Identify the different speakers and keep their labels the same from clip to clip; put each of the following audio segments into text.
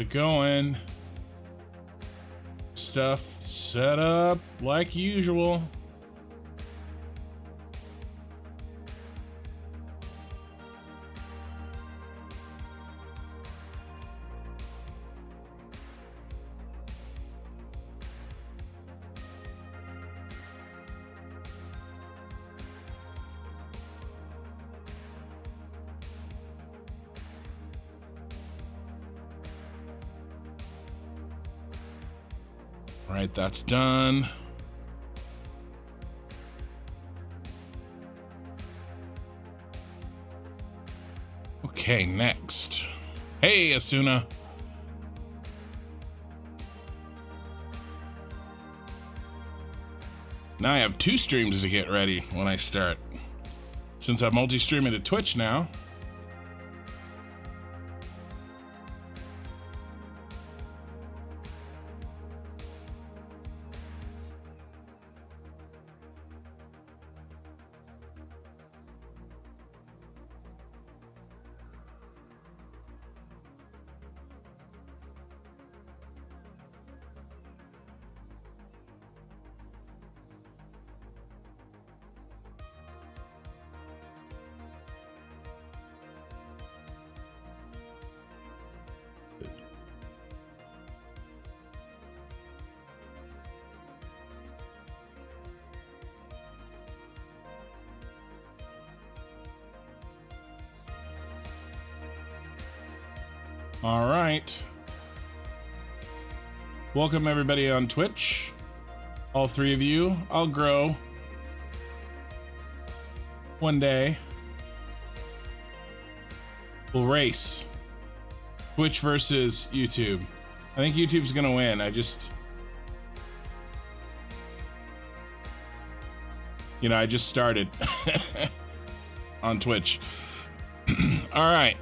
Speaker 1: Going. Stuff set up like usual. All right, that's done. Okay, next. Hey, Asuna. Now I have 2 streams to get ready when I start. Since I'm multi-streaming to Twitch now. All right. Welcome everybody on Twitch. All 3 of you. I'll grow one day. We'll race. Twitch versus YouTube. I think YouTube's gonna win. I just started on Twitch. All right.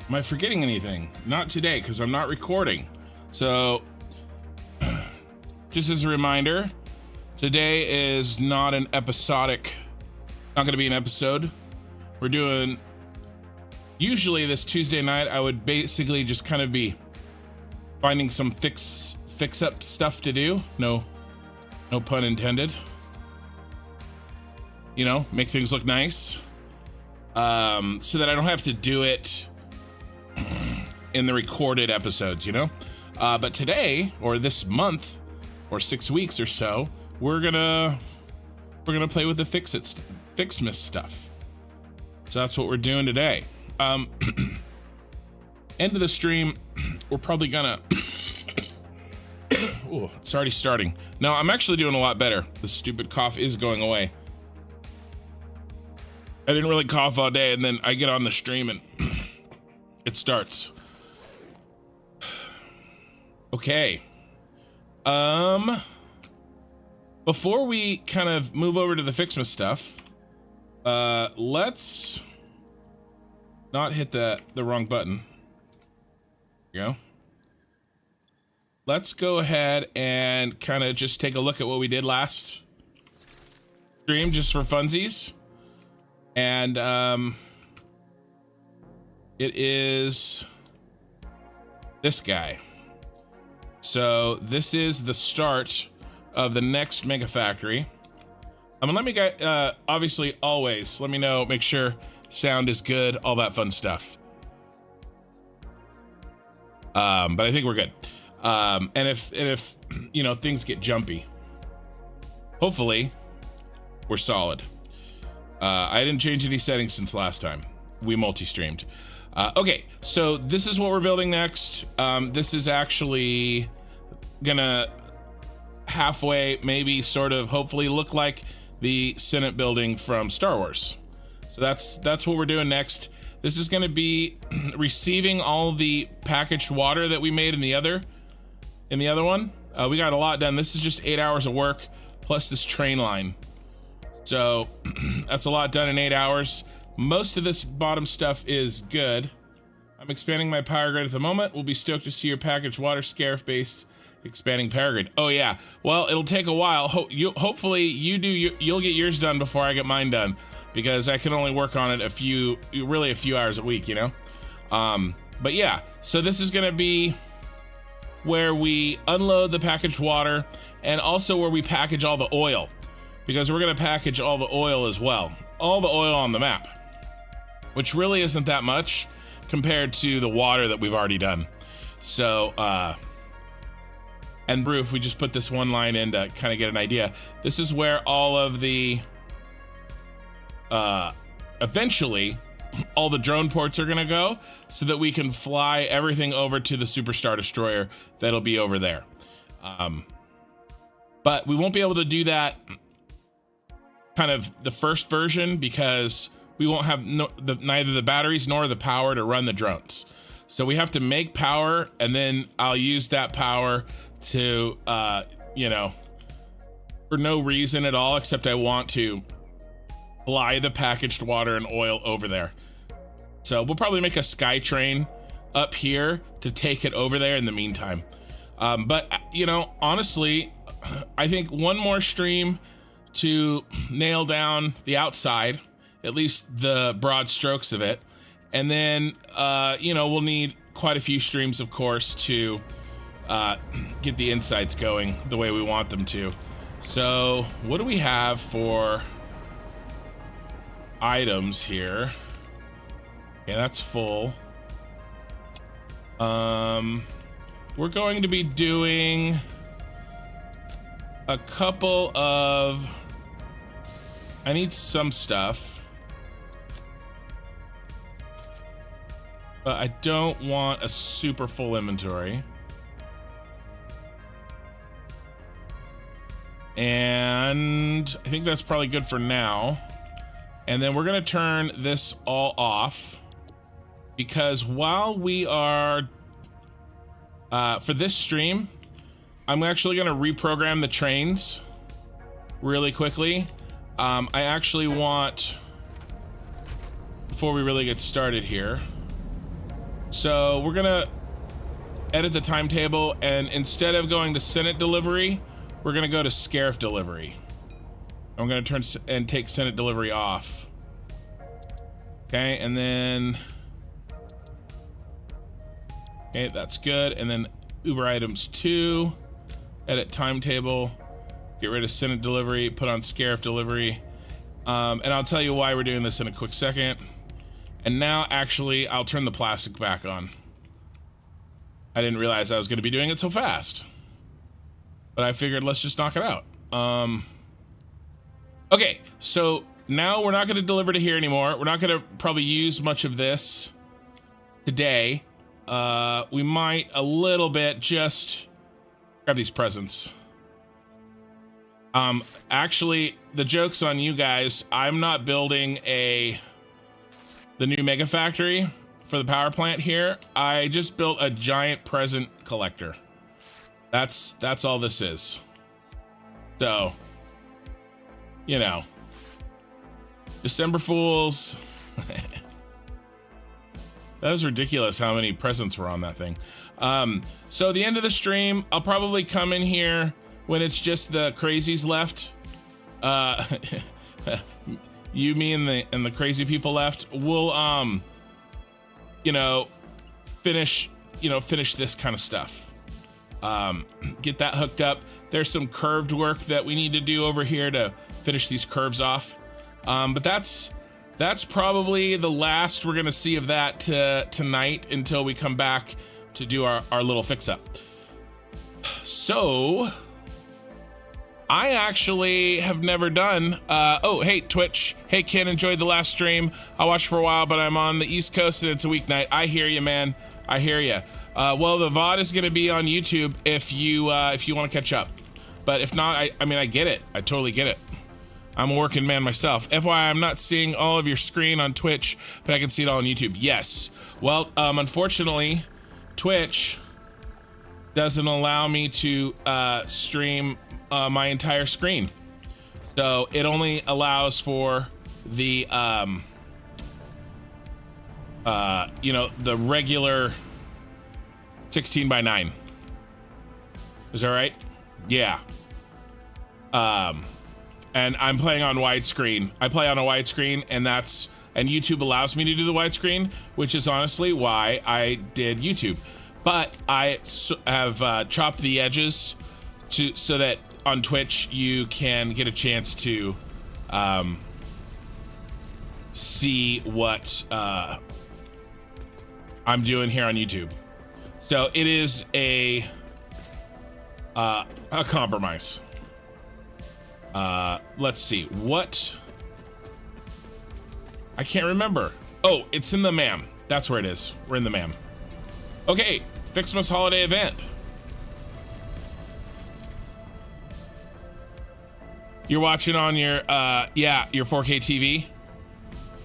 Speaker 1: Am I forgetting anything? Not today, because I'm not recording. So, just as a reminder, today is not an episodic, not going to be an episode. We're doing, usually this Tuesday night, I would basically just kind of be finding some fix up stuff to do. No pun intended. You know, make things look nice. So that I don't have to do it in the recorded episodes, you know? But today, or this month, or 6 weeks or so, we're gonna play with the Fixmas stuff. So that's what we're doing today. End of the stream, we're probably gonna ooh, it's already starting. No, I'm actually doing a lot better. The stupid cough is going away. I didn't really cough all day, and then I get on the stream and it starts. Okay. Before we kind of move over to the Fixmas stuff, let's not hit the wrong button. There you go. Let's go ahead and kind of just take a look at what we did last stream, just for funsies. And it is this guy. So this is the start of the next mega factory. Let me get, obviously always let me know, make sure sound is good, all that fun stuff. But I think we're good. And if you know, things get jumpy, hopefully we're solid. I didn't change any settings since last time we multi-streamed. Okay, so this is what we're building next. This is actually gonna halfway, maybe sort of, hopefully look like the Senate building from Star Wars. So that's what we're doing next. This is gonna be receiving all the packaged water that we made in the other one. We got a lot done. This is just 8 hours of work plus this train line. So that's a lot done in 8 hours. Most of this bottom stuff is good. I'm expanding my power grid at the moment. We'll be stoked to see your packaged water Scarif base expanding power grid. Oh yeah, well, it'll take a while. Hopefully you'll get yours done before I get mine done. because I can only work on it really a few hours a week, you know? But yeah, so this is gonna be where we unload the packaged water and also where we package all the oil, because we're gonna package all the oil as well. All the oil on the map, which really isn't that much compared to the water that we've already done. So, and Brew, if we just put this one line in to kind of get an idea, this is where all of the, eventually, all the drone ports are gonna go, so that we can fly everything over to the Superstar Destroyer that'll be over there. But we won't be able to do that kind of the first version, because we won't have neither the batteries nor the power to run the drones. So we have to make power, and then I'll use that power to, you know, for no reason at all, except I want to fly the packaged water and oil over there. So we'll probably make a sky train up here to take it over there in the meantime. But, you know, honestly, I think one more stream to nail down the outside, at least the broad strokes of it. And then, you know, we'll need quite a few streams, of course, to get the insides going the way we want them to. So what do we have for items here? Yeah, that's full. We're going to be doing a couple of, I need some stuff, but I don't want a super full inventory. And I think that's probably good for now. And then we're gonna turn this all off, because while we are, for this stream, I'm actually gonna reprogram the trains really quickly. I actually want, before we really get started here, so we're gonna edit the timetable, and instead of going to Senate delivery, we're gonna go to Scarif delivery. I'm gonna turn and take Senate delivery off. Okay, and then, okay, that's good. And then Uber items 2, edit timetable, get rid of Senate delivery, put on Scarif delivery. And I'll tell you why we're doing this in a quick second. And now, actually, I'll turn the plastic back on. I didn't realize I was gonna be doing it so fast, but I figured let's just knock it out. Okay, so now we're not gonna deliver to here anymore. We're not gonna probably use much of this today. We might a little bit just grab these presents. Actually, the joke's on you guys. I'm not building the new mega factory for the power plant here. I just built a giant present collector. That's all this is. So, you know, December Fools. That was ridiculous how many presents were on that thing. So the end of the stream, I'll probably come in here when it's just the crazies left. You, me, and the crazy people left. We'll, you know, finish this kind of stuff. Get that hooked up. There's some curved work that we need to do over here to finish these curves off. But that's probably the last we're gonna see of that tonight until we come back to do our little fix up. So I actually have never done, oh, hey, Twitch. Hey, Ken, enjoyed the last stream. I watched for a while, but I'm on the East Coast and it's a weeknight. I hear you, man. I hear you. Well, the VOD is gonna be on YouTube if you want to catch up. But if not, I mean, I get it. I totally get it. I'm a working man myself. FYI, I'm not seeing all of your screen on Twitch, but I can see it all on YouTube. Yes. Well, unfortunately, Twitch doesn't allow me to stream my entire screen. So it only allows for the, you know, the regular 16:9. Is that right? Yeah. and I'm playing on widescreen. I play on a widescreen, and YouTube allows me to do the widescreen, which is honestly why I did YouTube. But I have chopped the edges so that on Twitch you can get a chance to see what I'm doing here on YouTube. So it is a compromise. Let's see what I can't remember. Oh, it's in the MAM. That's where it is. We're in the MAM. Okay, Fixmas holiday event. You're watching on your your 4K TV.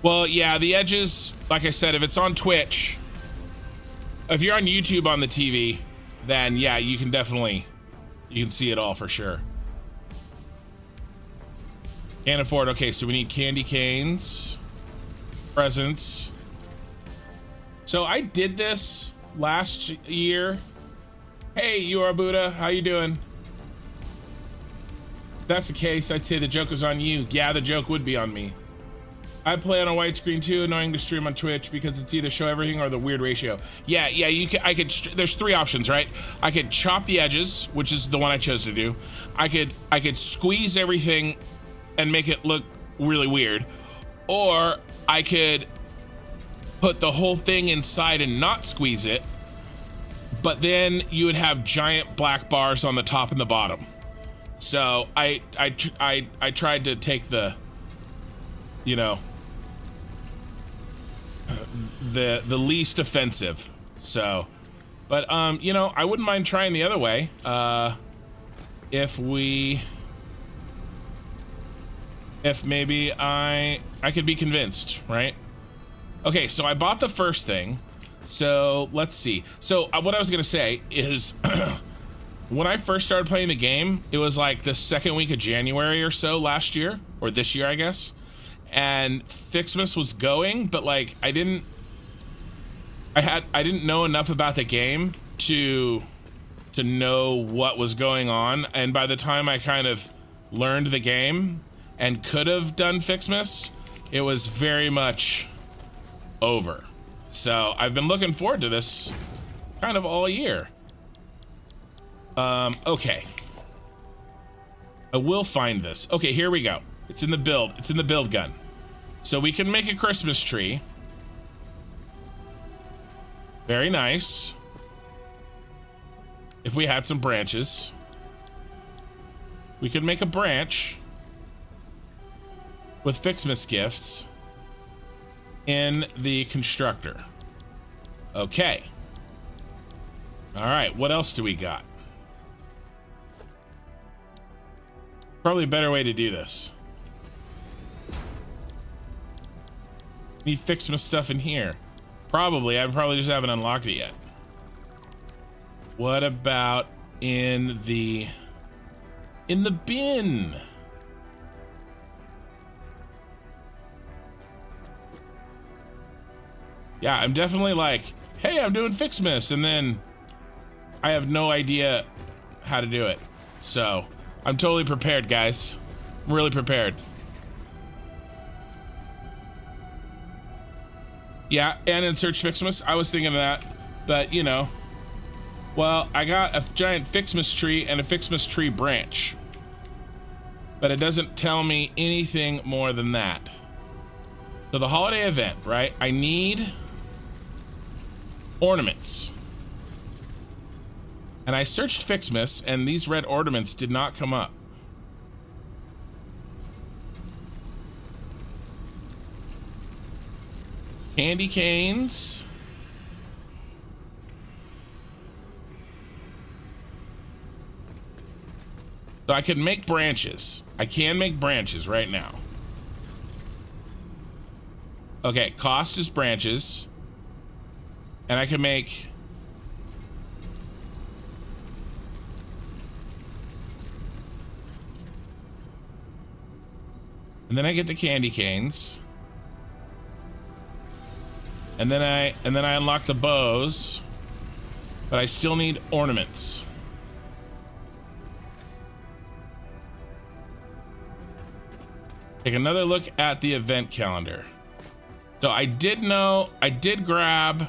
Speaker 1: Well, yeah, the edges, like I said, if it's on Twitch, if you're on YouTube on the TV, then yeah, you can see it all for sure. Can't afford. Okay, so we need candy canes, presents. So I did this last year. Hey, you are Buddha. How you doing? If that's the case, I'd say the joke was on you. Yeah, the joke would be on me. I play on a widescreen too. Annoying to stream on Twitch because it's either show everything or the weird ratio. Yeah, you can. There's three options, right? I could chop the edges, which is the one I chose to do. I could squeeze everything and make it look really weird, or I could put the whole thing inside and not squeeze it, but then you would have giant black bars on the top and the bottom. So I tried to take the, you know, the least offensive. So, but you know, I wouldn't mind trying the other way. If maybe I could be convinced, right? Okay, so I bought the first thing. So let's see. So what I was gonna say is when I first started playing the game, it was like the second week of January or so last year, or this year, I guess. And Fixmas was going, but like I didn't know enough about the game to know what was going on. And by the time I kind of learned the game and could have done Fixmas, it was very much over. So I've been looking forward to this kind of all year. Okay. I will find this. Okay, here we go. It's in the build. It's in the build gun. So we can make a Christmas tree. Very nice. If we had some branches, we could make a branch with Fixmas gifts in the constructor. Okay. All right, what else do we got? Probably a better way to do this. Need Fixmas stuff in here. Probably, I probably just haven't unlocked it yet. What about in the bin? Yeah, I'm definitely like, hey, I'm doing Fixmas, and then I have no idea how to do it. So I'm totally prepared, guys. I'm really prepared. Yeah, and in search Fixmas, I was thinking of that, but you know, well, I got a giant Fixmas tree and a Fixmas tree branch, but it doesn't tell me anything more than that. So the holiday event, right? I need ornaments. And I searched Fixmas, and these red ornaments did not come up. Candy canes. So I can make branches. I can make branches right now. Okay, cost is branches. And I can make... And then I get the candy canes. And then I unlock the bows. But I still need ornaments. Take another look at the event calendar. So I did grab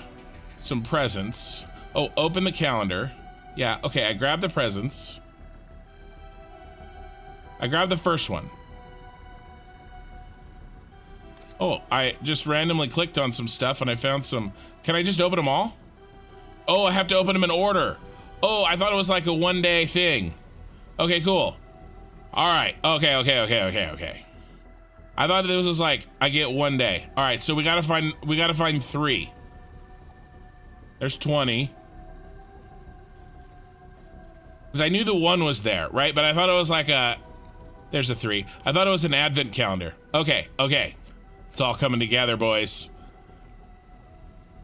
Speaker 1: some presents. Oh, open the calendar. Yeah, okay, I grabbed the presents. I grabbed the first one. Oh, I just randomly clicked on some stuff and I found some. Can I just open them all? Oh, I have to open them in order. Oh, I thought it was like a one-day thing. Okay, cool. All right, okay. I thought this was like, I get one day. All right, so we gotta find 3. There's 20. Because I knew the 1 was there, right? But I thought it was like there's a 3. I thought it was an advent calendar. Okay. It's all coming together, boys.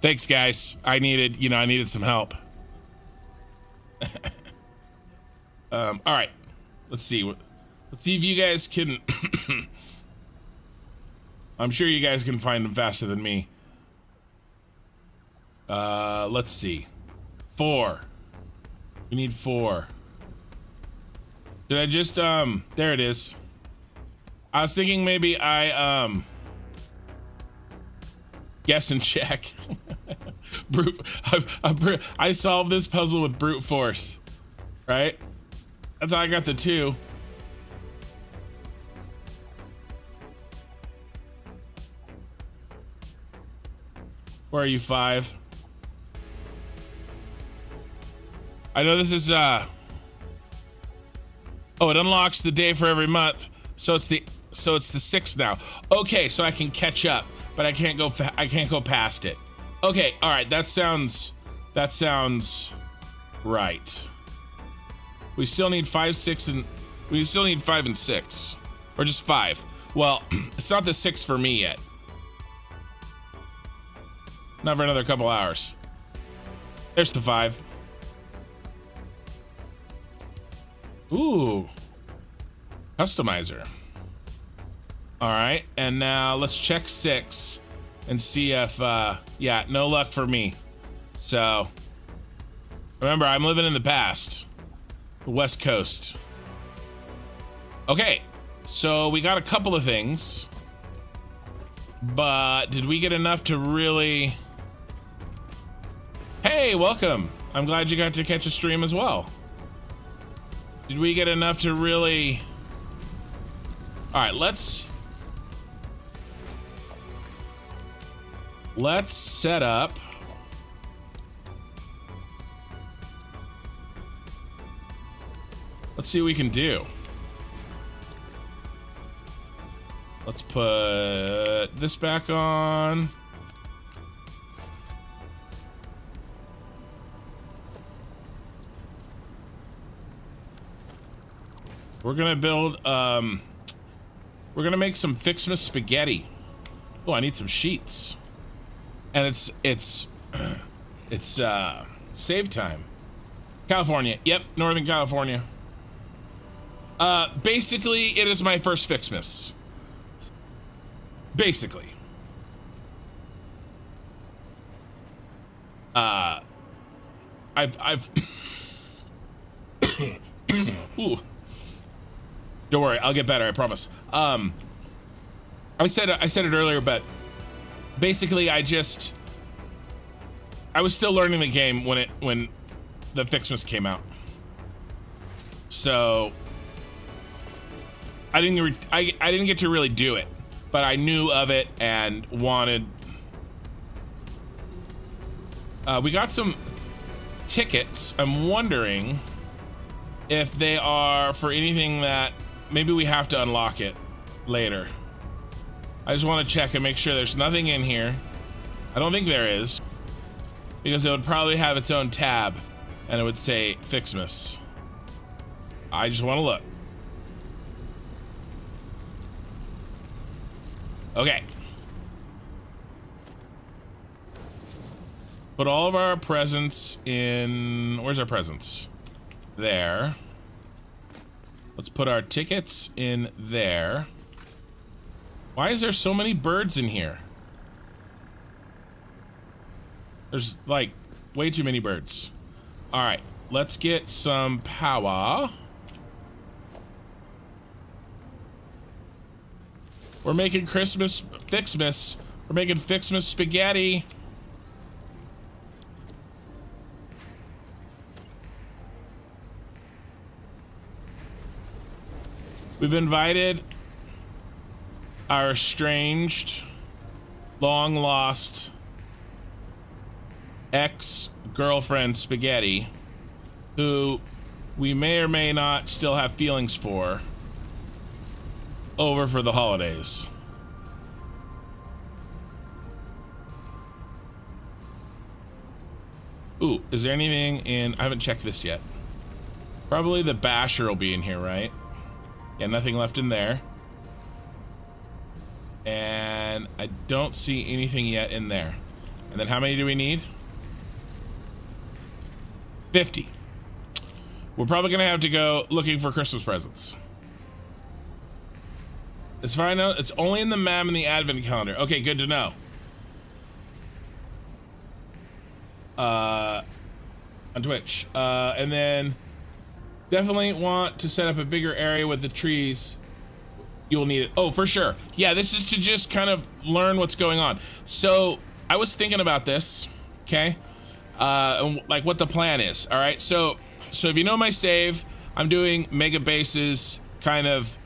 Speaker 1: Thanks, guys. I needed some help. All right, let's see if you guys can. I'm sure you guys can find them faster than me. Let's see. 4. We need 4. Did I just there it is. I was thinking maybe I guess and check. I solved this puzzle with brute force, right? That's how I got the 2. Where are you, 5? I know this is oh, it unlocks the day for every month, so it's the 6th now. Okay, so I can catch up, but I can't go past it. Okay, all right, that sounds right. We still need 5, 6, and we still need 5 and 6, or just 5. Well, it's not the 6 for me yet. Not for another couple hours. There's the 5. Ooh, customizer. All right, and now let's check 6 and see if, yeah, no luck for me. So, remember, I'm living in the past, the West Coast. Okay, so we got a couple of things, but did we get enough to really? Hey, welcome. I'm glad you got to catch a stream as well. Did we get enough to really? All right, let's set up. Let's see what we can do. Let's put this back on. We're gonna build, we're gonna make some Fixmas spaghetti. Oh, I need some sheets. And it's save time. California, yep, Northern California. Basically, it is my first Fixmas. Basically. I've ooh. Don't worry, I'll get better, I promise. I said it earlier, but basically I was still learning the game when the Fixmas came out. So I didn't get to really do it, but I knew of it and wanted. We got some tickets. I'm wondering if they are for anything that maybe we have to unlock it later. I just want to check and make sure there's nothing in here. I don't think there is, because it would probably have its own tab and it would say Fixmas. I just want to look. Okay. Put all of our presents in. Where's our presents? There. Let's put our tickets in there. Why is there so many birds in here? There's like way too many birds. All right, let's get some power. We're making Christmas Fixmas. We're making Fixmas spaghetti. We've invited our estranged, long-lost ex-girlfriend Spaghetti, who we may or may not still have feelings for, over for the holidays. Ooh, is there anything in... I haven't checked this yet. Probably the basher will be in here, right? Yeah, nothing left in there. And I don't see anything yet in there. And then how many do we need? 50. We're probably gonna have to go looking for Christmas presents. As far as I know, it's only in the map and the advent calendar. Okay, good to know. On Twitch. And then definitely want to set up a bigger area with the trees. You'll need it. Oh, for sure. Yeah, this is to just kind of learn what's going on. So I was thinking about this, okay? And like what the plan is. All right. So if you know my save, I'm doing mega bases kind of,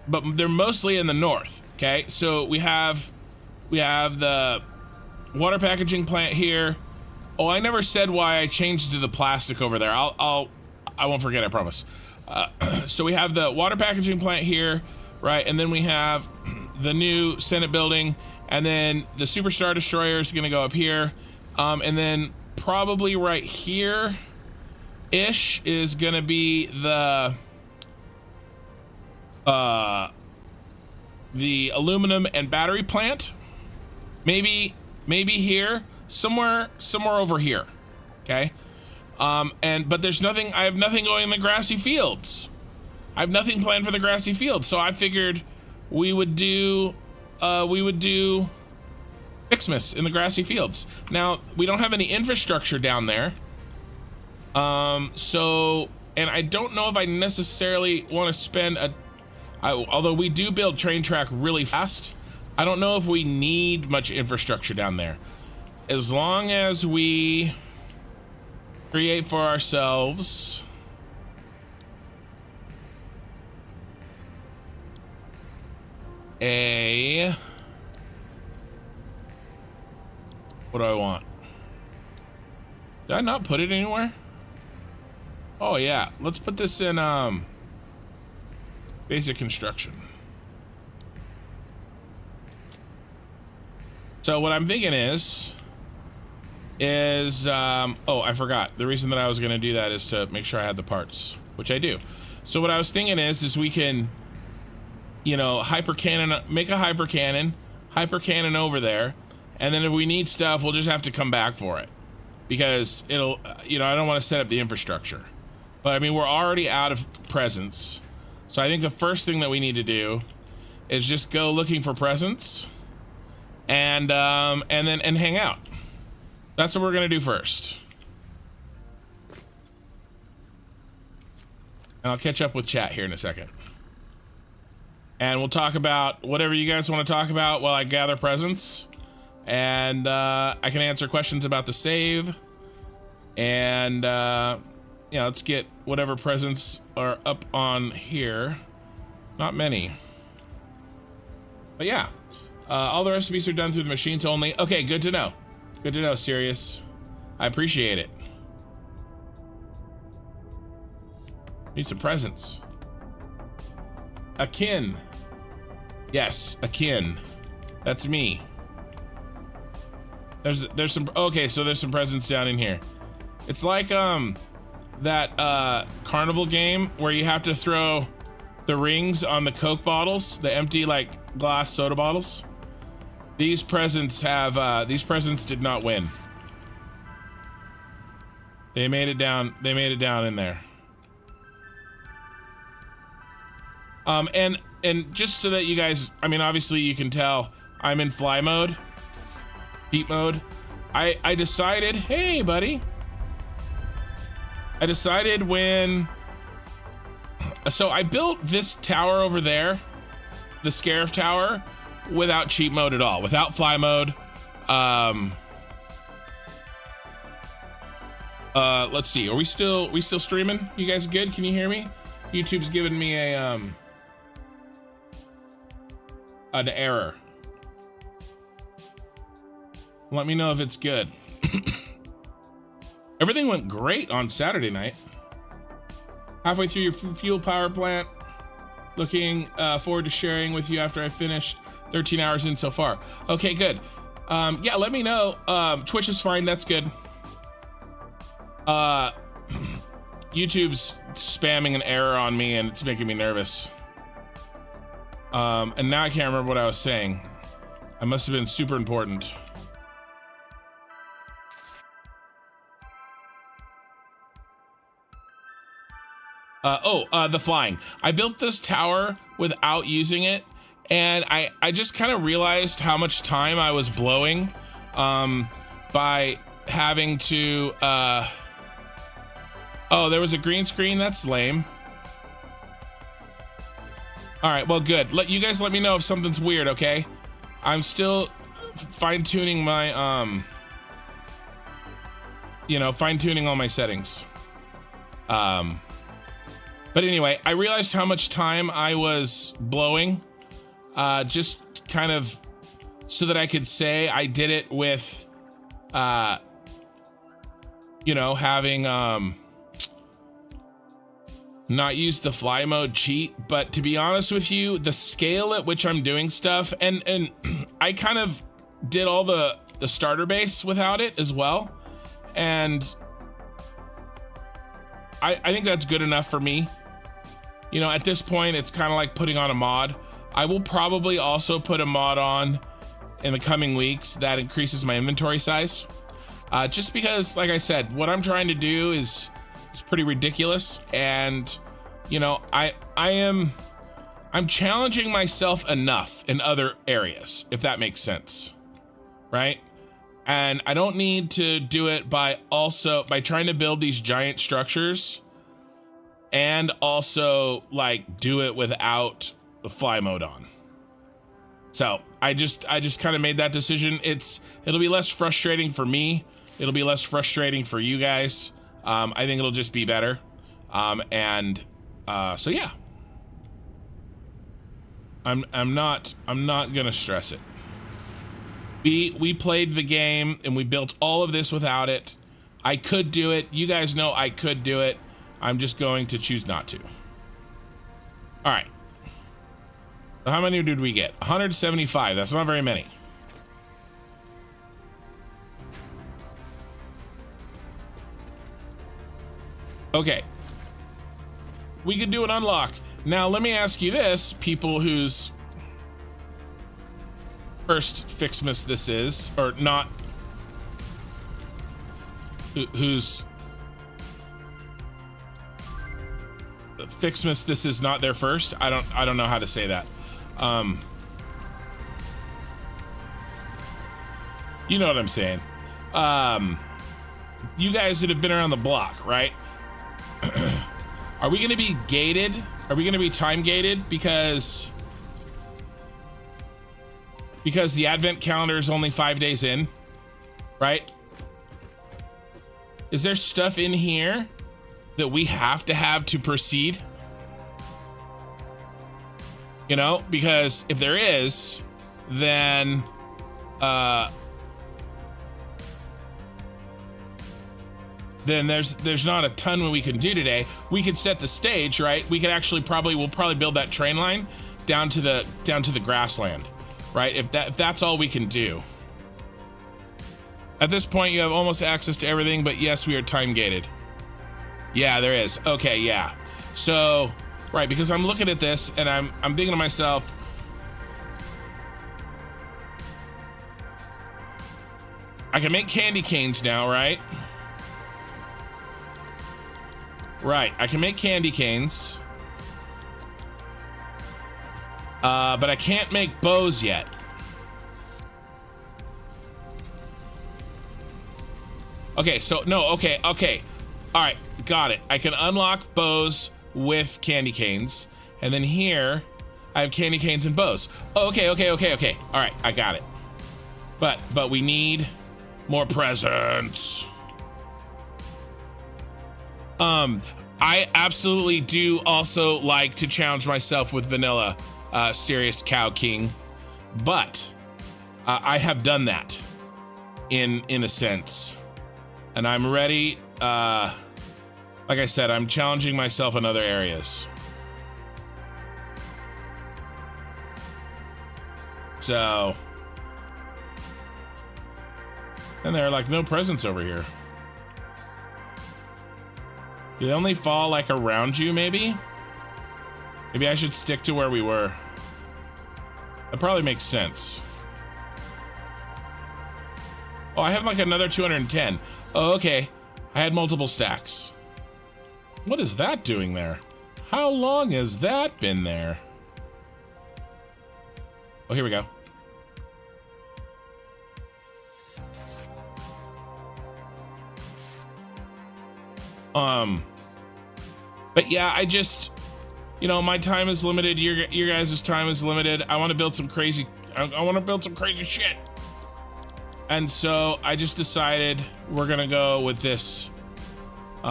Speaker 1: but they're mostly in the north. Okay. So we have the water packaging plant here. Oh, I never said why I changed to the plastic over there. I won't forget, I promise. So we have the water packaging plant here, right? And then we have the new Senate building, and then the Superstar Destroyer is gonna go up here. And then probably right here-ish is gonna be the aluminum and battery plant. Maybe here, somewhere over here, okay? But there's nothing, I have nothing going in the grassy fields. I have nothing planned for the grassy fields, so I figured we would do Fixmas in the grassy fields. Now, we don't have any infrastructure down there. So, and I don't know if I necessarily want to spend although we do build train track really fast, I don't know if we need much infrastructure down there. As long as we create for ourselves what do I want? Did I not put it anywhere? Oh yeah, let's put this in basic construction. So what I'm thinking is oh, I forgot. The reason that I was gonna do that is to make sure I had the parts, which I do. So what I was thinking is we can, you know, make a hyper cannon over there, and then if we need stuff, we'll just have to come back for it, because it'll, you know, I don't want to set up the infrastructure. But I mean, we're already out of presents, so I think the first thing that we need to do is just go looking for presents, and hang out. That's what we're gonna do first. And I'll catch up with chat here in a second. And we'll talk about whatever you guys want to talk about while I gather presents. And I can answer questions about the save. And yeah, let's get whatever presents are up on here. Not many. But yeah, all the recipes are done through the machines only. Okay, good to know. Good to know, Sirius. I appreciate it. Need some presents. Akin. Yes, Akin. That's me. There's some, okay, so there's some presents down in here. It's like that carnival game where you have to throw the rings on the Coke bottles, the empty like glass soda bottles. These presents did not win. They made it down in there. And just so that you guys, I mean, obviously you can tell I'm in fly mode, deep mode. I decided, hey buddy. I decided so I built this tower over there the Scarif Tower without cheat mode at all, without fly mode. Let's see. Are we still streaming? You guys good? Can you hear me? YouTube's giving me an error. Let me know if it's good. Everything went great on Saturday night. Halfway through your fuel power plant. Looking forward to sharing with you after I finished. 13 hours in so far. Okay, good. Yeah, let me know. Twitch is fine. That's good. YouTube's spamming an error on me and it's making me nervous. And now I can't remember what I was saying. I must have been super important. The flying. I built this tower without using it, and I just kind of realized how much time I was blowing by having to oh, there was a green screen. That's lame. All right, well, good. You guys let me know if something's weird, okay? I'm still fine-tuning my fine-tuning all my settings. But anyway, I realized how much time I was blowing, just kind of so that I could say I did it with, having not used the fly mode cheat. But to be honest with you, the scale at which I'm doing stuff, and I kind of did all the starter base without it as well, and I think that's good enough for me. You know, at this point, it's kind of like putting on a mod. I will probably also put a mod on in the coming weeks that increases my inventory size. Just because, like I said, what I'm trying to do is pretty ridiculous. And, you know, I'm challenging myself enough in other areas, if that makes sense, right? And I don't need to do it by trying to build these giant structures and also like do it without the fly mode on. So I just kind of made that decision. It'll be less frustrating for me. It'll be less frustrating for you guys. I think it'll just be better. So yeah, I'm not gonna stress it. We played the game and we built all of this without it. I could do it. You guys know I could do it. I'm just going to choose not to. All right. So how many did we get? 175. That's not very many. Okay. We could do an unlock. Now, let me ask you this, people whose first Fixmas this is, or not, whose Fixmas this is not their first. I don't know how to say that. You know what I'm saying. You guys that have been around the block, right? Are we going to be gated? Are we going to be time gated because the advent calendar is only 5 days in, right? Is there stuff in here that we have to proceed? You know, because if there is, then there's not a ton we can do today. We could set the stage, right? We could actually we'll probably build that train line down to the grassland, right? If that's all we can do. At this point, you have almost access to everything, but yes, we are time gated. Yeah, there is. Okay, yeah. So, right, because I'm looking at this and I'm thinking to myself, I can make candy canes now, right? Right, I can make candy canes. But I can't make bows yet. Okay, so no, okay. All right, got it. I can unlock bows with candy canes. And then here, I have candy canes and bows. Oh, okay. All right, I got it. But we need more presents. I absolutely do also like to challenge myself with vanilla, Serious Cow King, but I have done that in a sense, and I'm ready. Like I said, I'm challenging myself in other areas. So, and there are like no presents over here. Do they only fall like around you, maybe? Maybe I should stick to where we were. That probably makes sense. Oh, I have like another 210. Oh, okay. I had multiple stacks. What is that doing there? How long has that been there? Oh, here we go. But yeah, I just, you know, my time is limited. Your guys' time is limited. I want to build some crazy, I want to build some crazy shit. And so I just decided we're gonna go with this, you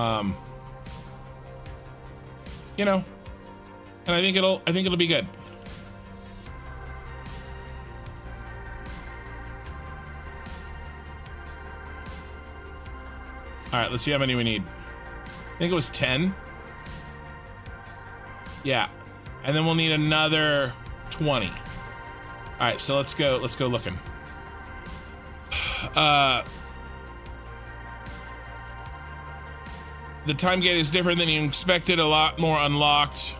Speaker 1: know, and I think it'll be good. All right, let's see how many we need. I think it was 10. Yeah, and then we'll need another 20. All right, so let's go looking. The time gate is different than you expected, a lot more unlocked.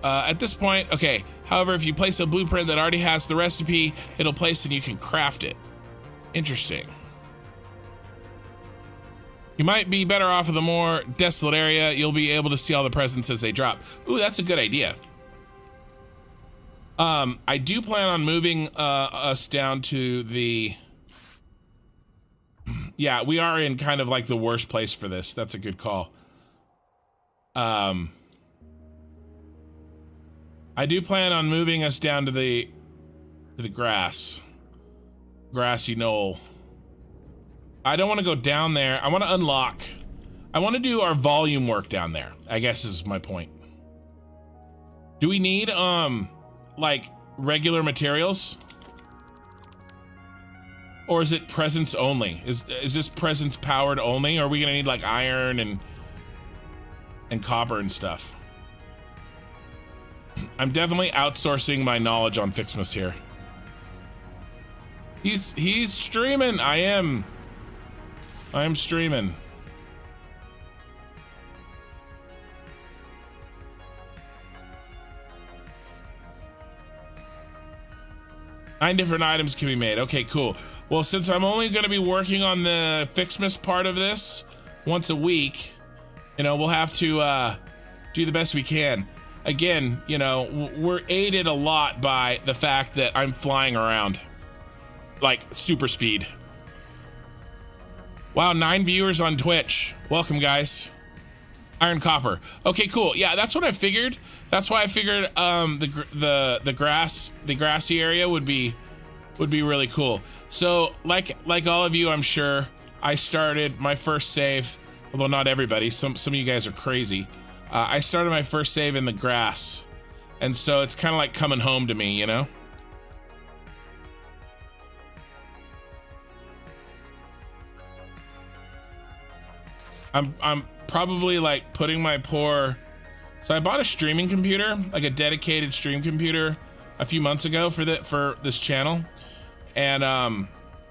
Speaker 1: At this point, okay, however, if you place a blueprint that already has the recipe, it'll place and you can craft it. Interesting. You might be better off with a more desolate area. You'll be able to see all the presents as they drop. Ooh, that's a good idea. I do plan on moving us down to the... Yeah, we are in kind of like the worst place for this. That's a good call. I do plan on moving us down to the grassy knoll. I don't want to go down there. I want to unlock. I want to do our volume work down there, I guess is my point. Do we need, like, regular materials? Or is it presence only? Is this presence powered only? Or are we going to need, like, iron and copper and stuff? I'm definitely outsourcing my knowledge on Fixmas here. He's streaming. I am streaming. Nine different items can be made. Okay, cool. Well, since I'm only going to be working on the Fixmas part of this once a week, you know, we'll have to do the best we can. Again, you know, we're aided a lot by the fact that I'm flying around like super speed. Wow, 9 viewers on Twitch. Welcome, guys. Iron Copper. Okay, cool. Yeah, that's what I figured. That's why I figured the grassy area would be really cool. So, like all of you, I'm sure, I started my first save, although not everybody. Some of you guys are crazy. I started my first save in the grass, and so it's kind of like coming home to me, you know? I'm probably like putting my poor... So I bought a streaming computer, like a dedicated stream computer a few months ago for this channel. And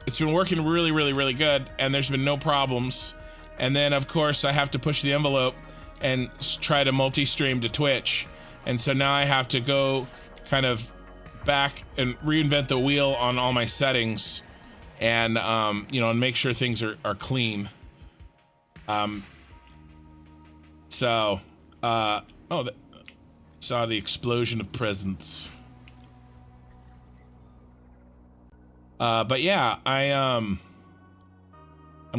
Speaker 1: it's been working really good, and there's been no problems. And then of course I have to push the envelope and try to multi-stream to Twitch. And so now I have to go kind of back and reinvent the wheel on all my settings and you know, and make sure things are clean. So, saw the explosion of presents. But yeah, I'm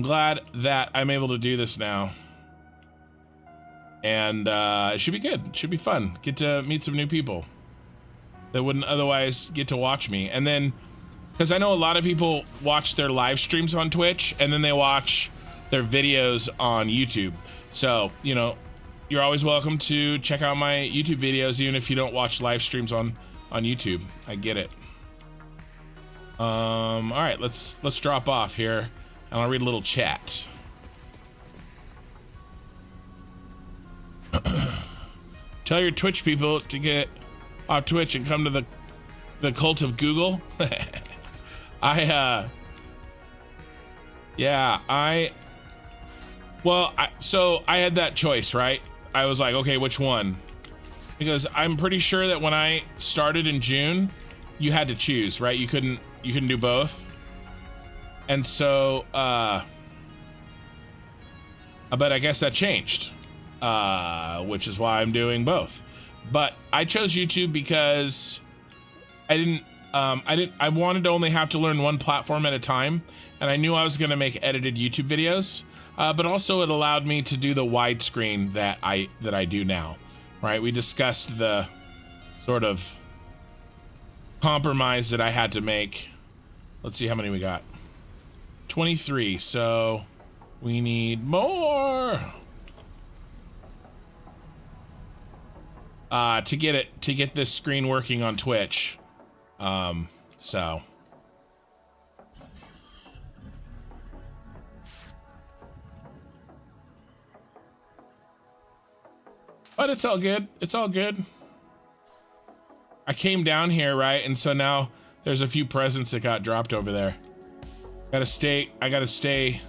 Speaker 1: glad that I'm able to do this now. And it should be good. It should be fun. Get to meet some new people that wouldn't otherwise get to watch me. And then, because I know a lot of people watch their live streams on Twitch and then they watch their videos on YouTube. So, you know, you're always welcome to check out my YouTube videos, even if you don't watch live streams on YouTube. I get it. All right, let's drop off here, and I'll read a little chat. Tell your Twitch people to get off Twitch and come to the cult of Google. So I had that choice, right? I was like, okay, which one? Because I'm pretty sure that when I started in June, you had to choose, right? You couldn't do both. And so, but I guess that changed, which is why I'm doing both. But I chose YouTube because I wanted to only have to learn one platform at a time, and I knew I was going to make edited YouTube videos. But also it allowed me to do the widescreen that I do now, right? We discussed the sort of compromise that I had to make. Let's see how many we got. 23, so we need more. To get this screen working on Twitch. So. But it's all good. It's all good. I came down here, right? And so now there's a few presents that got dropped over there. I gotta stay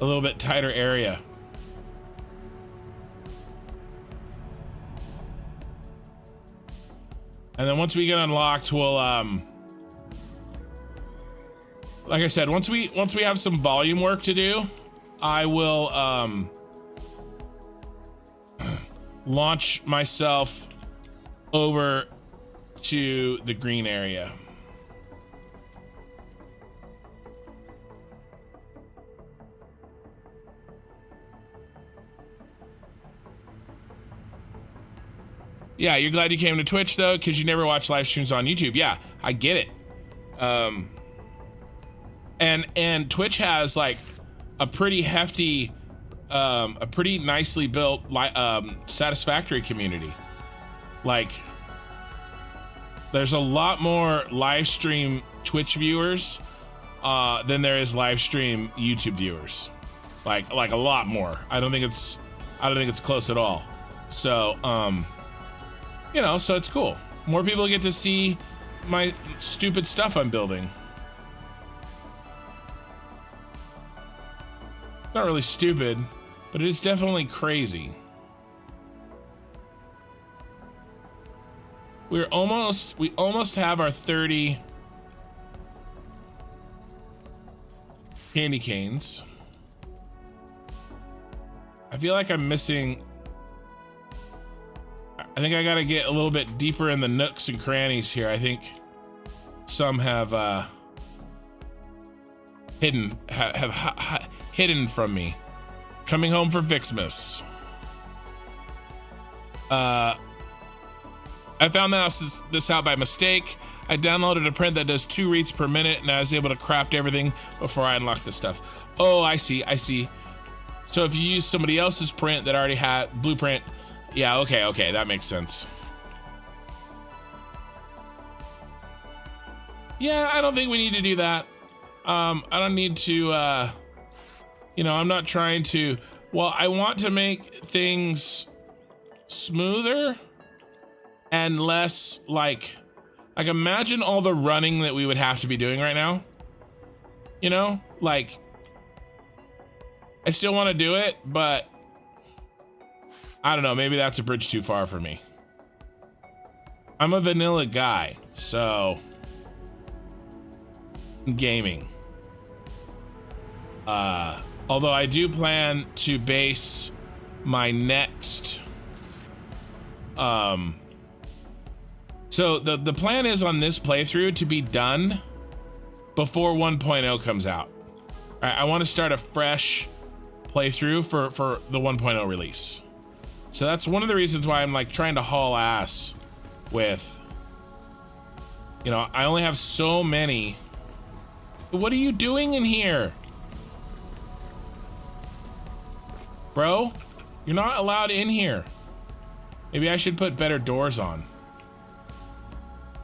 Speaker 1: a little bit tighter area. And then once we get unlocked, we'll like I said, once we have some volume work to do, I will launch myself over to the green area. Yeah, you're glad you came to Twitch though, because you never watch live streams on YouTube. Yeah, I get it. And Twitch has like a pretty hefty, a pretty nicely built Satisfactory community. Like, there's a lot more live stream Twitch viewers than there is live stream YouTube viewers. Like a lot more. I don't think it's close at all. So, you know, so it's cool. More people get to see my stupid stuff I'm building. Not really stupid, but it is definitely crazy. We almost have our 30 candy canes. I feel like I'm missing. I think I gotta get a little bit deeper in the nooks and crannies here. I think some have hidden from me. Coming home for Fixmas. I found this out by mistake. I downloaded a print that does 2 reads per minute, and I was able to craft everything before I unlocked this stuff. Oh, I see. So if you use somebody else's print that already had blueprint, yeah, okay, that makes sense. Yeah, I don't think we need to do that. I don't need to, you know, I'm not trying to, well, I want to make things smoother and less like imagine all the running that we would have to be doing right now. You know, like, I still want to do it, but I don't know, maybe that's a bridge too far for me. I'm a vanilla guy, so gaming. Although I do plan to base my next so the plan is on this playthrough to be done before 1.0 comes out. I want to start a fresh playthrough for the 1.0 release. So that's one of the reasons why I'm like trying to haul ass with, you know, I only have so many. What are you doing in here? Bro, you're not allowed in here. Maybe I should put better doors on.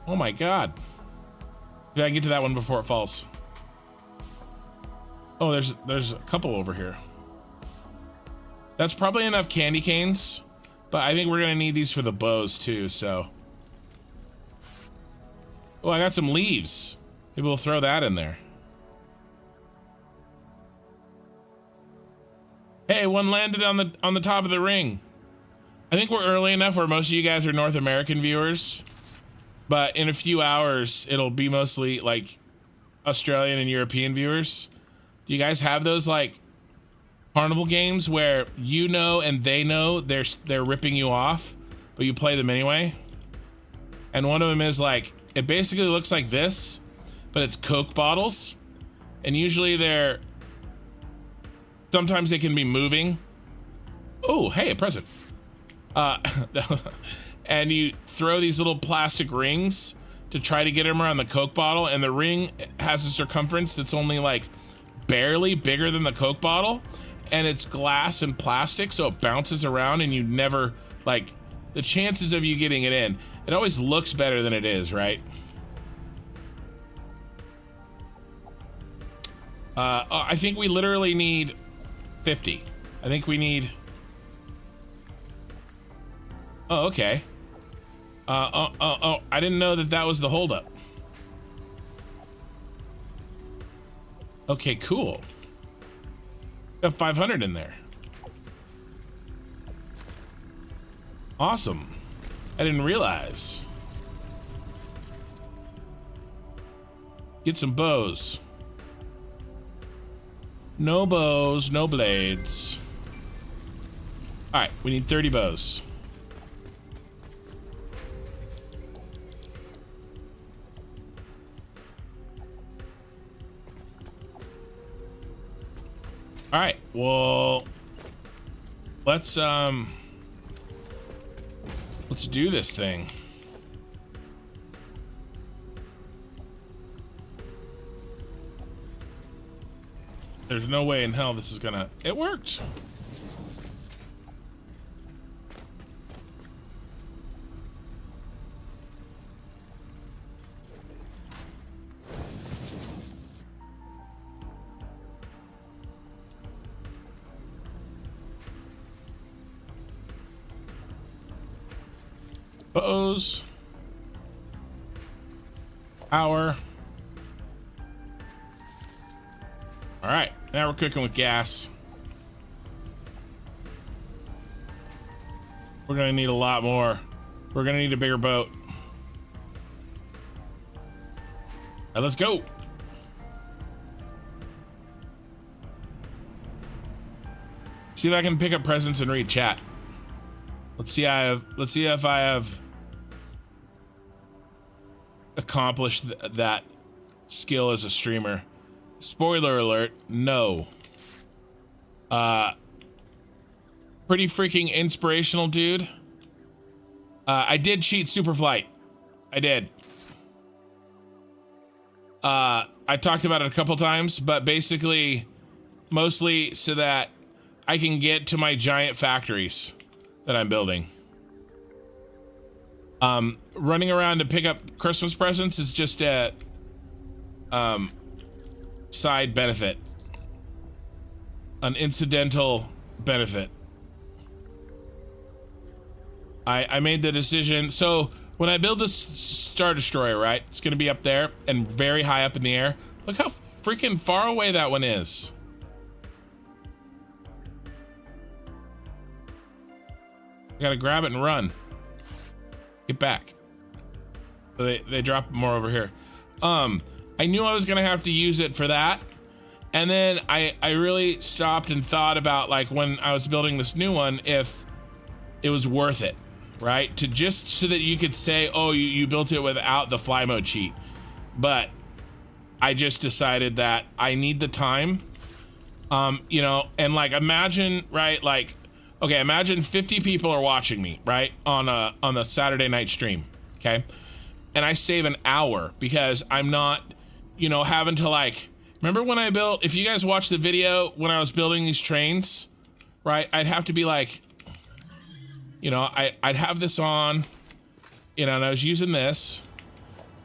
Speaker 1: Oh my God. Maybe I can get to that one before it falls. Oh, there's a couple over here. That's probably enough candy canes, but I think we're gonna need these for the bows too, so. Oh, I got some leaves. Maybe we'll throw that in there. Hey, one landed on the top of the ring. I think we're early enough where most of you guys are North American viewers, but in a few hours, it'll be mostly like Australian and European viewers. Do you guys have those like carnival games where you know and they know they're ripping you off, but you play them anyway? And one of them is like, it basically looks like this, but it's Coke bottles, and usually sometimes they can be moving. Oh, hey, a present. And you throw these little plastic rings to try to get them around the Coke bottle, and the ring has a circumference that's only like barely bigger than the Coke bottle, and it's glass and plastic, so it bounces around, and you never, like, the chances of you getting it in, it always looks better than it is, right? I think we literally need 50. I think we need... Oh, okay. I didn't know that was the holdup. Okay, cool. Got 500 in there. Awesome. I didn't realize. Get some bows. No bows, no blades. All right, we need 30 bows. All right, well, let's do this thing. There's no way in hell this is gonna... It worked. Bows. Power. All right, now we're cooking with gas. We're gonna need a lot more. We're gonna need a bigger boat. All right, let's go. See if I can pick up presents and read chat. Let's see if I have accomplished that skill as a streamer. Spoiler alert, no. Pretty freaking inspirational, dude. I did cheat Superflight. I did. I talked about it a couple times, but basically, mostly so that I can get to my giant factories that I'm building. Running around to pick up Christmas presents is just a side benefit, an incidental benefit. I made the decision. So when I build this Star Destroyer, right, it's gonna be up there and very high up in the air. Look how freaking far away that one is. I gotta grab it and run. Get back. So they drop more over here. I knew I was gonna have to use it for that. And then I really stopped and thought about, like, when I was building this new one, if it was worth it, right? To just so that you could say, oh, you built it without the fly mode cheat. But I just decided that I need the time You know, and like imagine, right, like, okay, imagine 50 people are watching me, right, on the Saturday night stream, okay? And I save an hour because I'm not, you know, having to like, remember when I built, if you guys watch the video when I was building these trains, right, I'd have to be like, you know, I'd have this on, you know, and I was using this,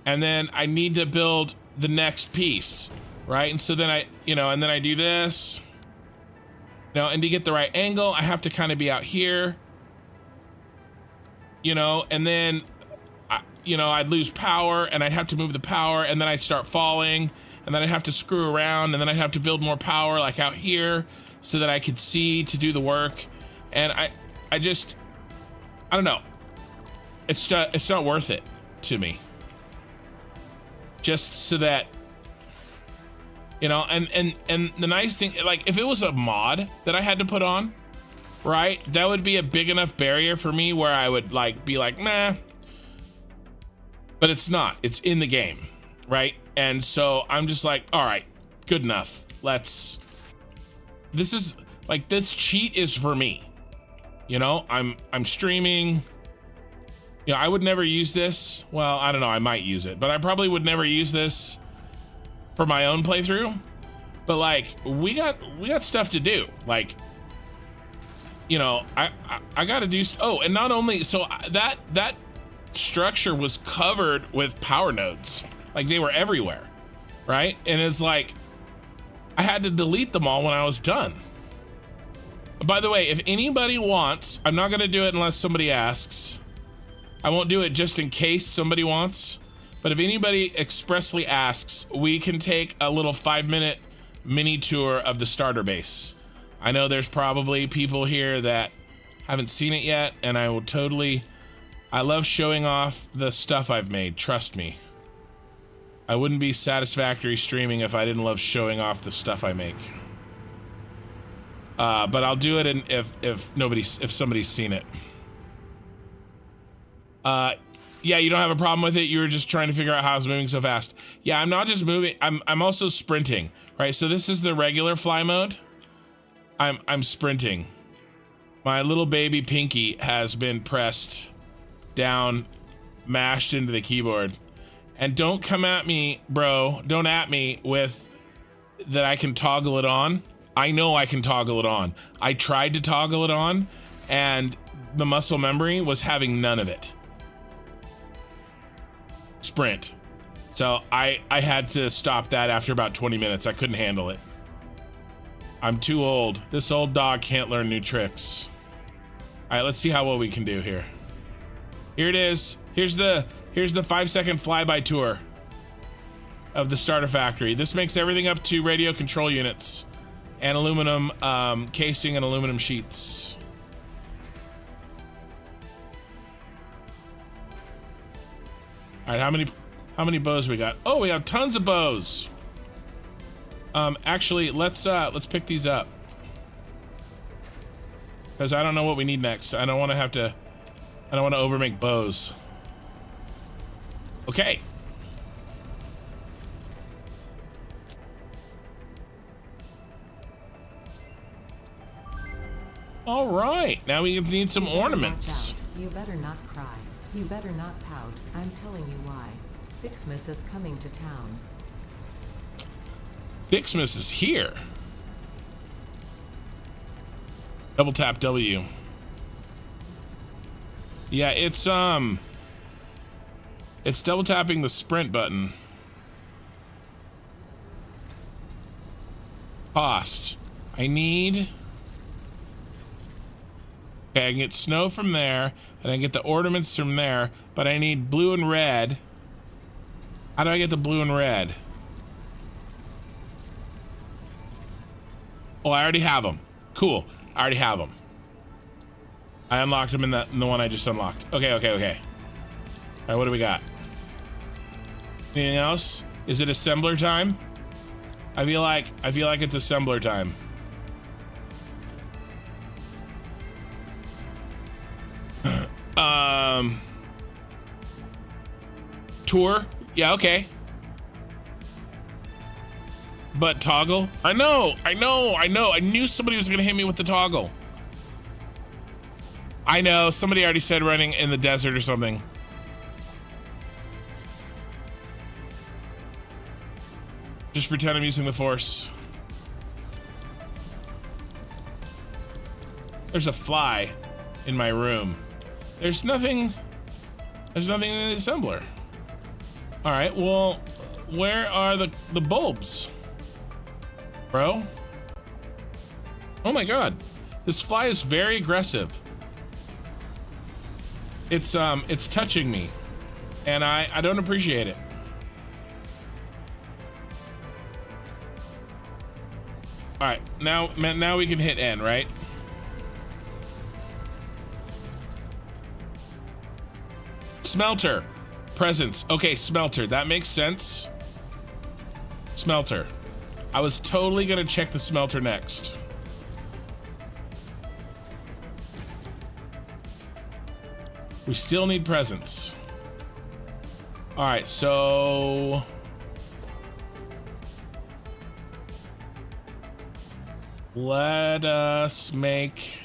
Speaker 1: and then I need to build the next piece, right? And so then I, you know, and then I do this, you know, and to get the right angle, I have to kind of be out here, you know, and then, you know, I'd lose power and I'd have to move the power, and then I'd start falling, and then I'd have to screw around, and then I'd have to build more power like out here so that I could see to do the work. And I just, I don't know. It's not worth it to me. Just so that, you know, and the nice thing, like if it was a mod that I had to put on, right, that would be a big enough barrier for me where I would like be like, nah, but it's not, it's in the game, right? And so I'm just like, all right, good enough. This is like, this cheat is for me. You know, I'm streaming. You know, I would never use this. Well, I don't know, I might use it, but I probably would never use this for my own playthrough. But like, we got stuff to do. Like, you know, I gotta do, oh, and not only, so that structure was covered with power nodes. Like they were everywhere, right? And it's like, I had to delete them all when I was done. By the way, if anybody wants, I'm not gonna do it unless somebody asks. I won't do it just in case somebody wants, but if anybody expressly asks, we can take a little 5-minute mini tour of the starter base. I know there's probably people here that haven't seen it yet, and I will totally, I love showing off the stuff I've made, trust me. I wouldn't be Satisfactory streaming if I didn't love showing off the stuff I make. But I'll do it if somebody's seen it. Yeah, you don't have a problem with it. You were just trying to figure out how I was moving so fast. Yeah, I'm not just moving. I'm also sprinting, right? So this is the regular fly mode. I'm sprinting. My little baby pinky has been pressed down, mashed into the keyboard. And don't come at me, bro. Don't at me with that I can toggle it on. I know I can toggle it on. I tried to toggle it on, and the muscle memory was having none of it. Sprint. So I had to stop that after about 20 minutes. I couldn't handle it. I'm too old. This old dog can't learn new tricks. All right, let's see how well we can do here. Here it is. Here's the 5-second flyby tour of the starter factory. This makes everything up to radio control units and aluminum casing and aluminum sheets. All right, how many bows we got? Oh, we have tons of bows. Actually, let's pick these up, because I don't know what we need next. I don't want to overmake bows. Okay. All right, now we need some ornaments.
Speaker 2: You better not cry. You better not pout. I'm telling you why. Fixmas is coming to town.
Speaker 1: Fixmas is here. Double tap W. Yeah, it's double tapping the sprint button. Cost. I need. Okay, I can get snow from there, and I get the ornaments from there, but I need blue and red. How do I get the blue and red? Oh, I already have them. Cool. I already have them. I unlocked them in the one I just unlocked. Okay. All right, what do we got? Anything else? Is it assembler time? I feel like it's assembler time. Tour? Yeah, okay. But toggle? I know. I knew somebody was gonna hit me with the toggle. I know, somebody already said running in the desert or something. Just pretend I'm using the Force. There's a fly in my room. There's nothing in the assembler. All right, well, where are the bulbs? Bro? Oh my God, this fly is very aggressive. It's touching me, and I don't appreciate it. All right, now we can hit N, right? Smelter, presence. Okay, smelter, that makes sense. Smelter. I was totally gonna check the smelter next. We still need presence. All right, so let us leave.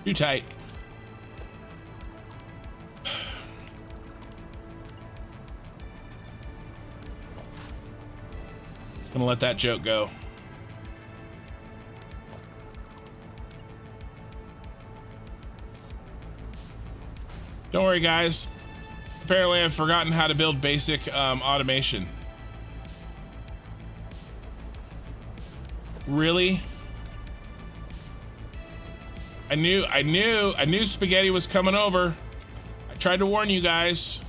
Speaker 1: Too tight. Gonna let that joke go. Don't worry, guys. Apparently I've forgotten how to build basic automation. Really? I knew spaghetti was coming over. I tried to warn you guys.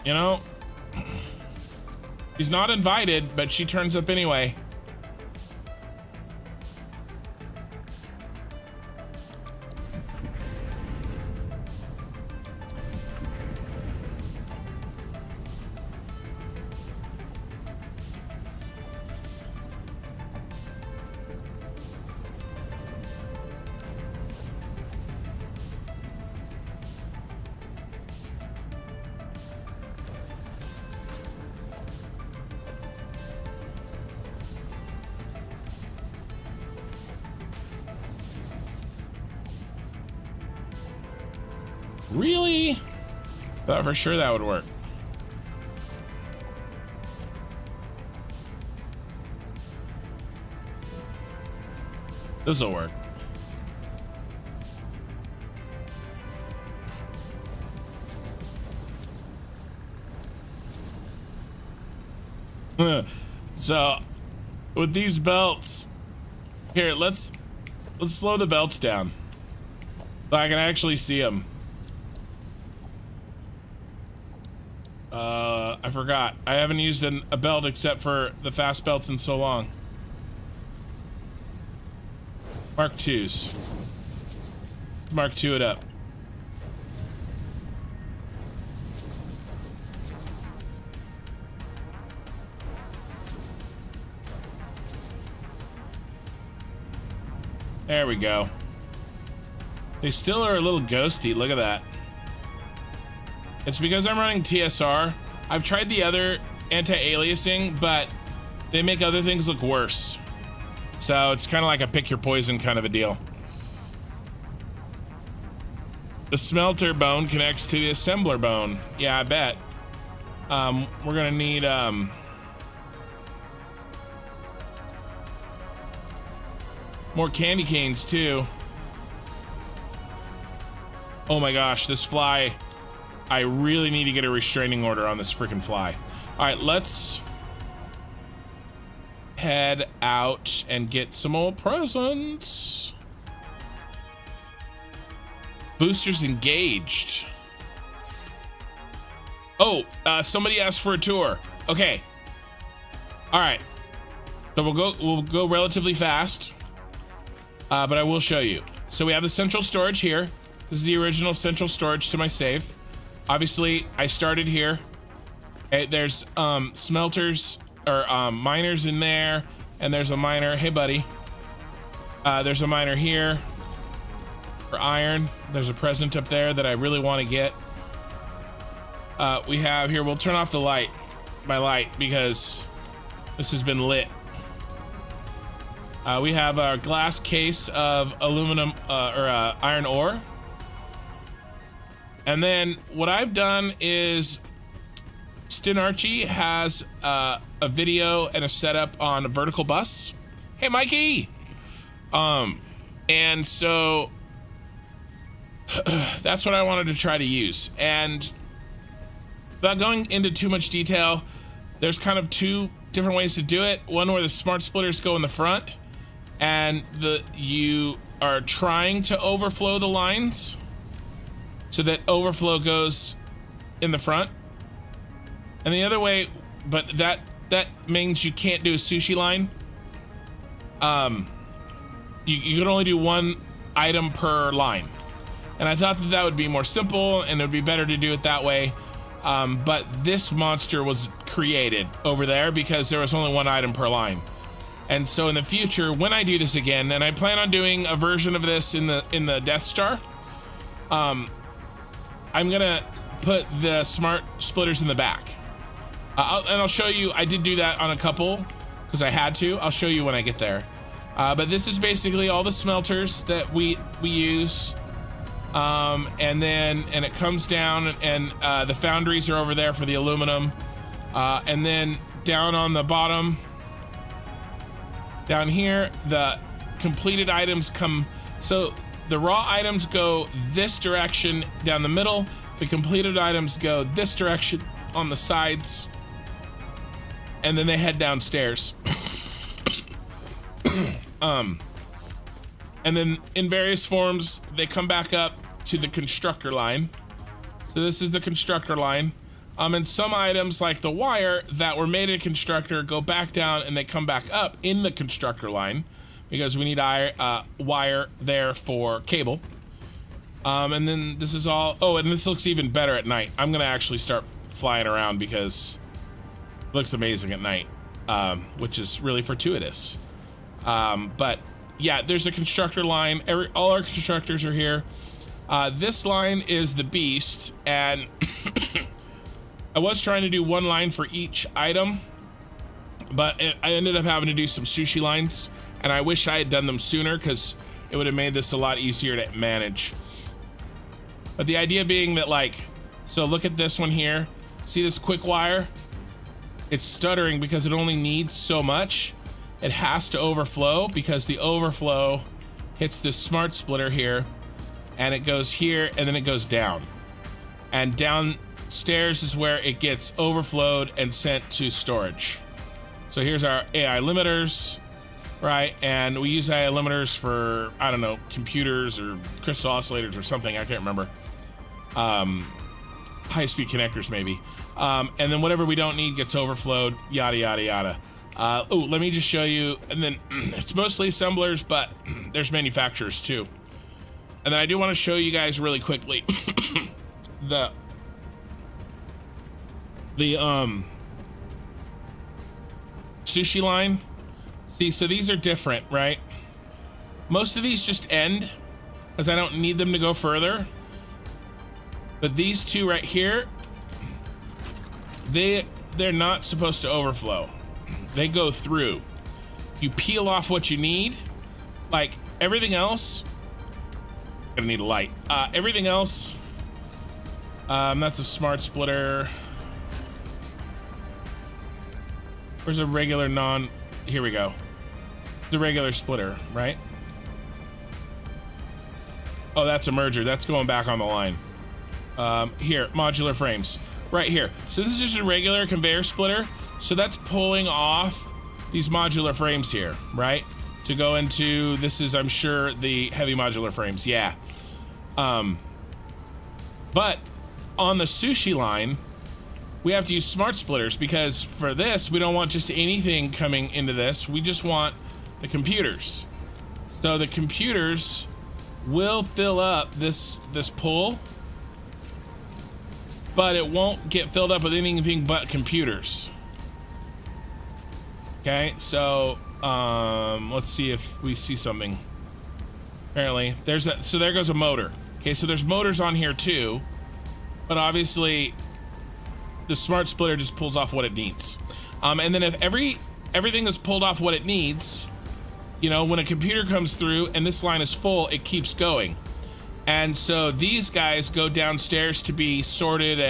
Speaker 1: You know, she's not invited, but she turns up anyway. Really? Thought for sure that would work. This'll work. So, with these belts, here, let's slow the belts down so I can actually see them. I forgot. I haven't used a belt except for the fast belts in so long. Mark 2s. Mark 2 it up. There we go. They still are a little ghosty. Look at that. It's because I'm running TSR. I've tried the other anti-aliasing, but they make other things look worse. So it's kind of like a pick your poison kind of a deal. The smelter bone connects to the assembler bone. Yeah, I bet. We're gonna need more candy canes too. Oh my gosh, this fly. I really need to get a restraining order on this freaking fly. All right, let's head out and get some more presents. Boosters engaged. Oh, somebody asked for a tour. Okay. All right. So we'll go relatively fast, but I will show you. So we have the central storage here. This is the original central storage to my save. Obviously, I started here. Okay, there's smelters or miners in there, and there's a miner. Hey, buddy. There's a miner here for iron. There's a present up there that I really want to get. We have here, we'll turn off the light, my light, because this has been lit. We have a glass case of aluminum or iron ore. And then what I've done is Stinarchy has a video and a setup on a vertical bus. Hey, Mikey. And so that's what I wanted to try to use. And without going into too much detail, there's kind of two different ways to do it. One where the smart splitters go in the front and you are trying to overflow the lines so that overflow goes in the front. And the other way, but that means you can't do a sushi line. You can only do one item per line. And I thought that would be more simple and it would be better to do it that way. But this monster was created over there because there was only one item per line. And so in the future, when I do this again, and I plan on doing a version of this in the Death Star, I'm gonna put the smart splitters in the back. I'll show you, I did do that on a couple because I had to. I'll show you when I get there. But this is basically all the smelters that we use. And it comes down and the foundries are over there for the aluminum. And then down on the bottom, down here, the completed items come. So the raw items go this direction down the middle. The completed items go this direction on the sides. And then they head downstairs. And then in various forms, they come back up to the constructor line. So this is the constructor line. And some items like the wire that were made in constructor go back down and they come back up in the constructor line because we need wire there for cable. And then this is all, oh, and this looks even better at night. I'm gonna actually start flying around because it looks amazing at night, which is really fortuitous. But yeah, there's a constructor line. All our constructors are here. This line is the beast, and I was trying to do one line for each item, but I ended up having to do some sushi lines, and I wish I had done them sooner because it would have made this a lot easier to manage. But the idea being that, like, so look at this one here. See this quick wire? It's stuttering because it only needs so much. It has to overflow because the overflow hits this smart splitter here, and it goes here, and then it goes down. And downstairs is where it gets overflowed and sent to storage. So here's our AI limiters, right? And we use AI limiters for, I don't know, computers or crystal oscillators or something, I can't remember. High-speed connectors maybe. And then whatever we don't need gets overflowed, yada, yada, yada. Oh, let me just show you, and then it's mostly assemblers, but there's manufacturers too. And then I do want to show you guys really quickly the sushi line. See, so these are different, right? Most of these just end because I don't need them to go further. But these two right here, they're not supposed to overflow. They go through. You peel off what you need. Like everything else, gonna need a light. Everything else, that's a smart splitter. Where's a regular here we go. The regular splitter, right? Oh, that's a merger. That's going back on the line. Here, modular frames. Right here. So this is just a regular conveyor splitter. So that's pulling off these modular frames here, right? To go into, this is, I'm sure, the heavy modular frames, yeah. But on the sushi line, we have to use smart splitters because for this, we don't want just anything coming into this. We just want the computers. So the computers will fill up this pull, but it won't get filled up with anything but computers. Okay, so let's see if we see something. Apparently there's that, so there goes a motor. Okay, so there's motors on here too, but obviously the smart splitter just pulls off what it needs. And then if everything is pulled off what it needs, you know, when a computer comes through and this line is full, it keeps going. And so these guys go downstairs to be sorted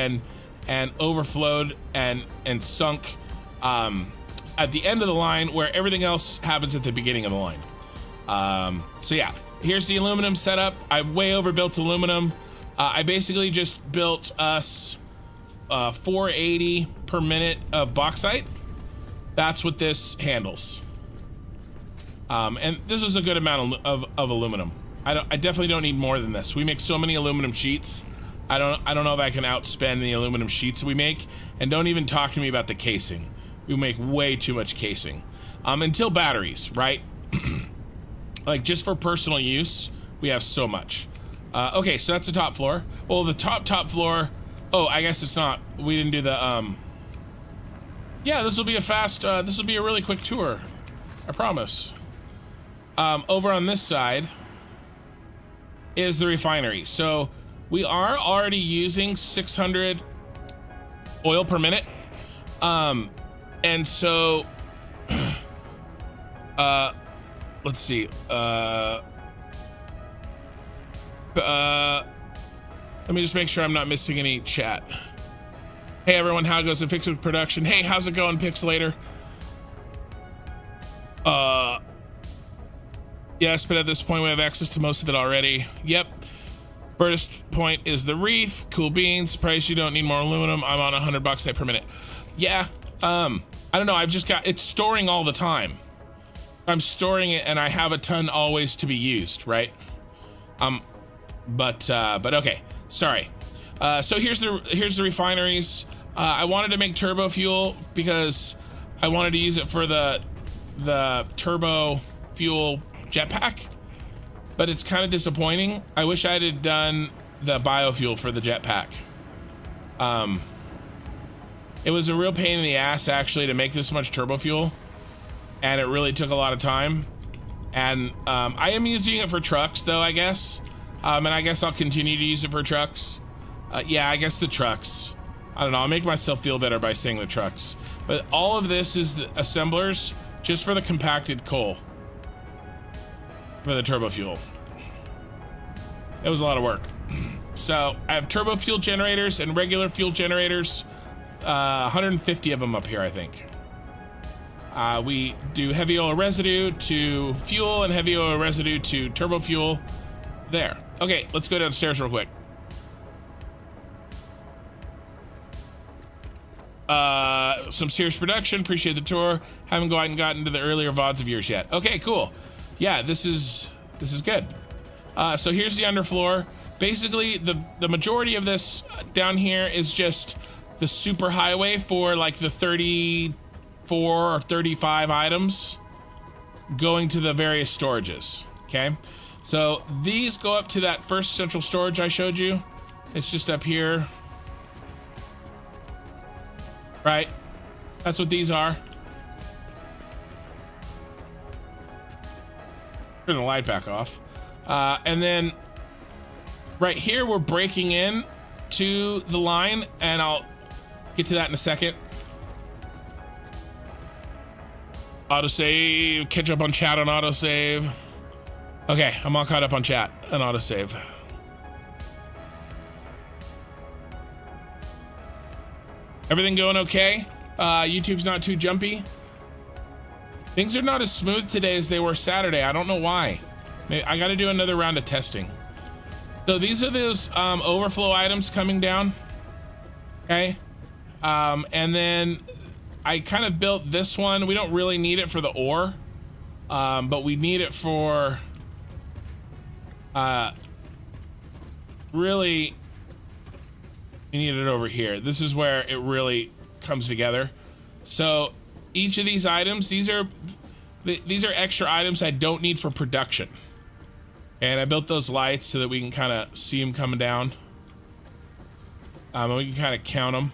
Speaker 1: and overflowed and sunk at the end of the line, where everything else happens at the beginning of the line. So yeah, here's the aluminum setup. I way overbuilt aluminum. I basically just built us 480 per minute of bauxite. That's what this handles. And this is a good amount of aluminum. I definitely don't need more than this. We make so many aluminum sheets. I don't know if I can outspend the aluminum sheets we make. And don't even talk to me about the casing. We make way too much casing. Until batteries, right? Like just for personal use, we have so much. Okay, so that's the top floor. Well, the top floor. Oh, I guess it's not. We didn't do the. Yeah, this will be a fast. This will be a really quick tour. I promise. Over on this side is the refinery. So we are already using 600 oil per minute. And so, let's see. Let me just make sure I'm not missing any chat. Hey everyone, how goes the Fixmas production? Hey, how's it going, Pixelator? Yes, but at this point we have access to most of it already. Yep. Burst point is the reef. Cool beans. Price, you don't need more aluminum. I'm on 100 bauxite per minute. Yeah. I don't know. I've just got, it's storing all the time. I'm storing it and I have a ton always to be used, right? But okay. Sorry. So here's the refineries. I wanted to make turbo fuel because I wanted to use it for the turbo fuel jetpack, but it's kind of disappointing. I wish I had done the biofuel for the jetpack. It was a real pain in the ass actually to make this much turbo fuel, and it really took a lot of time. And I am using it for trucks though, I guess. And I guess I'll continue to use it for trucks. Yeah, I guess the trucks. I don't know, I'll make myself feel better by saying the trucks. But all of this is the assemblers just for the compacted coal. For the turbo fuel. It was a lot of work. So I have turbo fuel generators and regular fuel generators. 150 of them up here, I think. We do heavy oil residue to fuel and heavy oil residue to turbo fuel. There. Okay, let's go downstairs real quick. Some serious production. Appreciate the tour. Haven't gotten into the earlier VODs of yours yet. Okay, cool. Yeah, this is good. So here's the underfloor. Basically, the majority of this down here is just the super highway for like the 34 or 35 items going to the various storages. Okay, so these go up to that first central storage I showed you. It's just up here, right? That's what these are. Turn the light back off. And then right here, we're breaking in to the line, and I'll get to that in a second. Autosave, catch up on chat on autosave. Okay, I'm all caught up on chat and autosave. Everything going okay? YouTube's not too jumpy. Things are not as smooth today as they were Saturday. I don't know why. I got to do another round of testing. So these are those overflow items coming down. Okay. And then I kind of built this one. We don't really need it for the ore, but we need it for really, we need it over here. This is where it really comes together. So each of these items, these are extra items I don't need for production. And I built those lights so that we can kind of see them coming down. And we can kind of count them.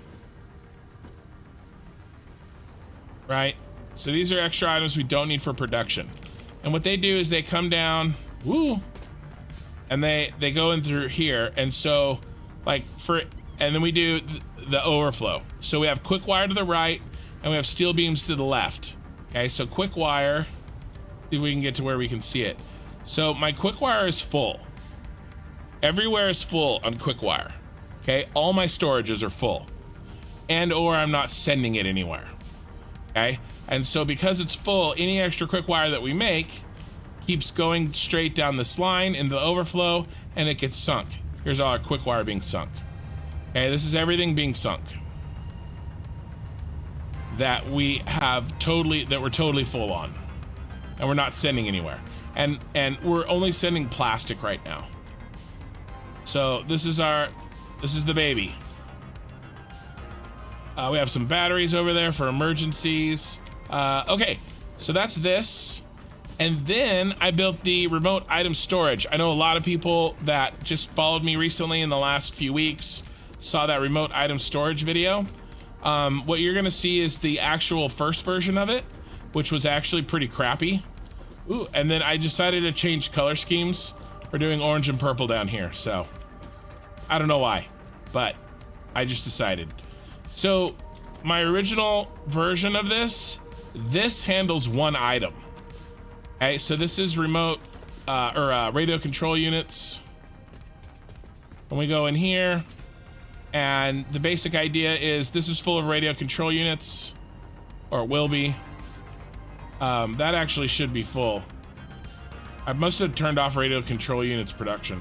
Speaker 1: Right? So these are extra items we don't need for production. And what they do is they come down, woo, and they go in through here. And so like and then we do the overflow. So we have quick wire to the right and we have steel beams to the left. Okay, so quick wire, see if we can get to where we can see it. So my quick wire is full. Everywhere is full on quick wire. Okay, all my storages are full. And or I'm not sending it anywhere. Okay, and so because it's full, any extra quick wire that we make keeps going straight down this line in the overflow and it gets sunk. Here's all our quick wire being sunk. Okay, this is everything being sunk. That we're totally full on. And we're not sending anywhere. And we're only sending plastic right now. So this is the baby. We have some batteries over there for emergencies. Okay, so that's this. And then I built the remote item storage. I know a lot of people that just followed me recently in the last few weeks saw that remote item storage video. What you're gonna see is the actual first version of it, which was actually pretty crappy. Ooh, and then I decided to change color schemes. We're doing orange and purple down here, so I don't know why, but I just decided. So my original version of this handles one item. Okay, so this is remote radio control units. And we go in here, and the basic idea is this is full of radio control units, or it will be. That actually should be full. I must have turned off radio control units production.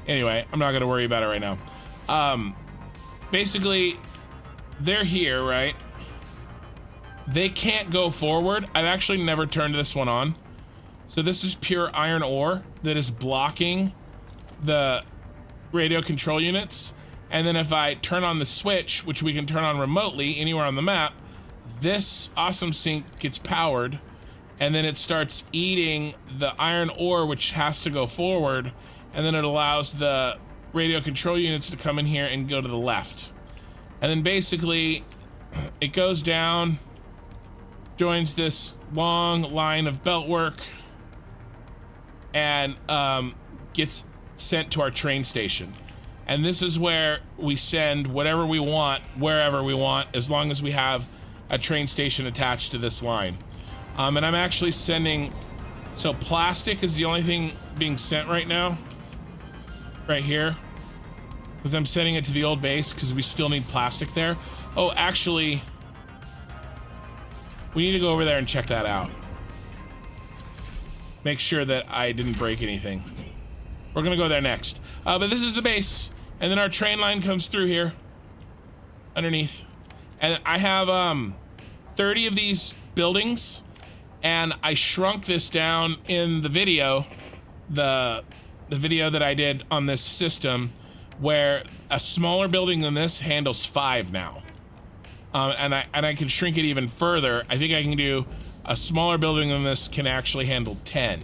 Speaker 1: Anyway, I'm not gonna worry about it right now. Basically, they're here, right? They can't go forward. I've actually never turned this one on. So this is pure iron ore that is blocking the radio control units. And then if I turn on the switch, which we can turn on remotely anywhere on the map, this awesome sink gets powered, and then it starts eating the iron ore, which has to go forward, and then it allows the radio control units to come in here and go to the left. And then basically it goes down, joins this long line of belt work, and gets sent to our train station. And this is where we send whatever we want, wherever we want, as long as we have a train station attached to this line. And I'm actually sending, so plastic is the only thing being sent right now, right here, because I'm sending it to the old base because we still need plastic there. Oh, actually, we need to go over there and check that out. Make sure that I didn't break anything. We're gonna go there next. But this is the base, and then our train line comes through here, underneath. And I have 30 of these buildings, and I shrunk this down in the video, the video that I did on this system, where a smaller building than this handles 5 now. And I can shrink it even further. I think I can do a smaller building than this can actually handle 10,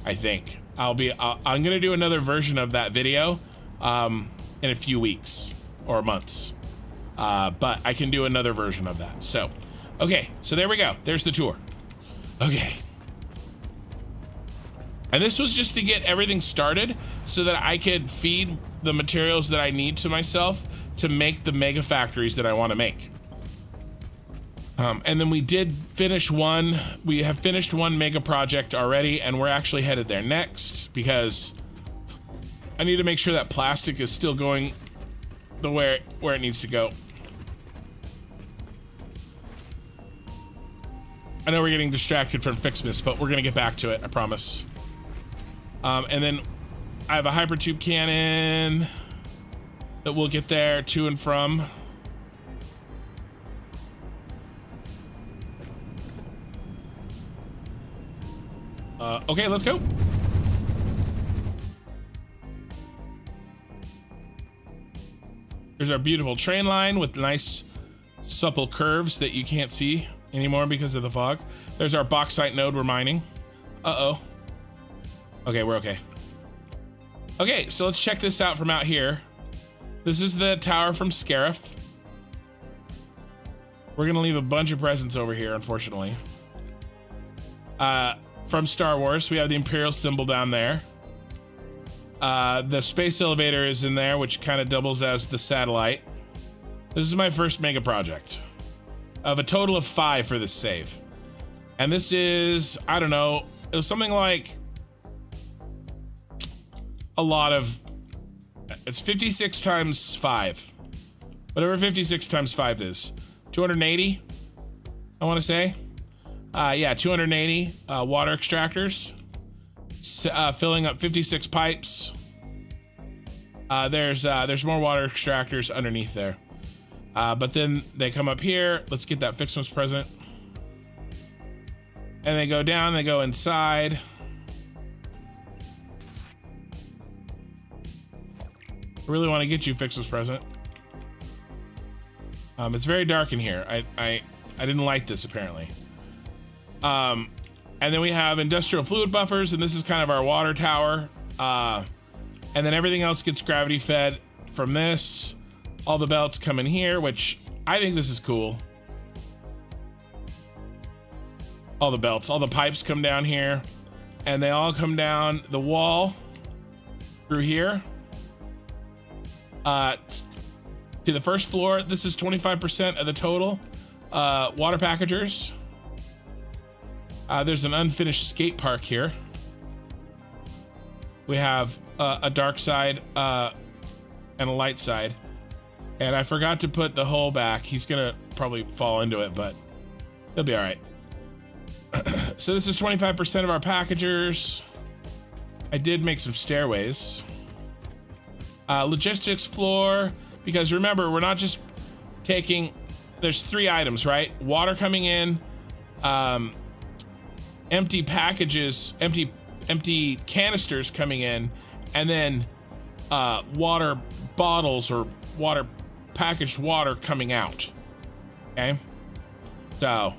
Speaker 1: I think. I'm gonna do another version of that video in a few weeks or months. But I can do another version of that. So, okay, so there we go. There's the tour. Okay. And this was just to get everything started so that I could feed the materials that I need to myself to make the mega factories that I want to make. And then we did finish one. We have finished one mega project already, and we're actually headed there next because I need to make sure that plastic is still going the where it needs to go. I know we're getting distracted from Fixmas, but we're gonna get back to it, I promise. And then I have a hypertube cannon that we'll get there to and from. Okay, let's go. There's our beautiful train line with nice supple curves that you can't see anymore because of the fog. There's our bauxite node we're mining. Uh-oh. Okay, we're okay. Okay, so let's check this out from out here. This is the tower from Scarif. We're gonna leave a bunch of presents over here, unfortunately. From Star Wars, we have the Imperial symbol down there. The space elevator is in there, which kind of doubles as the satellite. This is my first mega project of a total of 5 for this save. And this is, I don't know, it was something like a lot of, it's 56 times 5. Whatever 56 times 5 is. 280, I want to say. Yeah, 280 water extractors. Filling up 56 pipes. There's more water extractors underneath there. But then they come up here. Let's get that Fixmas present. And they go down, they go inside. I really want to get you Fixmas present. It's very dark in here. I didn't like this apparently. And then we have industrial fluid buffers, and this is kind of our water tower. And then everything else gets gravity fed from this. All the belts come in here, which I think this is cool. All the belts, all the pipes come down here, and they all come down the wall through here. To the first floor. This is 25% of the total water packagers. There's an unfinished skate park here. We have a dark side and a light side. And I forgot to put the hole back. He's gonna probably fall into it, but he'll be all right. So this is 25% of our packagers. I did make some stairways. Logistics floor, because remember, we're not just taking, there's 3 items, right? Water coming in, empty packages, empty canisters coming in, and then water bottles or packaged water coming out. Okay, so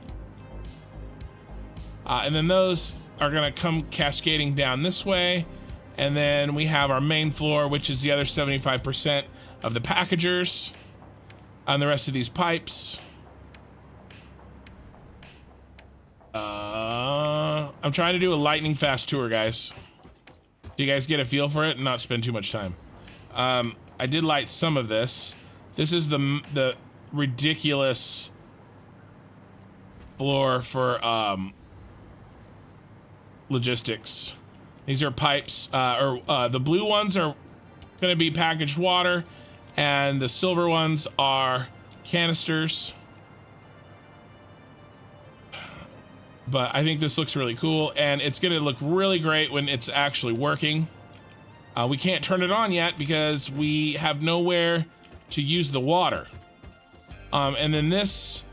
Speaker 1: and then those are gonna come cascading down this way, and then we have our main floor, which is the other 75% of the packagers on the rest of these pipes. I'm trying to do a lightning fast tour, guys. Do you guys get a feel for it and not spend too much time? I did light some of this. This is the ridiculous floor for logistics. These are pipes, the blue ones are going to be packaged water, and the silver ones are canisters. But I think this looks really cool, and it's going to look really great when it's actually working. We can't turn it on yet because we have nowhere to use the water. And then this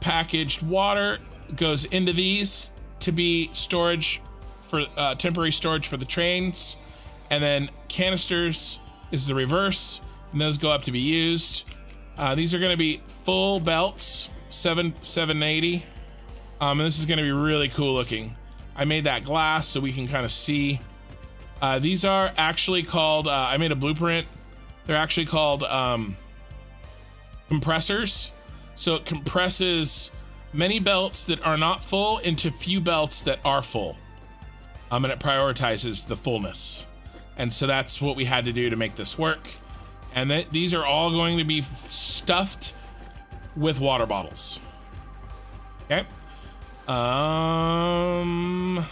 Speaker 1: packaged water goes into these to be storage for temporary storage for the trains, and then canisters is the reverse, and those go up to be used. These are going to be full belts, 780, and this is going to be really cool looking. I made that glass so we can kind of see. These are actually called, I made a blueprint. They're actually called compressors. So it compresses many belts that are not full into few belts that are full. And it prioritizes the fullness. And so that's what we had to do to make this work. And these are all going to be stuffed with water bottles. Okay. And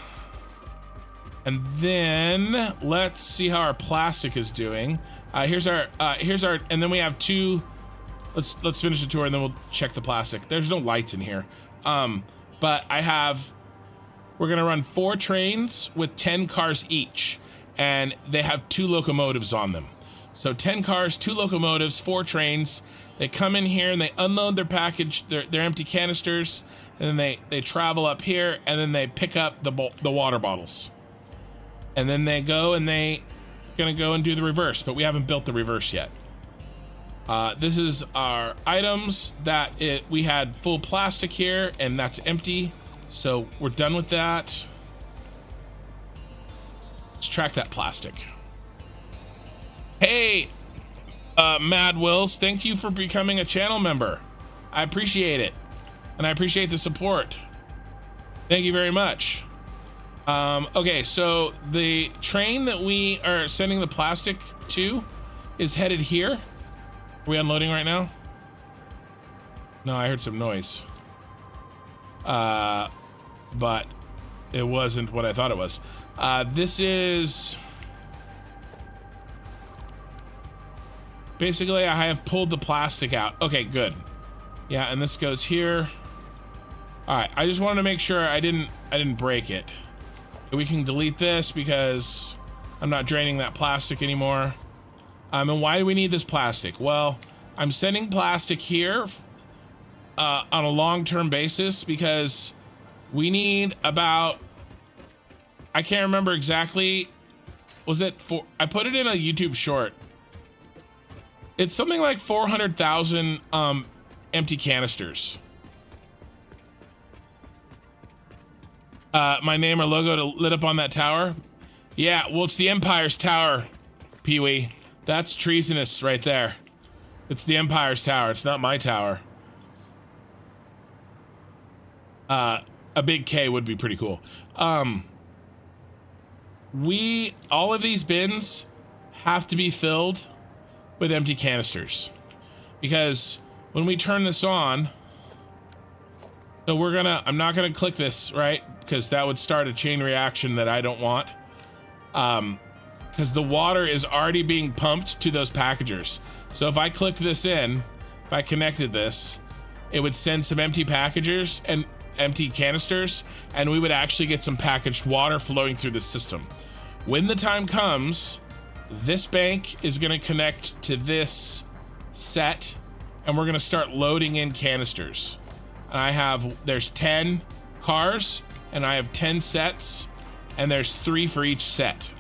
Speaker 1: then let's see how our plastic is doing. Here's our, and then we have 2. Let's finish the tour and then we'll check the plastic. There's no lights in here. But we're gonna run 4 trains with 10 cars each, and they have 2 locomotives on them. So 10 cars, 2 locomotives, 4 trains. They come in here and they unload their package, their empty canisters, and then they travel up here, and then they pick up the water bottles. And then they go and they gonna go and do the reverse, but we haven't built the reverse yet. This is our items that we had full plastic here, and that's empty. So we're done with that. extract that plastic. Hey, Mad Wills, thank you for becoming a channel member. I appreciate it. And I appreciate the support. Thank you very much. Okay, so the train that we are sending the plastic to is headed here. Are we unloading right now? No, I heard some noise. But it wasn't what I thought it was. This is... Basically, I have pulled the plastic out. Okay, good. Yeah, and this goes here. All right, I just wanted to make sure I didn't break it. We can delete this because I'm not draining that plastic anymore. And why do we need this plastic? Well, I'm sending plastic here on a long-term basis because we need about, I can't remember exactly, was it for, I put it in a YouTube short. It's something like 400,000 empty canisters. My name or logo lit up on that tower? Yeah, well, it's the Empire's tower, Pee-wee. That's treasonous right there. It's the Empire's tower. It's not my tower. A big K would be pretty cool. All of these bins have to be filled with empty canisters because when we turn this on, so I'm not gonna click this, right? Because that would start a chain reaction that I don't want. Because the water is already being pumped to those packagers. So if I clicked this in, if I connected this, it would send some empty packagers and empty canisters, and we would actually get some packaged water flowing through the system. When the time comes, this bank is gonna connect to this set, and we're gonna start loading in canisters. And there's 10 cars, and I have 10 sets, and there's 3 for each set.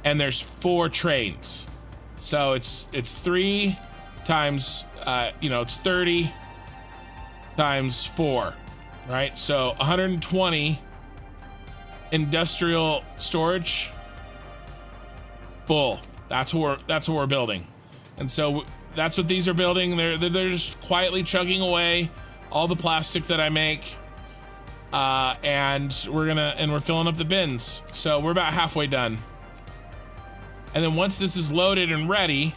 Speaker 1: And there's 4 trains. So it's 3 times, it's 30 times 4, right? So 120 industrial storage, full. That's what we're building. And so that's what these are building. They're just quietly chugging away all the plastic that I make. And we're filling up the bins. So we're about halfway done. And then once this is loaded and ready,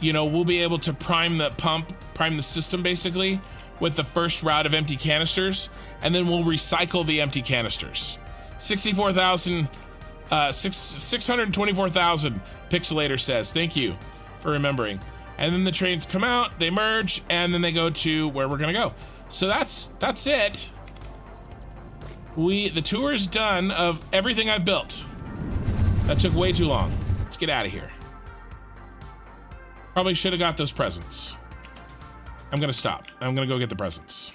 Speaker 1: we'll be able to prime the system basically with the first route of empty canisters, and then we'll recycle the empty canisters. 624,000 Pixelator says, thank you for remembering. And then the trains come out, they merge, and then they go to where we're gonna go. So that's it. The tour is done of everything I've built. That took way too long. Let's get out of here. Probably should have got those presents. I'm gonna stop. I'm gonna go get the presents.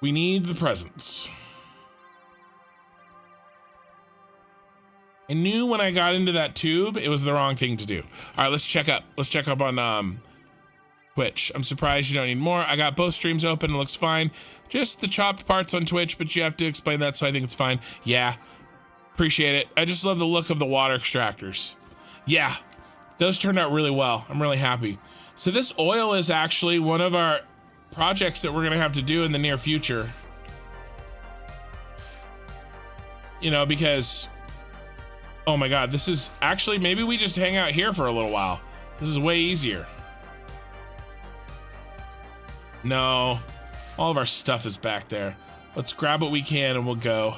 Speaker 1: We need the presents. I knew when I got into that tube, it was the wrong thing to do. All right, let's check up. Let's check up on Twitch. I'm surprised you don't need more. I got both streams open. It looks fine. Just the chopped parts on Twitch, but you have to explain that, so I think it's fine. Yeah, appreciate it. I just love the look of the water extractors. Yeah, those turned out really well. I'm really happy. So this oil is actually one of our projects that we're gonna have to do in the near future. Because, oh my God, this is actually, maybe we just hang out here for a little while. This is way easier. No, all of our stuff is back there. Let's grab what we can and we'll go.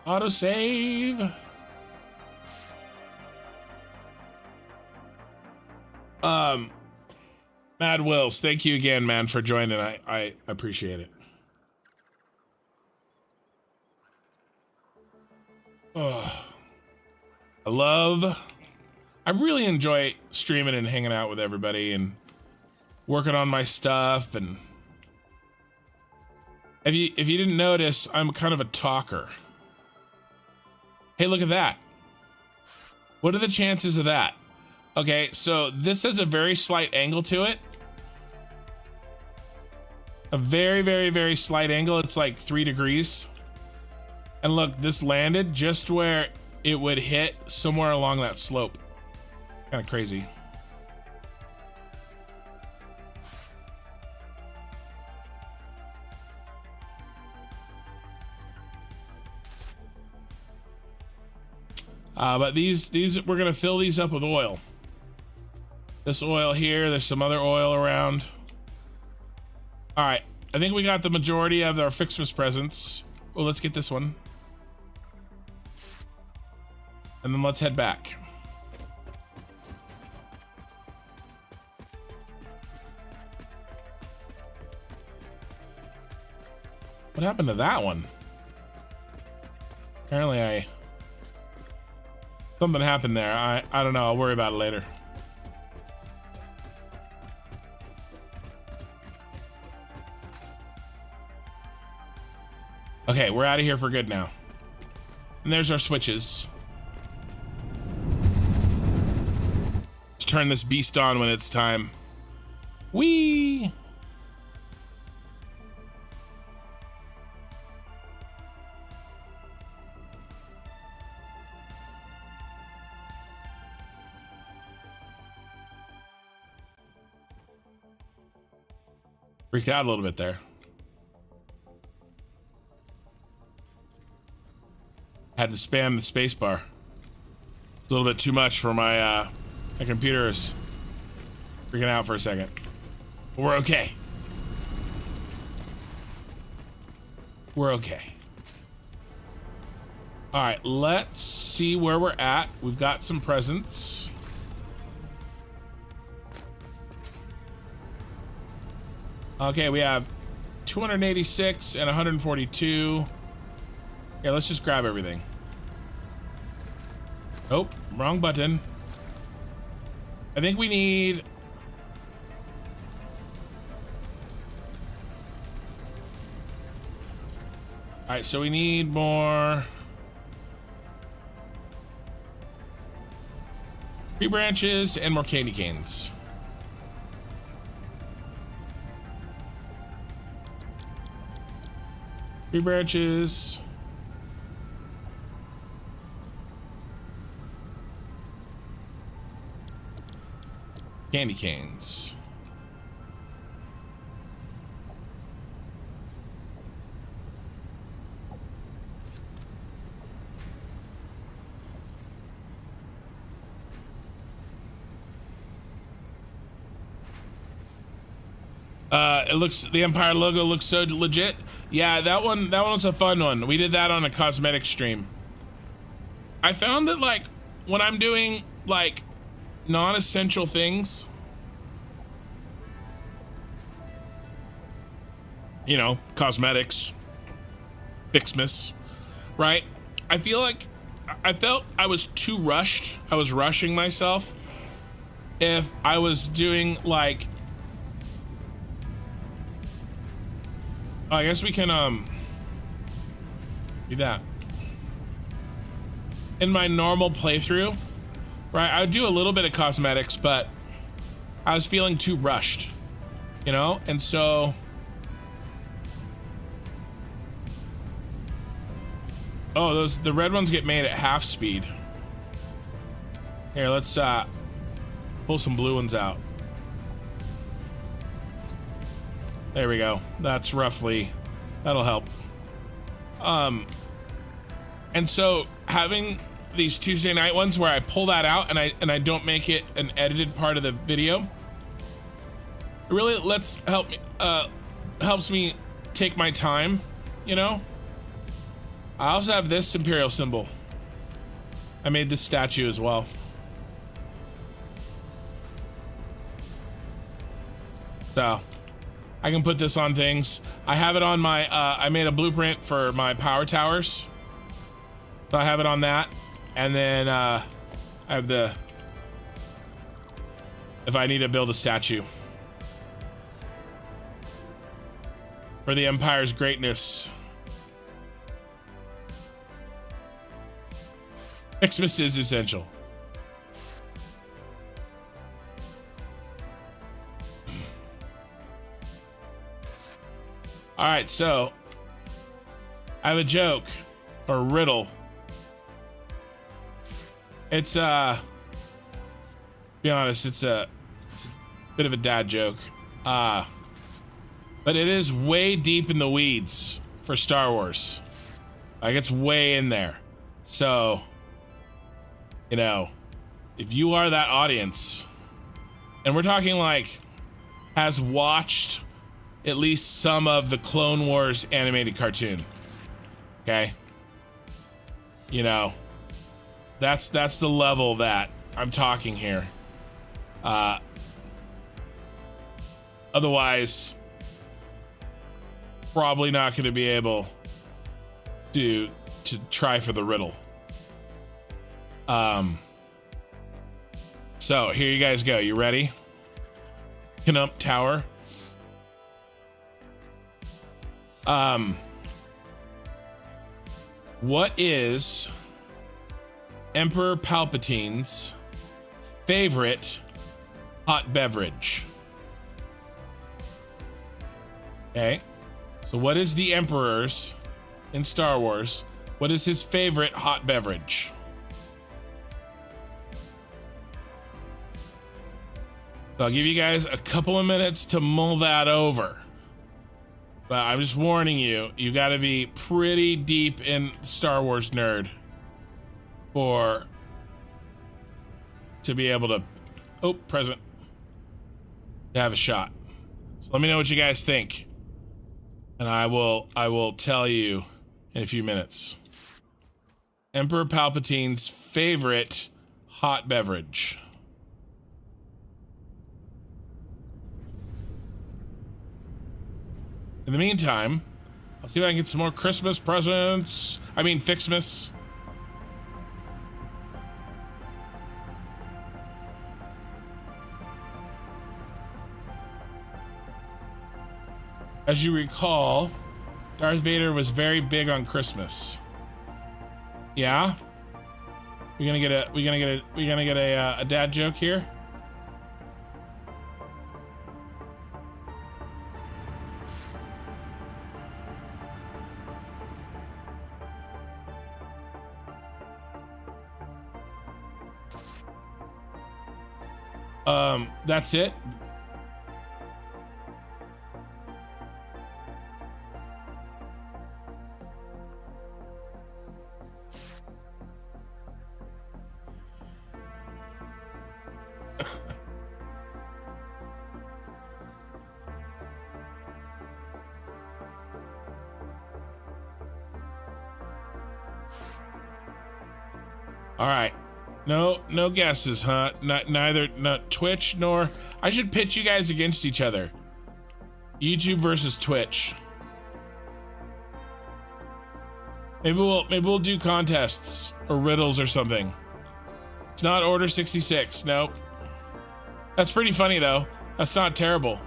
Speaker 1: Autosave. Mad Wills, thank you again, man, for joining. I appreciate it. Oh, I really enjoy streaming and hanging out with everybody and working on my stuff. And if you didn't notice, I'm kind of a talker. Hey, look at that. What are the chances of that? Okay, so this has a very slight angle to it. a very, very, very slight angle. It's like 3 degrees. And look, this landed just where it would hit somewhere along that slope. Kind of crazy. But these we're gonna fill these up with oil. This oil here, there's some other oil around. All right, I think we got the majority of our Fixmas presents. Well, let's get this one. And then let's head back. What happened to that one? Apparently something happened there. I don't know. I'll worry about it later. Okay, we're out of here for good now. And there's our switches. Let's turn this beast on when it's time. Whee! Freaked out a little bit there. Had to spam the space bar. It's a little bit too much for my my computer is freaking out for a second. But we're okay. We're okay. All right, let's see where we're at. We've got some presents. Okay, we have 286 and 142. Yeah, let's just grab everything. Oh, wrong button. I think we need... All right, so we need more... tree branches and more candy canes. Tree branches. Candy canes. It looks, the Empire logo looks so legit. Yeah, that one was a fun one. We did that on a Cosmetic stream. I found that, like, when I'm doing, like, non-essential things, you know, cosmetics, Fixmas, right? I felt I was too rushed. I was rushing myself if I was doing, like, oh, I guess we can do that. In my normal playthrough, right, I would do a little bit of cosmetics, but I was feeling too rushed, you know? And so, oh, the red ones get made at half speed. Here, let's pull some blue ones out. There we go. That's roughly, that'll help. And so having these Tuesday night ones where I pull that out and I don't make it an edited part of the video, it really helps me take my time, you know? I also have this Imperial symbol. I made this statue as well. So I can put this on things. I have it on my, I made a blueprint for my power towers. So I have it on that. And then I have the, if I need to build a statue for the Empire's greatness. Fixmas is essential. All right, so I have a joke or a riddle. It's be honest, it's a bit of a dad joke. But it is way deep in the weeds for Star Wars. Like, it's way in there. So, you know, if you are that audience, and we're talking like has watched at least some of the Clone Wars animated cartoon, okay? You know, that's the level that I'm talking here. Otherwise, probably not going to be able to try for the riddle. So here you guys go. You ready? Citadel Tower. What is Emperor Palpatine's favorite hot beverage? Okay. So what is the Emperor's in Star Wars? What is his favorite hot beverage? So I'll give you guys a couple of minutes to mull that over. But I'm just warning you, you got to be pretty deep in Star Wars nerd to be able to, to have a shot. So let me know what you guys think, and I will tell you in a few minutes. Emperor Palpatine's favorite hot beverage. In the meantime, I'll see if I can get some more Christmas presents. I mean, Fixmas. As you recall, Darth Vader was very big on Christmas. Yeah? We're gonna get a dad joke here? That's it. All right. No guesses, huh? Neither Twitch nor... I should pitch you guys against each other. YouTube versus Twitch. Maybe we'll do contests or riddles or something. It's not Order 66. Nope. That's pretty funny though. That's not terrible.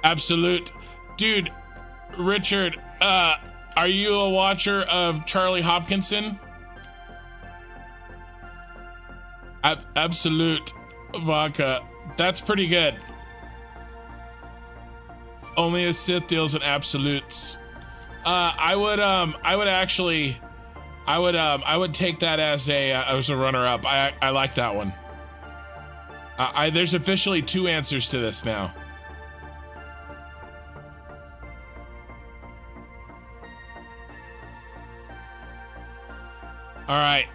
Speaker 1: Absolute. Dude, Richard, are you a watcher of Charlie Hopkinson? Absolute vodka. That's pretty good. Only a Sith deals in absolutes. I would take that as a runner-up. I like that one. There's officially 2 answers to this now. All right.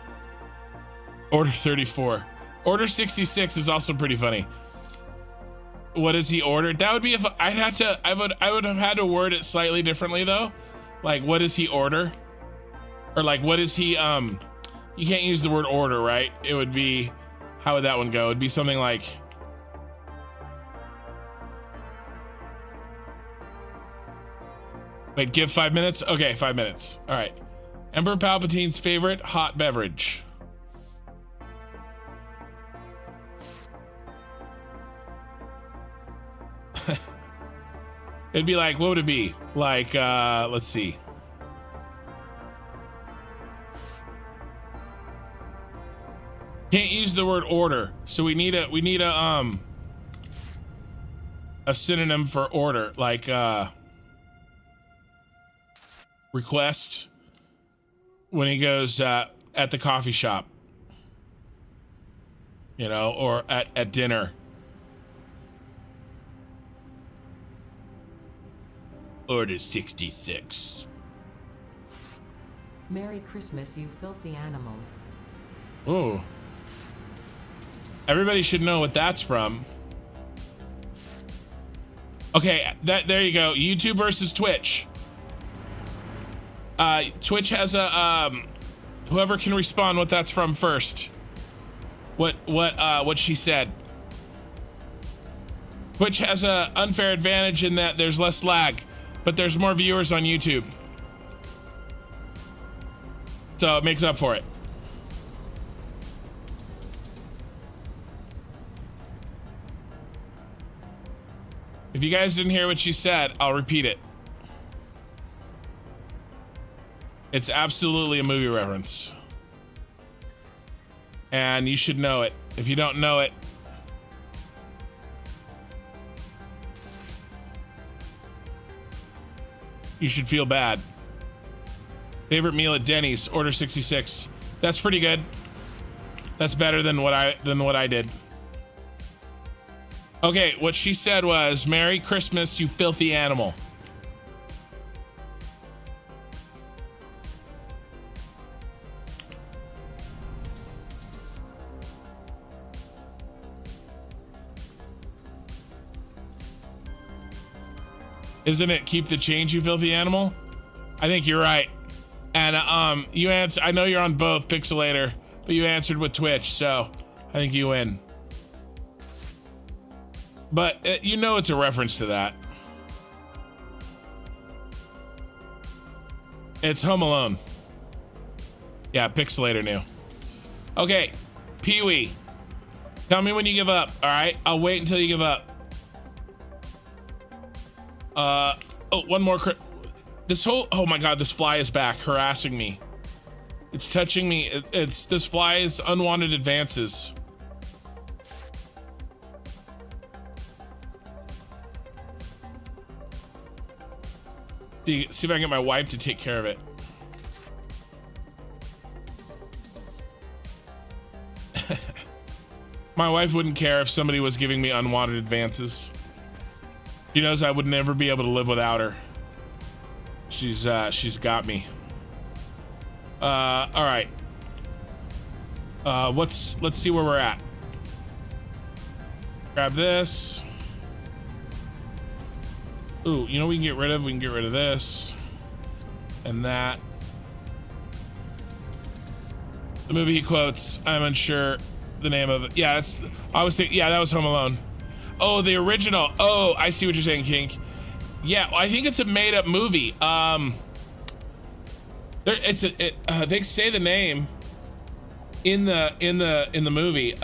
Speaker 1: Order 34. Order 66 is also pretty funny. What does he order? That would be if I would have had to word it slightly differently though. Like, what does he order? Or like, what is he, you can't use the word order, right? It would be, how would that one go? It'd be something like, wait, give 5 minutes? Okay, 5 minutes. All right. Emperor Palpatine's favorite hot beverage. It'd be like, what would it be? Like, let's see. Can't use the word order, so we need a a synonym for order, like request when he goes at the coffee shop, you know, or at dinner. Order 66.
Speaker 2: Merry Christmas, you filthy animal.
Speaker 1: Ooh. Everybody should know what that's from. Okay, there you go. YouTube versus Twitch. Twitch has a whoever can respond what that's from first. What she said. Twitch has a unfair advantage in that there's less lag, but there's more viewers on YouTube. So it makes up for it. If you guys didn't hear what she said, I'll repeat it. It's absolutely a movie reference. And you should know it. If you don't know it, you should feel bad. Favorite meal at Denny's, order 66. That's pretty good. That's better than what I did. Okay, what she said was, Merry Christmas, you filthy animal. Isn't it keep the change, you filthy animal? I think you're right. And you answer. I know you're on both Pixelator, but you answered with Twitch, so I think you win. But you know it's a reference to that. It's Home Alone. Yeah, Pixelator knew. Okay, Pee-wee. Tell me when you give up, all right? I'll wait until you give up. Oh, one more. Oh my God, this fly is back, harassing me. It's touching me. This fly is unwanted advances. See if I can get my wife to take care of it. My wife wouldn't care if somebody was giving me unwanted advances. She knows I would never be able to live without her. She's got me. All right. Let's see where we're at. Grab this. Ooh, you know we can get rid of this and that. The movie he quotes, I'm unsure the name of it. Yeah, that was Home Alone. Oh, the original. Oh, I see what you're saying, Kink. Yeah, I think it's a made-up movie. They say the name in the movie.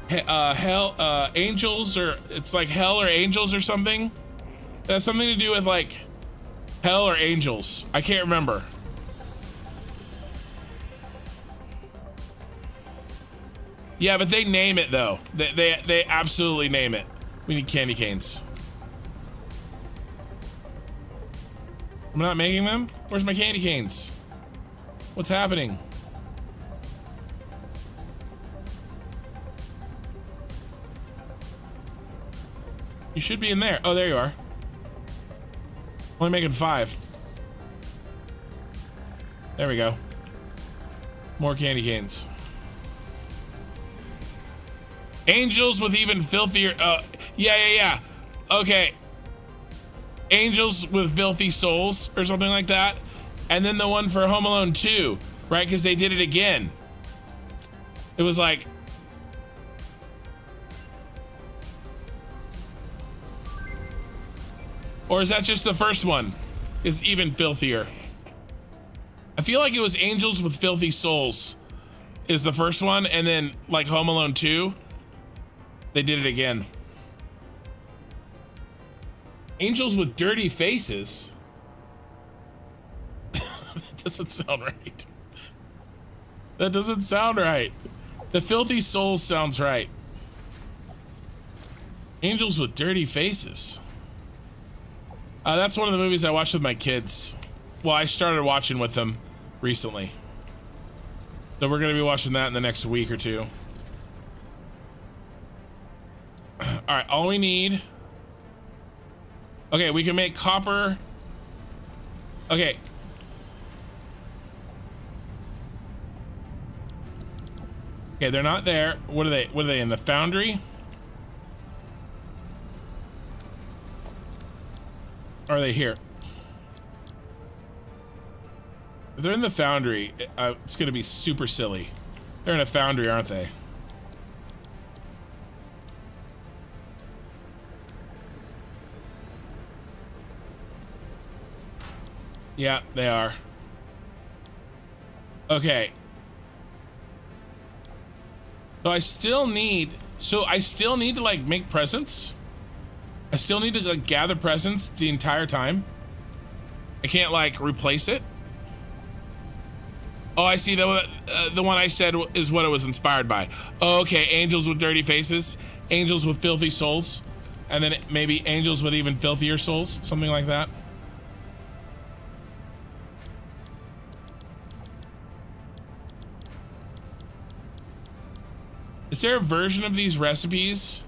Speaker 1: Hell, angels, or it's like hell or angels or something. It has something to do with like hell or angels. I can't remember. Yeah, but they name it though. They absolutely name it. We need candy canes. I'm not making them? Where's my candy canes? What's happening? You should be in there. Oh, there you are. Only making 5. There we go. More candy canes. Angels with even filthier. Yeah. Okay. Angels with filthy souls or something like that. And then the one for Home Alone 2, right? Because they did it again. It was like. Or is that just the first one? Is even filthier. I feel like it was Angels with Filthy Souls is the first one, and then like Home Alone 2, they did it again. Angels with Dirty Faces? That doesn't sound right. That doesn't sound right. The Filthy Souls sounds right. Angels with dirty faces. That's one of the movies I watched with my kids. Well, I started watching with them recently. So we're going to be watching that in the next week or two. All right, all we need. Okay, we can make copper. Okay. Okay, they're not there. What are they? What are they in the foundry? Or are they here? If they're in the foundry, it's gonna be super silly. They're in a foundry, aren't they? Yeah, they are. Okay. So I still need to like make presents. I still need to like gather presents the entire time. I can't like replace it. Oh, I see. The one I said is what it was inspired by. Oh, okay, angels with dirty faces, angels with filthy souls, and then maybe angels with even filthier souls, something like that. Is there a version of these recipes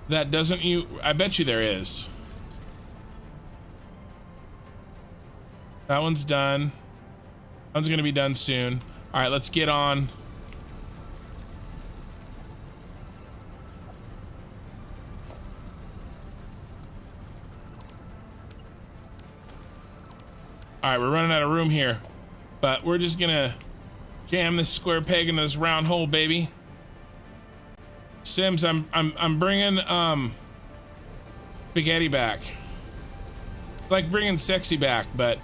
Speaker 1: that doesn't I bet you there is. That one's done. That one's gonna be done soon. All right, let's get on. All right, we're running out of room here, but we're just gonna jam this square peg into this round hole, baby. Sims, I'm bringing spaghetti back. Like bringing sexy back, but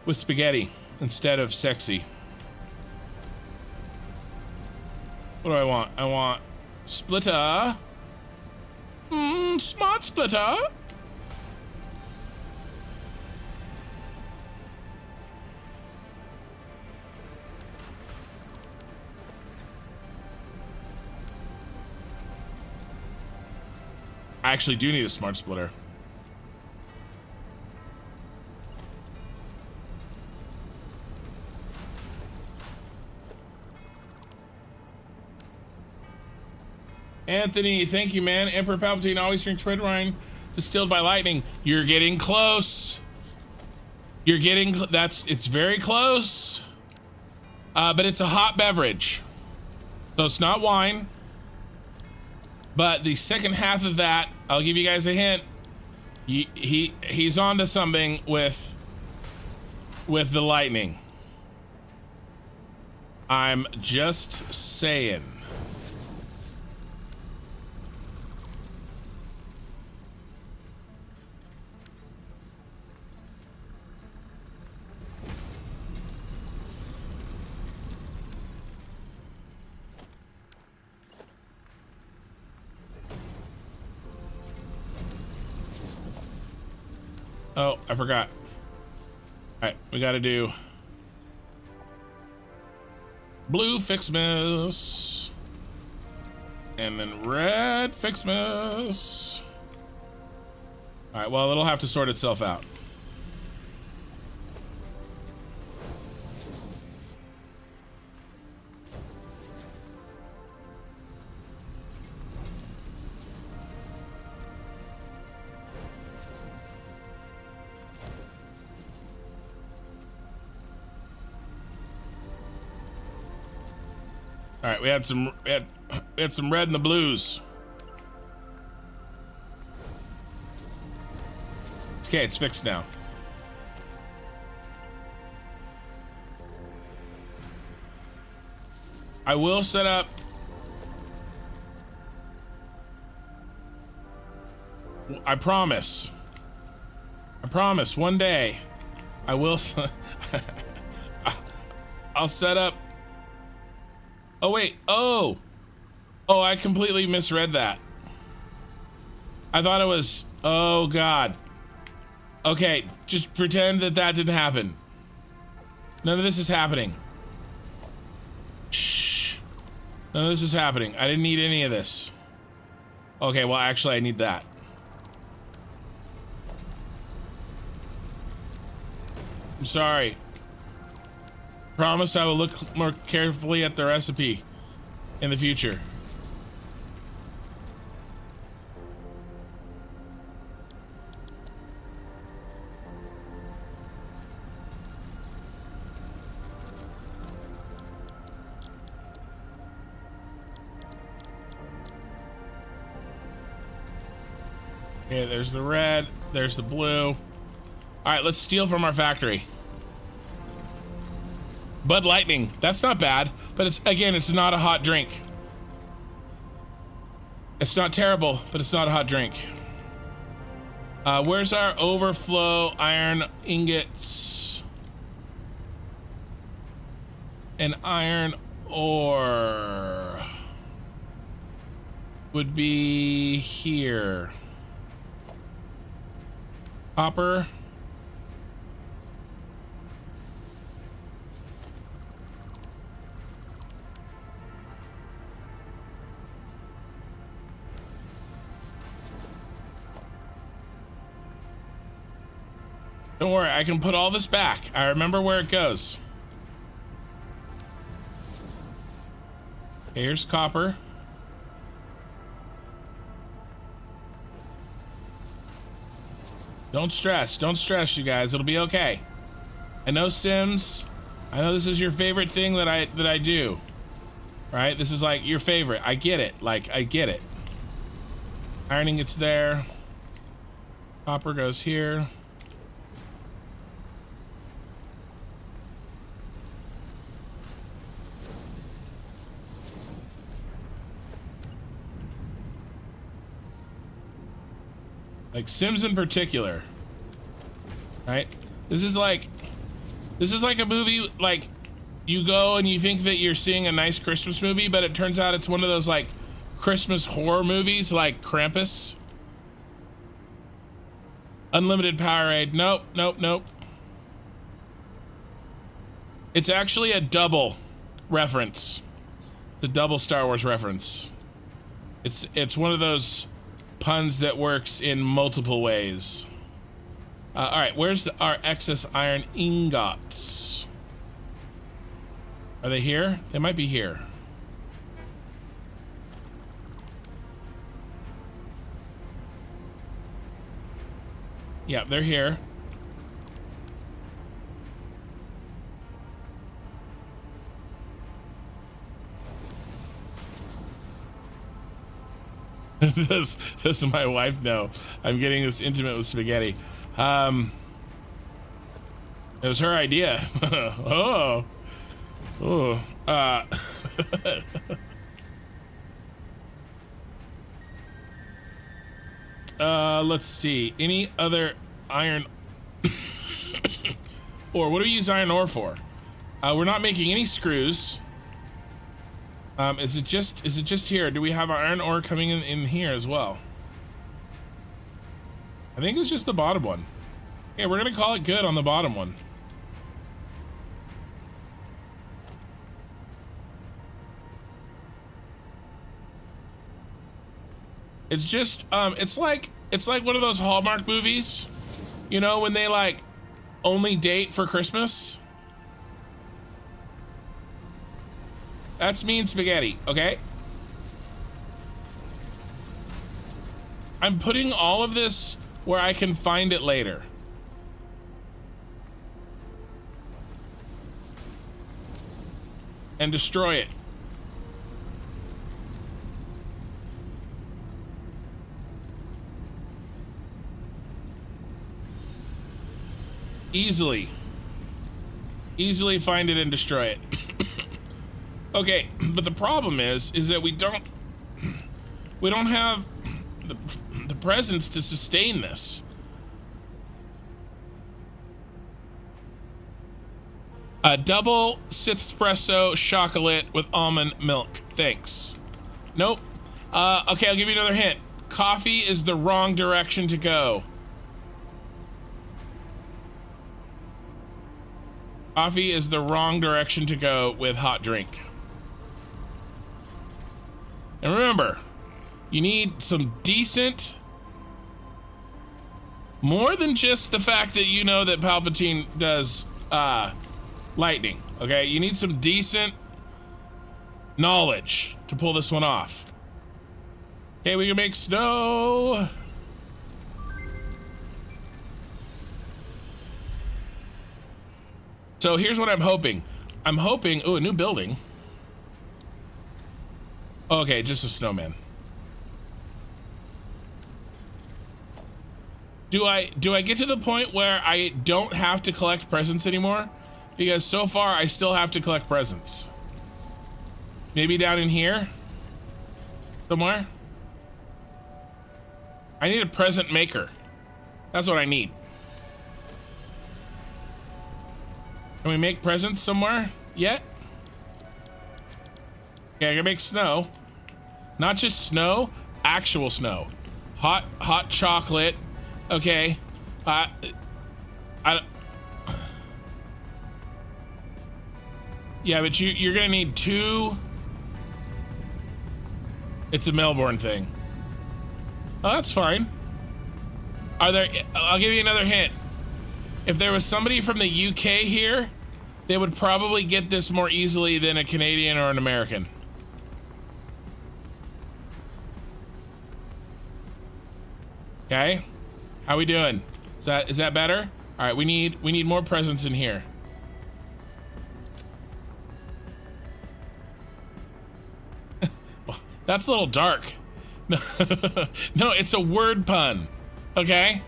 Speaker 1: with spaghetti instead of sexy. What do I want? I want splitter. Smart splitter. I actually do need a smart splitter. Anthony, thank you, man. Emperor Palpatine always drinks red wine distilled by lightning. You're getting close. You're getting, it's very close. But it's a hot beverage. So it's not wine. But the second half of that, I'll give you guys a hint. He's onto something with the lightning. I'm just saying. Oh, I forgot. All right, we got to do blue Fixmas and then red Fixmas. All right, well, it'll have to sort itself out. All right, we had some red in the blues. It's okay, it's fixed now. I will set up. I promise. I promise one day I will. I'll set up. Oh, wait. Oh, I completely misread that. I thought it was, oh God. Okay, just pretend that didn't happen. None of this is happening. Shh. None of this is happening. I didn't need any of this. Okay, well, actually, I need that. I'm sorry. Promise I will look more carefully at the recipe in the future. Okay, there's the red, there's the blue. All right, let's steal from our factory. Bud Lightning, that's not bad, but it's, again, it's not a hot drink. It's not terrible, but it's not a hot drink. Where's our overflow iron ingots and iron ore? Would be here. Copper. Don't worry, I can put all this back. I remember where it goes. Here's copper. Don't stress, you guys. It'll be okay. I know Sims. I know this is your favorite thing that I do. Right? This is like your favorite. I get it. Like, I get it. Ironing it's there. Copper goes here. Like Sims in particular, right? This is like a movie, like you go and you think that you're seeing a nice Christmas movie, but it turns out it's one of those like Christmas horror movies like Krampus. Unlimited Powerade, nope, nope, nope. It's actually a double reference. The double Star Wars reference. It's one of those puns that works in multiple ways. All right, where's our excess iron ingots? Are they here? They might be here. Yeah, they're here. Does my wife know I'm getting this intimate with spaghetti? It was her idea. Let's see. Any other iron ore? What do we use iron ore for? We're not making any screws. Is it just here? Do we have our iron ore coming in here as well? I think it's just the bottom one. Yeah, we're gonna call it good on the bottom one. It's just it's like one of those Hallmark movies, you know, when they like only date for Christmas. That's me and spaghetti, okay? I'm putting all of this where I can find it later. And destroy it. Easily find it and destroy it. Okay, but the problem is that we don't have the presence to sustain this. A double espresso chocolate with almond milk. Thanks. Nope. Okay, I'll give you another hint. Coffee is the wrong direction to go. Coffee is the wrong direction to go with hot drink. And remember, you need some decent, more than just the fact that you know that Palpatine does lightning, okay? You need some decent knowledge to pull this one off. Okay, we can make snow. So here's what I'm hoping. I'm hoping, ooh, a new building. Okay, just a snowman. Do I get to the point where I don't have to collect presents anymore? Because so far I still have to collect presents. Maybe down in here somewhere. I need a present maker. That's what I need. Can we make presents somewhere yet? Okay, I can make snow. Not just snow, actual snow. Hot chocolate. Okay. Yeah, but you're gonna need 2. It's a Melbourne thing. Oh, that's fine. I'll give you another hint. If there was somebody from the UK here, they would probably get this more easily than a Canadian or an American. Okay, how we doing? Is that better? All right, we need more presents in here. That's a little dark. No, no, it's a word pun. Okay.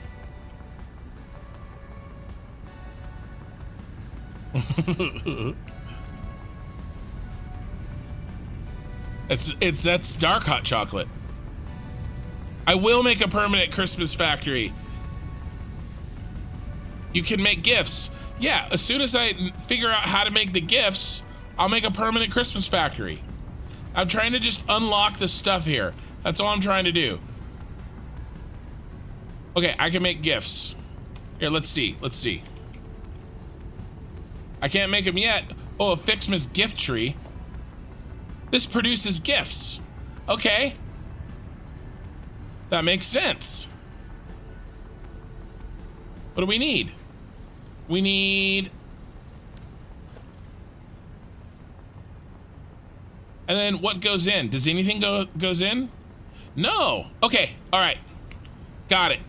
Speaker 1: That's dark hot chocolate. I will make a permanent Christmas factory. You can make gifts. Yeah, as soon as I figure out how to make the gifts, I'll make a permanent Christmas factory. I'm trying to just unlock the stuff here. That's all I'm trying to do. Okay, I can make gifts. Here, let's see. Let's see. I can't make them yet. Oh, a Fixmas gift tree. This produces gifts. Okay. That makes sense. What do we need? We need... And then what goes in? Does anything goes in? No. Okay. All right. Got it.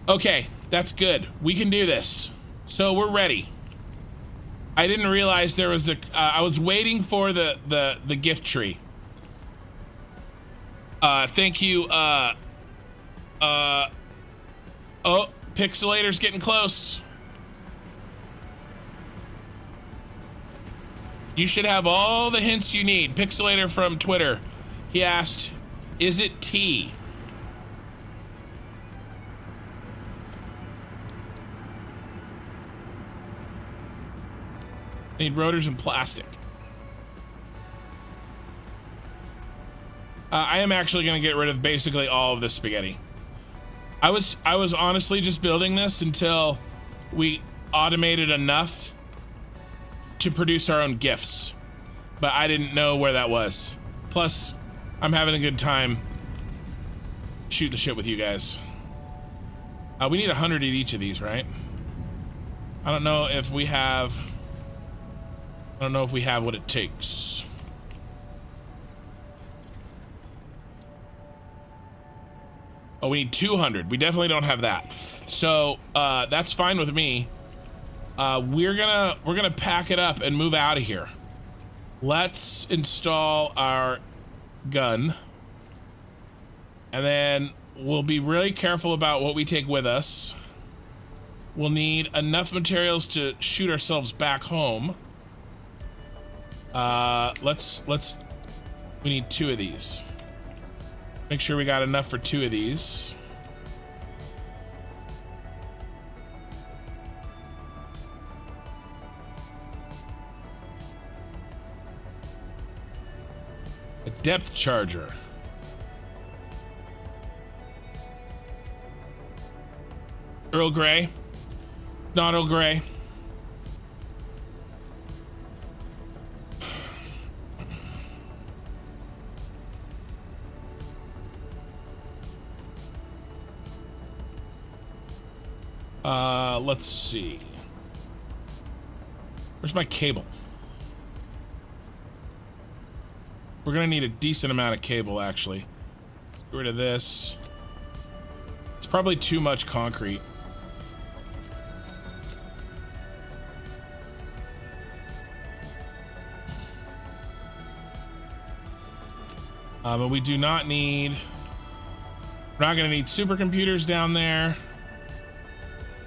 Speaker 1: Okay. That's good. We can do this. So we're ready. I didn't realize there was I was waiting for the gift tree. Thank you. Oh, Pixelator's getting close. You should have all the hints you need. Pixelator from Twitter. He asked, is it tea? I need rotors and plastic. I am actually going to get rid of basically all of this spaghetti. I was honestly just building this until we automated enough to produce our own gifts, but I didn't know where that was. Plus, I'm having a good time shooting the shit with you guys. We need 100 at each of these, right? I don't know if we have what it takes. Oh, we need 200. We definitely don't have that. So that's fine with me. We're gonna pack it up and move out of here. Let's install our gun, and then we'll be really careful about what we take with us. We'll need enough materials to shoot ourselves back home. We need 2 of these. Make sure we got enough for 2 of these. A depth charger. Earl Grey. Not Earl Grey. Let's see. Where's my cable? We're gonna need a decent amount of cable, actually. Let's get rid of this. It's probably too much concrete. But we do not need... We're not gonna need supercomputers down there.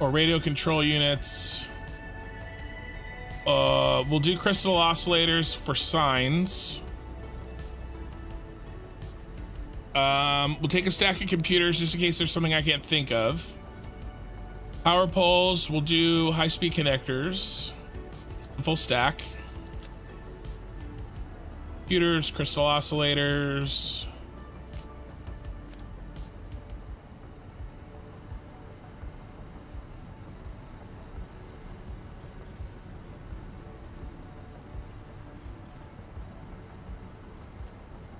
Speaker 1: Or radio control units. We'll do crystal oscillators for signs. We'll take a stack of computers just in case there's something I can't think of. Power poles, we'll do high-speed connectors. Full stack. Computers, crystal oscillators.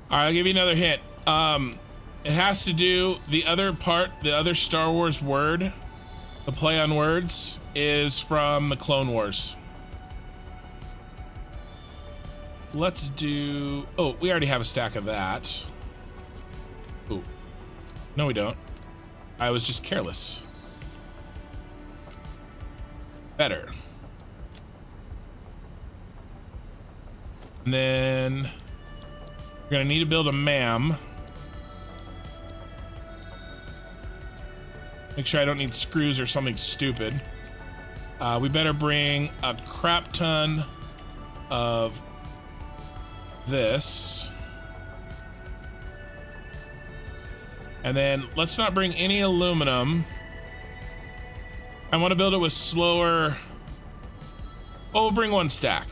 Speaker 1: All right, I'll give you another hint. It has to do, the other part, the other Star Wars word, the play on words, is from the Clone Wars. Let's do, oh, we already have a stack of that. Oh, no we don't. I was just careless. Better. And then we're gonna need to build a MAM. Make sure I don't need screws or something stupid. We better bring a crap ton of this. And then let's not bring any aluminum. I want to build it with slower. Well, we'll bring one stack.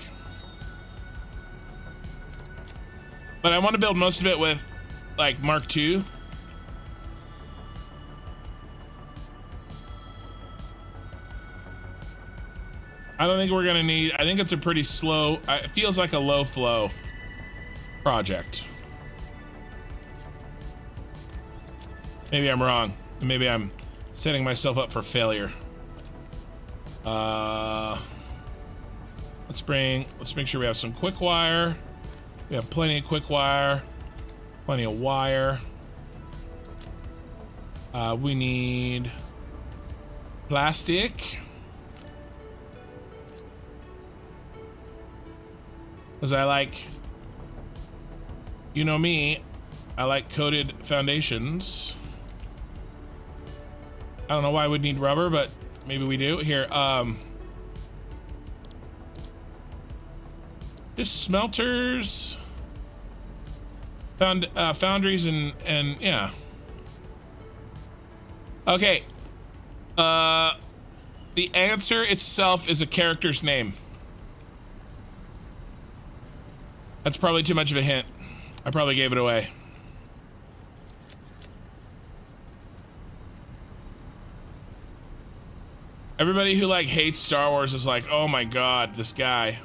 Speaker 1: But I want to build most of it with like Mark II. I don't think we're gonna need, I think it's a pretty slow, it feels like a low flow project. Maybe I'm wrong. Maybe I'm setting myself up for failure. Let's make sure we have some quick wire. We have plenty of quick wire, plenty of wire. We need plastic. Because I like, you know me, I like coated foundations. I don't know why we'd need rubber, but maybe we do. Here, just smelters, foundries, and yeah. Okay. The answer itself is a character's name. That's probably too much of a hint. I probably gave it away. Everybody who like hates Star Wars is like, oh my god, this guy.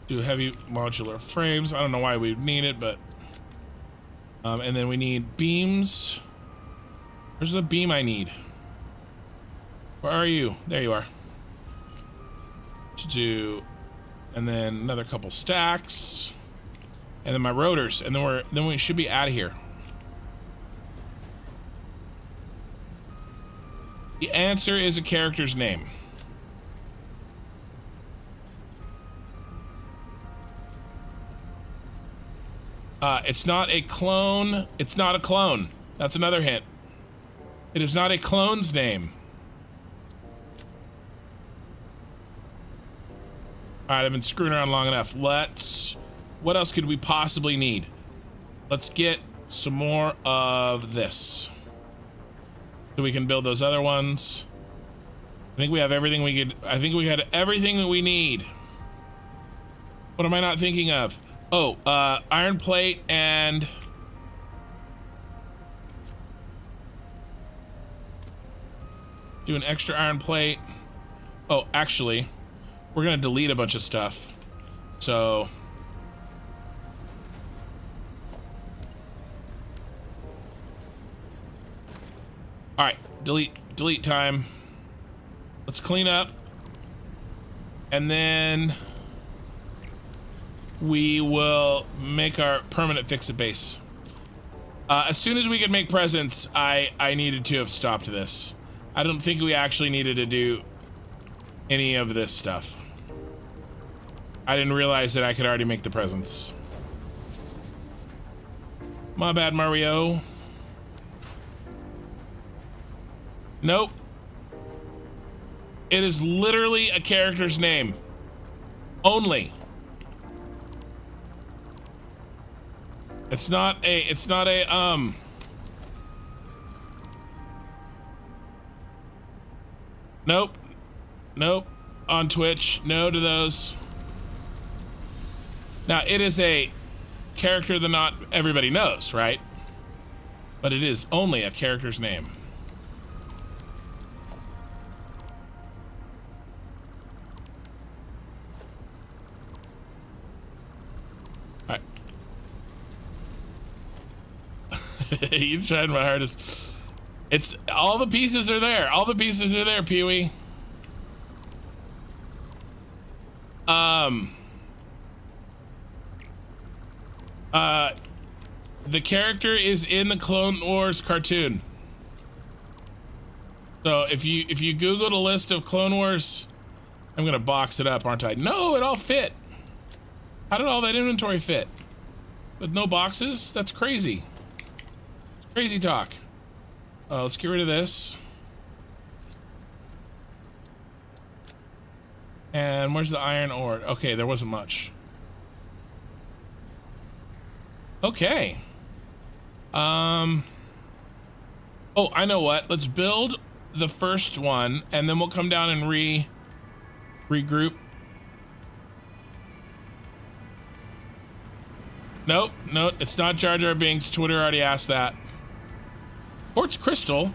Speaker 1: Do heavy modular frames. I don't know why we need it, but and then we need beams. Where's the beam I need? Where are you? There you are. To do, and then another couple stacks, and then my rotors, and then we should be out of here. The answer is a character's name. It's not a clone. It's not a clone. That's another hint. It is not a clone's name. All right, I've been screwing around long enough. What else could we possibly need? Let's get some more of this. So we can build those other ones. I think we have everything we could, I think we had everything that we need. What am I not thinking of? Oh, iron plate and... do an extra iron plate. Oh, actually, we're gonna delete a bunch of stuff. So All right, delete time. Let's clean up. And then we will make our permanent Fix-It base. As soon as we could make presents, I needed to have stopped this. I don't think we actually needed to do any of this stuff. I didn't realize that I could already make the presents. My bad, Mario. Nope. It is literally a character's name. Only. It's not a, Nope. Nope. On Twitch. No to those. Now, it is a character that not everybody knows, right? But it is only a character's name. All right. You tried my hardest. It's all the pieces are there. All the pieces are there, Pee-wee. The character is in the Clone Wars cartoon. So if you Googled a list of Clone Wars, I'm gonna box it up, aren't I? No, it all fit. How did all that inventory fit? With no boxes? That's crazy. Crazy talk. Let's get rid of this. And where's the iron ore? Okay, there wasn't much. Okay. Oh, I know what. Let's build the first one, and then we'll come down and regroup. Nope, nope, it's not Jar Jar Binks. Twitter already asked that. Quartz crystal?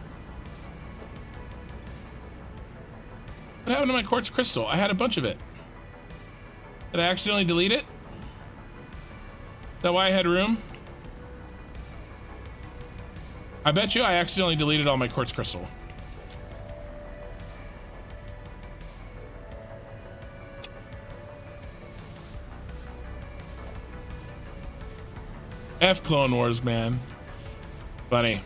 Speaker 1: What happened to my quartz crystal? I had a bunch of it. Did I accidentally delete it? Is that why I had room? I bet you I accidentally deleted all my quartz crystal. F Clone Wars, man. Funny.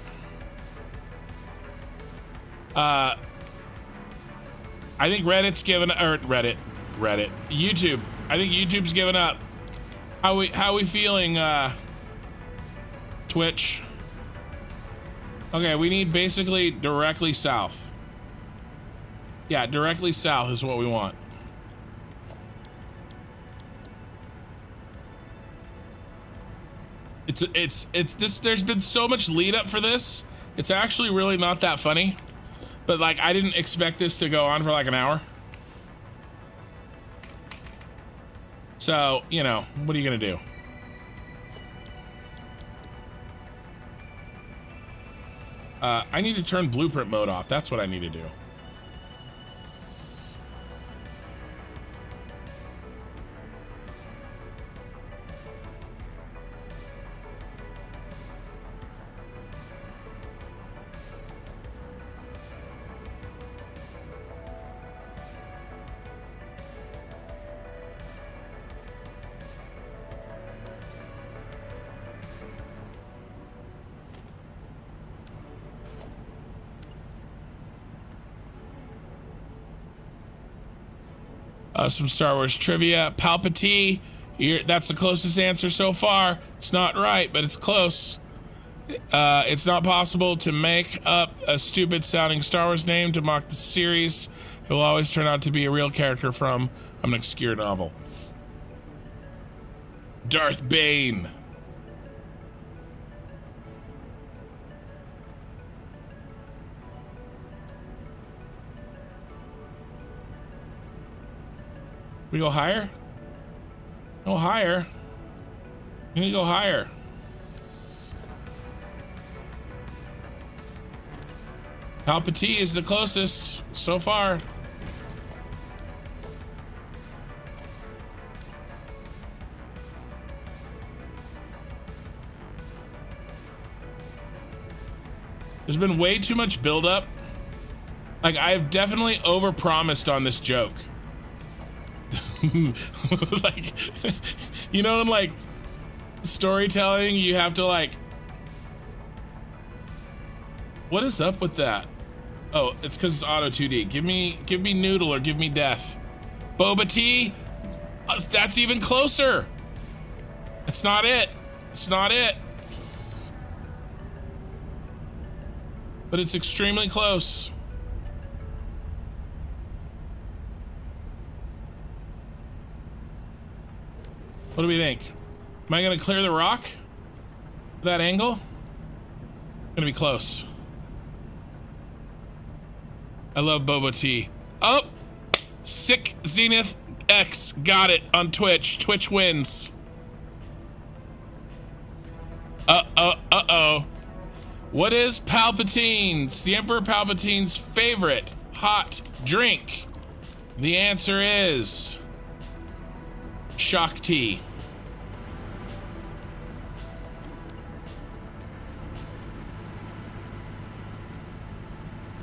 Speaker 1: I think Reddit's given, or Reddit. YouTube. I think YouTube's given up. How we feeling, Twitch? Okay, we need basically directly south. Yeah, directly south is what we want. It's this, there's been so much lead up for this. It's actually really not that funny. But like, I didn't expect this to go on for like an hour. So, you know, what are you gonna do? I need to turn blueprint mode off. That's what I need to do. Some Star Wars trivia. Palpatine, that's the closest answer so far. It's not right, but it's close. It's not possible to make up a stupid sounding Star Wars name to mock the series. It will always turn out to be a real character from an obscure novel. Darth Bane. We go higher? No higher. We need to go higher. Palpatine is the closest so far. There's been way too much buildup. Like, I've definitely overpromised on this joke. Like, you know, in like storytelling, you have to like, what is up with that? Oh, it's because it's auto 2D. Give me noodle or give me death. Boba tea. That's even closer. It's not it. It's not it. But it's extremely close. What do we think? Am I gonna clear the rock? That angle? Gonna be close. I love boba tea. Oh! Sick Zenith X got it on Twitch. Twitch wins. Uh-oh. What is Palpatine's, the Emperor Palpatine's favorite hot drink? The answer is shock tea.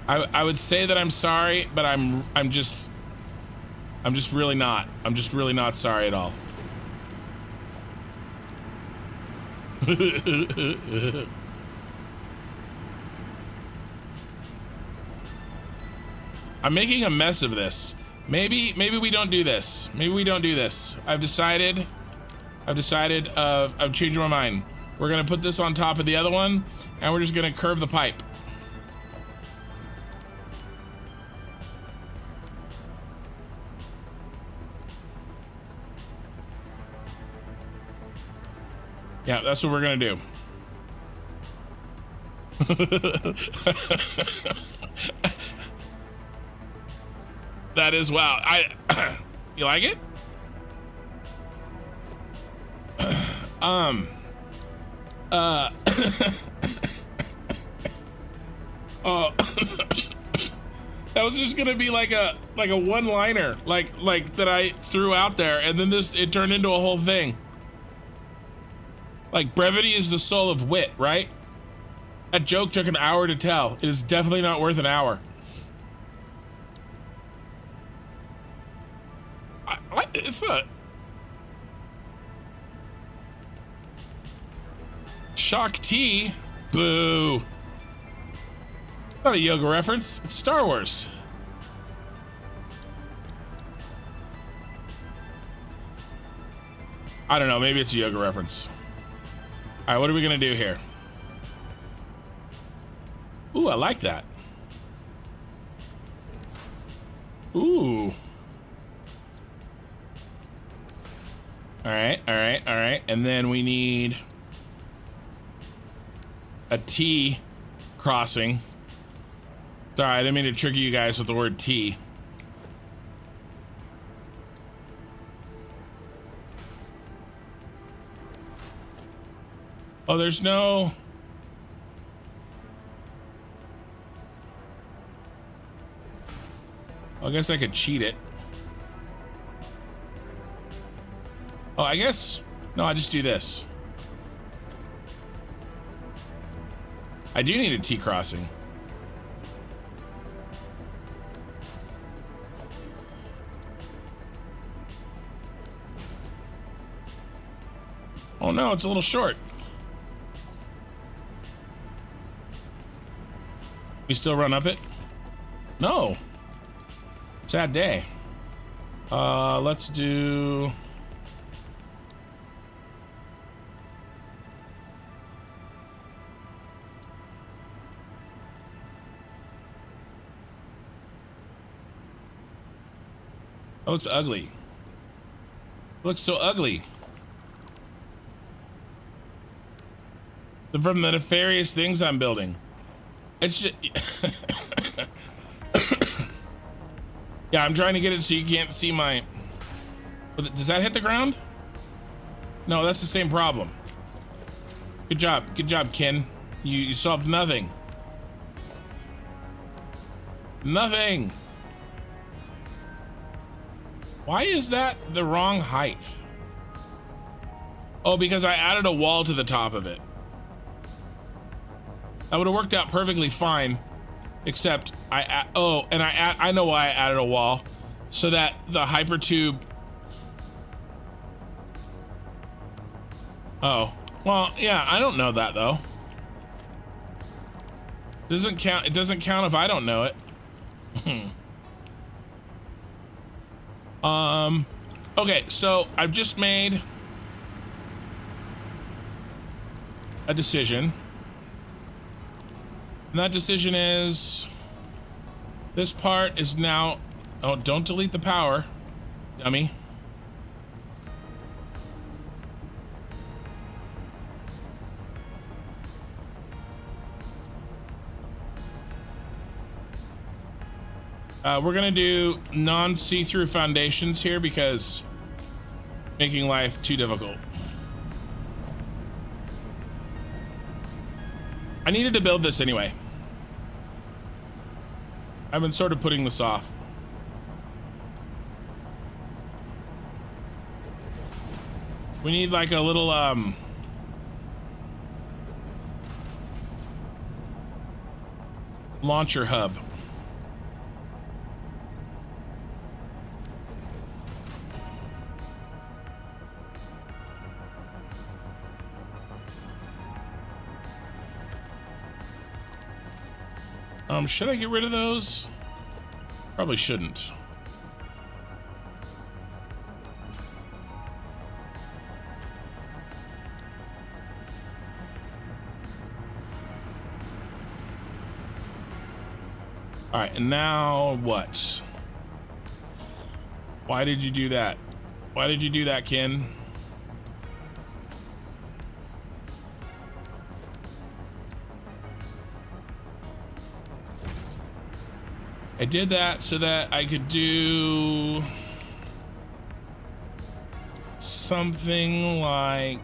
Speaker 1: I would say that I'm sorry, but I'm just really not. I'm just really not sorry at all. I'm making a mess of this. Maybe we don't do this. Maybe we don't do this. I've decided, I'm changing my mind. We're gonna put this on top of the other one, and we're just gonna curve the pipe. Yeah, that's what we're gonna do. That is, wow. You like it? Oh, that was just gonna be like a one-liner, like that I threw out there, and then it turned into a whole thing. Like, brevity is the soul of wit, right? That joke took an hour to tell. It is definitely not worth an hour. It's a shock tea. Boo. Not a yoga reference. It's Star Wars. I don't know. Maybe it's a yoga reference. All right, what are we gonna do here? Ooh, I like that. Ooh. All right. And then we need a T crossing. Sorry, I didn't mean to trick you guys with the word T. Oh, there's no... I guess I could cheat it. Oh, I guess... No, I just do this. I do need a T crossing. Oh no, it's a little short. We still run up it? No. Sad day. Let's do... That looks ugly. It looks so ugly. From the nefarious things I'm building. It's just... Yeah, I'm trying to get it so you can't see my... Does that hit the ground? No, that's the same problem. Good job, Ken. You solved nothing. Nothing. Why is that the wrong height? Oh, because I added a wall to the top of it. That would have worked out perfectly fine, except I know why I added a wall, so that the hypertube. Oh, well, yeah, I don't know that though. Doesn't count. It doesn't count if I don't know it. Okay, so I've just made a decision. And that decision is this part is now, oh, don't delete the power, dummy. We're gonna do non-see-through foundations here because making life too difficult. I needed to build this anyway. I've been sort of putting this off. We need like a little launcher hub. Should I get rid of those? Probably shouldn't. All right, and now what? Why did you do that? Why did you do that, Ken? I did that so that I could do something like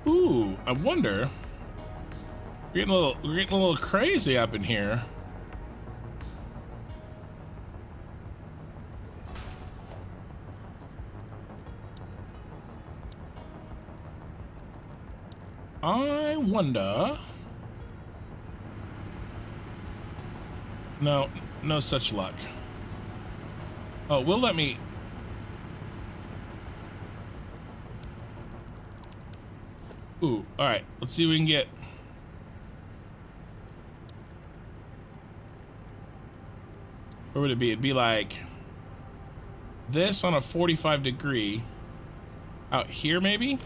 Speaker 1: ooh, I wonder. We're getting a little crazy up in here. I wonder. No, no such luck. Oh, will let me. Ooh, all right. Let's see if we can get. Where would it be? It'd be like this on a 45-degree. Out here, maybe?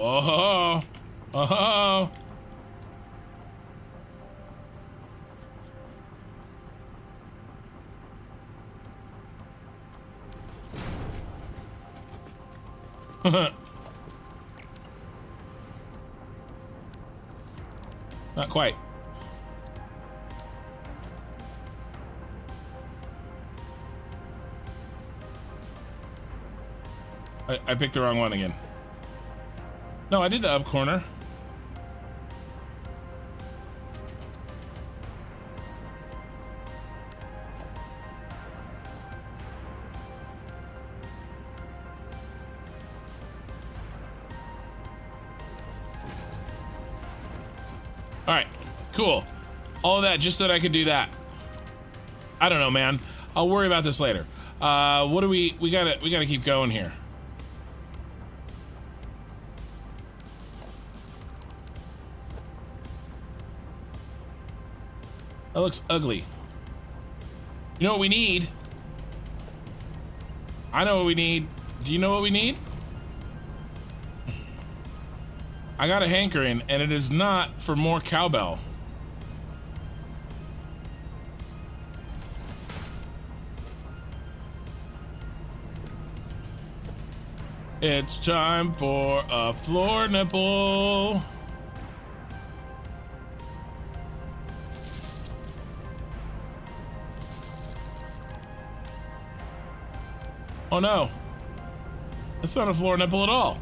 Speaker 1: Oh, oh. Not quite. I picked the wrong one again. No, I did the up corner. All right, cool. All of that just so that I could do that. I don't know, man. I'll worry about this later. What do we gotta keep going here. That looks ugly. You know what we need? I know what we need. Do you know what we need? I got a hankering, and it is not for more cowbell. It's time for a floor nipple. Oh no, that's not a floor nipple at all.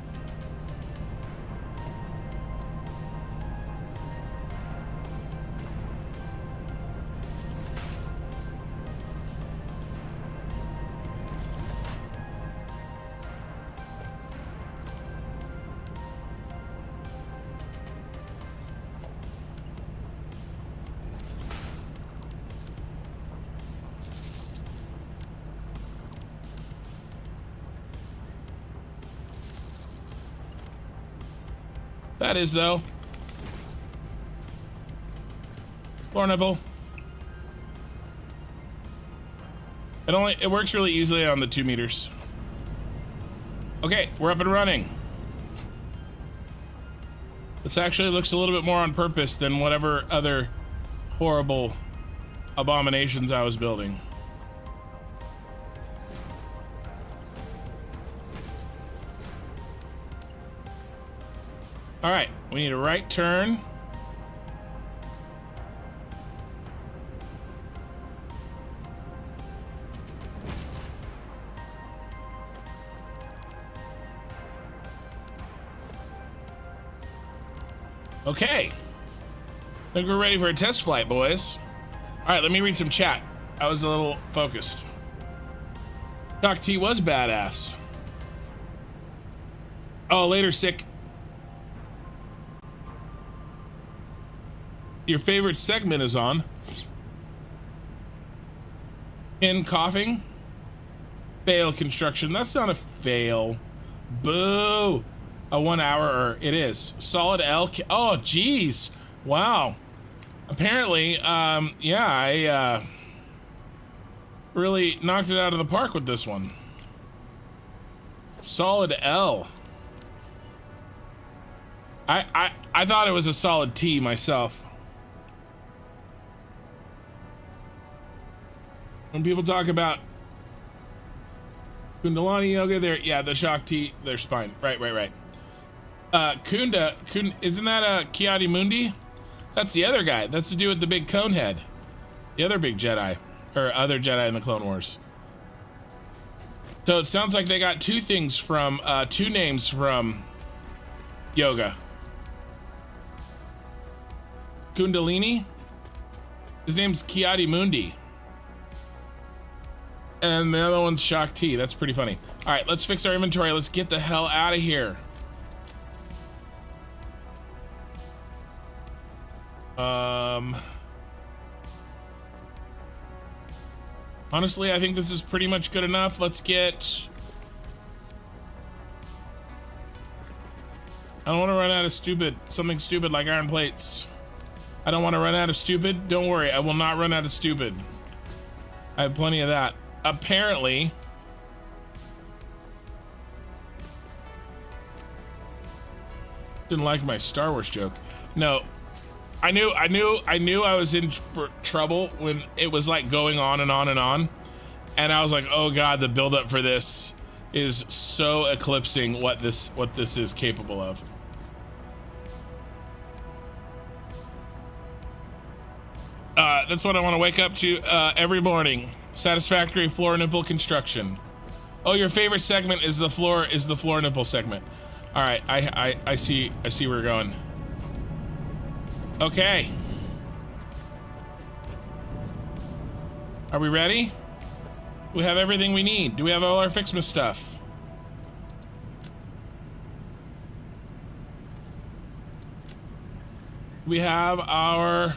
Speaker 1: That is, though. Floor nipple. It works really easily on the 2 meters. Okay, we're up and running. This actually looks a little bit more on purpose than whatever other horrible abominations I was building. All right, we need a right turn. Okay. I think we're ready for a test flight, boys. All right, let me read some chat. I was a little focused. Doc T was badass. Oh, later, sick. Your favorite segment is on. In coughing. Fail construction. That's not a fail. Boo. A 1 hour, or it is. Solid L. Oh, geez. Wow. Apparently, yeah, I really knocked it out of the park with this one. Solid L. I thought it was a solid T myself. When people talk about Kundalini yoga, yeah, the Shakti, their spine. Right. Kunda, isn't that a Kiadi Mundi? That's the other guy. That's the dude with the big cone head. The other big Jedi, or other Jedi in the Clone Wars. So it sounds like they got two names from yoga. Kundalini. His name's Kiadi Mundi. And the other one's Shakti. That's pretty funny. All right, let's fix our inventory. Let's get the hell out of here. Honestly, I think this is pretty much good enough. Let's get... I don't want to run out of something stupid like iron plates. I don't want to run out of stupid. Don't worry, I will not run out of stupid. I have plenty of that. Apparently... Didn't like my Star Wars joke. No. I knew I was in for trouble when it was like going on and on and on. And I was like, oh God, the buildup for this is so eclipsing what this is capable of. That's what I want to wake up to every morning. Satisfactory floor nipple construction. Oh, your favorite segment is the floor nipple segment. All right, I see where you're going. Okay. Are we ready? We have everything we need. Do we have all our Fixmas stuff? We have our...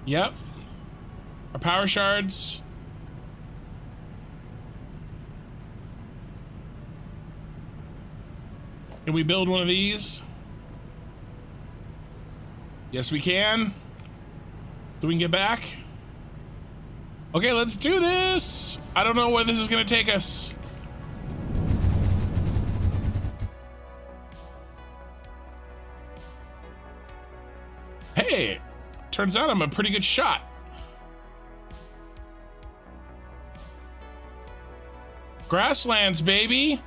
Speaker 1: Yep. Our power shards. Can we build one of these? Yes, we can. So we can get back. Okay, let's do this. I don't know where this is gonna take us. Hey, turns out I'm a pretty good shot. Grasslands, baby.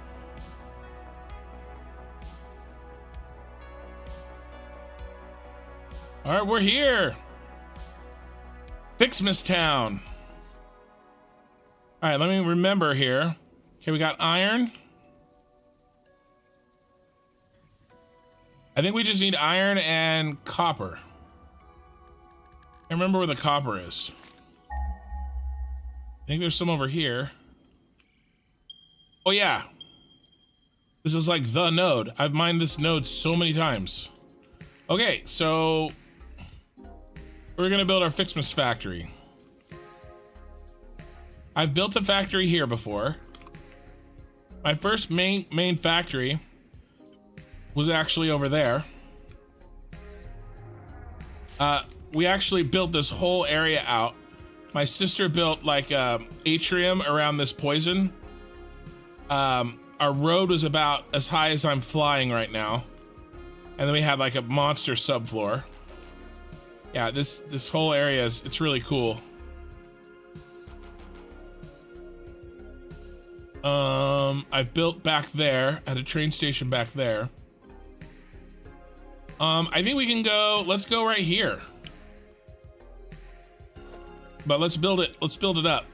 Speaker 1: All right, we're here. Fixmas town. All right, let me remember here. Okay, we got iron. I think we just need iron and copper. I remember where the copper is. I think there's some over here. Oh yeah. This is like the node. I've mined this node so many times. Okay, so we're gonna build our Fixmas factory. I've built a factory here before. My first main factory was actually over there. We actually built this whole area out. My sister built like a atrium around this poison. Our road was about as high as I'm flying right now. And then we had like a monster subfloor. Yeah, this whole area it's really cool. I've built back there at a train station back there. I think we can go, let's go right here. But let's build it up.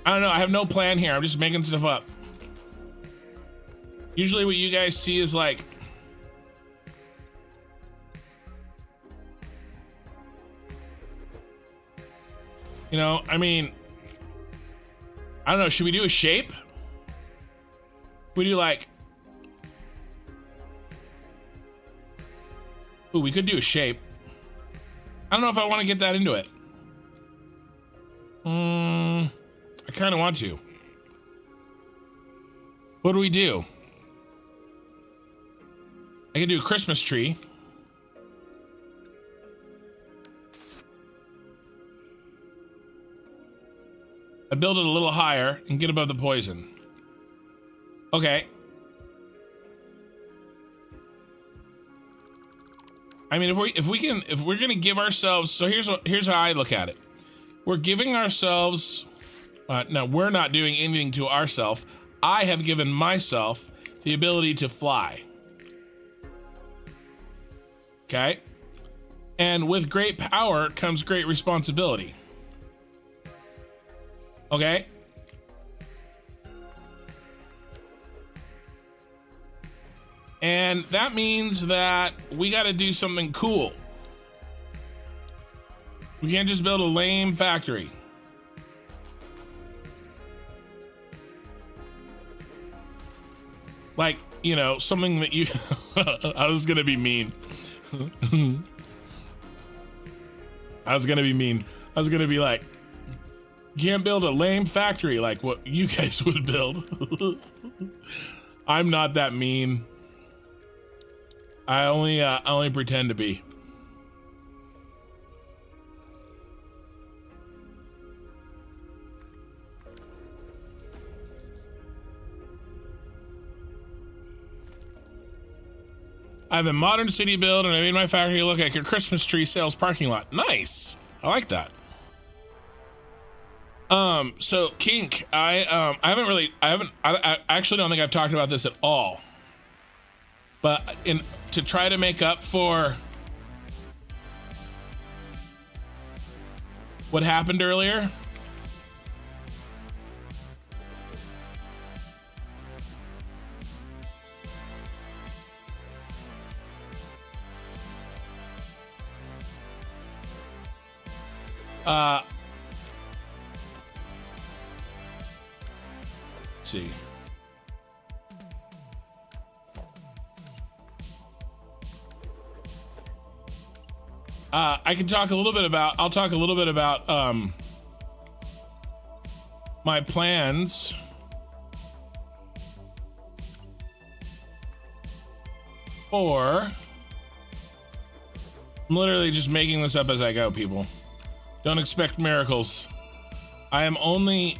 Speaker 1: I don't know, I have no plan here. I'm just making stuff up. Usually what you guys see is like, you know, I mean, I don't know, should we do a shape? We do like, ooh, we could do a shape. I don't know if I want to get that into it. I kind of want to. What do we do? I can do a Christmas tree. I'd build it a little higher and get above the poison. Okay. I mean, if we're gonna give ourselves, so here's how I look at it. We're giving ourselves, no, we're not doing anything to ourselves. I have given myself the ability to fly. Okay? And with great power comes great responsibility. Okay? And that means that we got to do something cool. We can't just build a lame factory. Like, you know, something that you... I was gonna be mean. I was gonna be like, you can't build a lame factory like what you guys would build. I'm not that mean. I only pretend to be. I have a modern city build and I made my factory look like a Christmas tree sales parking lot. Nice. I like that. So kink, I actually don't think I've talked about this at all. But to try to make up for what happened earlier, let's see. I can talk a little bit about, I'll talk a little bit about my plans for, I'm literally just making this up as I go, people. Don't expect miracles. I am only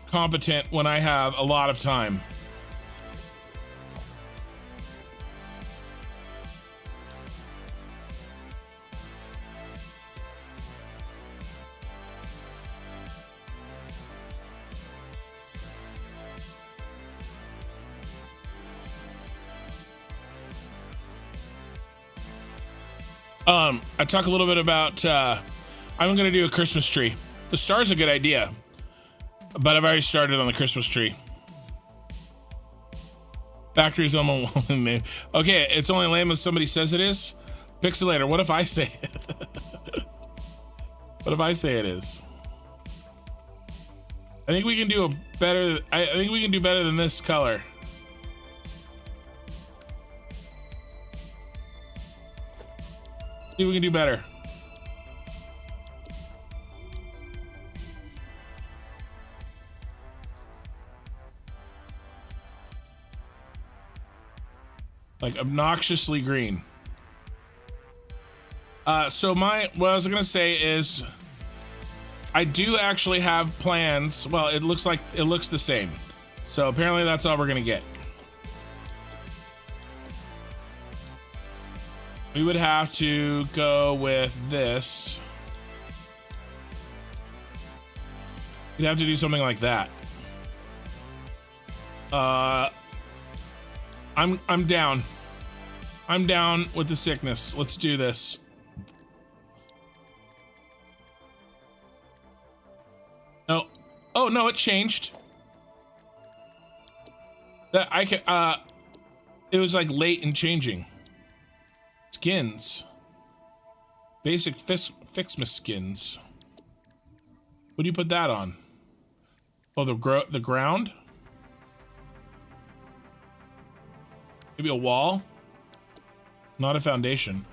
Speaker 1: competent when I have a lot of time. I talk a little bit about, I'm gonna do a Christmas tree. The star's a good idea, but I've already started on the Christmas tree. Factory's almost name. Okay, it's only lame if somebody says it is. Pixelator, what if I say it? What if I say it is? I think we can do a better. I think we can do better than this color. See if we can do better. Like obnoxiously green. So what I was gonna say is I do actually have plans. Well, it looks the same. So apparently that's all we're gonna get. We would have to go with this. We'd have to do something like that. I'm down. I'm down with the sickness. Let's do this. No. Oh no, it changed. That I can it was like late in changing. Skins. Basic Fixmas skins. What do you put that on? Oh, the ground? Maybe a wall? Not a foundation.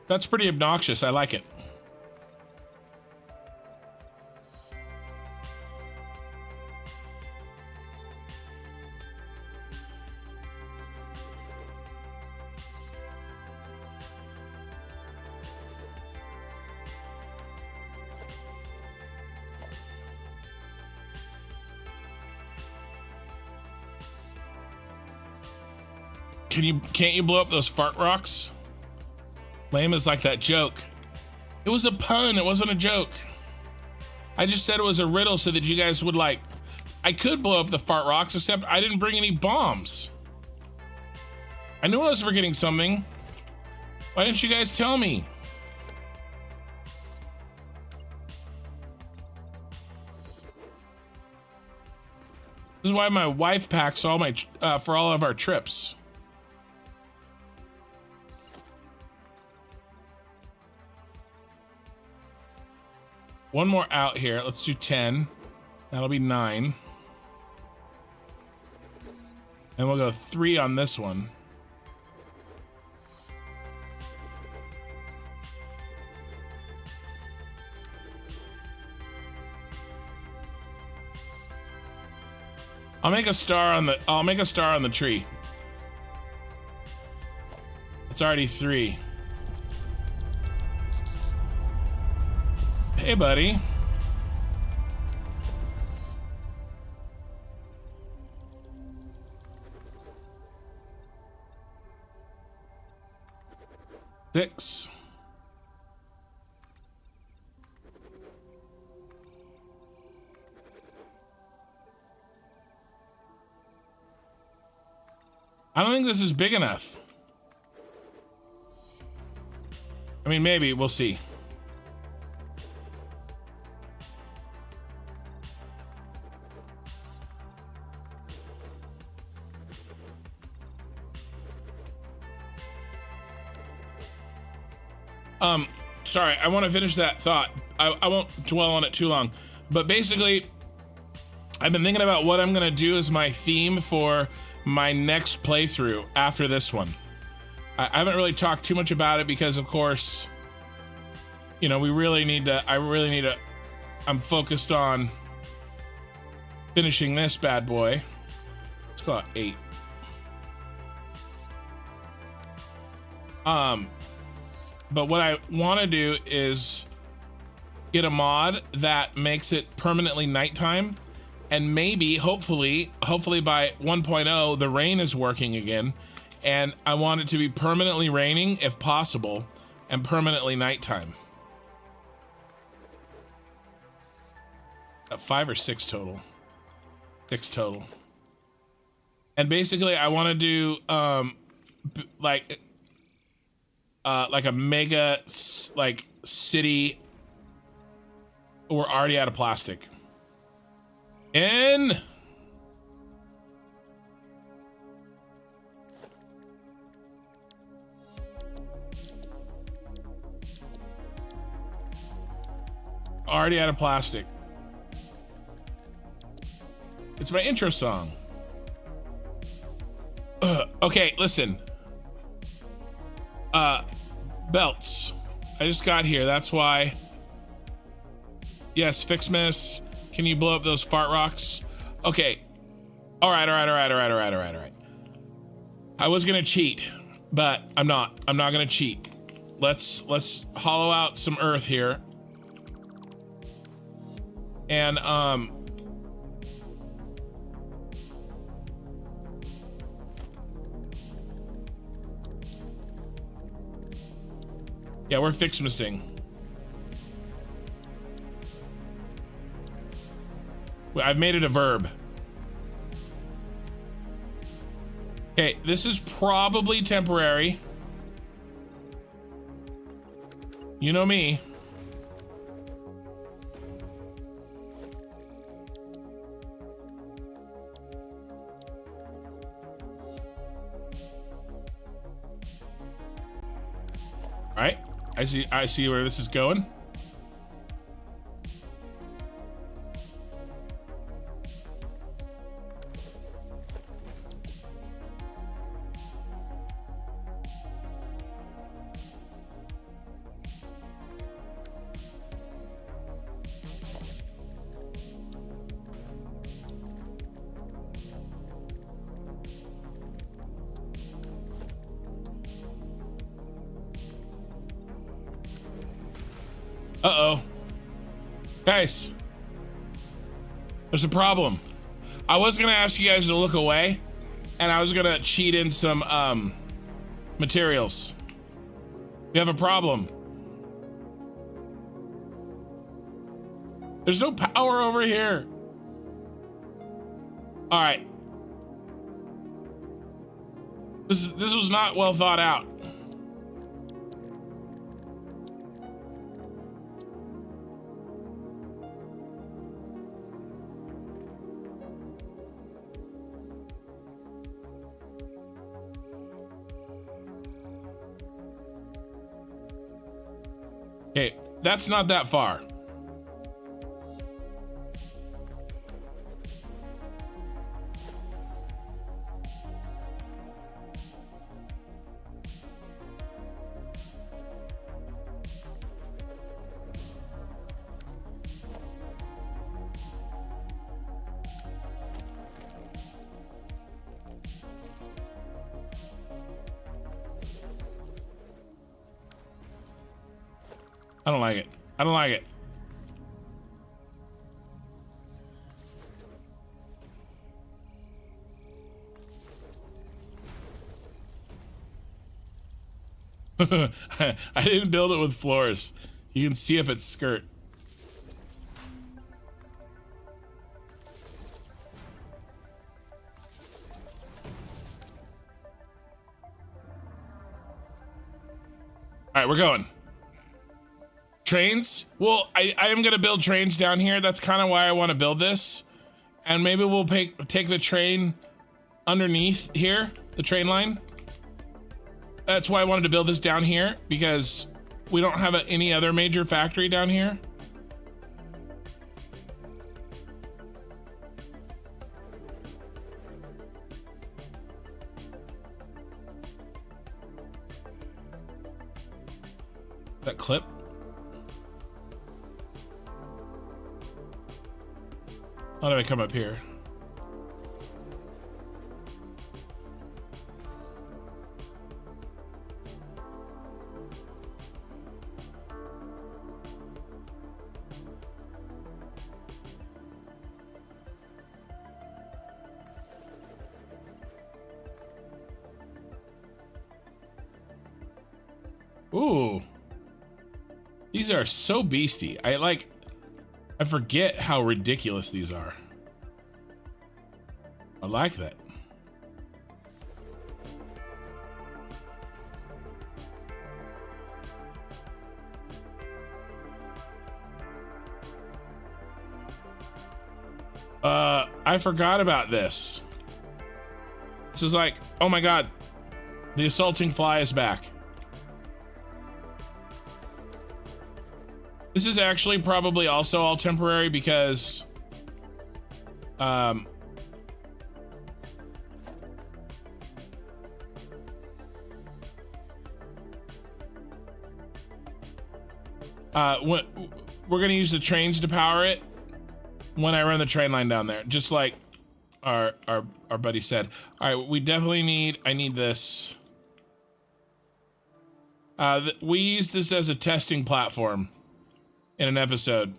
Speaker 1: That's pretty obnoxious. I like it. Can't you blow up those fart rocks? Lame is like that joke. It was a pun, it wasn't a joke. I just said it was a riddle so that you guys would like. I could blow up the fart rocks, except I didn't bring any bombs. I knew I was forgetting something. Why didn't you guys tell me? This is why my wife packs all my for all of our trips. One more out here. Let's do 10. That'll be 9. And we'll go 3 on this one. I'll make a star on the tree. It's already 3. Hey, buddy. Six. I don't think this is big enough. I mean, maybe. We'll see. Sorry, I want to finish that thought. I won't dwell on it too long, but basically, I've been thinking about what I'm gonna do as my theme for my next playthrough after this one. I haven't really talked too much about it because, of course, you know, I'm focused on finishing this bad boy. Let's call it 8. But what I want to do is get a mod that makes it permanently nighttime, and maybe, hopefully by 1.0, the rain is working again, and I want it to be permanently raining if possible, and permanently nighttime. 5 or 6 total. 6 total. And basically, I want to do like a mega city. We're already out of plastic. In. Already out of plastic. It's my intro song. Okay, listen. Belts. I just got here, that's why. Yes, Fixmas. Can you blow up those fart rocks? Okay. All right. I was gonna cheat, but I'm not. I'm not gonna cheat. Let's hollow out some earth here. And yeah, we're Fixmasing. I've made it a verb. Okay, this is probably temporary. You know me. All right, I see where this is going. Uh-oh. Guys, there's a problem. I was gonna ask you guys to look away, and I was gonna cheat in some materials. We have a problem. There's no power over here. All right. This was not well thought out. Okay, that's not that far. I don't like it. I don't like it. I didn't build it with floors. You can see up its skirt. All right, we're going. Trains? Well, I am gonna build trains down here. That's kind of why I want to build this. And maybe we'll take the train underneath here, the train line. That's why I wanted to build this down here, because we don't have any other major factory down here. That clip? How do I come up here? Ooh. These are so beastie. I forget how ridiculous these are. I like that. I forgot about this. This is like, oh my god, the assaulting fly is back. This is actually probably also all temporary because we're gonna use the trains to power it when I run the train line down there, just like our buddy said. All right, we definitely need, I need this. We used this as a testing platform in an episode.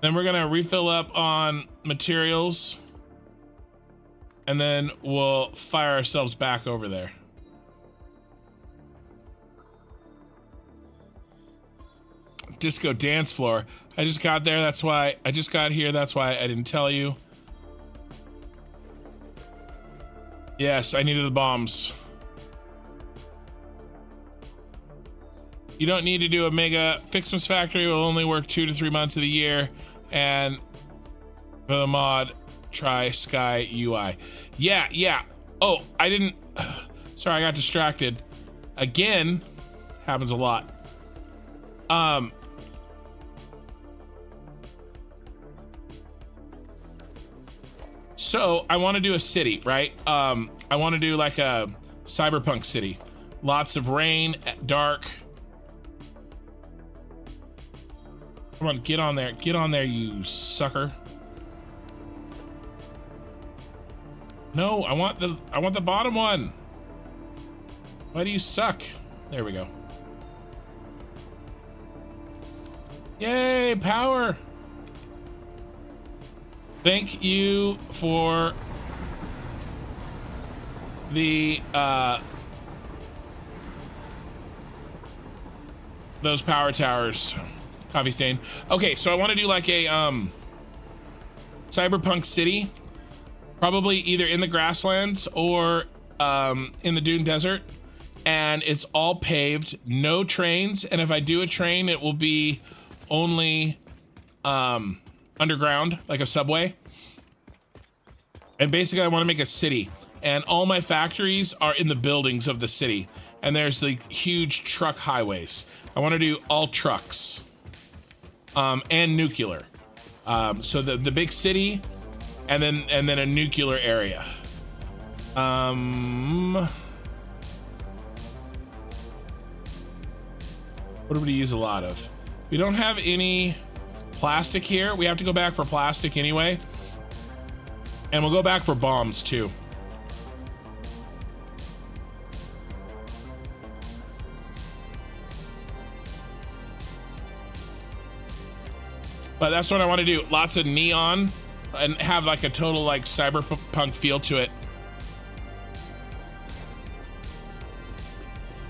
Speaker 1: Then we're gonna refill up on materials, and then we'll fire ourselves back over there. Disco dance floor. I just got there, that's why I just got here, that's why I didn't tell you. Yes, I needed the bombs. You don't need to do a mega. Fixmas factory will only work 2 to 3 months of the year, and for the mod, try Sky UI. Yeah. Oh, I didn't. Sorry, I got distracted. Again, happens a lot. So I want to do a city, right? I want to do like a cyberpunk city. Lots of rain, dark. Come on, get on there. Get on there, you sucker. No, I want the bottom one. Why do you suck? There we go. Yay, power. Thank you for the those power towers. Coffee stain. Okay, so I want to do like a cyberpunk city, probably either in the grasslands or in the dune desert, and it's all paved, no trains, and if I do a train it will be only underground, like a subway. And basically I want to make a city, and all my factories are in the buildings of the city, and there's like huge truck highways. I want to do all trucks. And nuclear. So the big city, and then a nuclear area. What do we use a lot of? We don't have any plastic here. We have to go back for plastic anyway. And we'll go back for bombs too. But that's what I want to do. Lots of neon and have like a total like cyberpunk feel to it.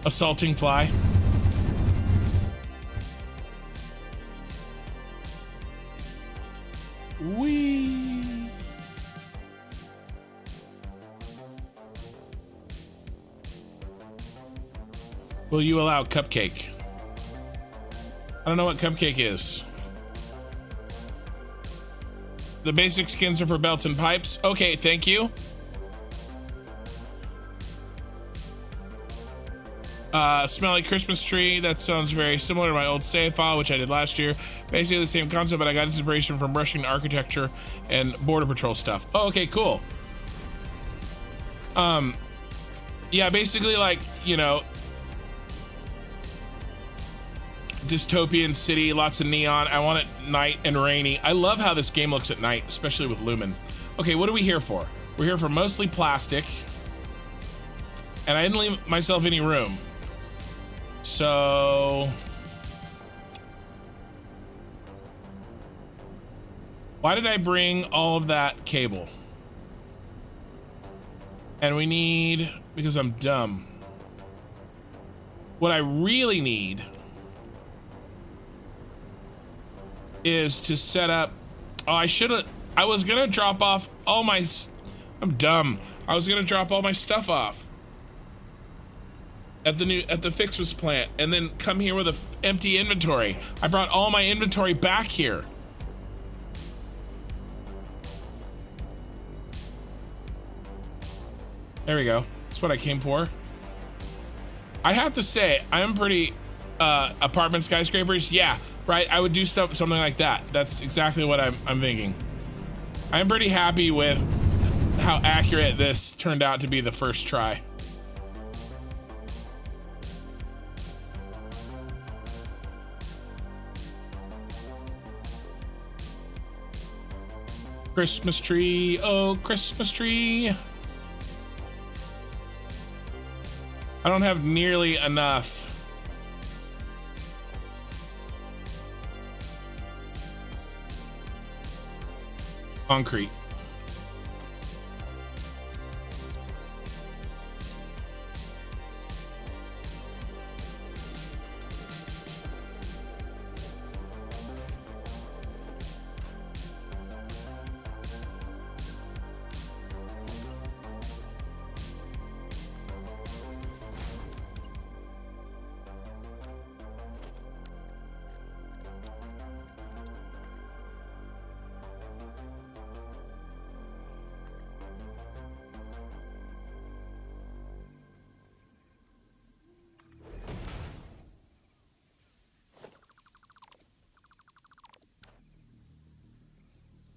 Speaker 1: Assaulting fly. Whee. Will you allow cupcake? I don't know what cupcake is. The basic skins are for belts and pipes. Okay, thank you. Smelly Christmas tree. That sounds very similar to my old save file, which I did last year. Basically the same concept, but I got inspiration from Russian architecture and border patrol stuff. Oh, okay, cool. Yeah, basically like, you know, dystopian city, lots of neon. I want it night and rainy. I love how this game looks at night, especially with Lumen. Okay, what are we here for? We're here for mostly plastic, and I didn't leave myself any room. So why did I bring all of that cable? And we need, because I'm dumb. What I really need is to set up. Oh, I was gonna drop off all my, I'm dumb. I was gonna drop all my stuff off. at the Fixmas plant and then come here with a empty inventory. I brought all my inventory back here. There we go. That's what I came for. I have to say, I'm pretty apartment skyscrapers. Yeah, right. I would do something like that. That's exactly what I'm thinking. I'm pretty happy with how accurate this turned out to be the first try. Christmas tree, oh Christmas tree. I don't have nearly enough. Concrete.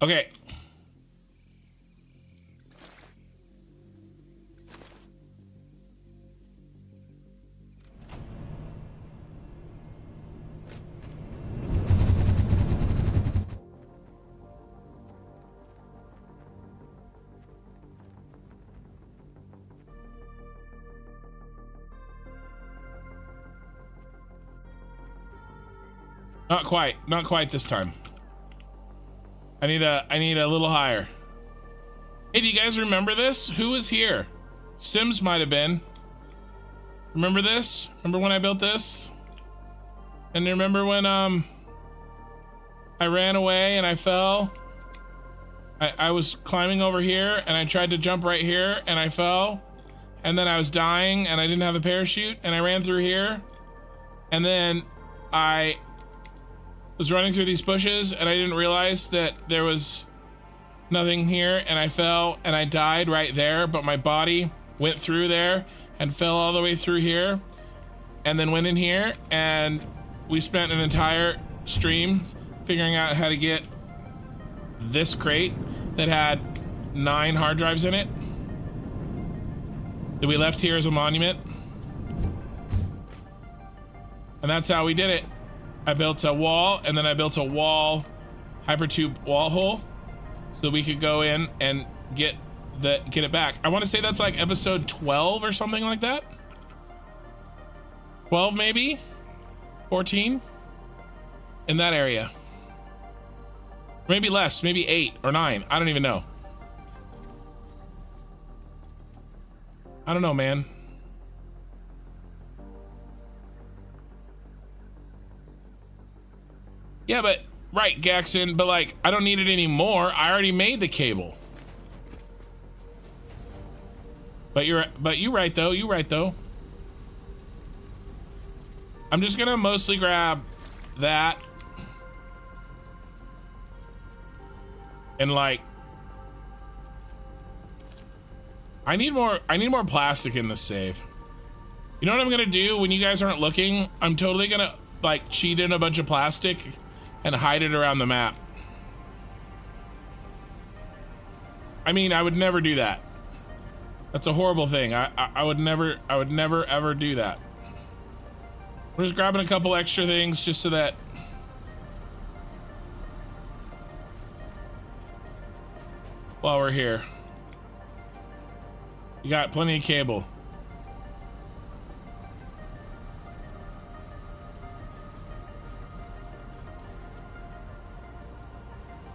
Speaker 1: Okay. Not quite this time. I need a little higher. Hey, do you guys remember this? Who was here? Sims might have been. Remember this? Remember when I built this? And remember when I ran away and I fell? I was climbing over here and I tried to jump right here and I fell. And then I was dying and I didn't have a parachute and I ran through here. And then I was running through these bushes and I didn't realize that there was nothing here and I fell and I died right there, but my body went through there and fell all the way through here and then went in here, and we spent an entire stream figuring out how to get this crate that had 9 hard drives in it that we left here as a monument. And that's how we did it. I built a wall, and then I built a wall, hypertube wall hole, so we could go in and get it back. I want to say that's like episode 12 or something like that. 12 maybe? 14? In that area. Maybe less, maybe 8 or 9. I don't even know. I don't know, man. Yeah, but right, Gaxon, but like I don't need it anymore. I already made the cable. But you right though. You right though. I'm just gonna mostly grab that and like I need more plastic in this save. You know what I'm gonna do when you guys aren't looking? I'm totally gonna like cheat in a bunch of plastic and hide it around the map. I mean, I would never do that. That's a horrible thing. I would never ever do that. We're just grabbing a couple extra things just so that while we're here. You got plenty of cable.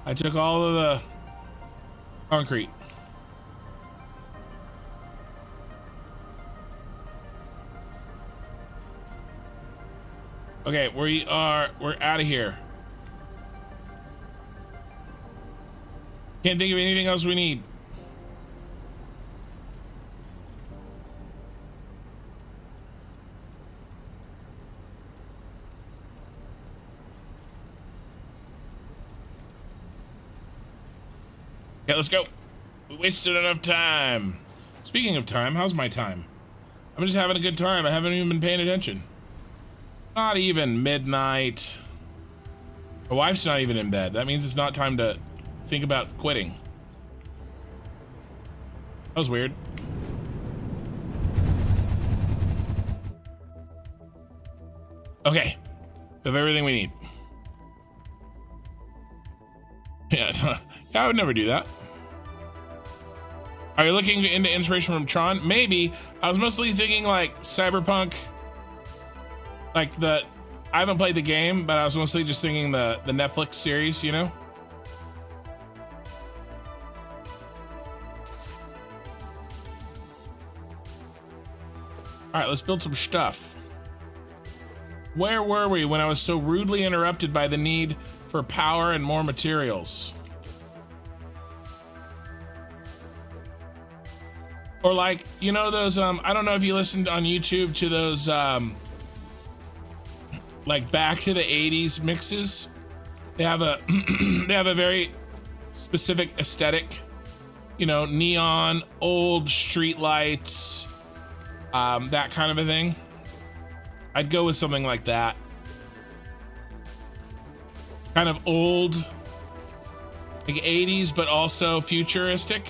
Speaker 1: I took all of the concrete. Okay, we're out of here. Can't think of anything else we need. Okay, let's go. We wasted enough time. Speaking of time, how's my time? I'm just having a good time. I haven't even been paying attention. Not even midnight. My wife's not even in bed. That means it's not time to think about quitting. That was weird. Okay, we have everything we need. Yeah, I would never do that. Are you looking into inspiration from Tron? Maybe. I was mostly thinking like Cyberpunk. Like I haven't played the game, but I was mostly just thinking the Netflix series, you know? All right, let's build some stuff. Where were we when I was so rudely interrupted by the need for power and more materials? Or like, you know those, I don't know if you listened on YouTube to those, like back to the 80s mixes. They have a, they have a very specific aesthetic, you know, neon, old street lights, that kind of a thing. I'd go with something like that. Kind of old, like 80s, but also futuristic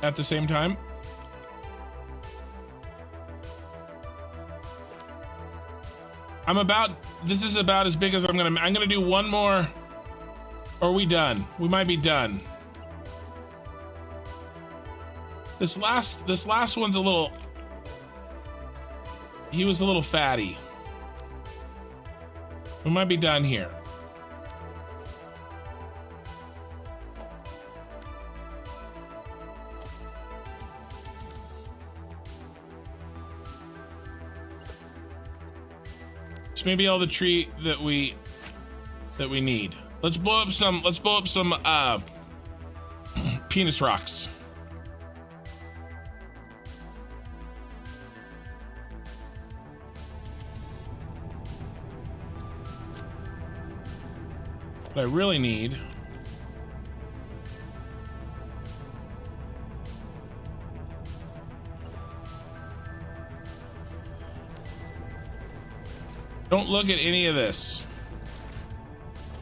Speaker 1: at the same time. This is about as big as I'm gonna do one more, or are we done? We might be done. This last one's a little, he was a little fatty. We might be done here. So maybe all the tree that we need. Let's blow up some penis rocks. What I really need don't look at any of this.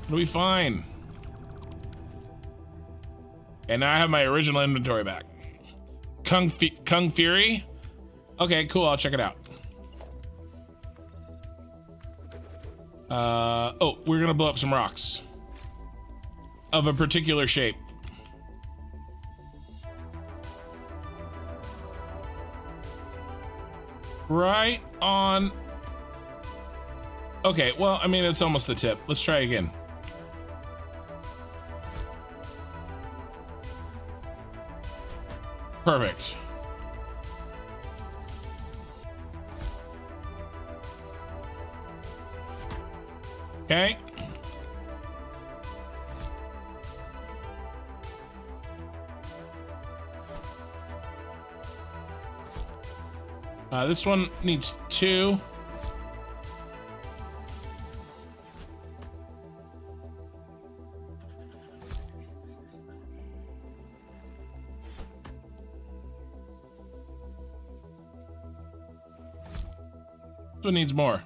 Speaker 1: It'll be fine. And now I have my original inventory back. Kung Fury? Okay, cool, I'll check it out. Oh, we're gonna blow up some rocks of a particular shape. Right on. Okay, well, I mean, it's almost the tip. Let's try again. Perfect. Okay. This one needs 2. This one needs more.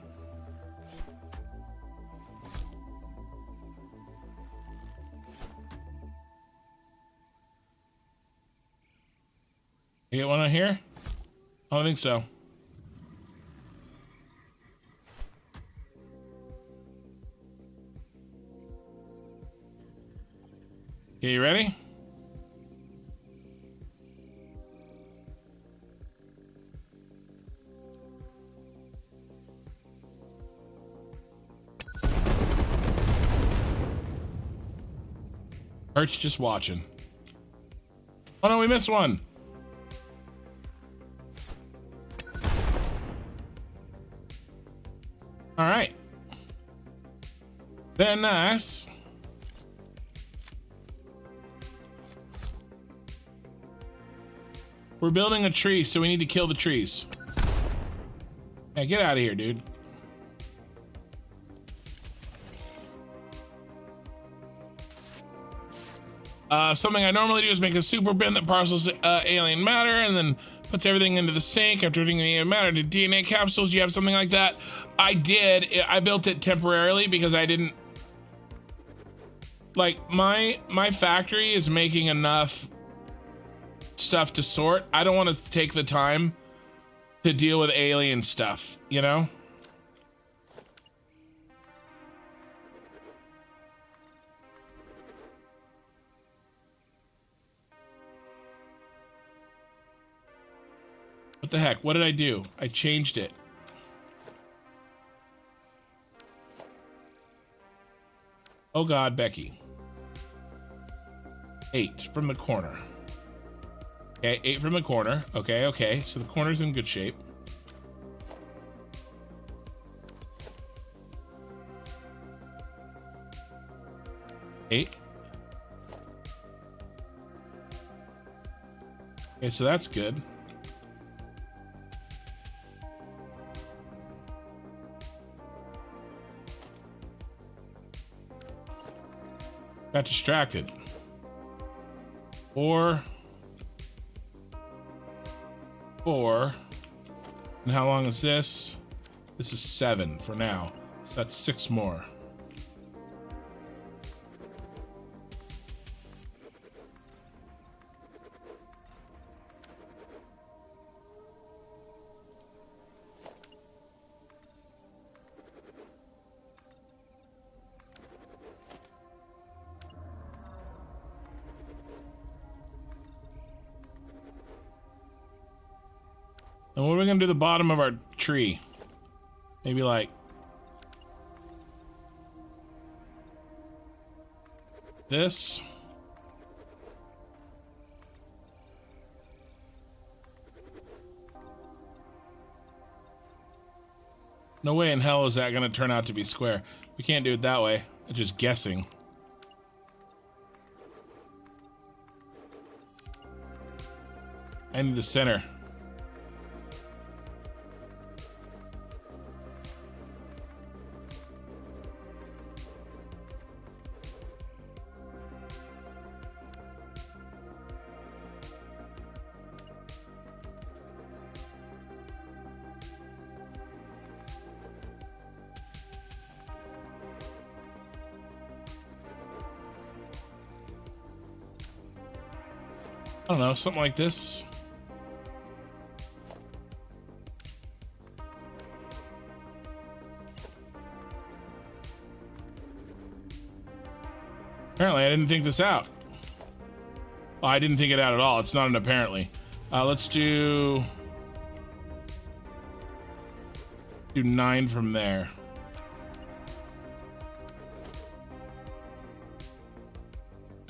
Speaker 1: You get one on here? I don't think so. Okay, you ready? Art's just watching. Oh no, we missed one. All right. They're nice. We're building a tree, so we need to kill the trees. Hey, get out of here, dude. Something I normally do is make a super bin that parcels alien matter and then puts everything into the sink after putting the alien matter into DNA capsules. Do you have something like that? I did. I built it temporarily because I didn't like my factory is making enough stuff to sort. I don't want to take the time to deal with alien stuff, you know? What the heck? What did I do? I changed it. Oh God, Becky. 8 from the corner. Okay, 8 from the corner. Okay, okay. So the corner's in good shape. Eight. Okay, so that's good. Got distracted. 4. 4. And how long is this? This is 7 for now. So that's 6 more. And what are we gonna do the bottom of our tree? Maybe like this. No way in hell is that gonna turn out to be square. We can't do it that way. I'm just guessing. I need the center. I don't know, something like this. Apparently, I didn't think this out. Well, I didn't think it out at all. It's not an apparently. Let's do 9 from there.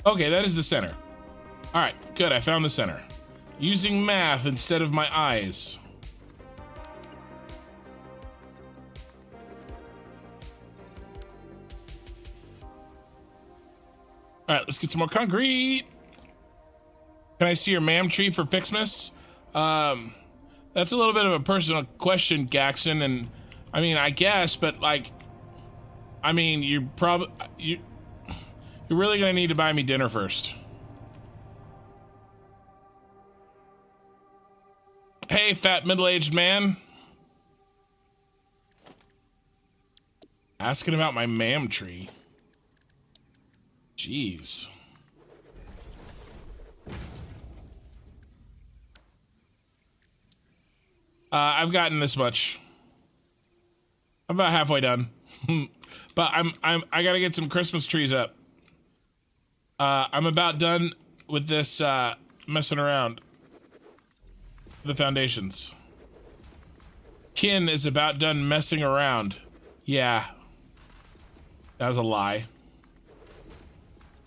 Speaker 1: Okay, that is the center. All right, good. I found the center. Using math instead of my eyes. All right, let's get some more concrete. Can I see your ma'am tree for Fixmas? That's a little bit of a personal question, Gaxon, and I mean, I guess, but like, I mean, you're really gonna need to buy me dinner first. Hey, fat middle-aged man. Asking about my ma'am tree. Jeez. I've gotten this much. I'm about halfway done. But I gotta get some Christmas trees up. I'm about done with this messing around. The foundations. Kin is about done messing around. Yeah. That was a lie.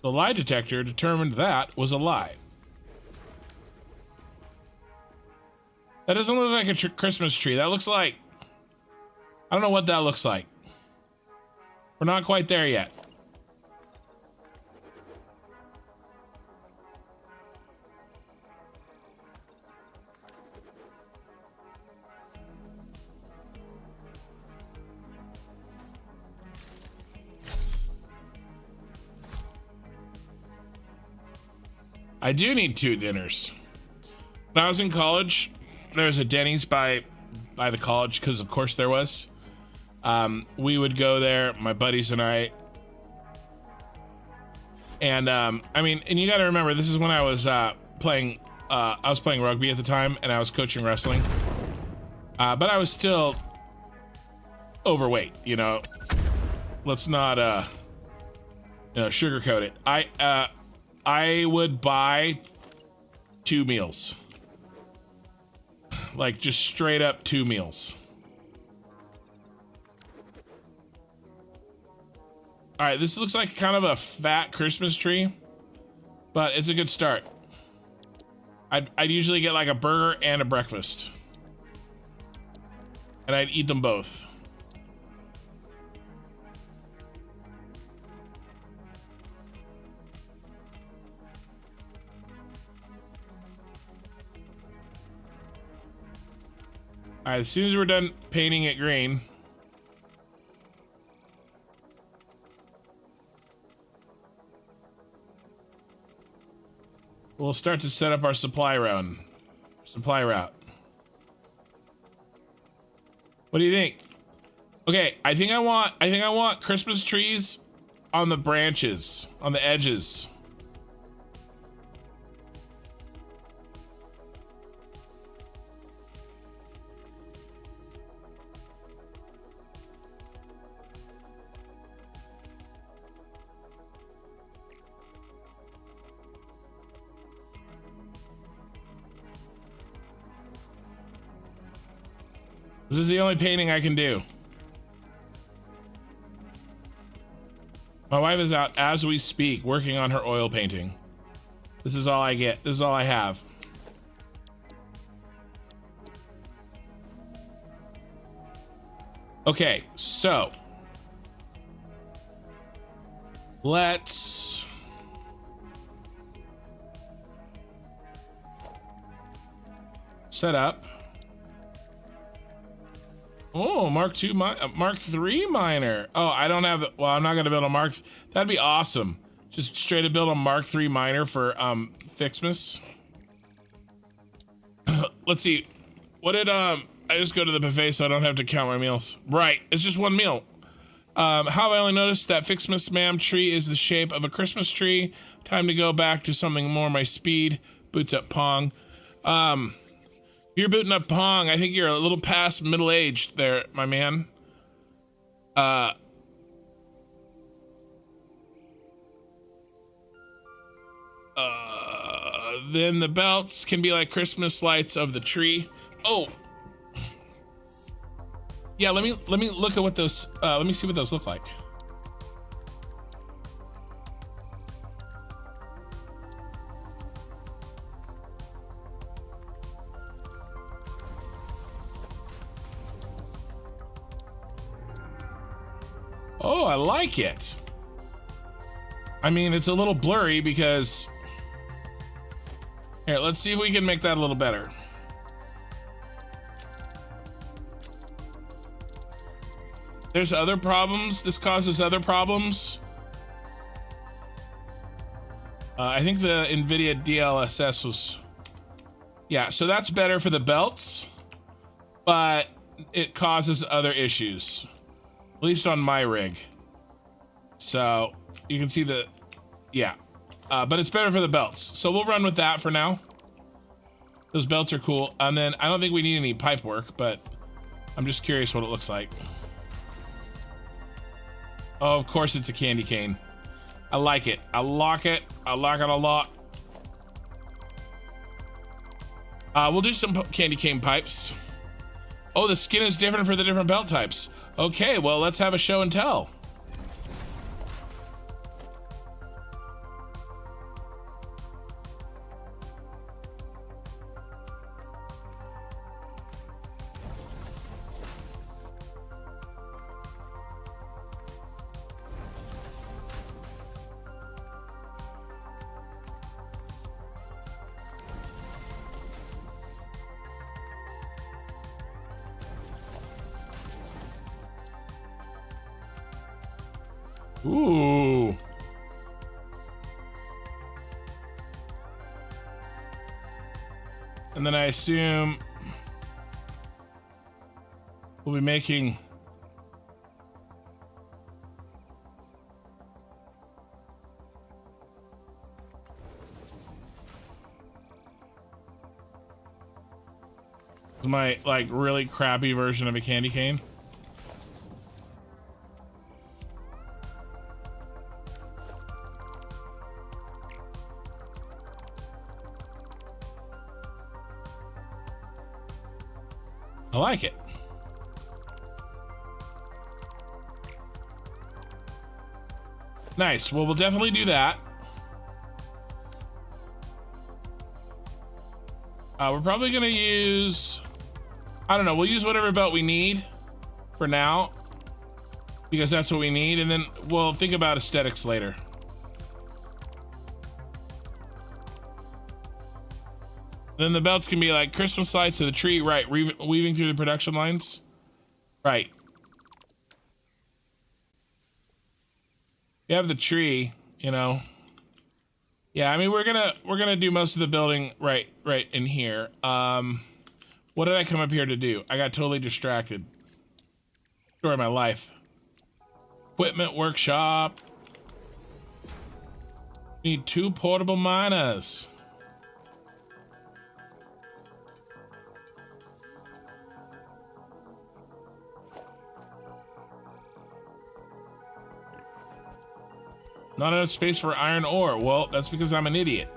Speaker 1: The lie detector determined that was a lie. That doesn't look like a Christmas tree. That looks like... I don't know what that looks like. We're not quite there yet. I do need 2 dinners. When I was in college, there was a Denny's by the college, because of course there was. We would go there, my buddies and I. And I mean, and you got to remember, this is when I was playing rugby at the time, and I was coaching wrestling. But I was still overweight, you know. Let's not sugarcoat it. I would buy 2 meals. Like just straight up 2 meals. All right, this looks like kind of a fat Christmas tree, but it's a good start. I'd usually get like a burger and a breakfast, and I'd eat them both. All right, as soon as we're done painting it green, we'll start to set up our supply route. What do you think? Okay, I think I want Christmas trees on the branches, on the edges. This is the only painting I can do. My wife is out as we speak, working on her oil painting. This is all I get. This is all I have. Okay, so let's set up. Oh, Mark III miner. Oh, I don't have, well, I'm not gonna build a Mark, that'd be awesome. Just straight up build a Mark III miner for Fixmas. Let's see, what did, I just go to the buffet so I don't have to count my meals. Right, it's just 1 meal. How have I only noticed that Fixmas ma'am tree is the shape of a Christmas tree? Time to go back to something more my speed. Boots up Pong. If you're booting up Pong, I think you're a little past middle-aged there, my man. Then the belts can be like Christmas lights of the tree. Oh. Yeah, let me look at what those, let me see what those look like. Oh, I like it. I mean, it's a little blurry because... Here, let's see if we can make that a little better. There's other problems. This causes other problems. I think the NVIDIA DLSS was... Yeah, so that's better for the belts, but it causes other issues. At least on my rig. So you can see the, yeah, but it's better for the belts. So we'll run with that for now. Those belts are cool. And then I don't think we need any pipe work, but I'm just curious what it looks like. Oh, of course it's a candy cane. I like it. I like it. I like it a lot. We'll do some candy cane pipes. Oh, the skin is different for the different belt types. Okay, well, let's have a show and tell. Ooh. And then I assume we'll be making my like really crappy version of a candy cane. I like it. Nice. Well, we'll definitely do that. We're probably gonna use, I don't know, we'll use whatever belt we need for now, because that's what we need, and then we'll think about aesthetics later. Then the belts can be like Christmas lights to the tree, right? Weaving through the production lines, right? You have the tree, you know. Yeah, I mean we're gonna do most of the building right in here. What did I come up here to do? I got totally distracted. Story of my life. Equipment workshop. Need 2 portable miners. Not enough space for iron ore. Well, that's because I'm an idiot.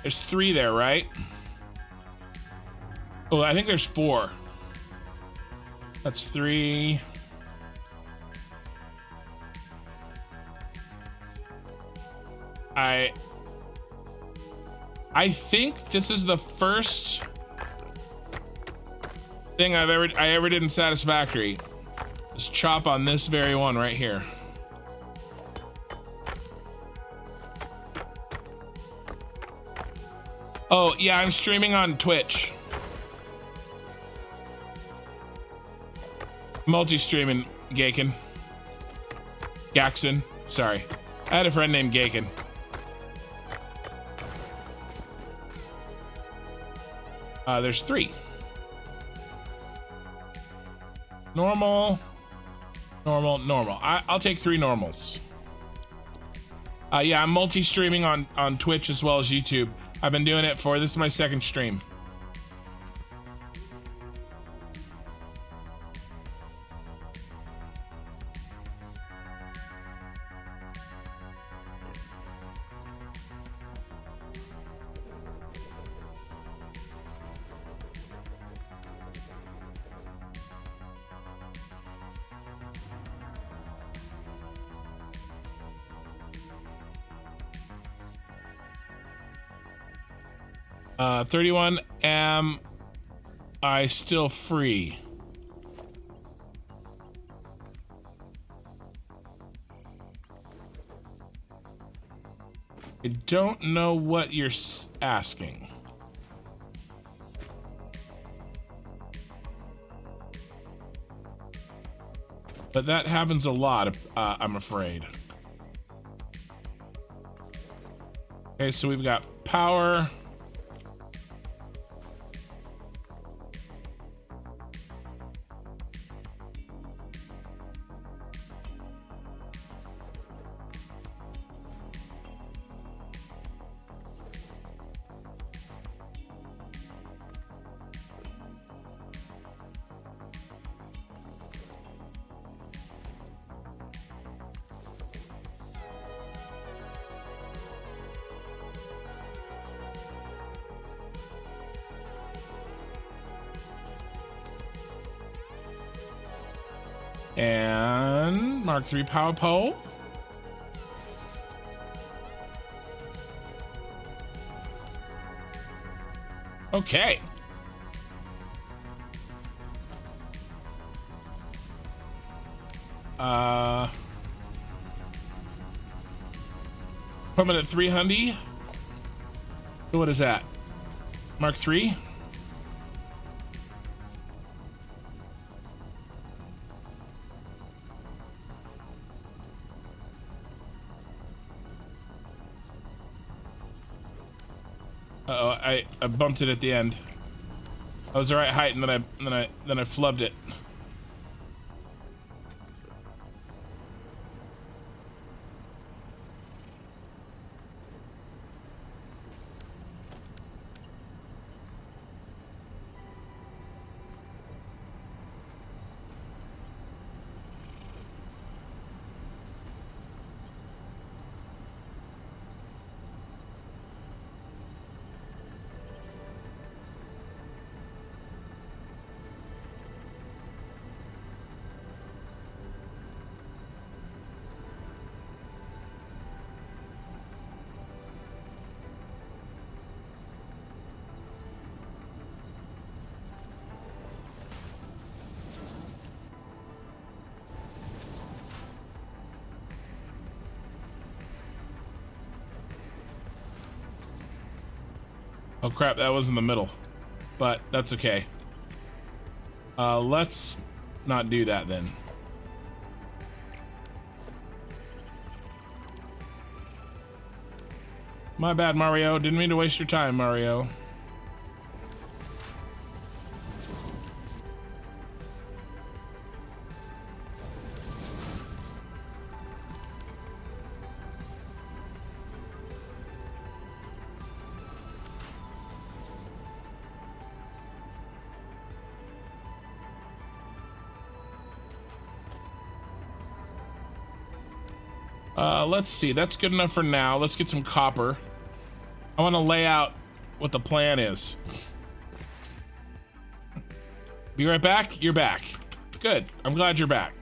Speaker 1: There's 3 there, right? Oh, I think there's 4. That's 3. I think this is the first thing I ever did in Satisfactory. Just chop on this very one right here. Oh, yeah, I'm streaming on Twitch. Multi-streaming, Gaken. Gaxon, sorry. I had a friend named Gaken. There's 3. Normal, normal, normal. I'll take 3 normals. Yeah, I'm multi-streaming on Twitch as well as YouTube. I've been doing it for, this is my 2nd stream. Uh, 31, am I still free? I don't know what you're asking. But that happens a lot, I'm afraid. Okay, so we've got power. And Mark III power pole. Okay. Coming at 300. So what is that? Mark 3? Uh-oh, I bumped it at the end. I was the right height and then I flubbed it. Oh crap, that was in the middle, but that's okay. Let's not do that then. My bad, Mario. Didn't mean to waste your time, Mario. Let's see. That's good enough for now. Let's get some copper. I want to lay out what the plan is. Be right back. You're back. Good. I'm glad you're back.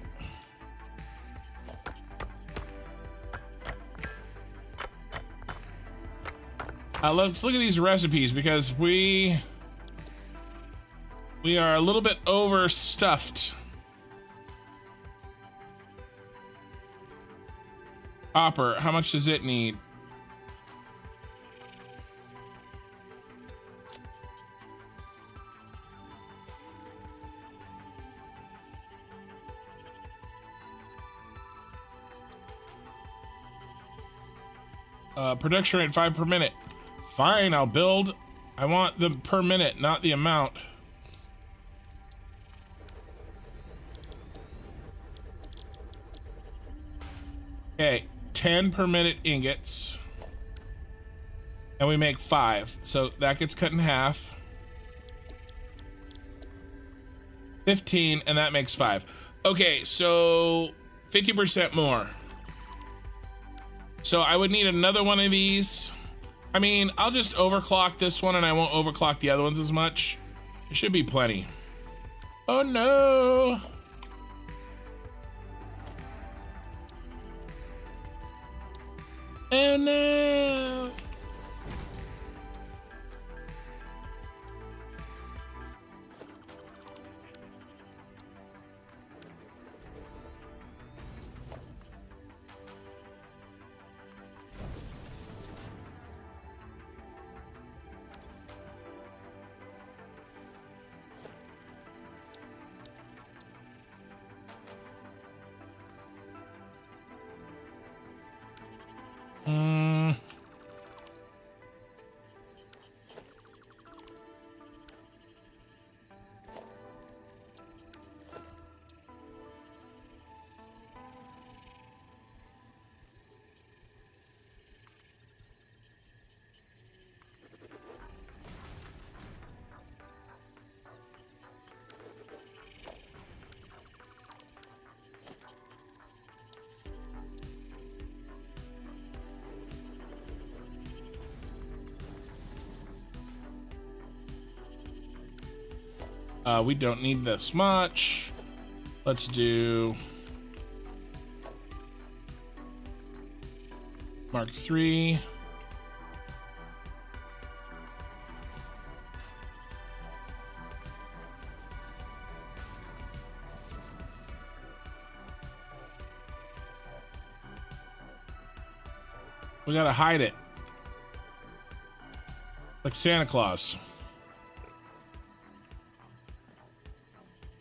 Speaker 1: Let's look at these recipes because we are a little bit overstuffed. Copper, how much does it need? Production rate 5 per minute. Fine, I'll build. I want the per minute, not the amount. Okay, 10 per minute ingots. And we make 5. So that gets cut in half. 15, and that makes 5. Okay, so 50% more. So I would need another one of these. I mean, I'll just overclock this one and I won't overclock the other ones as much. It should be plenty. Oh no. Oh no. We don't need this much. Let's do Mark 3. We gotta hide it. Like Santa Claus.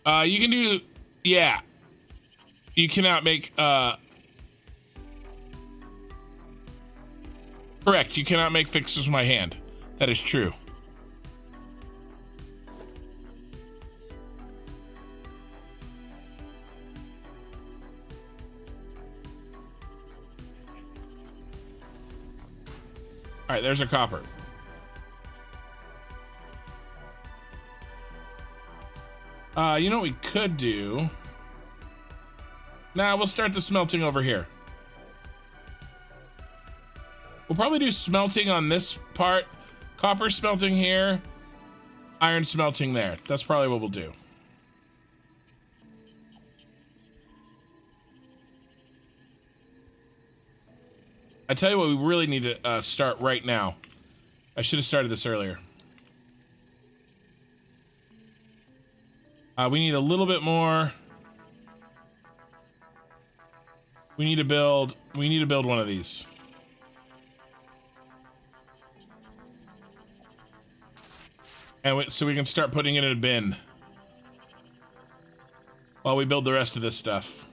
Speaker 1: You can do, yeah. You cannot make, correct, you cannot make fixes with my hand. That is true. All right, there's a copper. You know what we could do? Nah, we'll start the smelting over here. We'll probably do smelting on this part. Copper smelting here. Iron smelting there. That's probably what we'll do. I tell you what, we really need to start right now. I should have started this earlier. We need a little bit more. We need to build one of these. And so we can start putting it in a bin while we build the rest of this stuff.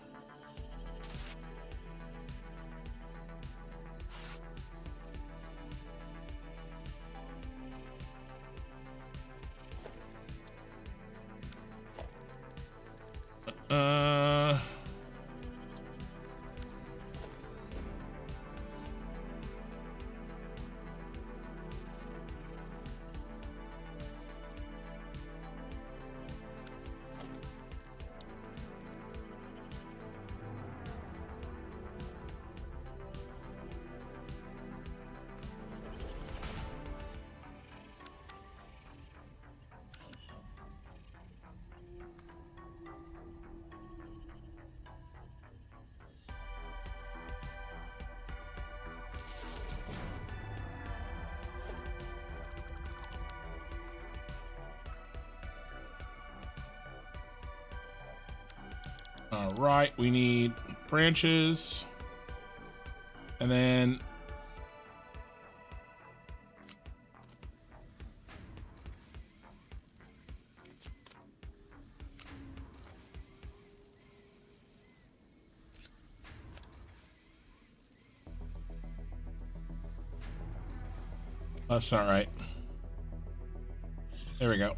Speaker 1: All right, we need branches, and then that's not right. There we go.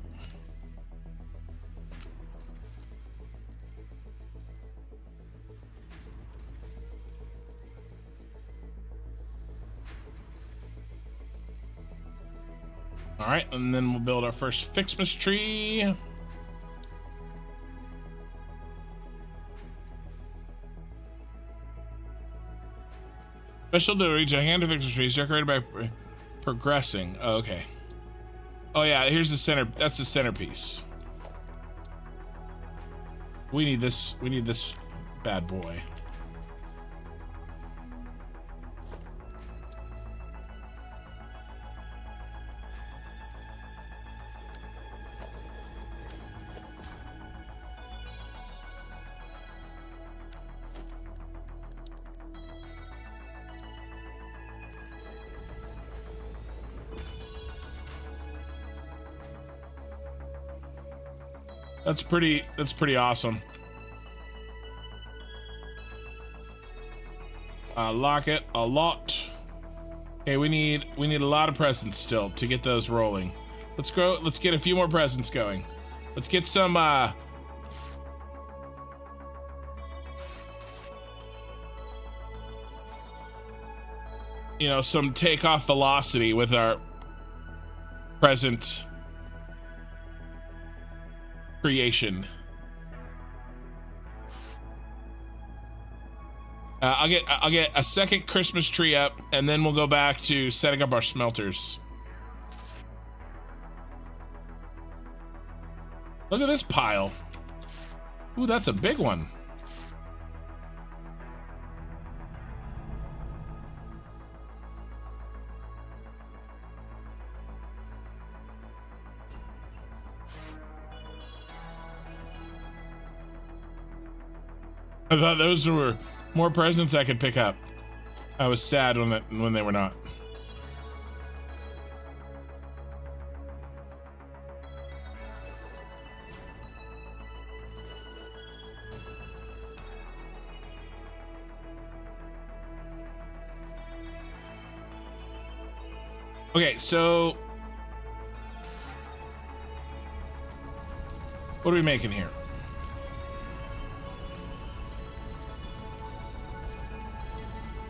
Speaker 1: All right, and then we'll build our first Fixmas tree. Special to reach a hand of Fixmas trees decorated by progressing. Oh, okay. Oh yeah, here's the center. That's the centerpiece. We need this. We need this bad boy. That's pretty awesome. Lock it a lot. Okay, we need a lot of presents still to get those rolling. Let's go. Let's get a few more presents going. Let's get some you know, some takeoff velocity with our present creation. I'll get a second Christmas tree up, and then we'll go back to setting up our smelters. Look at this pile. Ooh, that's a big one. I thought those were more presents I could pick up. I was sad when they were not. Okay, so what are we making here?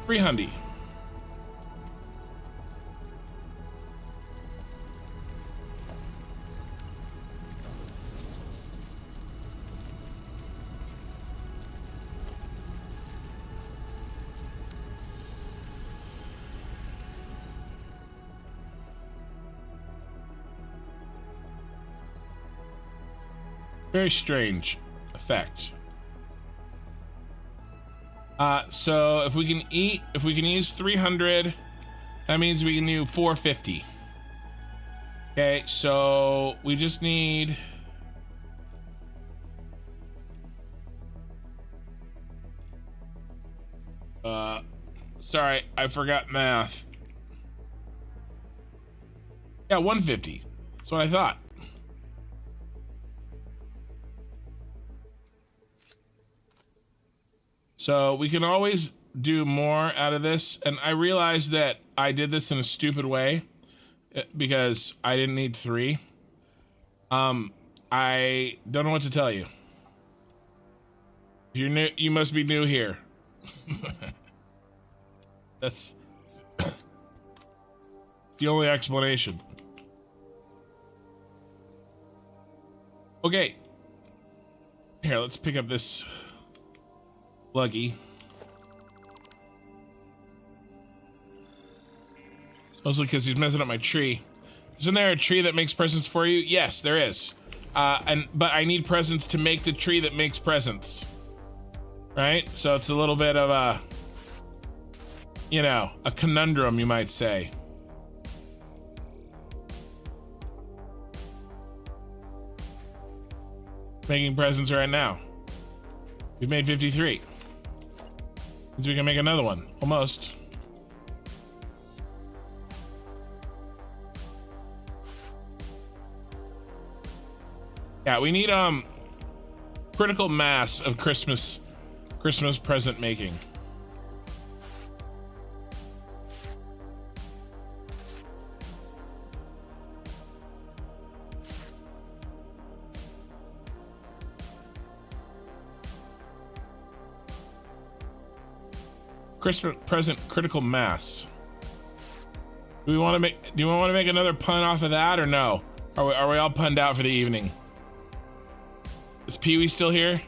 Speaker 1: $300. Very strange effect. So if we can use 300, that means we can do 450. Okay, so we just need sorry, I forgot math. Yeah, 150. That's what I thought. So we can always do more out of this. And I realized that I did this in a stupid way because I didn't need 3. I don't know what to tell you. If you're new, you must be new here. That's the only explanation. Okay. Here, let's pick up this Luggy. Mostly because he's messing up my tree. Isn't there a tree that makes presents for you? Yes, there is. But I need presents to make the tree that makes presents. Right? So it's a little bit of a, you know, a conundrum, you might say. Making presents right now. We've made 53. Means we can make another one. Almost. Yeah, we need critical mass of Christmas present making. Christmas present critical mass. Do we want to make? Do you want to make another pun off of that, or no? Are we all punned out for the evening? Is Pee-wee still here?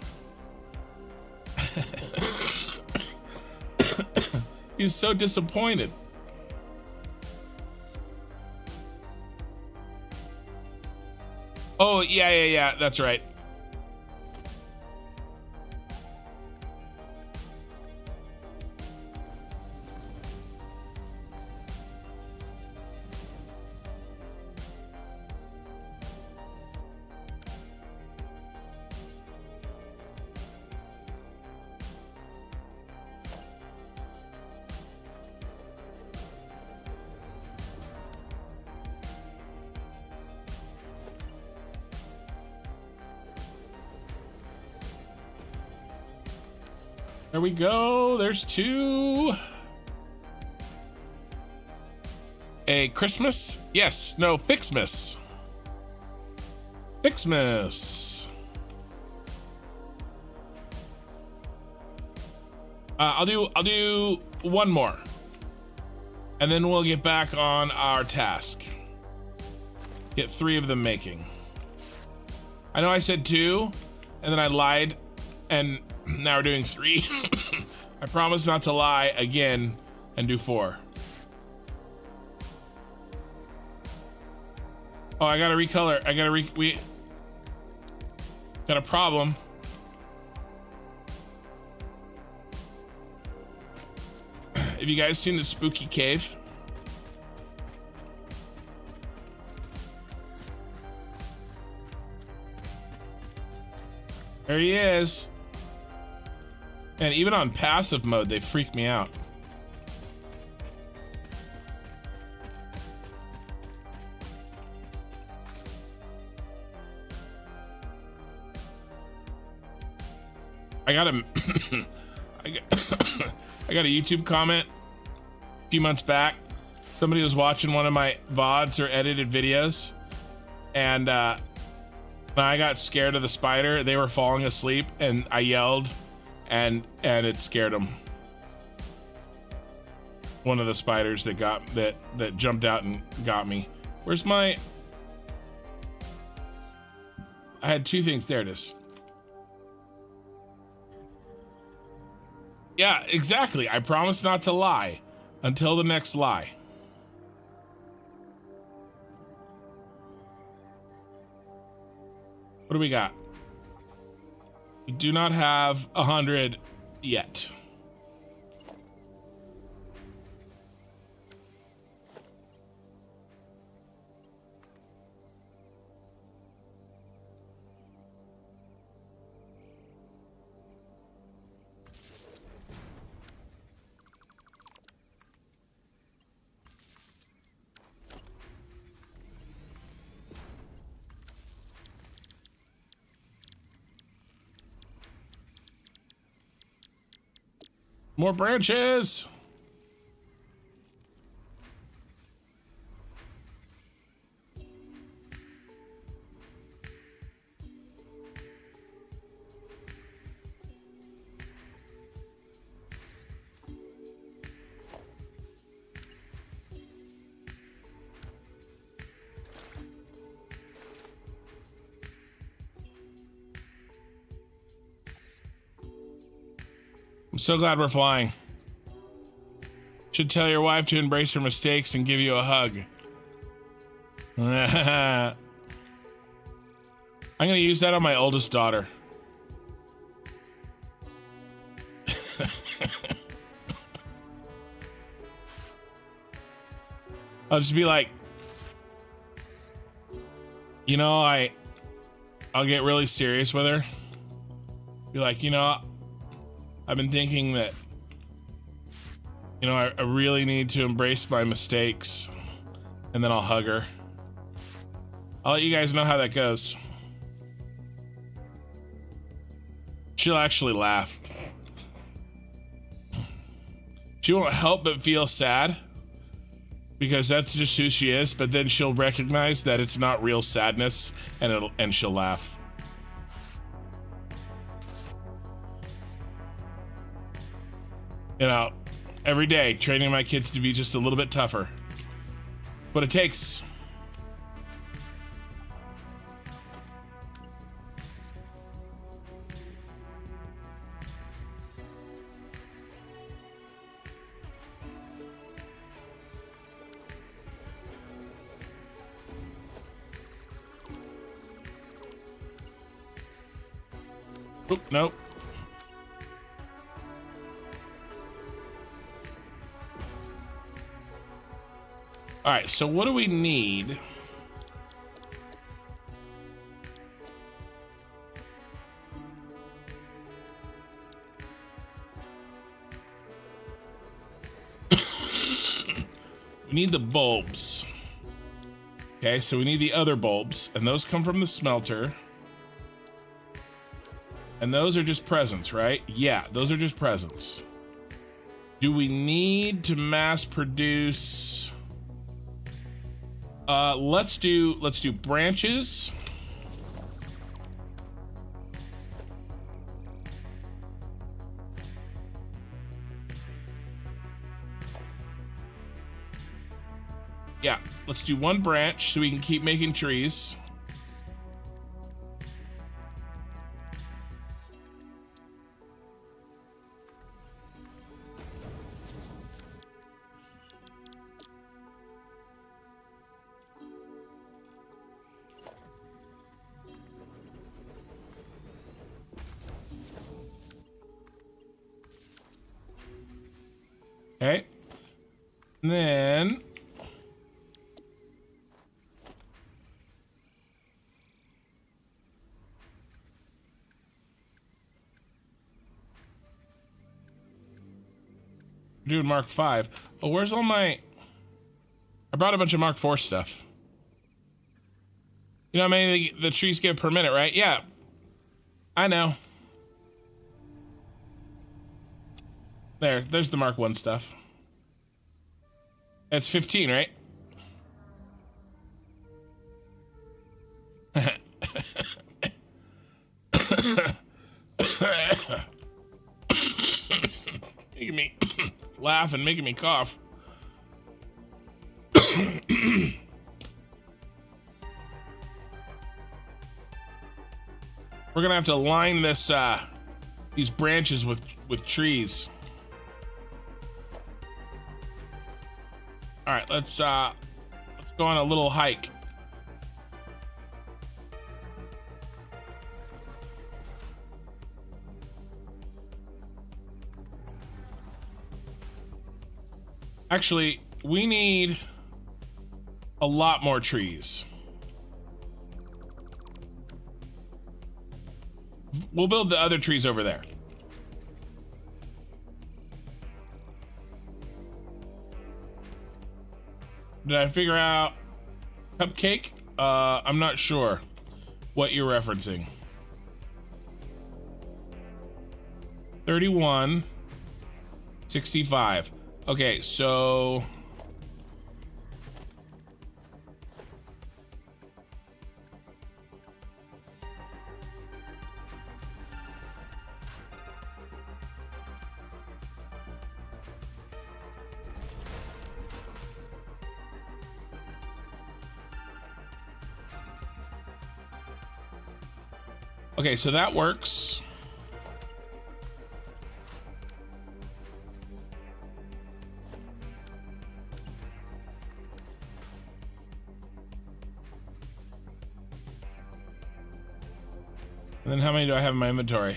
Speaker 1: He's so disappointed. Oh yeah. That's right. There we go. There's 2. A Christmas? Yes. No, Fixmas. Fixmas. I'll do one more, and then we'll get back on our task. Get 3 of them making. I know I said 2, and then I lied, and now we're doing 3. I promise not to lie again and do 4. Oh, I gotta recolor. We got a problem. Have you guys seen the spooky cave? There he is. And even on passive mode, they freak me out. I got a I got a YouTube comment a few months back. Somebody was watching one of my VODs or edited videos, and when I got scared of the spider, they were falling asleep, and I yelled, and it scared them. One of the spiders that jumped out and got me. Where's my? I had two things. There it is. Yeah, exactly. I promise not to lie until the next lie. What do we got? We do not have 100 yet. More branches. I'm so glad we're flying. Should tell your wife to embrace her mistakes and give you a hug. I'm gonna use that on my oldest daughter. I'll just be like, you know, I'll get really serious with her. Be like, you know, I've been thinking that, you know, I really need to embrace my mistakes, and then I'll hug her. I'll let you guys know how that goes. She'll actually laugh. She won't help but feel sad, because that's just who she is, but then she'll recognize that it's not real sadness, and she'll laugh. You know, every day training my kids to be just a little bit tougher. What it takes. Oop, nope. All right, so what do we need? We need the bulbs. Okay, so we need the other bulbs, and those come from the smelter. And those are just presents, right? Yeah, those are just presents. Do we need to mass produce? Let's do branches. Yeah, let's do one branch so we can keep making trees. Okay. And then we're doing Mark 5. Oh, where's all my... I brought a bunch of Mark 4 stuff. You know how many the trees give per minute, right? Yeah. I know. There's the Mark 1 stuff. It's 15, right? Making me laugh and making me cough. We're gonna have to line this these branches with trees. All right, let's go on a little hike. Actually, we need a lot more trees. We'll build the other trees over there. Did I figure out cupcake? I'm not sure what you're referencing. 31, 65. Okay, so okay, so that works. And then how many do I have in my inventory?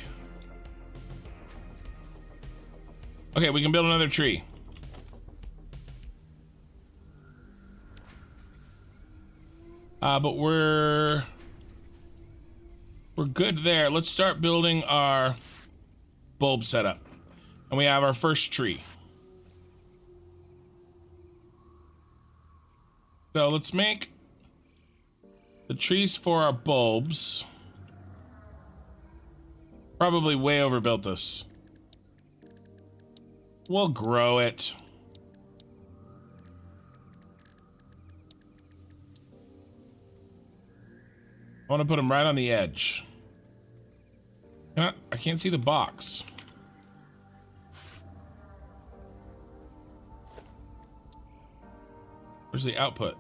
Speaker 1: Okay, we can build another tree. But we're good there. Let's start building our bulb setup. And we have our first tree. So let's make the trees for our bulbs. Probably way overbuilt this. We'll grow it. I want to put them right on the edge. I can't see the box. Where's the output?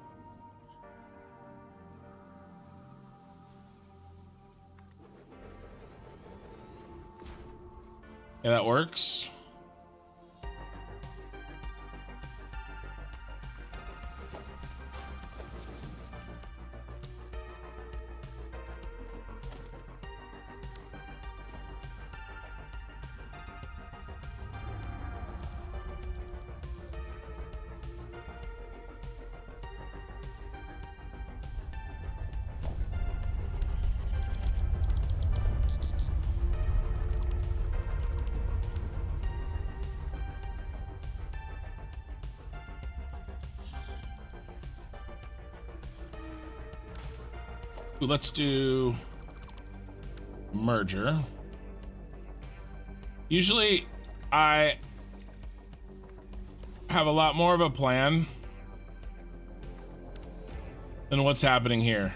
Speaker 1: Yeah, that works. Ooh, let's do merger. Usually I have a lot more of a plan than what's happening here.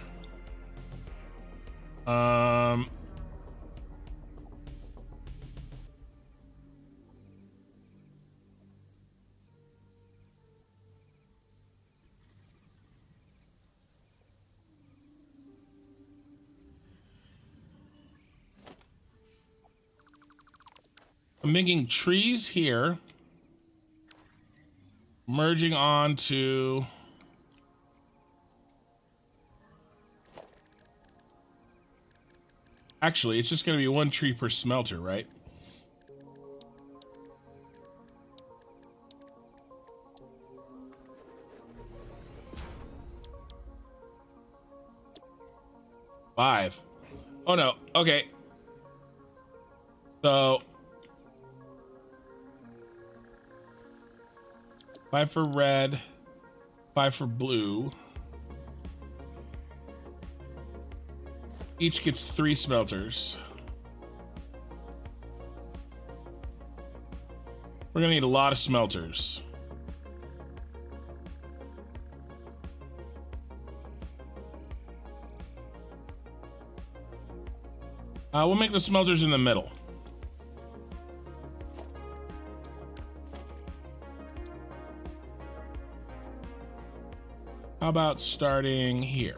Speaker 1: I'm making trees here, merging onto actually, it's just going to be one tree per smelter, right? Five. Oh no. Okay. So 5 for red, 5 for blue. Each gets 3 smelters. We're gonna need a lot of smelters. We'll make the smelters in the middle. How about starting here?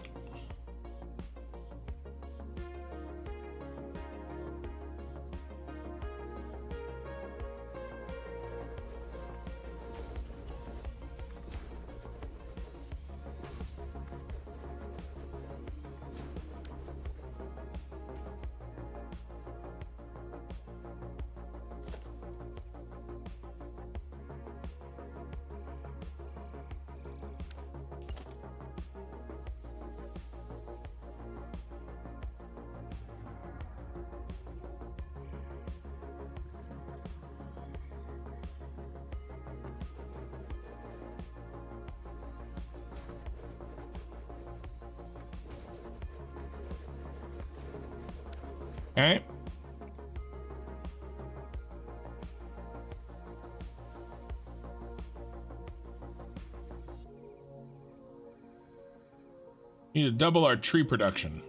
Speaker 1: All right. Need to double our tree production.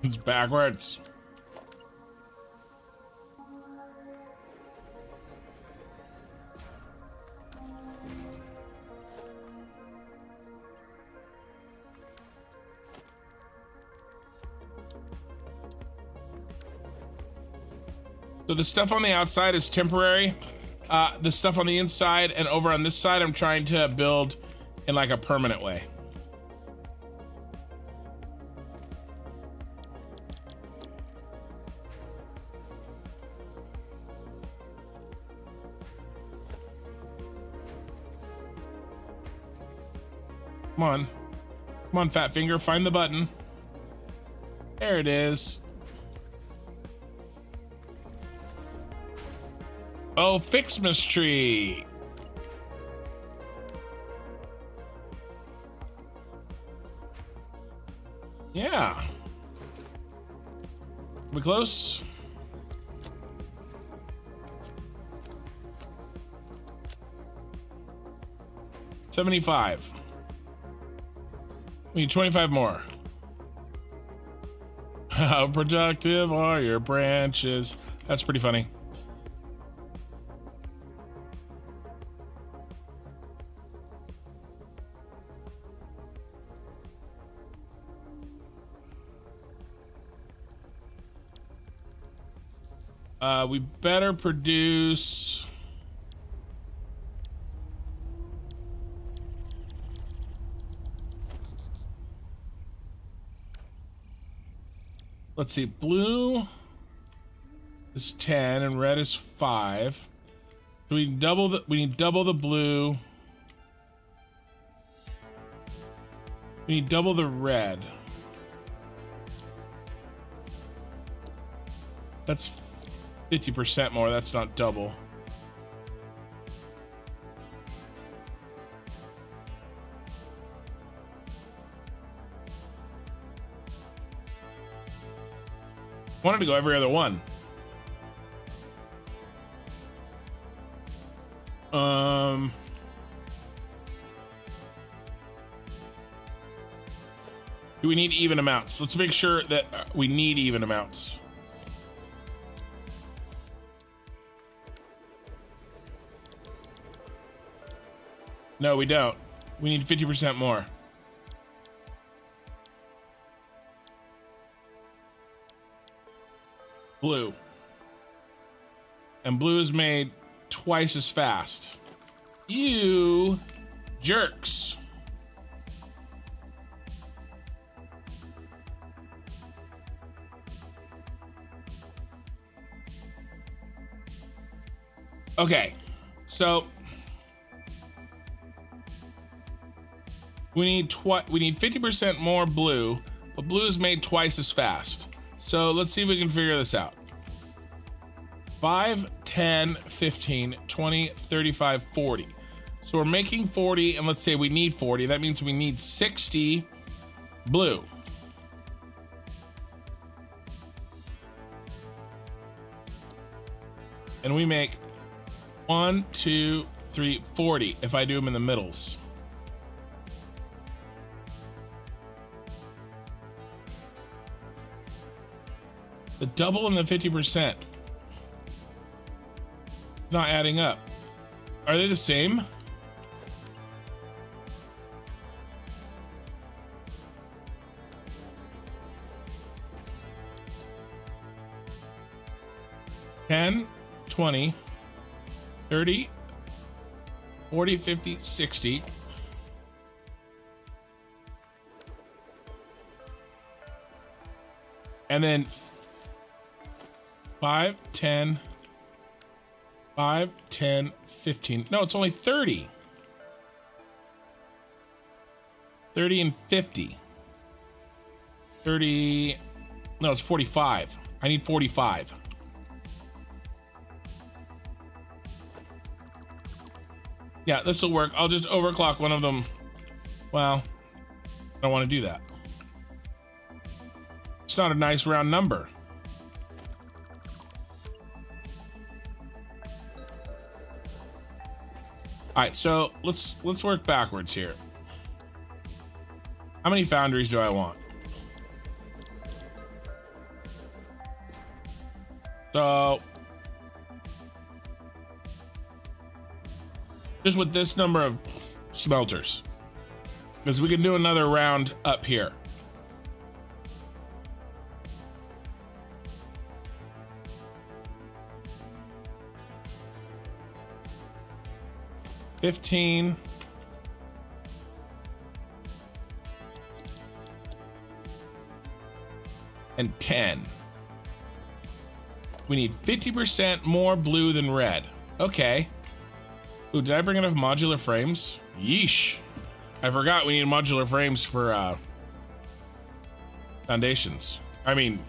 Speaker 1: It's backwards. So the stuff on the outside is temporary. The stuff on the inside and over on this side, I'm trying to build in like a permanent way. Come on. Come on, fat finger, find the button. There it is. Oh, Fixmas tree. Yeah. We close? $75. We need 25 more. How productive are your branches? That's pretty funny. We better produce. Let's see, blue is 10 and red is 5. So we need double the blue. We need double the red. That's 50% more. That's not double. Wanted to go every other one. Do we need even amounts? Let's make sure that we need even amounts. No, we don't. We need 50% more. Blue. And blue is made twice as fast. You jerks. Okay, so We need 50% more blue, but blue is made twice as fast. So let's see if we can figure this out. 5, 10, 15, 20, 35, 40. So we're making 40, and let's say we need 40. That means we need 60 blue. And we make 1, 2, 3, 40 if I do them in the middles. The double and the 50%. Not adding up. Are they the same? $10, 20, 30, 40, 50, 60. And then 5, 10, 5, 10, 15. No, it's only 30. 30 and 50. 30. No, it's 45. I need 45. Yeah, this will work. I'll just overclock one of them. Well, I don't want to do that. It's not a nice round number. All right, so let's work backwards here. How many foundries do I want? So just with this number of smelters, because we can do another round up here. $15. And 10. We need 50% more blue than red. Okay. Ooh, did I bring enough modular frames? Yeesh. I forgot we need modular frames for foundations. I mean,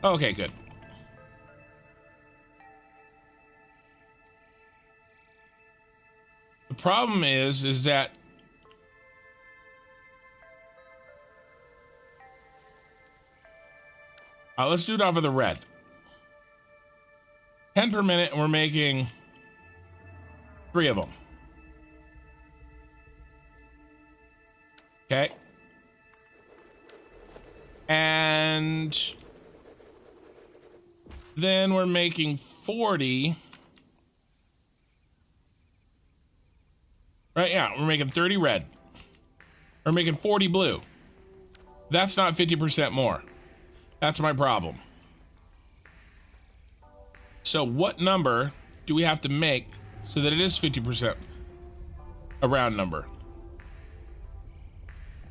Speaker 1: okay, good. The problem is that let's do it off of the red. 10 per minute, and we're making 3 of them. Okay. And then we're making 40. Right, yeah, we're making 30 red. We're making 40 blue. That's not 50% more. That's my problem. So what number do we have to make so that it is 50% a round number?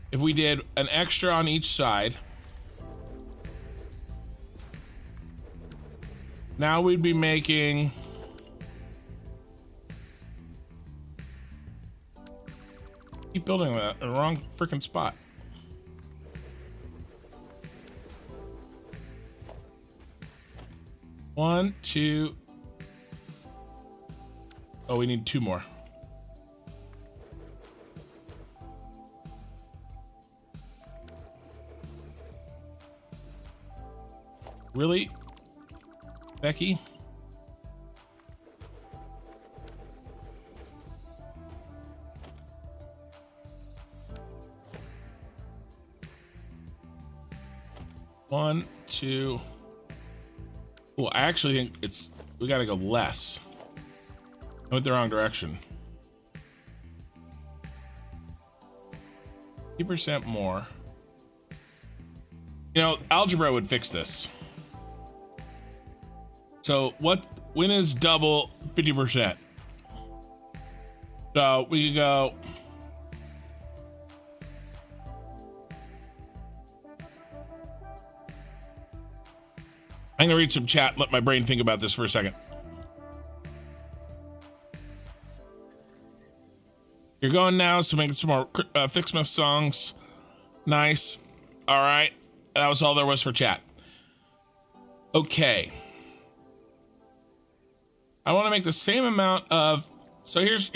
Speaker 1: If we did an extra on each side, now we'd be making keep building that in the wrong freaking spot. One, two. Oh, we need 2 more. Really? Becky? One, 2. Well, I actually think we gotta go less. I went the wrong direction. 50% more. You know, algebra would fix this. So when is double 50%? So we could go. I'm gonna read some chat and let my brain think about this for a second. You're going now, so making some more Fixmas songs. Nice. All right. That was all there was for chat. Okay. I want to make the same amount of, so here's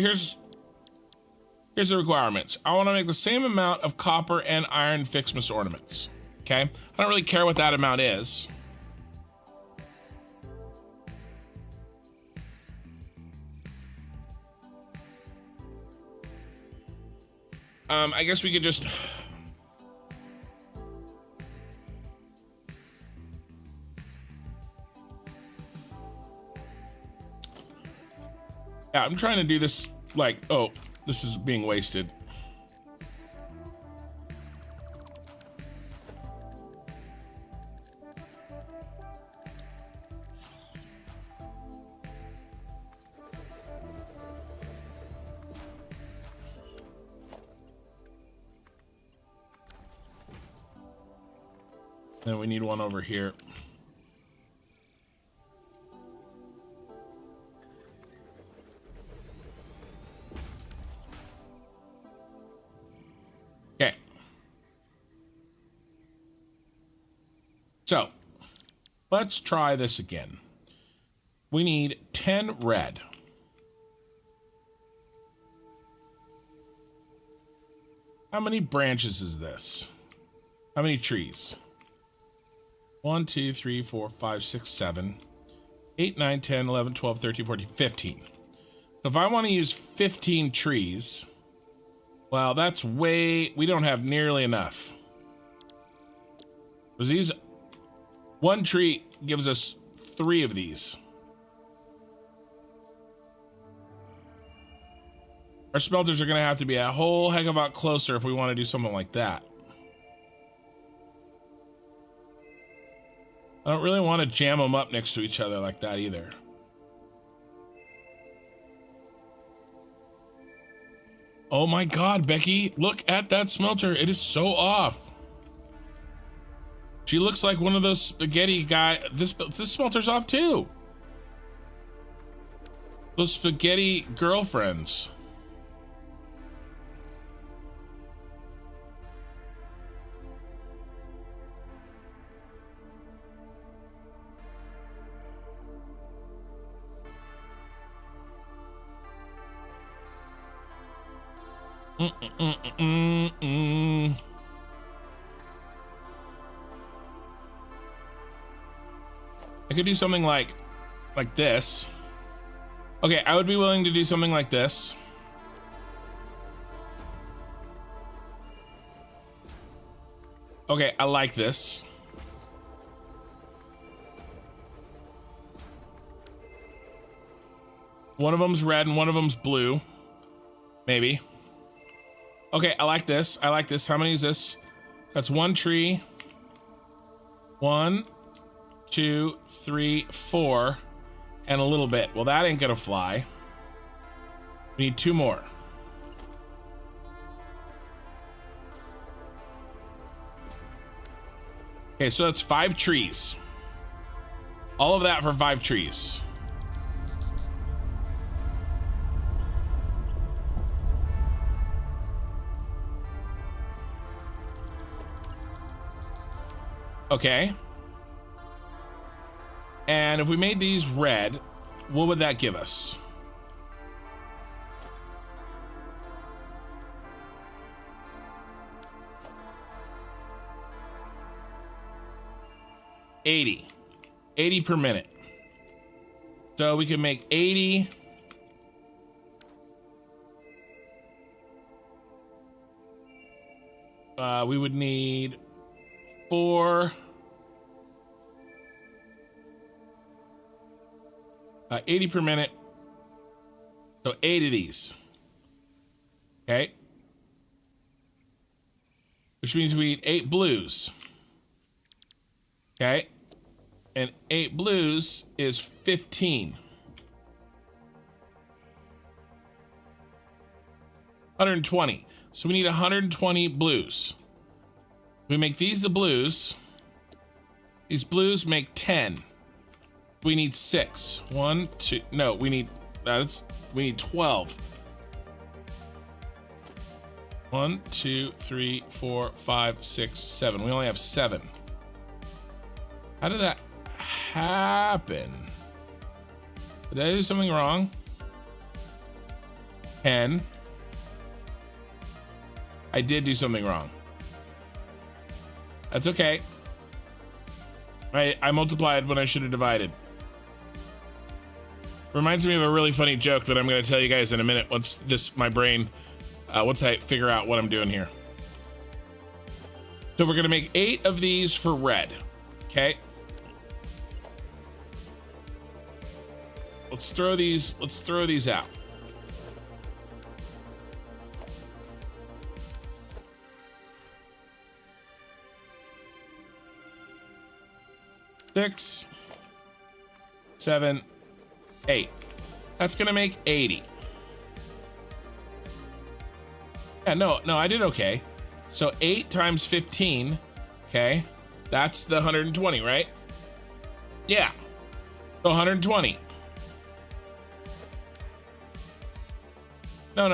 Speaker 1: the requirements. I want to make the same amount of copper and iron Fixmas ornaments. Okay. I don't really care what that amount is. I guess we could just, yeah, I'm trying to do this like, oh, this is being wasted. Then we need one over here. Okay. So, let's try this again. We need 10 red. How many branches is this? How many trees? 1, 2, 3, 4, 5, 6, 7, 8, 9, 10, 11, 12, 13, 14, 15. So if I want to use 15 trees, well, that's way, we don't have nearly enough. Because these, one tree gives us 3 of these. Our smelters are going to have to be a whole heck of a lot closer if we want to do something like that. I don't really want to jam them up next to each other like that either. Oh my God, Becky, look at that smelter. It is so off. She looks like one of those spaghetti guy. This smelter's off too. Those spaghetti girlfriends. I could do something like this. Okay, I would be willing to do something like this. Okay, I like this. One of them's red and one of them's blue. Maybe. Okay, I like this. I like this. How many is this? That's one tree. 1, 2, 3, 4, and a little bit. Well, that ain't gonna fly. We need 2 more. Okay, so that's 5 trees. All of that for 5 trees. Okay. And if we made these red, what would that give us? $80 per minute. So we can make 80. We would need 4. 80 per minute. So 8 of these. Okay. Which means we need 8 blues. Okay. And 8 blues is 15. 120. So we need 120 blues. We make these the blues. These blues make 10. We need 6. 1, 2. No, we need 12. 1, 2, 3, 4, 5, 6, 7. We only have 7. How did that happen? Did I do something wrong? 10. I did do something wrong. That's okay. I multiplied when I should have divided. Reminds me of a really funny joke that I'm going to tell you guys in a minute once once I figure out what I'm doing here. So we're going to make 8 of these for red. Okay. Let's throw these out. Six, 7, 8. That's gonna make 80. Yeah, no, I did okay. So 8 times 15, okay, that's the 120, right? Yeah, so 120. No.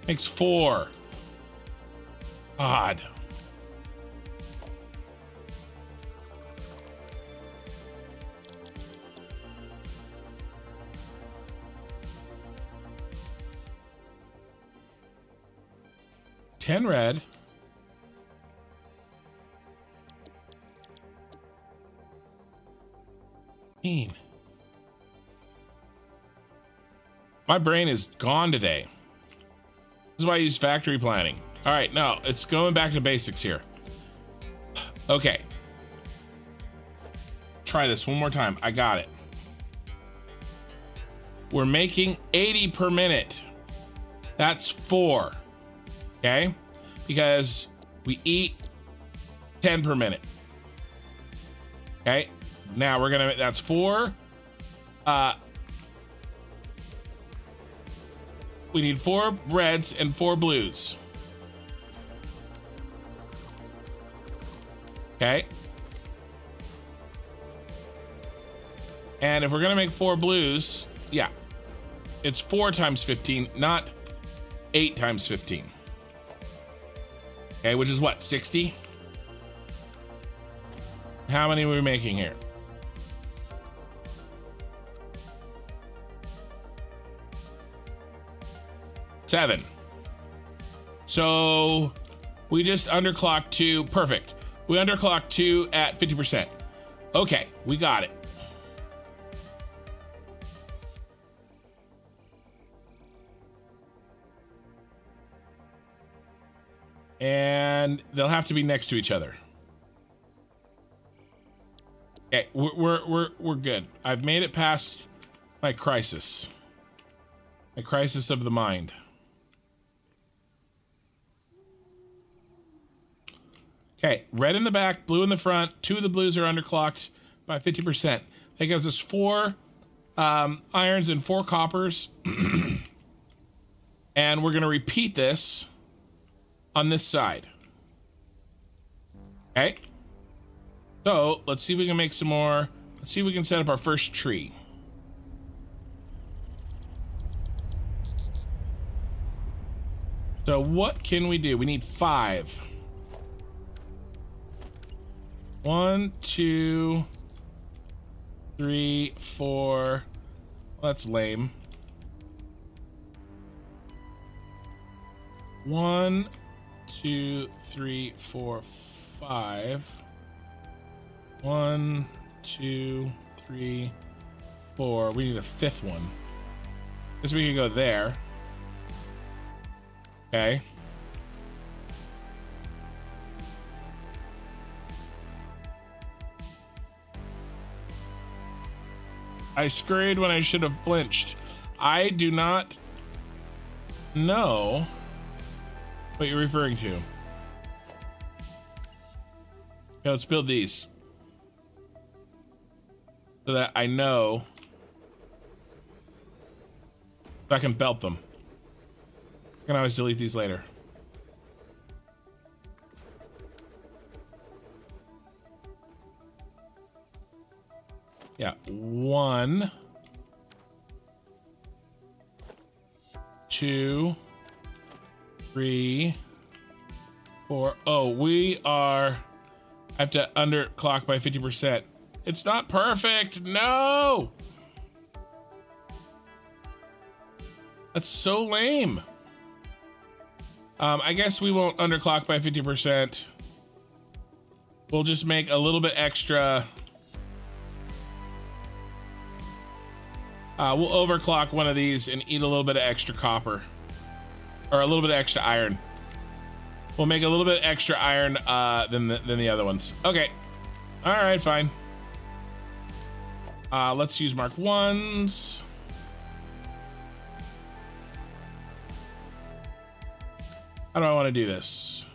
Speaker 1: Makes 4. Odd. Ten red. My brain is gone today. This is why I use factory planning. All right, no, it's going back to basics here. Okay. Try this one more time. I got it. We're making 80 per minute. That's 4. Okay? Because we eat 10 per minute. Okay? Now we're gonna, that's 4. We need 4 reds and 4 blues. Okay. And if we're gonna make 4 blues, yeah, it's 4 times 15, not 8 times 15. Okay, which is what, 60? How many are we making here? Seven. So we just underclocked 2. Perfect. We underclocked 2 at 50%. Okay, we got it. And they'll have to be next to each other. Okay, we're good. I've made it past my crisis. My crisis of the mind. Okay, red in the back, blue in the front. 2 of the blues are underclocked by 50%. That gives us 4 irons and 4 coppers. And we're gonna repeat this on this side. Okay. So let's see if we can make some more. Let's see if we can set up our first tree. So what can we do? We need 5. 1, 2, 3, 4. Well, that's lame. 1, 2, 3, 4, 5. 1, 2, 3, 4. We need a 5th one. Guess we could go there. Okay. I scurried when I should have flinched. I do not know what you're referring to. Okay, let's build these so that I know if I can belt them. I can always delete these later. Yeah, 1, 2, 3, 4. Oh, we are. I have to underclock by 50%. It's not perfect. No. That's so lame. I guess we won't underclock by 50%. We'll just make a little bit extra. We'll overclock one of these and eat a little bit of extra copper. Or a little bit of extra iron. We'll make a little bit extra iron than the other ones. Okay. All right, fine. Let's use Mark 1s. How do I want to do this?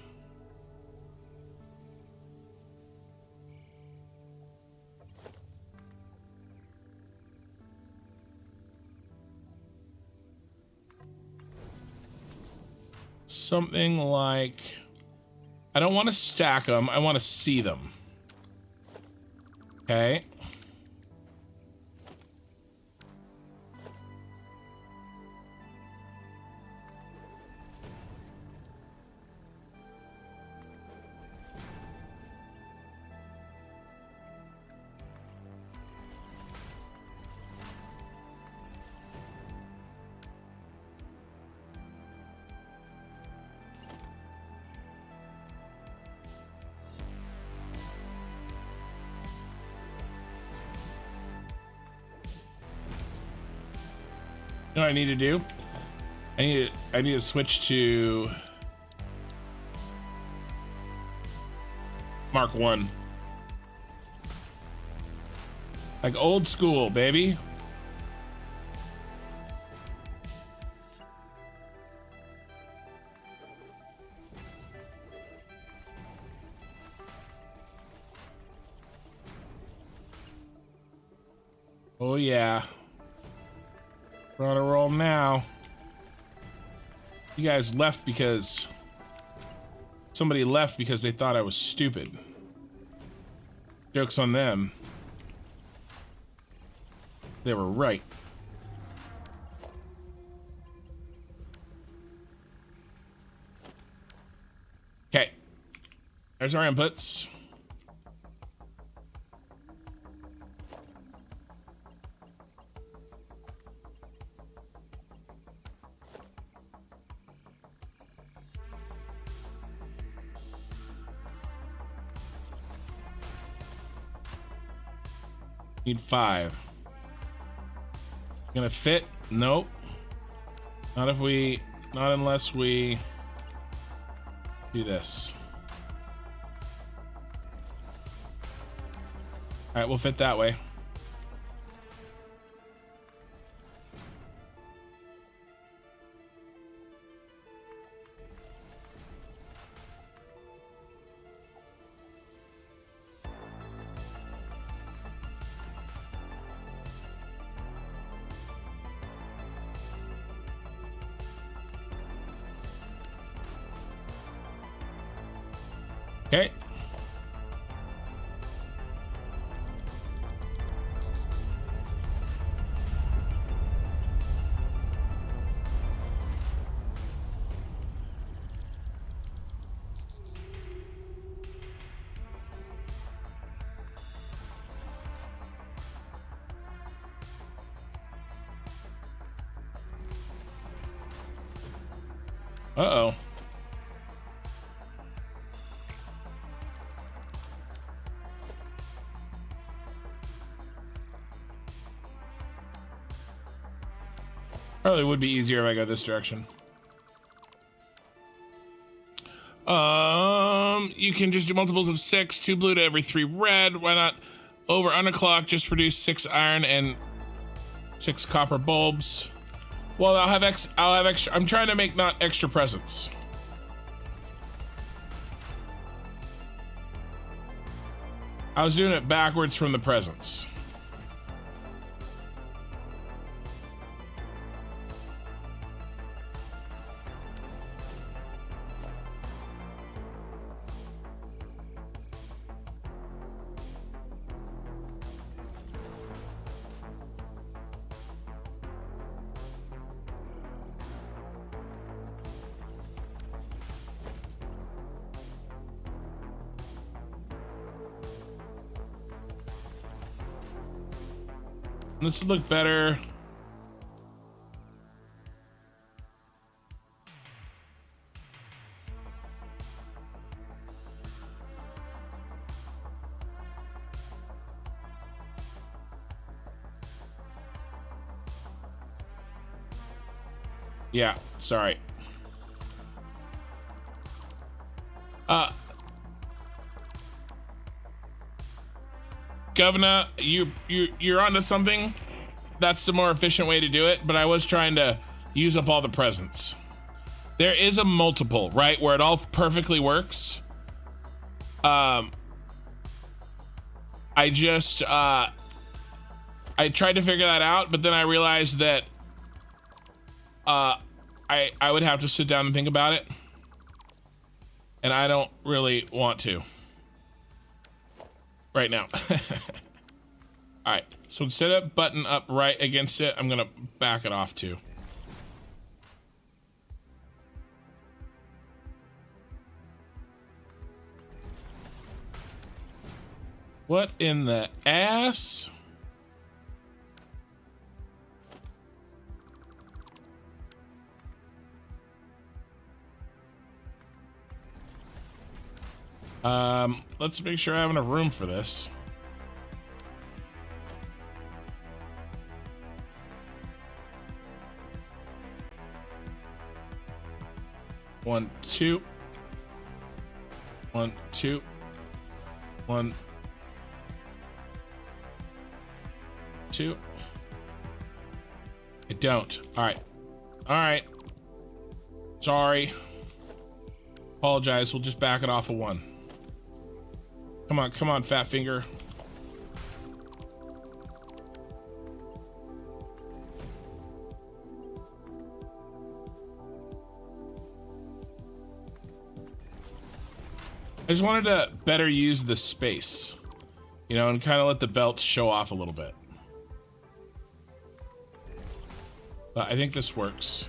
Speaker 1: Something like, I don't want to stack them. I want to see them. Okay. You know what I need to do? I need to switch to Mark 1. Like old school, baby. Oh yeah. We're on a roll now. You guys left because somebody left because they thought I was stupid. Joke's on them. They were right. Okay. There's our inputs. Need 5. Gonna fit? Nope. Not unless we do this. All right, we'll fit that way. Okay. Uh-oh. Probably would be easier if I go this direction. You can just do multiples of 6, 2 blue to every 3 red. Why not? Over underclock, just produce 6 iron and 6 copper bulbs. Well, I'll have extra. I'm trying to make not extra presents. I was doing it backwards from the presents. This would look better. Yeah, sorry. Governor, you're onto something. That's the more efficient way to do it, but I was trying to use up all the presents. There is a multiple, right, where it all perfectly works. I just I tried to figure that out, but then I realized that I would have to sit down and think about it, and I don't really want to right now. All right, so instead of button up right against it, I'm gonna back it off too. What in the ass? Let's make sure I have enough room for this. One, two. 1, 2. 1, 2. I don't. All right. All right. Sorry. Apologize. We'll just back it off of 1. Come on, fat finger. I just wanted to better use the space, you know, and kind of let the belts show off a little bit. But I think this works.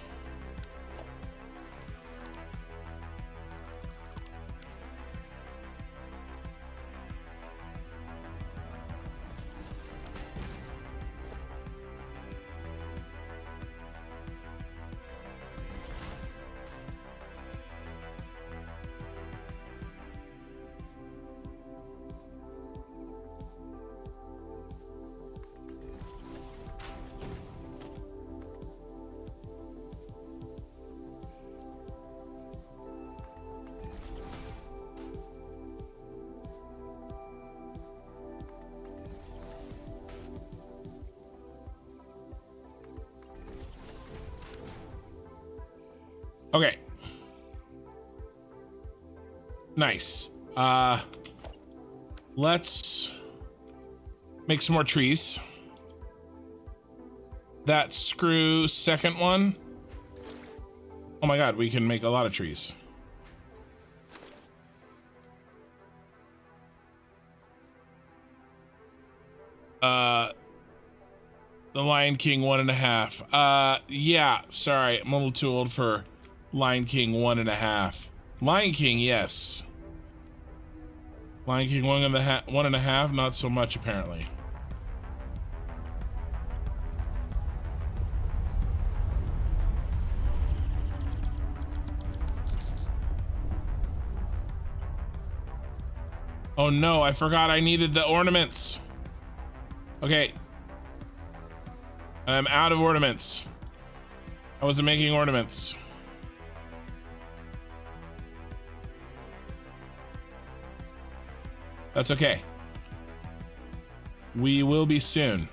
Speaker 1: Okay. Nice. Let's make some more trees. That screw second one. Oh my god, we can make a lot of trees. The Lion King 1.5. Yeah, sorry, I'm a little too old for Lion King 1.5. Lion King, yes. Lion King 1.5, not so much apparently. Oh no, I forgot I needed the ornaments. Okay. I'm out of ornaments. I wasn't making ornaments. That's okay. We will be soon.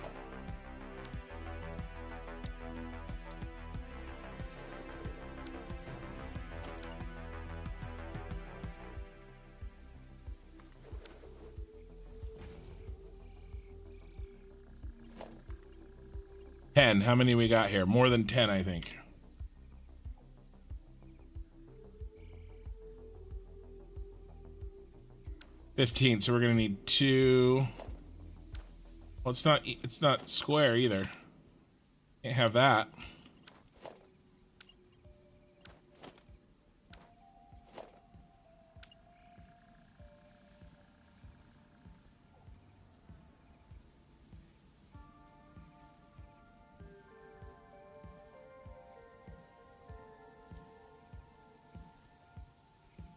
Speaker 1: How many we got here? More than 10, I think. $15, so we're gonna need 2. Well, it's not square either. Can't have that.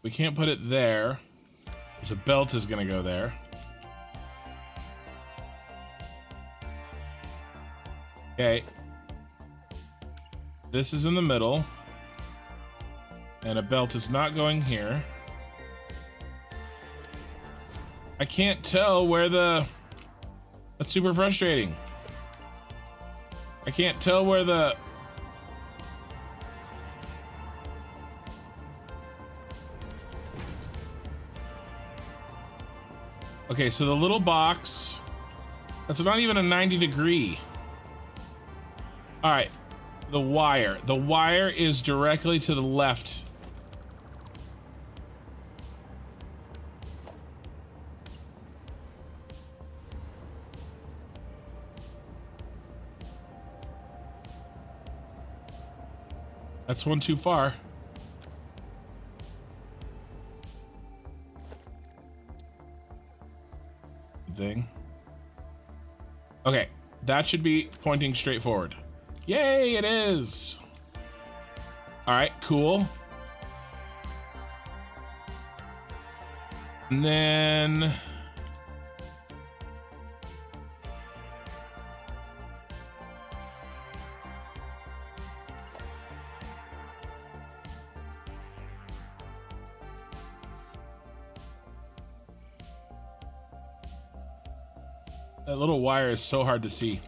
Speaker 1: We can't put it there. So belt is gonna go there. Okay. This is in the middle. And a belt is not going here. I can't tell where the... That's super frustrating. I can't tell where the... Okay, so the little box, that's not even a 90-degree. All right, the wire. The wire is directly to the left. That's one too far. Thing. Okay, that should be pointing straight forward. Yay, it is. All right, cool. And then that little wire is so hard to see.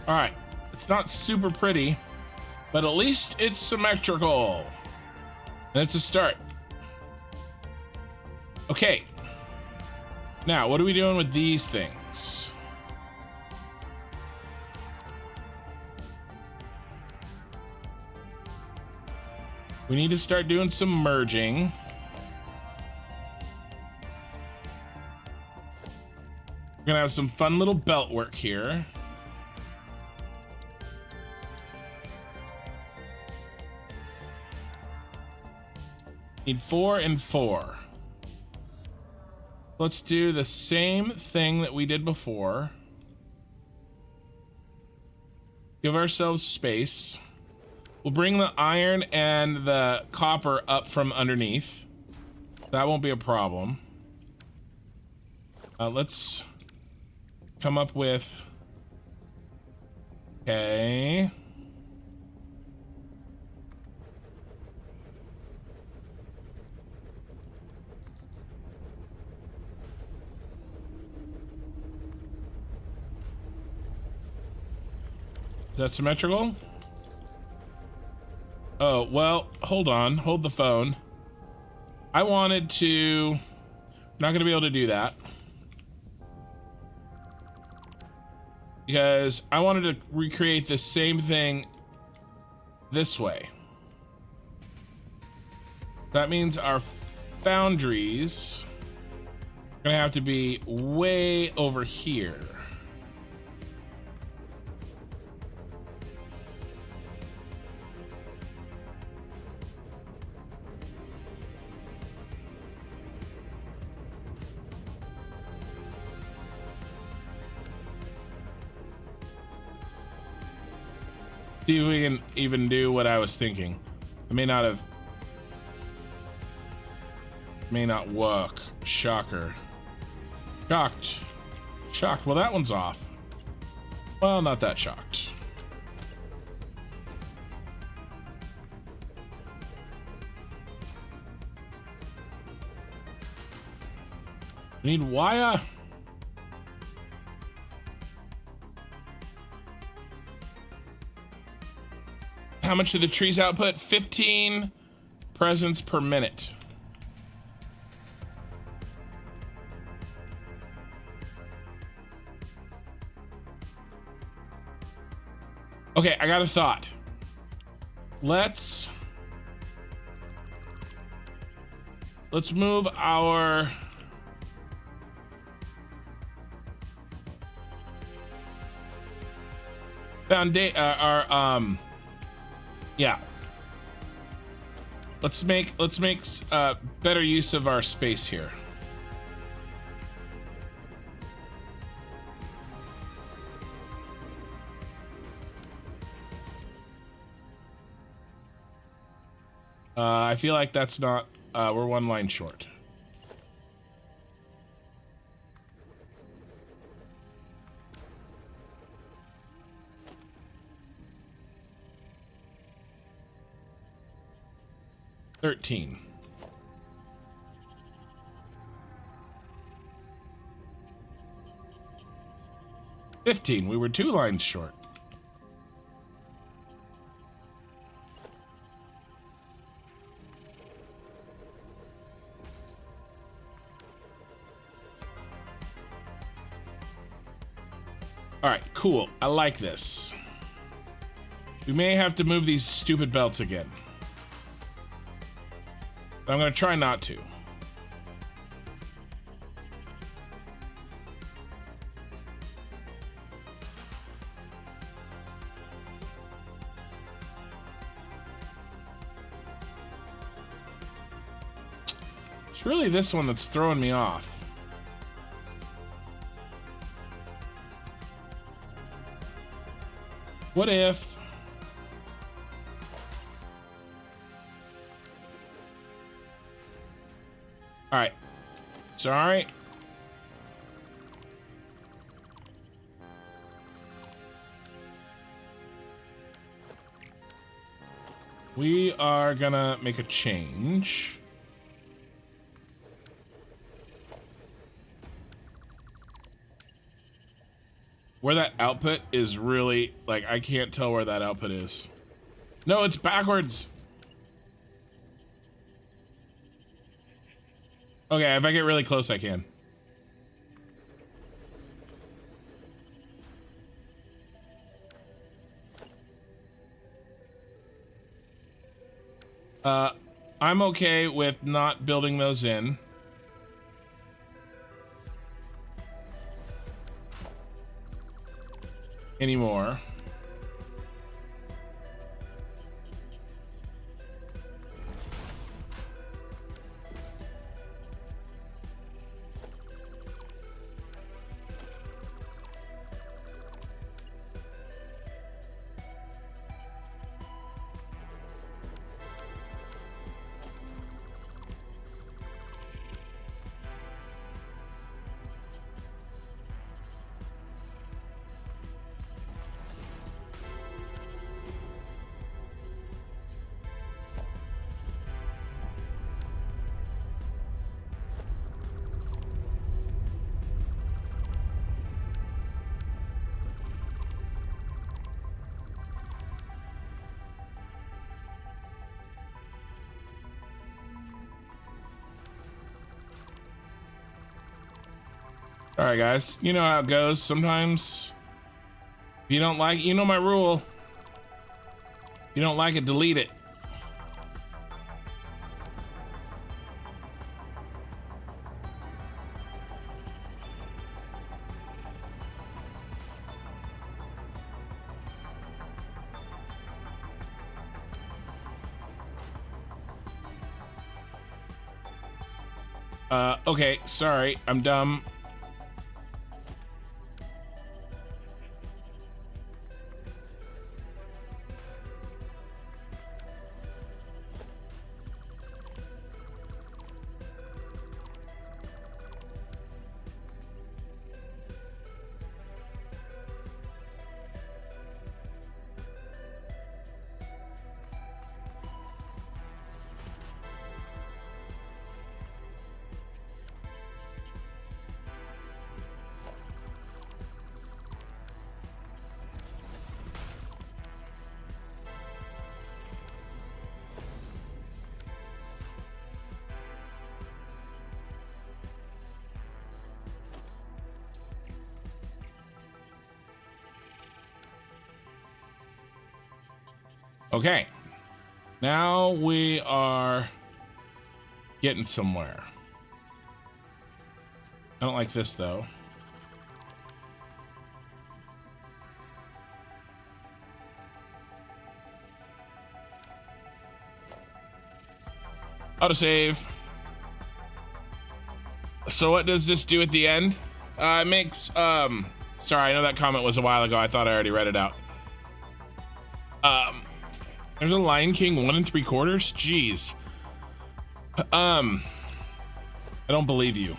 Speaker 1: All right, it's not super pretty, but at least it's symmetrical. And it's a start. Okay. Now, what are we doing with these things? We need to start doing some merging. We're gonna have some fun little belt work here. Need 4 and 4. Let's do the same thing that we did before. Give ourselves space. We'll bring the iron and the copper up from underneath. That won't be a problem. Let's come up with... Okay. Is that symmetrical? Oh, well, hold on. Hold the phone. I wanted to... Not gonna be able to do that. Because I wanted to recreate the same thing this way. That means our foundries are gonna have to be way over here. See if we can even do what I was thinking. I may not have... May not work. Shocker. Shocked. Shocked. Well, that one's off. Well, not that shocked. We need wire. How much do the trees output? 15 presents per minute. Okay, I got a thought. Let's move our yeah. Let's make better use of our space here. I feel like that's not, we're one line short. $13. $15. We were 2 lines short. All right, cool. I like this. We may have to move these stupid belts again. But I'm gonna try not to. It's really this one that's throwing me off. What if... All right. Sorry. We are gonna make a change. Where that output is really, like, I can't tell where that output is. No, it's backwards. Okay, if I get really close, I can. I'm okay with not building those in. Anymore. All right, guys, you know how it goes. Sometimes if you don't like it, you know my rule. If you don't like it, delete it. Okay, sorry, I'm dumb. Okay. Now we are getting somewhere. I don't like this though. Autosave. So what does this do at the end? It makes, sorry, I know that comment was a while ago. I thought I already read it out. There's a Lion King 1 3/4. Jeez. I don't believe you.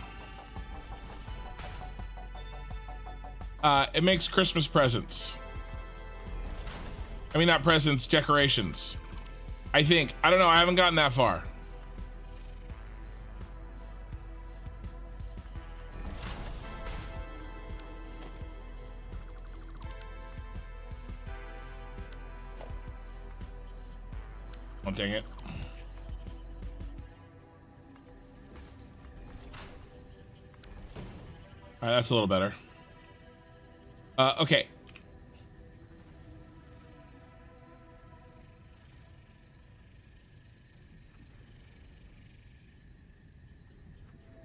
Speaker 1: It makes Christmas presents. I mean, not presents, decorations. I think. I don't know. I haven't gotten that far. Oh, dang it. All right, that's a little better. Okay.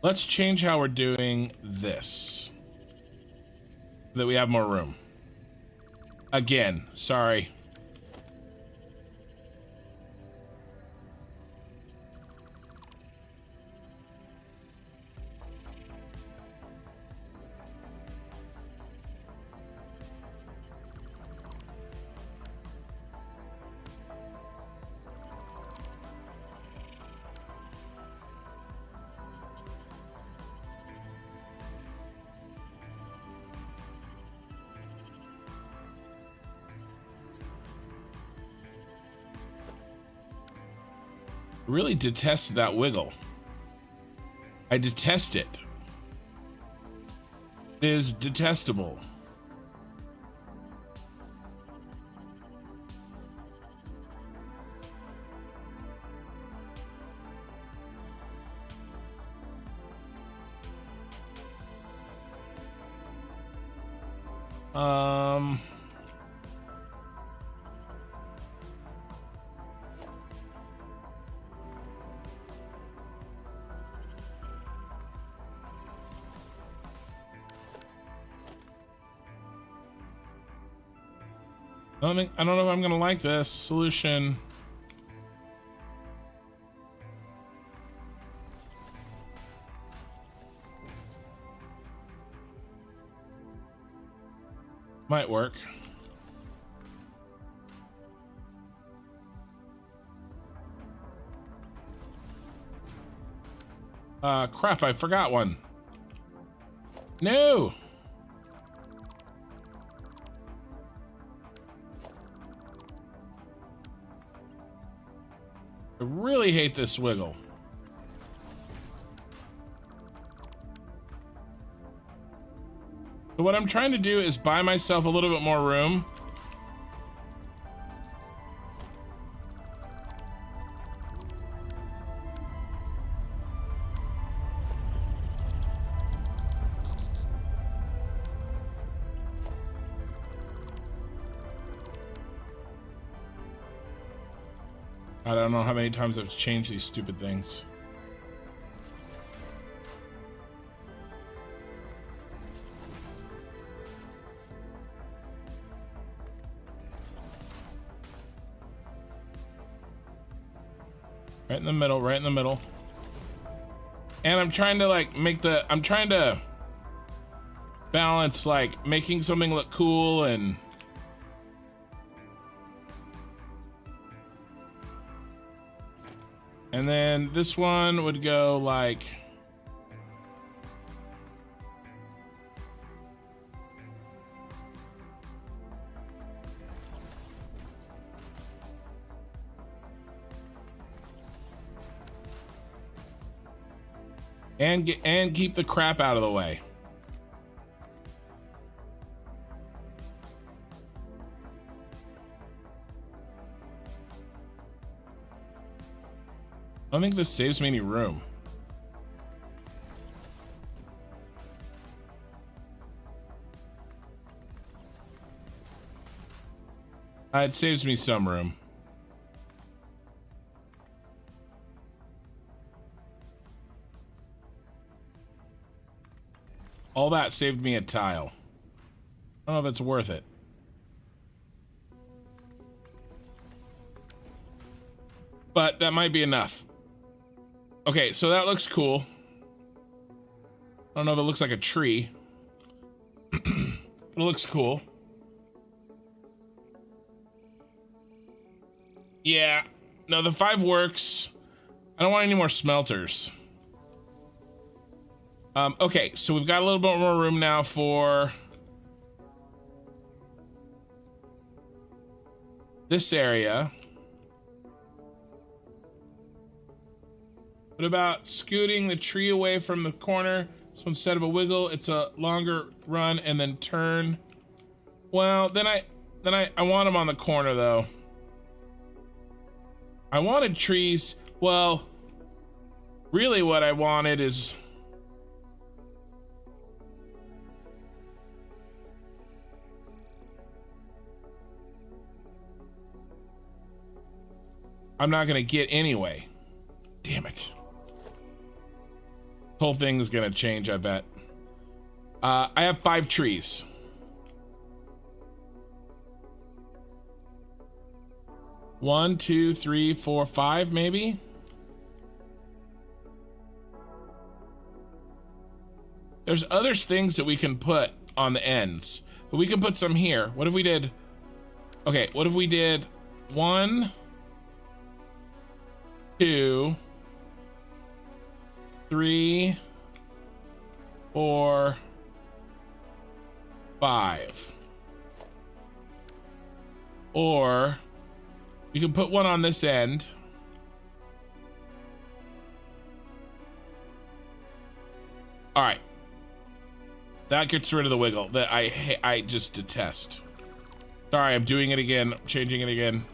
Speaker 1: Let's change how we're doing this. So that we have more room. Again, sorry. Really detest that wiggle. I detest it. It is detestable. I don't know if I'm gonna like this solution. Might work. Crap, I forgot one. No! I really hate this wiggle. So what I'm trying to do is buy myself a little bit more room. I don't know how many times I've changed these stupid things. Right in the middle, right in the middle. And I'm trying to like I'm trying to balance like making something look cool and then this one would go like and keep the crap out of the way. I don't think this saves me any room. It saves me some room. all that saved me a tile. I don't know if it's worth it. But that might be enough. Okay, so that looks cool. I don't know if it looks like a tree. But it looks cool. Yeah. No, the 5 works. I don't want any more smelters. Okay, so we've got a little bit more room now for this area. What about scooting the tree away from the corner? So instead of a wiggle, it's a longer run and then turn. Well, then I want them on the corner though. I wanted trees. Well, really what I wanted is I'm not gonna get anyway. Damn it. Whole thing is gonna change, I bet. I have 5 trees. One, 2, 3, 4, 5, maybe. There's other things that we can put on the ends, but we can put some here. What if we did? Okay, what if we did 1, 2, 3, 4, 5. Or we can put one on this end. All right. That gets rid of the wiggle that I just detest. Sorry, I'm doing it again, changing it again.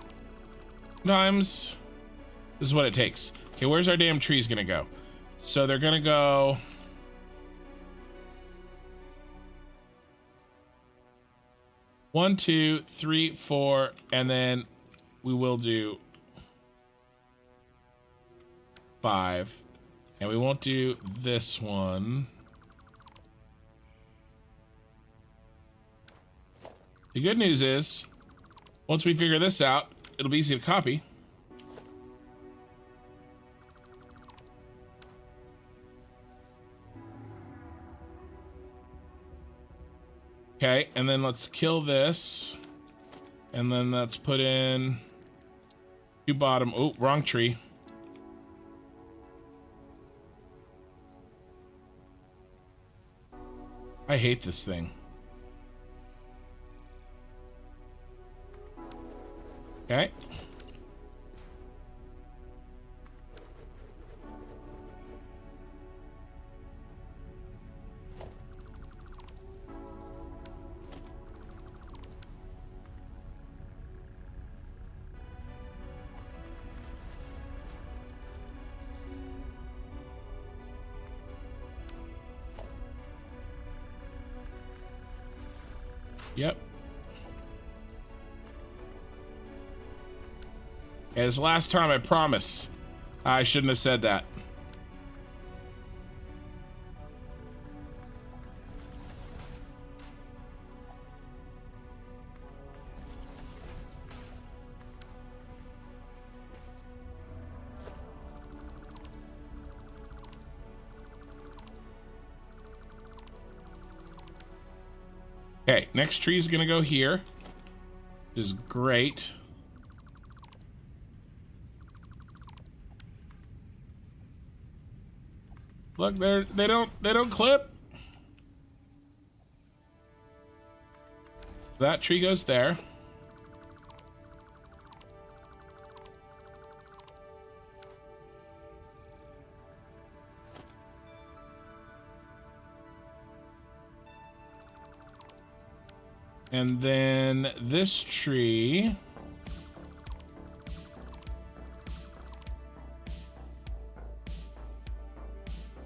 Speaker 1: Sometimes this is what it takes. Okay, where's our damn trees gonna go? So they're gonna go. One, 2, 3, 4, and then we will do 5, and we won't do this one. The good news is, once we figure this out, it'll be easy to copy. Okay, and then let's kill this. And then let's put in 2 bottom. Oh, wrong tree. I hate this thing. Okay. Yep. As last time, I promise. I shouldn't have said that. Okay, next tree is gonna go here, which is great. Look, they don't clip. That tree goes there. And then this tree.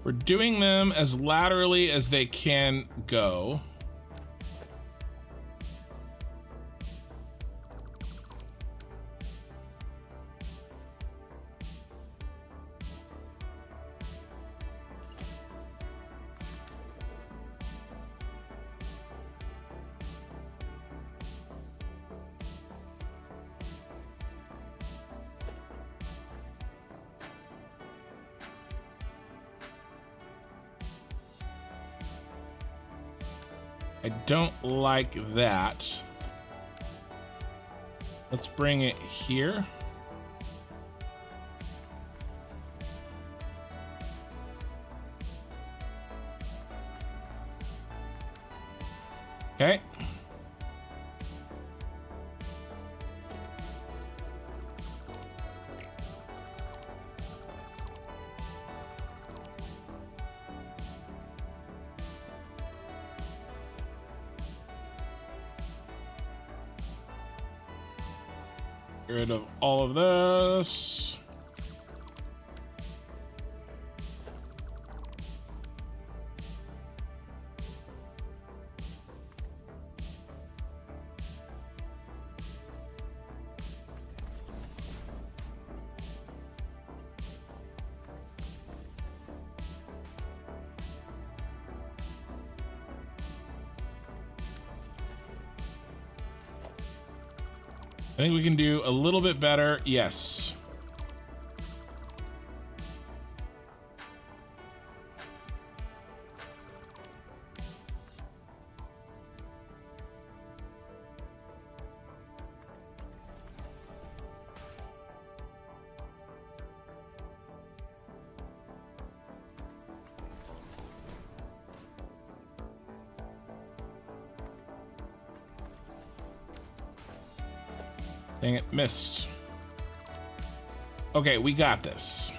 Speaker 1: We're doing them as laterally as they can go. I don't like that. Let's bring it here. Okay. Get rid of all of this. I think we can do a little bit better. Yes. Dang it, missed. Okay, we got this.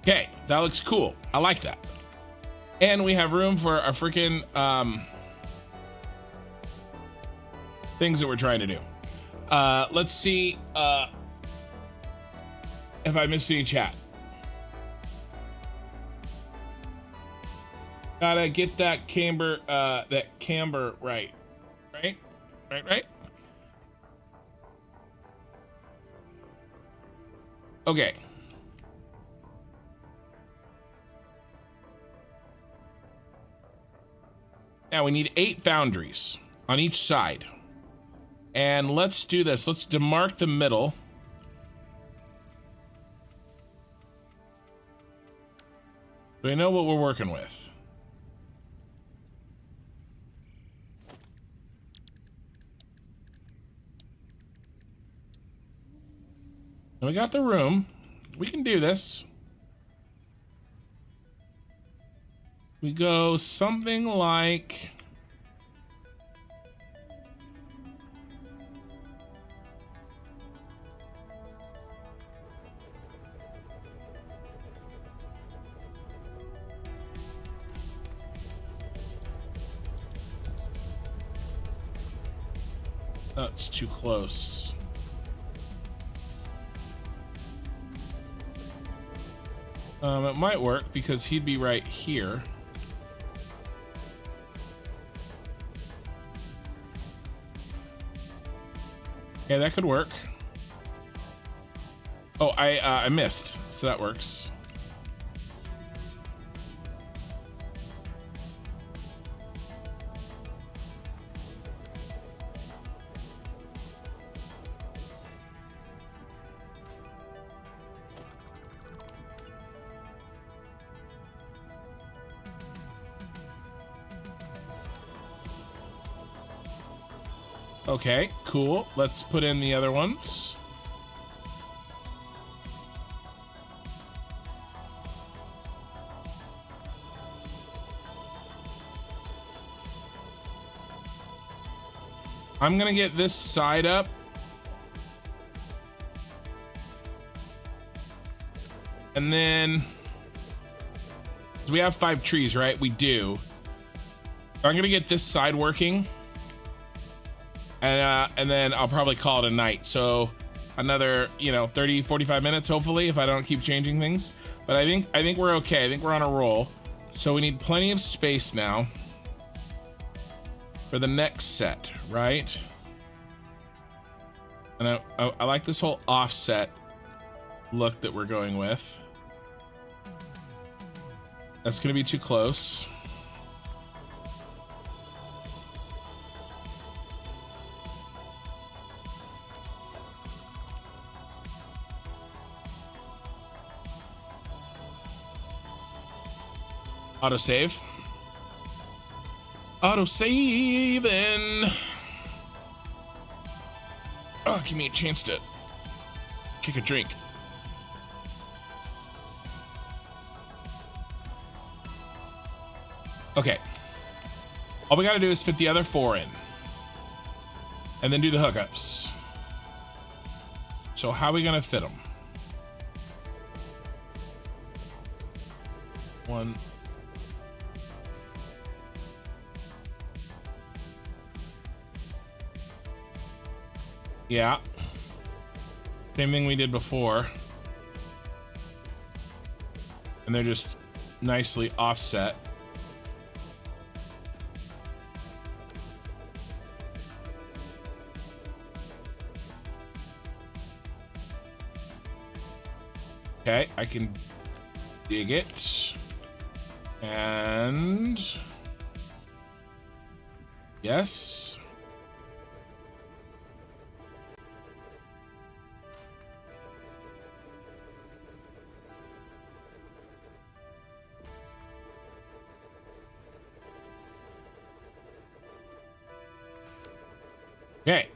Speaker 1: Okay, that looks cool. I like that. And we have room for our freaking things that we're trying to do. Let's see if I missed any chat. Gotta get that camber right. Right? Okay. Now we need 8 foundries on each side. And let's do this. Let's demark the middle. So we know what we're working with. And we got the room. We can do this. We go something like... That's too close. It might work because he'd be right here. Okay, that could work. Oh, I missed, so that works. Okay, cool. Let's put in the other ones. I'm gonna get this side up. And then we have 5 trees, right? We do. I'm gonna get this side working. And then I'll probably call it a night. So another, 30, 45 minutes, hopefully, if I don't keep changing things. But I think we're okay. I think we're on a roll. So we need plenty of space now for the next set, right? And I like this whole offset look that we're going with. That's gonna be too close. Autosave. Auto-saving. Oh, give me a chance to take a drink. Okay. All we gotta do is fit the other 4 in. And then do the hookups. So how are we gonna fit them? 1. Yeah. Same thing we did before. And they're just nicely offset. Okay, I can dig it. And yes. Okay.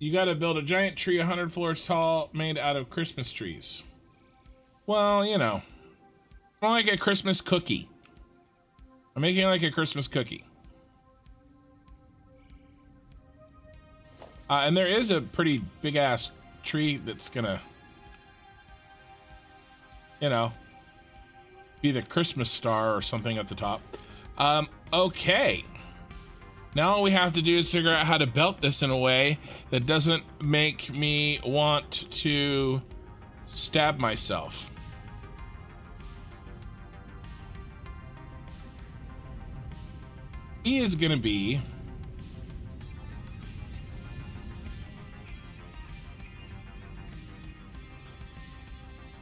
Speaker 1: You gotta build a giant tree 100 floors tall made out of Christmas trees. Well, you know, more like a Christmas cookie. I'm making it like a Christmas cookie. And there is a pretty big ass tree that's gonna, you know, be the Christmas star or something at the top. Okay. Now all we have to do is figure out how to belt this in a way that doesn't make me want to stab myself. He is gonna be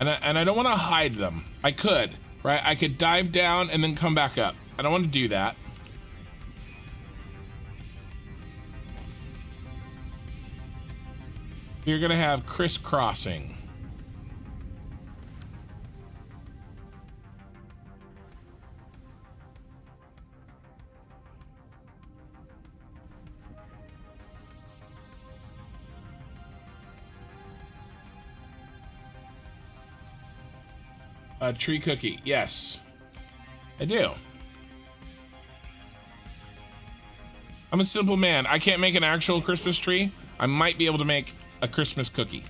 Speaker 1: and I don't want to hide them. I could, right? I could dive down and then come back up. I don't want to do that. You're gonna have crisscrossing. A tree cookie, yes, I do. I'm a simple man. I can't make an actual Christmas tree. I might be able to make a Christmas cookie.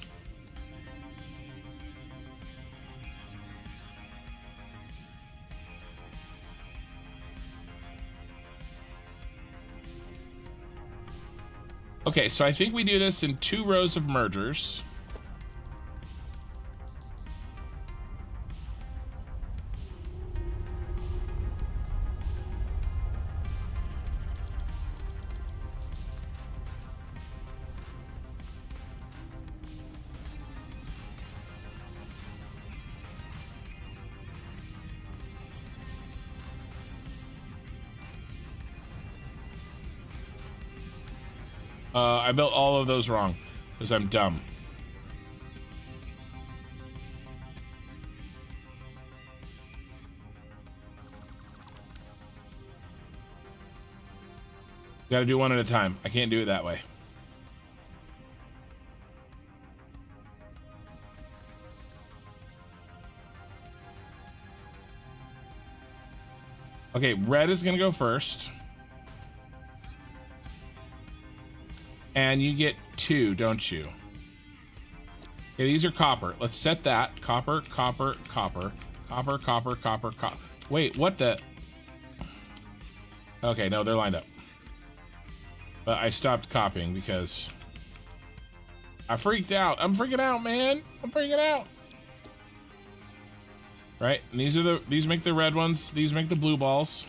Speaker 1: Okay, so I think we do this in 2 rows of mergers. I built all of those wrong because I'm dumb. Got to do one at a time. I can't do it that way. Okay, red is gonna go first. And you get 2, don't you? Okay, these are copper. Let's set that. Copper, copper, copper. Copper, copper, copper, copper. Wait, what the? Okay, no, they're lined up. But I stopped copying because I freaked out. I'm freaking out, man. I'm freaking out. Right, and these make the red ones. These make the blue balls.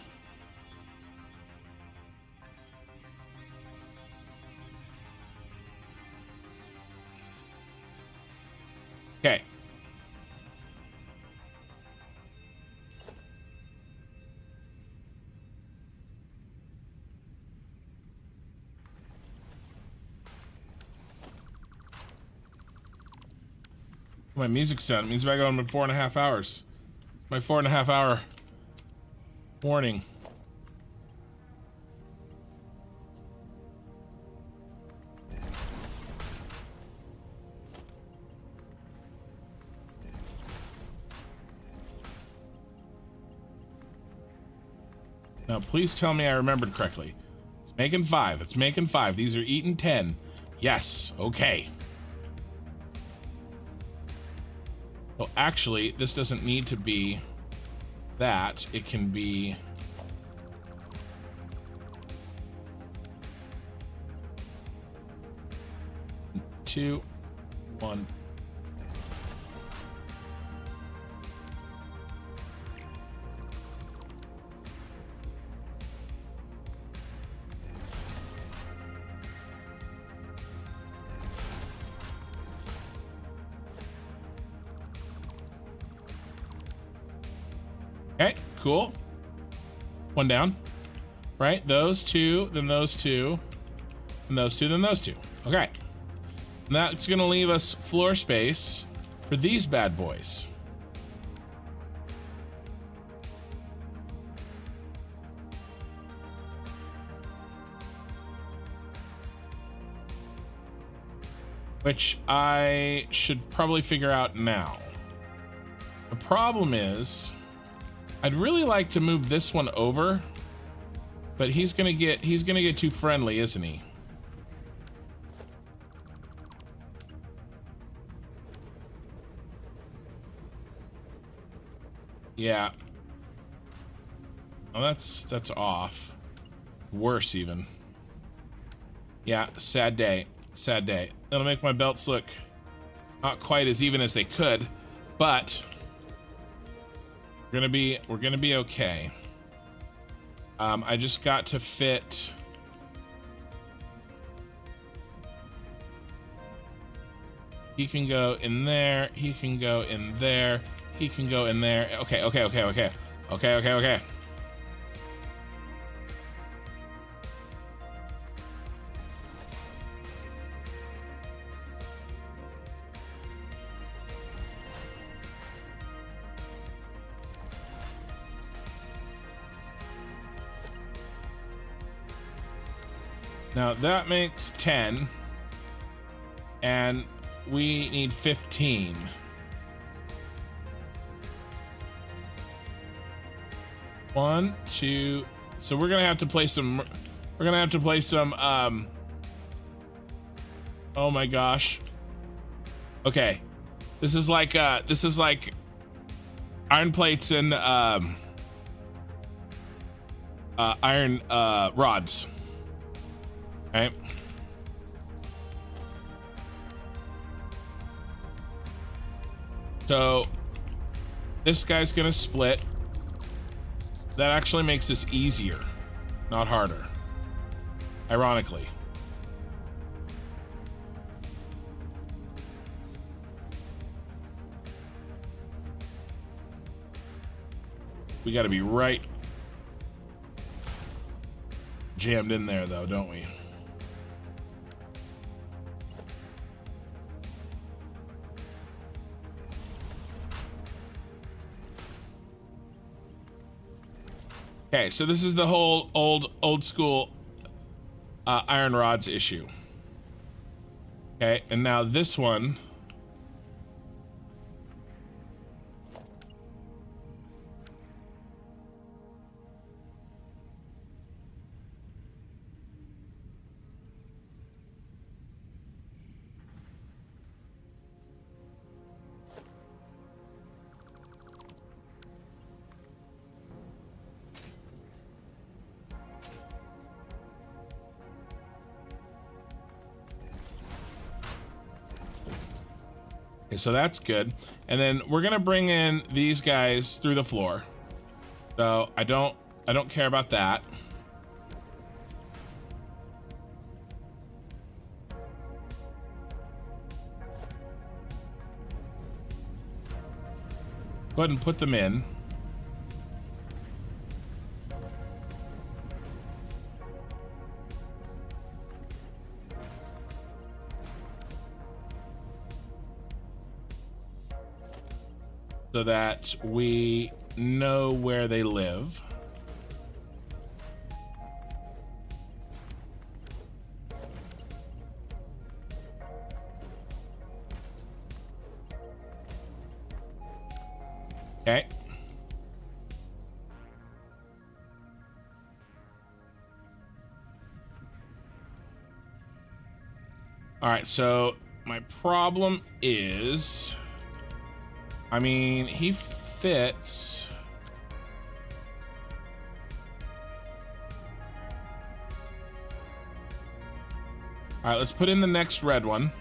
Speaker 1: Okay. My music's done. It means back on in 4.5 hours. My 4.5 hour warning. Now, please tell me I remembered correctly. It's making 5. It's making 5. These are eating 10. Yes. Okay. Well, actually, this doesn't need to be that. It can be... two, 1. Okay, cool. 1 down. Right, those 2, then those 2, and those 2, then those 2. Okay. And that's gonna leave us floor space for these bad boys. Which I should probably figure out now. The problem is, I'd really like to move this one over, but he's gonna get too friendly, isn't he? Yeah. Oh, that's off. Worse even. Yeah, sad day. Sad day. That'll make my belts look not quite as even as they could, but we're gonna be okay. I just got to fit. He can go in there. He can go in there. He can go in there. Okay, okay, okay, okay. Okay, okay, okay. Now that makes 10, and we need 15. One, two. So we're gonna have to play some. We're gonna have to play some. Oh my gosh. Okay, this is like iron plates and iron rods. Right. So this guy's gonna split. That actually makes this easier, not harder. Ironically. We gotta be right jammed in there though, don't we? Okay, so this is the whole old school iron rods issue. Okay, and now this one. Okay, so that's good. And then we're gonna bring in these guys through the floor. So I don't care about that. Go ahead and put them in. so that we know where they live. Okay. All right, so my problem is, I mean, he fits. All right, let's put in the next red one.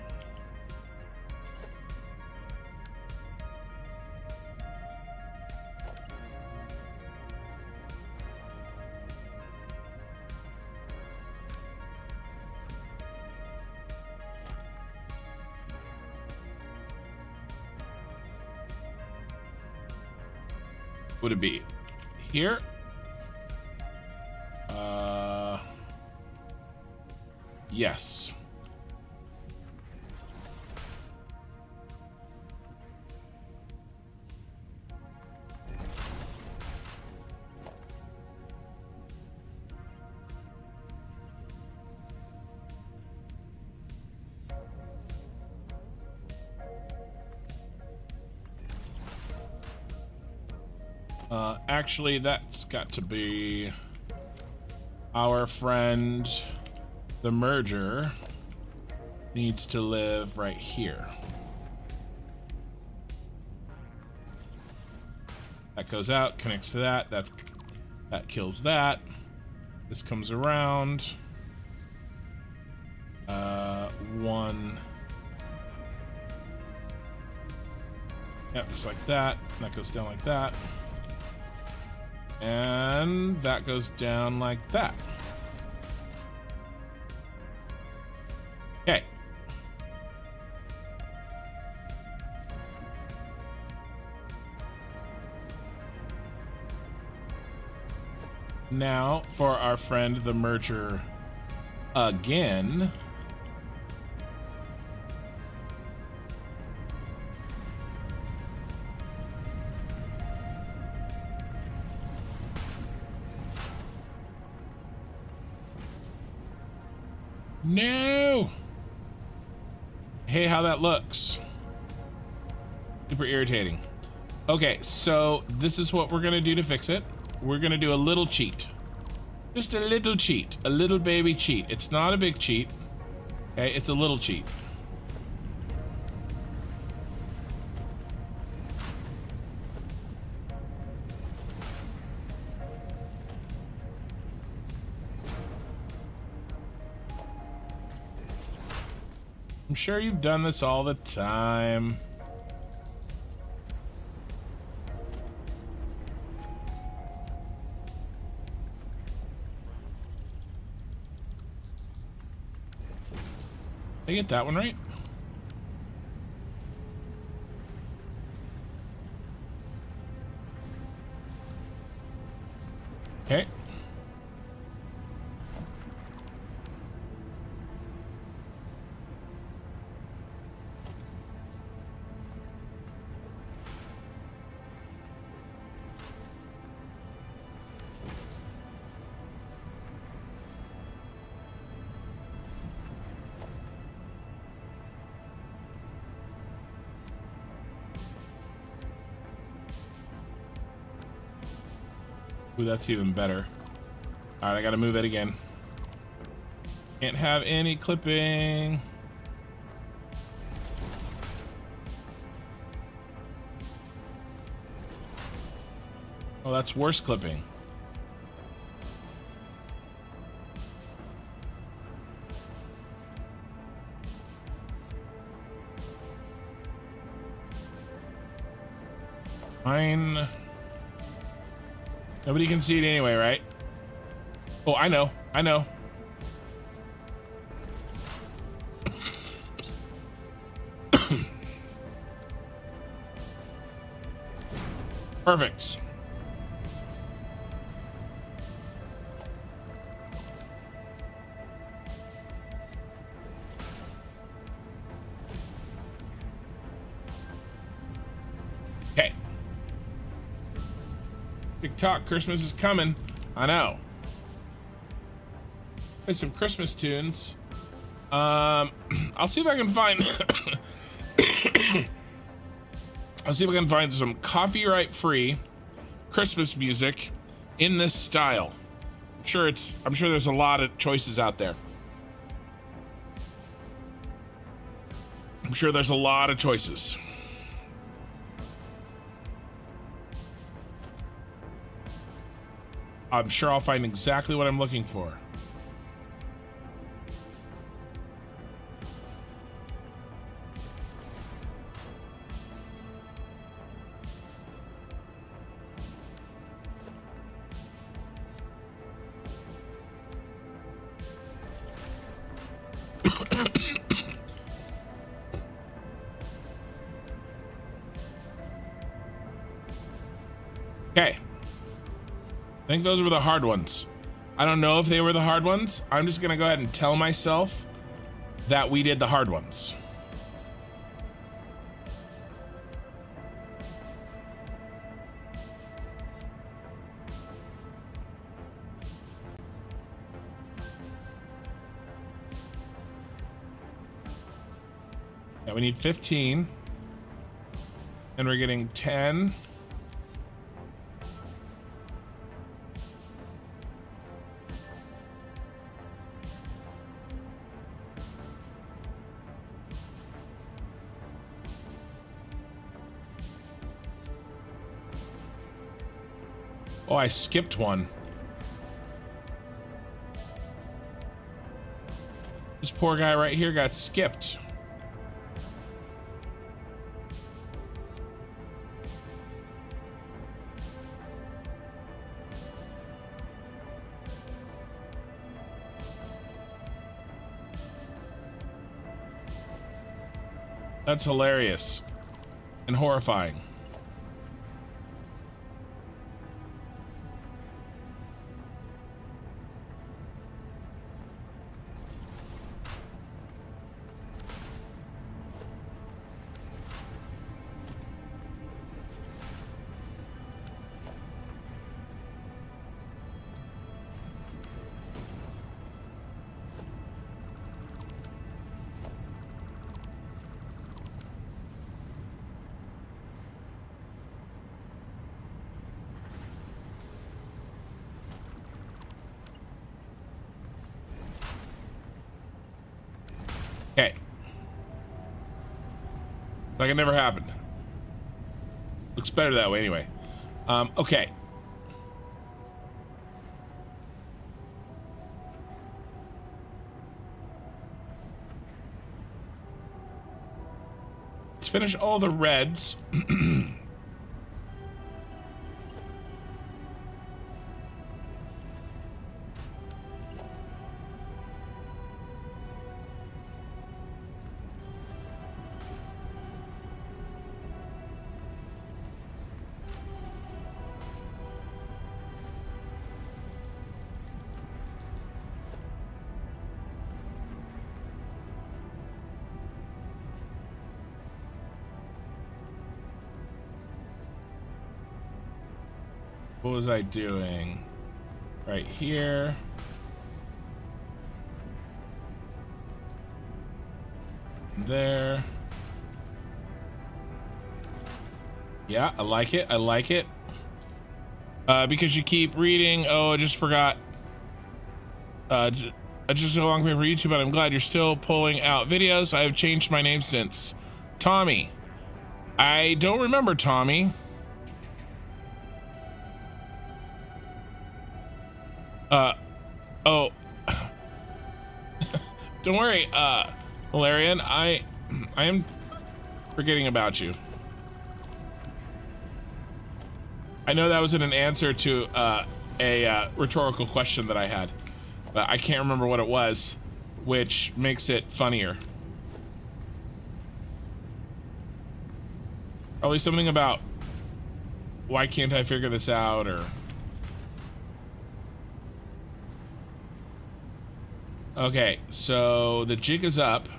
Speaker 1: Would it be here? Yes. Actually, that's got to be our friend, the merger, needs to live right here. That goes out, connects to that. That kills that. This comes around. One. Yep, just like that. And that goes down like that. And that goes down like that. Okay. Now for our friend the merger again. No! Hey, how that looks. Super irritating. Okay, so this is what we're gonna do to fix it. We're gonna do a little cheat. Just a little cheat. A little baby cheat. It's not a big cheat. Okay, it's a little cheat. I'm sure you've done this all the time. Did I get that one right? Okay. Ooh, that's even better. All right, I gotta move it again. Can't have any clipping. Oh, that's worse clipping. Fine. Nobody can see it anyway, right? Oh, I know. I know. Perfect. Okay. TikTok, Christmas is coming. I know. Play some Christmas tunes. I'll see if I can find I'll see if I can find some copyright-free Christmas music in this style. I'm sure there's a lot of choices out there. I'm sure there's a lot of choices. I'm sure I'll find exactly what I'm looking for. Okay. I think those were the hard ones. I don't know if they were the hard ones. I'm just gonna go ahead and tell myself that we did the hard ones. Yeah, we need 15. And we're getting 10. Oh, I skipped one. This poor guy right here got skipped. That's hilarious and horrifying. Okay. Like it never happened. Looks better that way anyway. Okay. Let's finish all the reds. What was I doing? Right here. There. Yeah, I like it. I like it. Because you keep reading. Oh, I just forgot. I just so long for YouTube, but I'm glad you're still pulling out videos. I have changed my name since. Tommy. I don't remember Tommy. Oh. Don't worry, Valerian, I am forgetting about you. I know that wasn't an answer to a rhetorical question that I had, but I can't remember what it was, which makes it funnier. Probably something about why can't I figure this out, or okay, so the jig is up.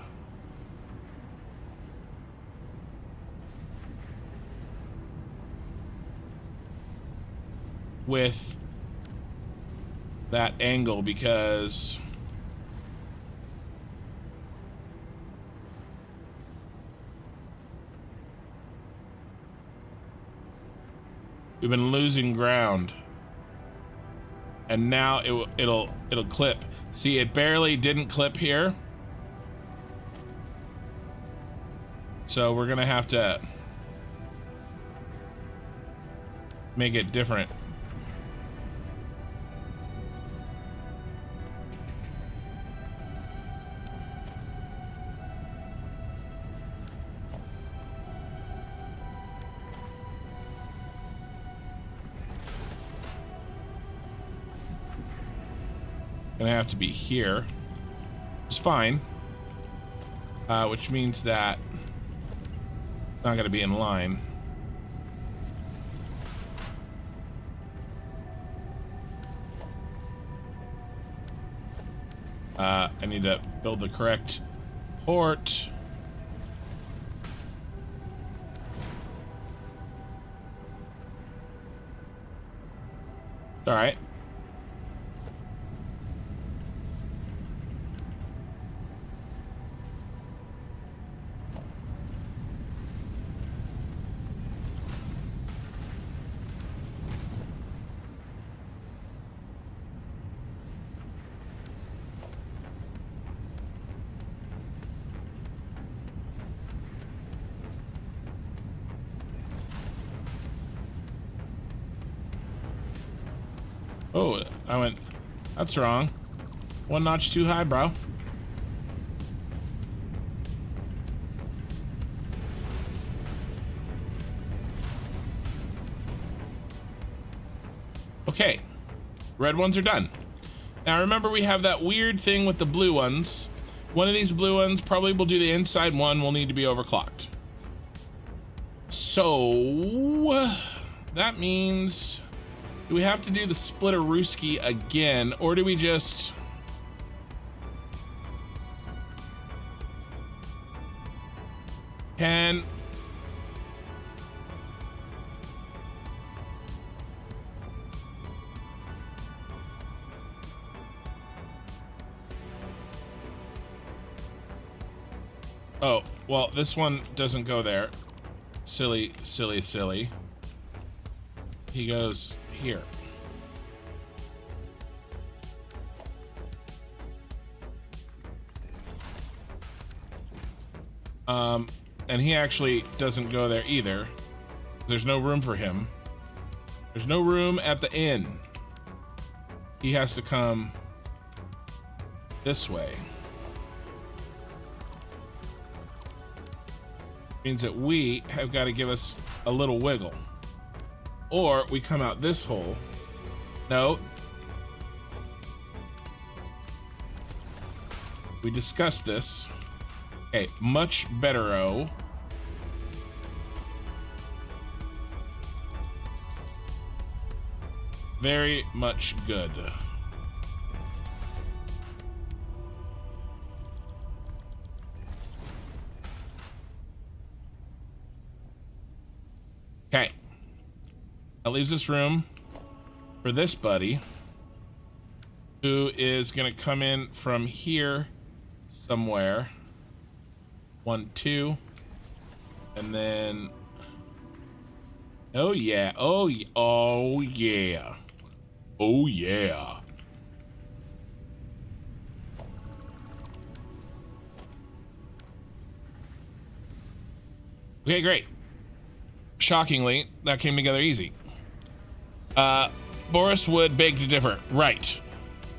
Speaker 1: with that angle because we've been losing ground, and now it'll clip. See, it barely didn't clip here, so we're gonna have to make it different. Gonna have to be here. It's fine. Which means that it's not gonna be in line. I need to build the correct port. All right. Oh, I went, that's wrong. One notch too high, bro. Okay, red ones are done. Now remember, we have that weird thing with the blue ones. One of these blue ones probably will do the inside one, will need to be overclocked. So that means, do we have to do the splitterooski again, or do we just... Can... Oh, well, this one doesn't go there. Silly, silly, silly. He goes here. And he actually doesn't go there either. There's no room for him. There's no room at the inn. He has to come this way. Means that we have got to give us a little wiggle. Or we come out this hole. No. We discussed this. Okay, much better-o. Very much good. Okay. That leaves us room for this buddy, who is gonna come in from here somewhere. 1, 2, and then, oh yeah, oh yeah, oh yeah, oh yeah. Okay, great. Shockingly, that came together easy. Boris would beg to differ, right?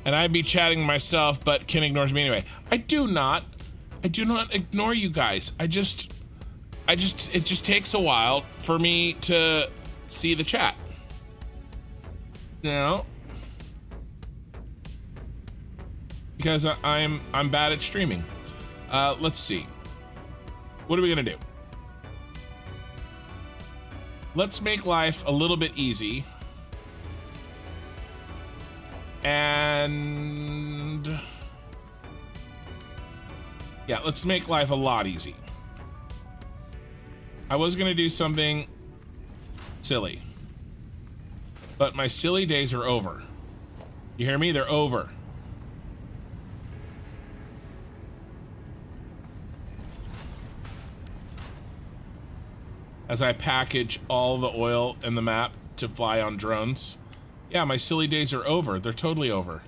Speaker 1: And I'd be chatting myself, but Ken ignores me anyway. I do not ignore you guys. It just takes a while for me to see the chat. You know? Because I'm bad at streaming. Let's see. What are we gonna do? Let's make life a little bit easy. And yeah, let's make life a lot easy. I was gonna do something silly. But my silly days are over. You hear me? They're over. As I package all the oil in the map to fly on drones. Yeah, my silly days are over. They're totally over.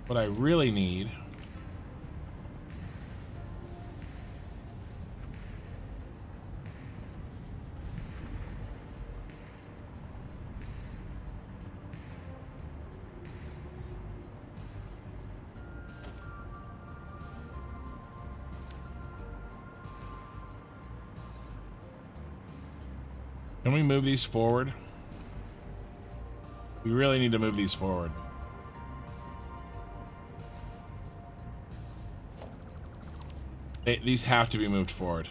Speaker 1: What I really need Can we move these forward? We really need to move these forward. These have to be moved forward.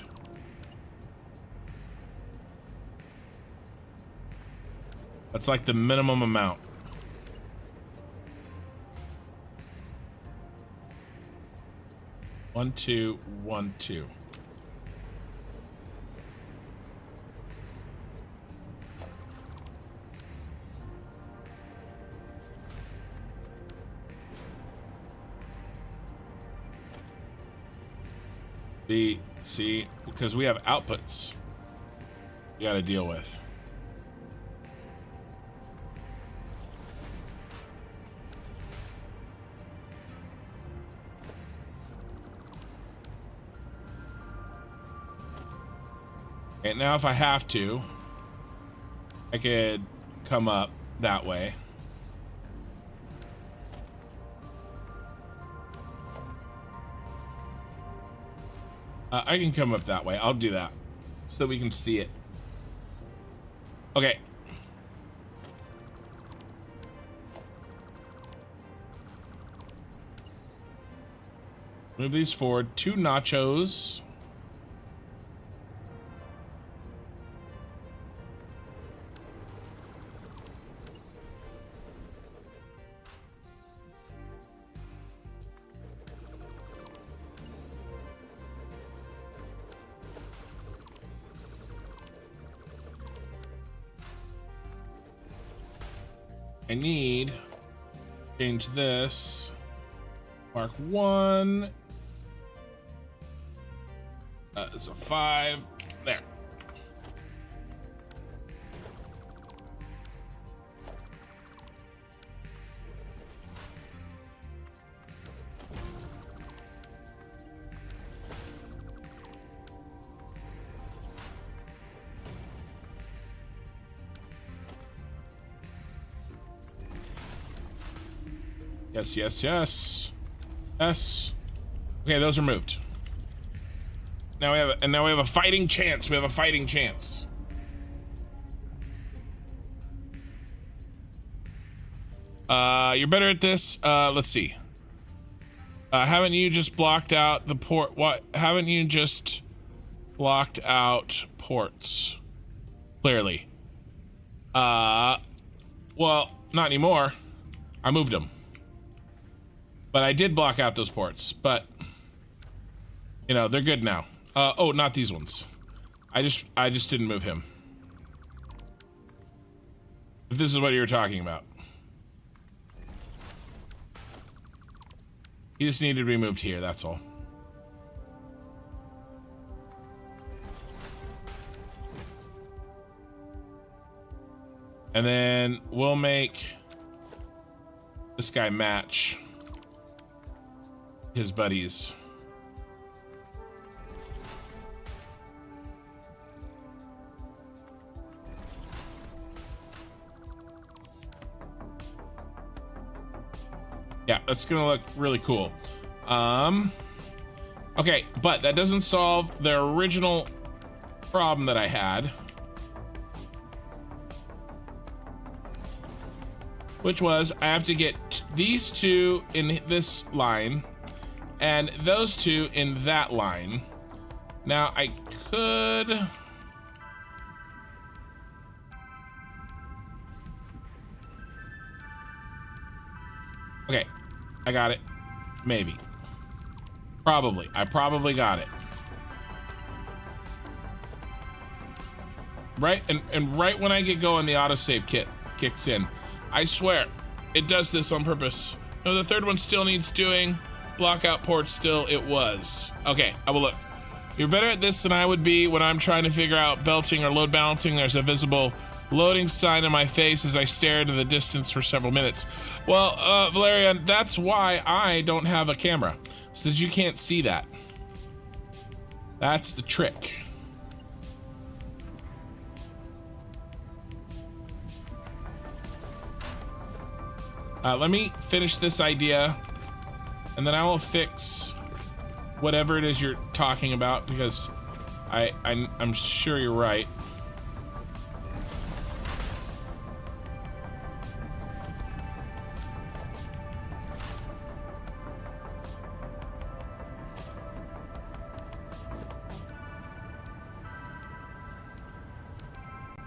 Speaker 1: That's like the minimum amount. One, two, 1, 2. See, because we have outputs you got to deal with. And now if I have to, I could come up that way. I can come up that way. I'll do that so we can see it. Okay. Move these forward. 2 nachos. I need change this. Mark 1. It's a 5. There. Yes, yes, yes. Yes. Okay, those are moved. Now we have a fighting chance. We have a fighting chance. You're better at this. Let's see. Haven't you just blocked out the port? What? Haven't you just blocked out ports? Clearly. Well, not anymore. I moved them. But I did block out those ports, but you know, they're good now. Oh, not these ones. I just didn't move him. If this is what you were talking about. He just needed to be moved here, that's all. And then we'll make this guy match his buddies. Yeah, that's gonna look really cool. Okay, but that doesn't solve the original problem that I had, which was I have to get these 2 in this line and those two in that line. Now I could... Okay, I got it. Maybe. Probably. I probably got it. Right, and right when I get going, the autosave kit kicks in. I swear, it does this on purpose. No, the third one still needs doing. Block out port still, it was. Okay, I will look. You're better at this than I would be when I'm trying to figure out belting or load balancing. There's a visible loading sign in my face as I stare into the distance for several minutes. Well, Valerian, that's why I don't have a camera, so that you can't see that. That's the trick. Let me finish this idea, and then I will fix whatever it is you're talking about, because I'm sure you're right.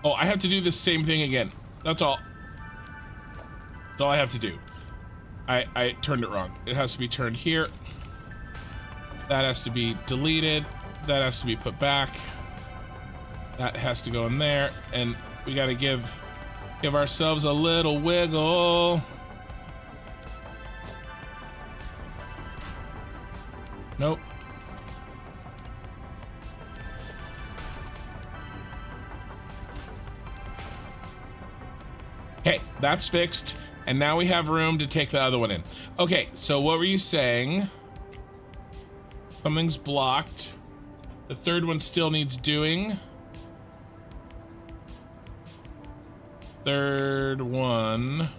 Speaker 1: Oh, I have to do the same thing again. That's all. That's all I have to do. I turned it wrong. It has to be turned here. That has to be deleted. That has to be put back. That has to go in there. And we got to give ourselves a little wiggle. Nope. Okay, that's fixed. And now we have room to take the other one in. Okay, so what were you saying? Something's blocked. The third one still needs doing. Third one.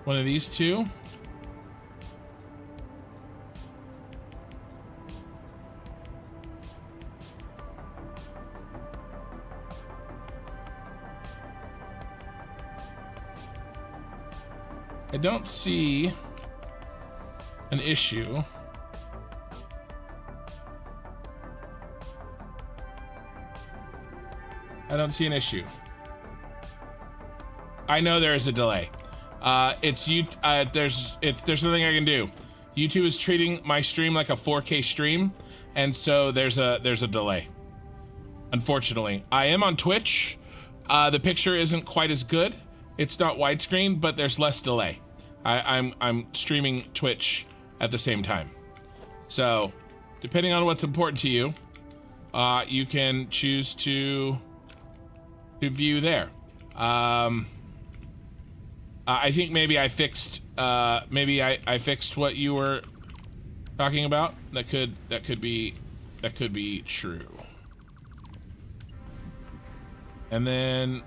Speaker 1: One of these two. I don't see an issue. I don't see an issue. I know there is a delay. There's nothing I can do. YouTube is treating my stream like a 4K stream, and so there's a delay. Unfortunately, I am on Twitch. The picture isn't quite as good. It's not widescreen, but there's less delay. I'm streaming Twitch at the same time. So, depending on what's important to you, you can choose to view there. I think maybe I fixed I fixed what you were talking about. That could be true. And then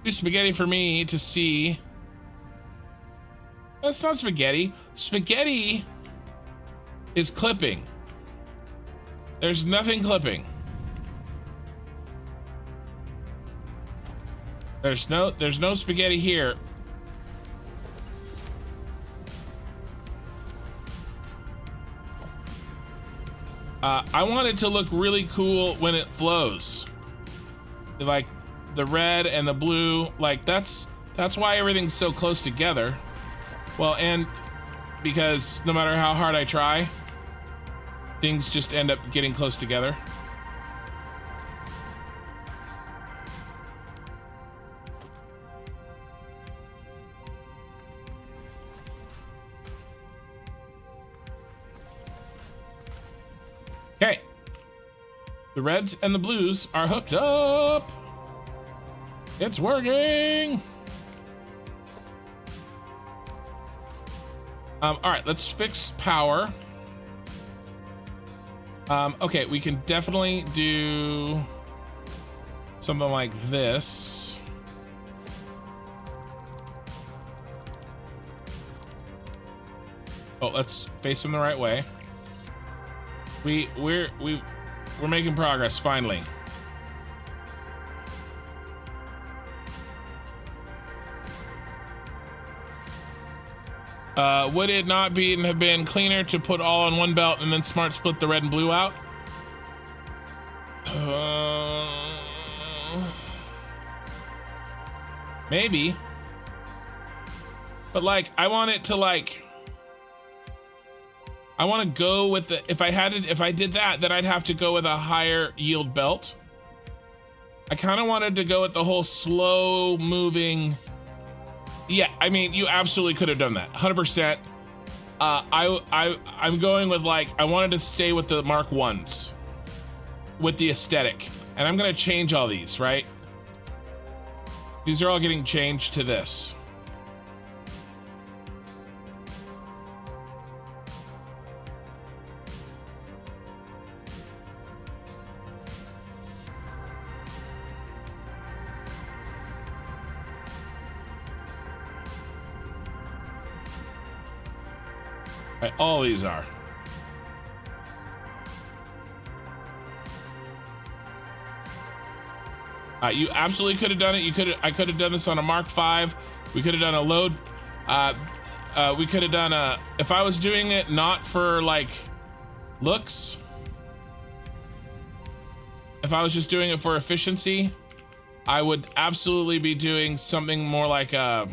Speaker 1: do spaghetti for me to see. That's not spaghetti. Spaghetti is clipping. There's nothing clipping. There's no spaghetti here. I want it to look really cool when it flows. Like the red and the blue, like that's why everything's so close together. Well, and because no matter how hard I try, things just end up getting close together. Okay. The reds and the blues are hooked up. It's working. All right, let's fix power. Okay, we can definitely do something like this. Oh, let's face them the right way. We're making progress finally. Would it not have been cleaner to put all on one belt and then smart split the red and blue out? Maybe. But like, I want it to like, I want to go with the, if I did that, then I'd have to go with a higher yield belt. I kind of wanted to go with the whole slow moving. Yeah, I mean, you absolutely could have done that, 100%. I'm going with like, I wanted to stay with the Mark 1s, with the aesthetic. And I'm gonna change all these, right? These are all getting changed to this. Right, all these are. You absolutely could have done it. I could have done this on a Mark 5. We could have done a load. We could have done a, if I was doing it not for like looks, if I was just doing it for efficiency, I would absolutely be doing something more like we're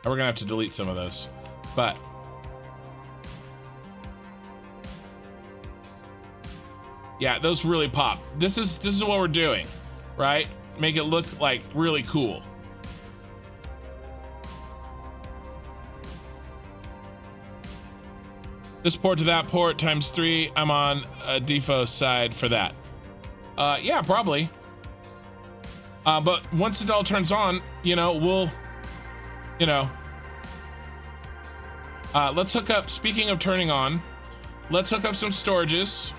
Speaker 1: gonna have to delete some of those, but yeah, those really pop. This is what we're doing, right? Make it look like really cool. This port to that port times 3. I'm on Defoe's side for that. Yeah, probably. But once it all turns on, you know, we'll, you know, let's hook up, speaking of turning on, let's hook up some storages.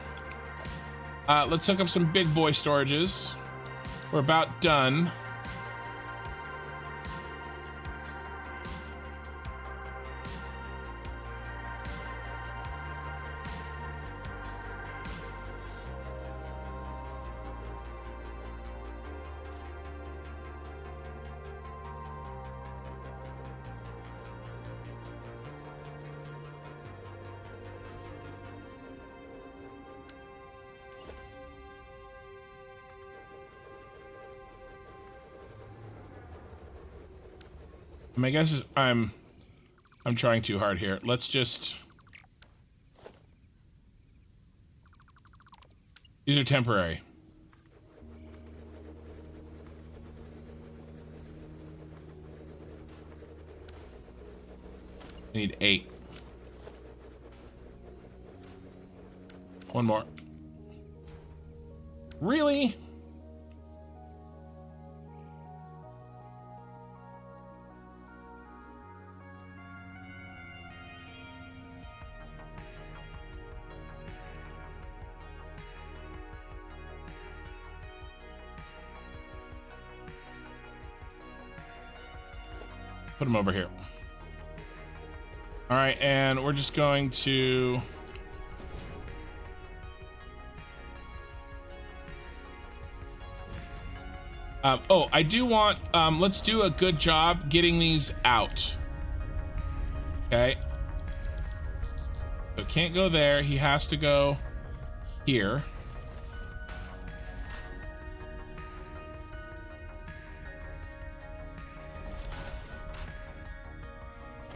Speaker 1: Let's hook up some big boy storages. We're about done. My guess is I'm trying too hard here. Let's just, these are temporary. I need 8. One more. Really? Put them over here. All right, and we're just going to oh, I do want, let's do a good job getting these out. Okay. So can't go there. He has to go here.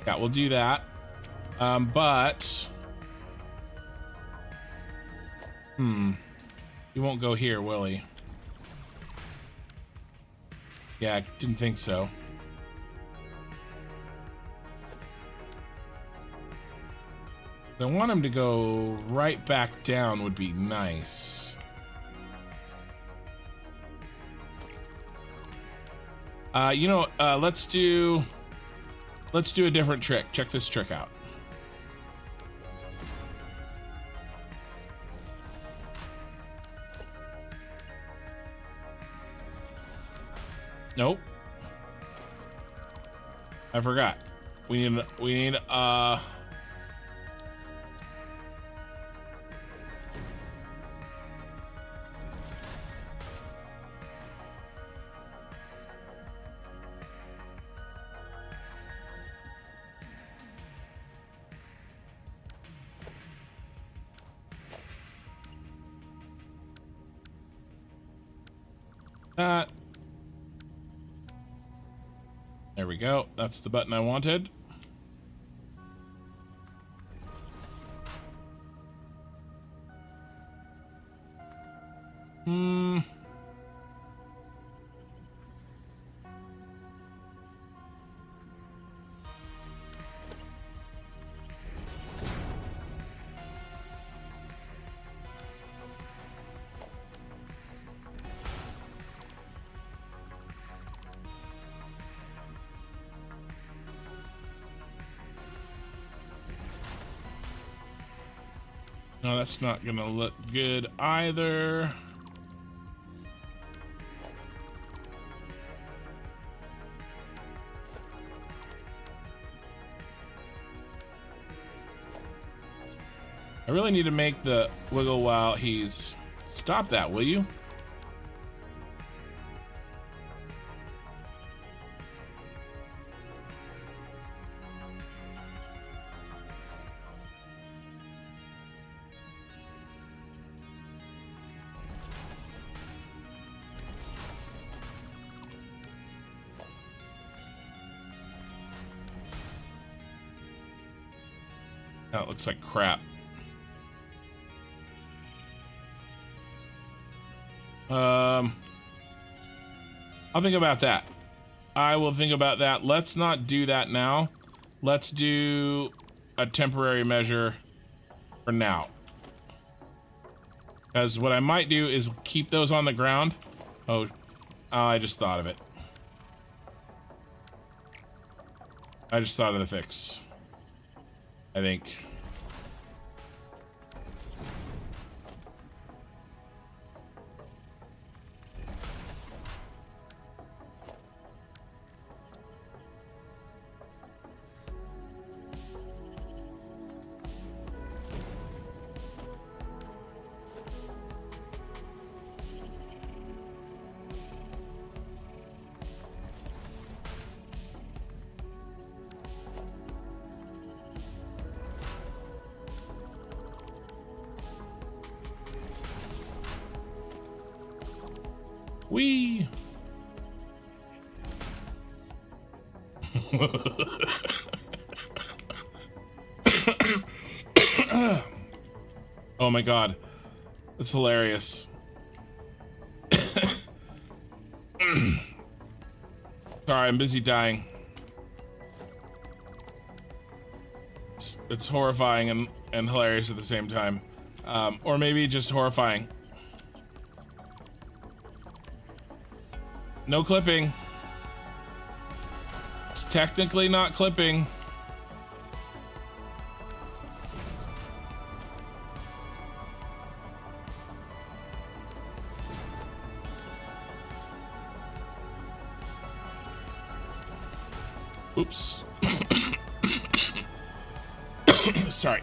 Speaker 1: Yeah, we'll do that. But he won't go here, will he? Yeah, I didn't think so. I want him to go right back down would be nice. You know, let's do a different trick. Check this trick out. Nope. I forgot. We need that. There we go. That's the button I wanted. No, that's not gonna look good either. I really need to make the wiggle while he's... Stop that, will you? That looks like crap. I'll think about that. I will think about that. Let's not do that now. Let's do a temporary measure for now. Because what I might do is keep those on the ground. Oh, I just thought of it. I just thought of the fix. I think. Wee. Oh my god. That's hilarious. Sorry, I'm busy dying. It's horrifying and hilarious at the same time. Or maybe just horrifying. No clipping. It's technically not clipping. Oops. Sorry.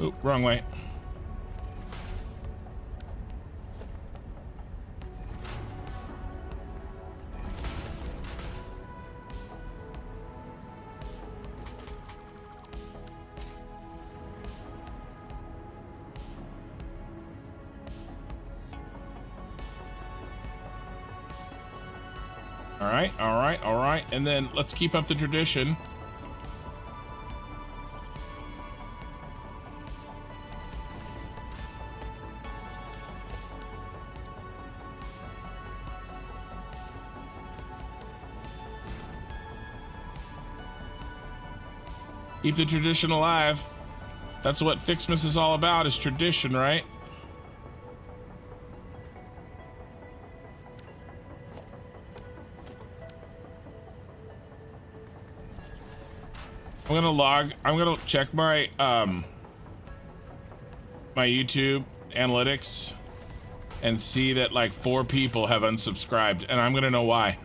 Speaker 1: Oh, wrong way. All right. And then let's keep up the tradition. Keep the tradition alive. That's what Fixmas is all about, is tradition, right? I'm gonna check my my YouTube analytics and see that like 4 people have unsubscribed, and I'm gonna know why.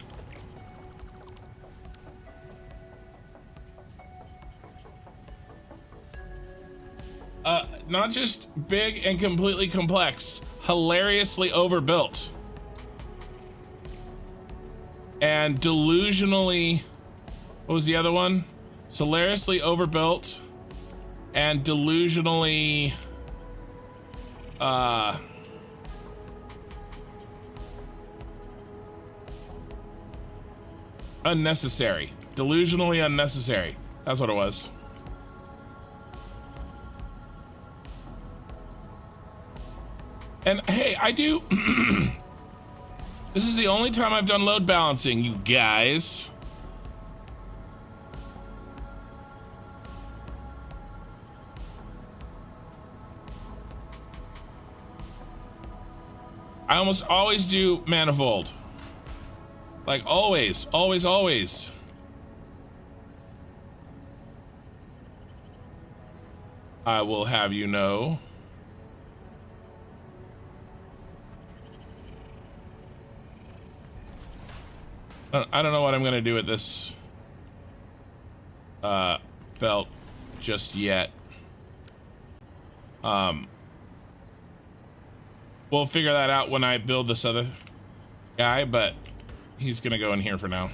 Speaker 1: Not just big and completely complex, hilariously overbuilt. and delusionally, what was the other one? Hilariously overbuilt and delusionally unnecessary. Delusionally unnecessary. That's what it was. And hey, I do this is the only time I've done load balancing, you guys. I almost always do manifold. Like always, always, always. I will have you know. I don't know what I'm gonna do with this belt just yet. We'll figure that out when I build this other guy, but he's gonna go in here for now.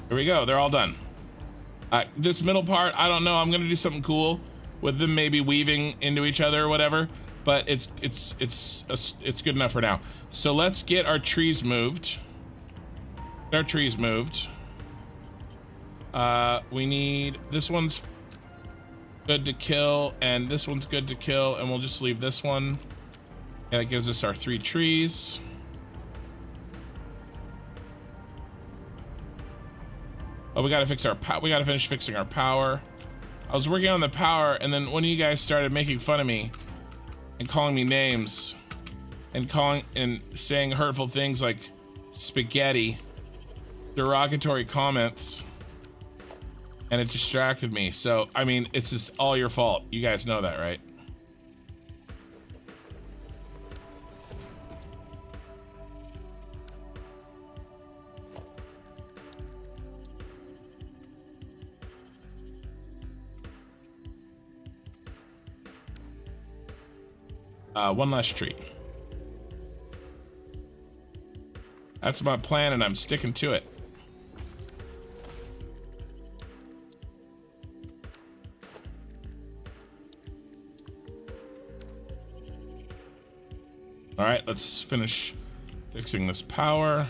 Speaker 1: Here we go, they're all done. This middle part, I don't know, I'm gonna do something cool with them maybe weaving into each other or whatever, but it's good enough for now. So let's get our trees moved. Our trees moved. We need, this one's good to kill, and this one's good to kill, and we'll just leave this one. And that gives us our 3 trees. Oh, we gotta fix our we gotta finish fixing our power. I was working on the power, and then one of you guys started making fun of me and calling me names and saying hurtful things like spaghetti, derogatory comments, and it distracted me. So, I mean, it's just all your fault. You guys know that, right? One last tree. That's my plan, and I'm sticking to it. All right, let's finish fixing this power.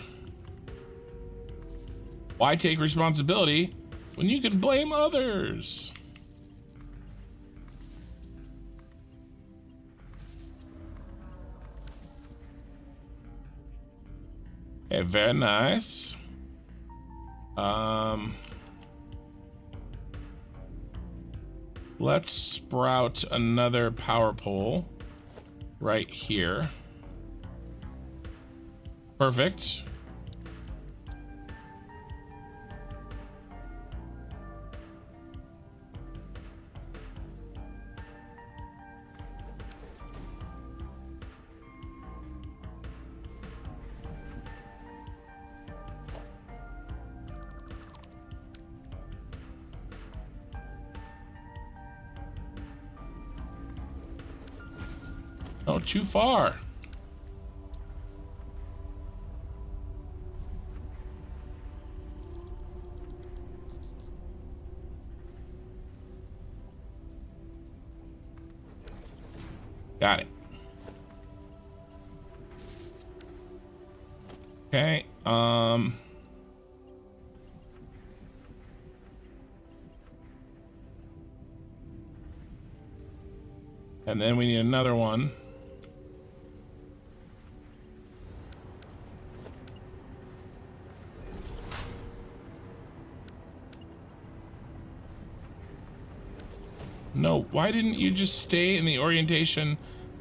Speaker 1: Why take responsibility when you can blame others? Okay, very nice. Let's sprout another power pole right here. Perfect. Oh, too far. Got it. Okay, and then we need another one. No, why didn't you just stay in the orientation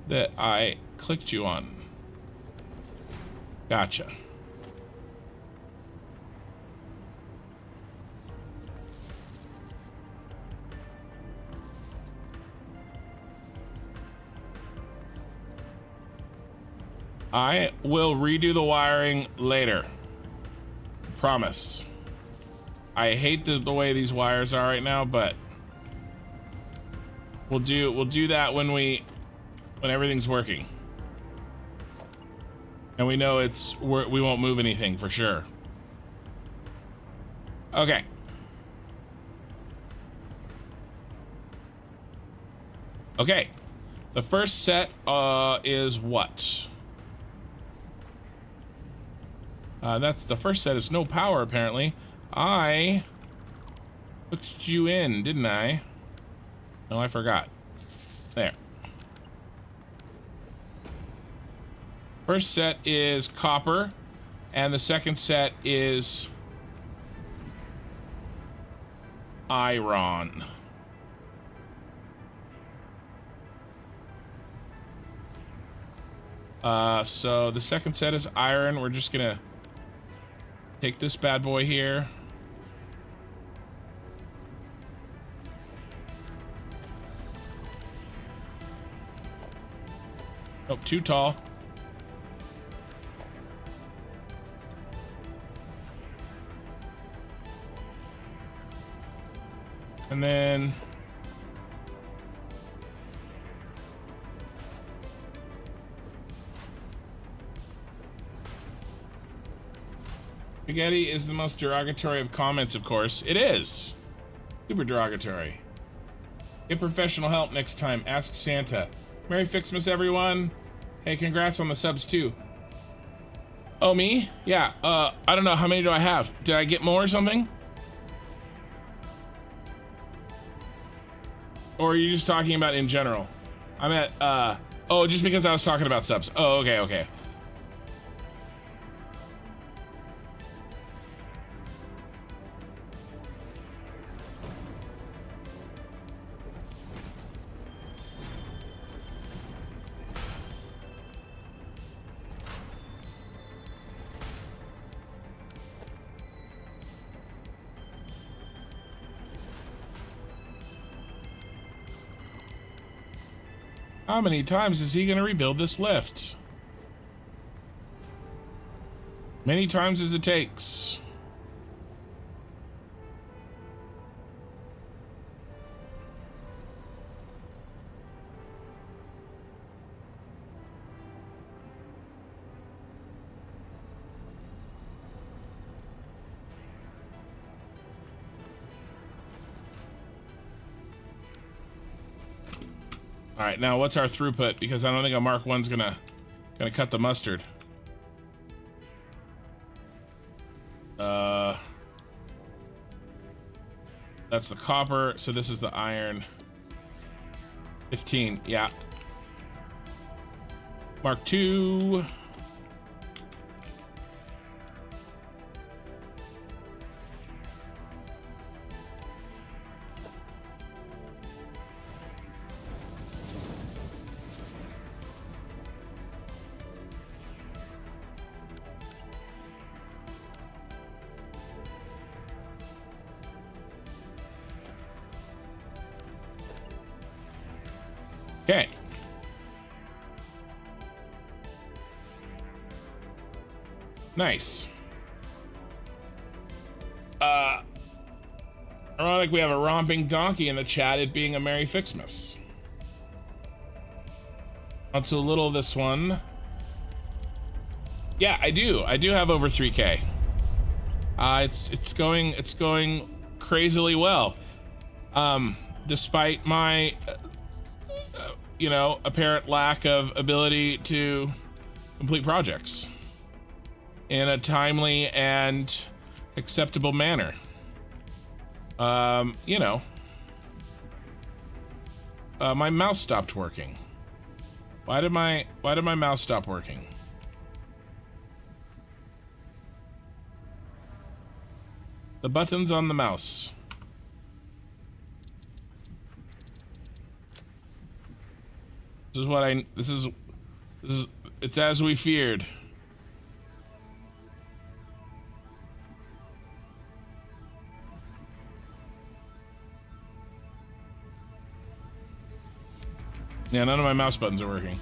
Speaker 1: that I clicked you on? Gotcha. I will redo the wiring later. Promise. I hate the way these wires are right now, but We'll do that when everything's working. And we know we won't move anything for sure. Okay. Okay. The first set is what? That's the first set is no power apparently. I hooked you in, didn't I? No, I forgot. There. First set is copper, and the second set is iron. So the second set is iron. We're just gonna take this bad boy here. Oh, too tall. And then spaghetti is the most derogatory of comments, of course. It is. Super derogatory. Get professional help next time. Ask Santa. Merry Fixmas, everyone. Hey, congrats on the subs, too. Oh, me? Yeah, I don't know. How many do I have? Did I get more or something? Or are you just talking about in general? I'm at, oh, just because I was talking about subs. Oh, okay, okay. How many times is he gonna rebuild this lift? Many times as it takes. All right, now what's our throughput? Because I don't think a Mark 1's gonna cut the mustard. That's the copper, so this is the iron. 15, yeah. Mark 2. Okay. Nice. Ironic we have a romping donkey in the chat, it being a Merry Fixmas. Not so little this one. Yeah, I do have over 3K. It's going crazily well. Despite my you know, apparent lack of ability to complete projects in a timely and acceptable manner. You know, my mouse stopped working. Why did my mouse stop working? The buttons on the mouse. This is it's as we feared. Yeah, none of my mouse buttons are working.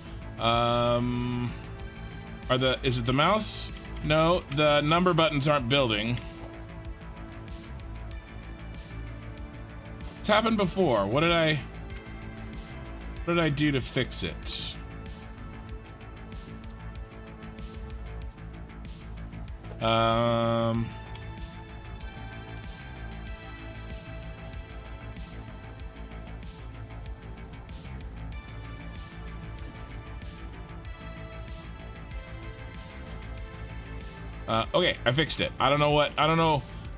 Speaker 1: Is it the mouse? No, the number buttons aren't building. It's happened before. What did I What did I do to fix it? Okay, I fixed it. I don't know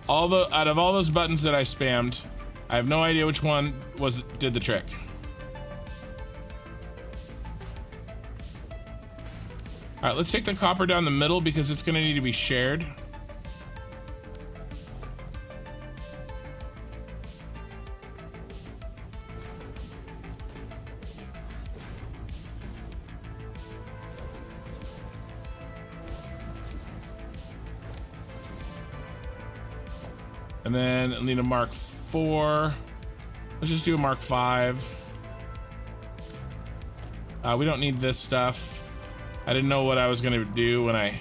Speaker 1: out of all those buttons that I spammed, I have no idea which one did the trick. All right, let's take the copper down the middle because it's gonna need to be shared. And then I'll need a Mark 4. Let's just do a Mark 5. We don't need this stuff. I didn't know what I was gonna do when I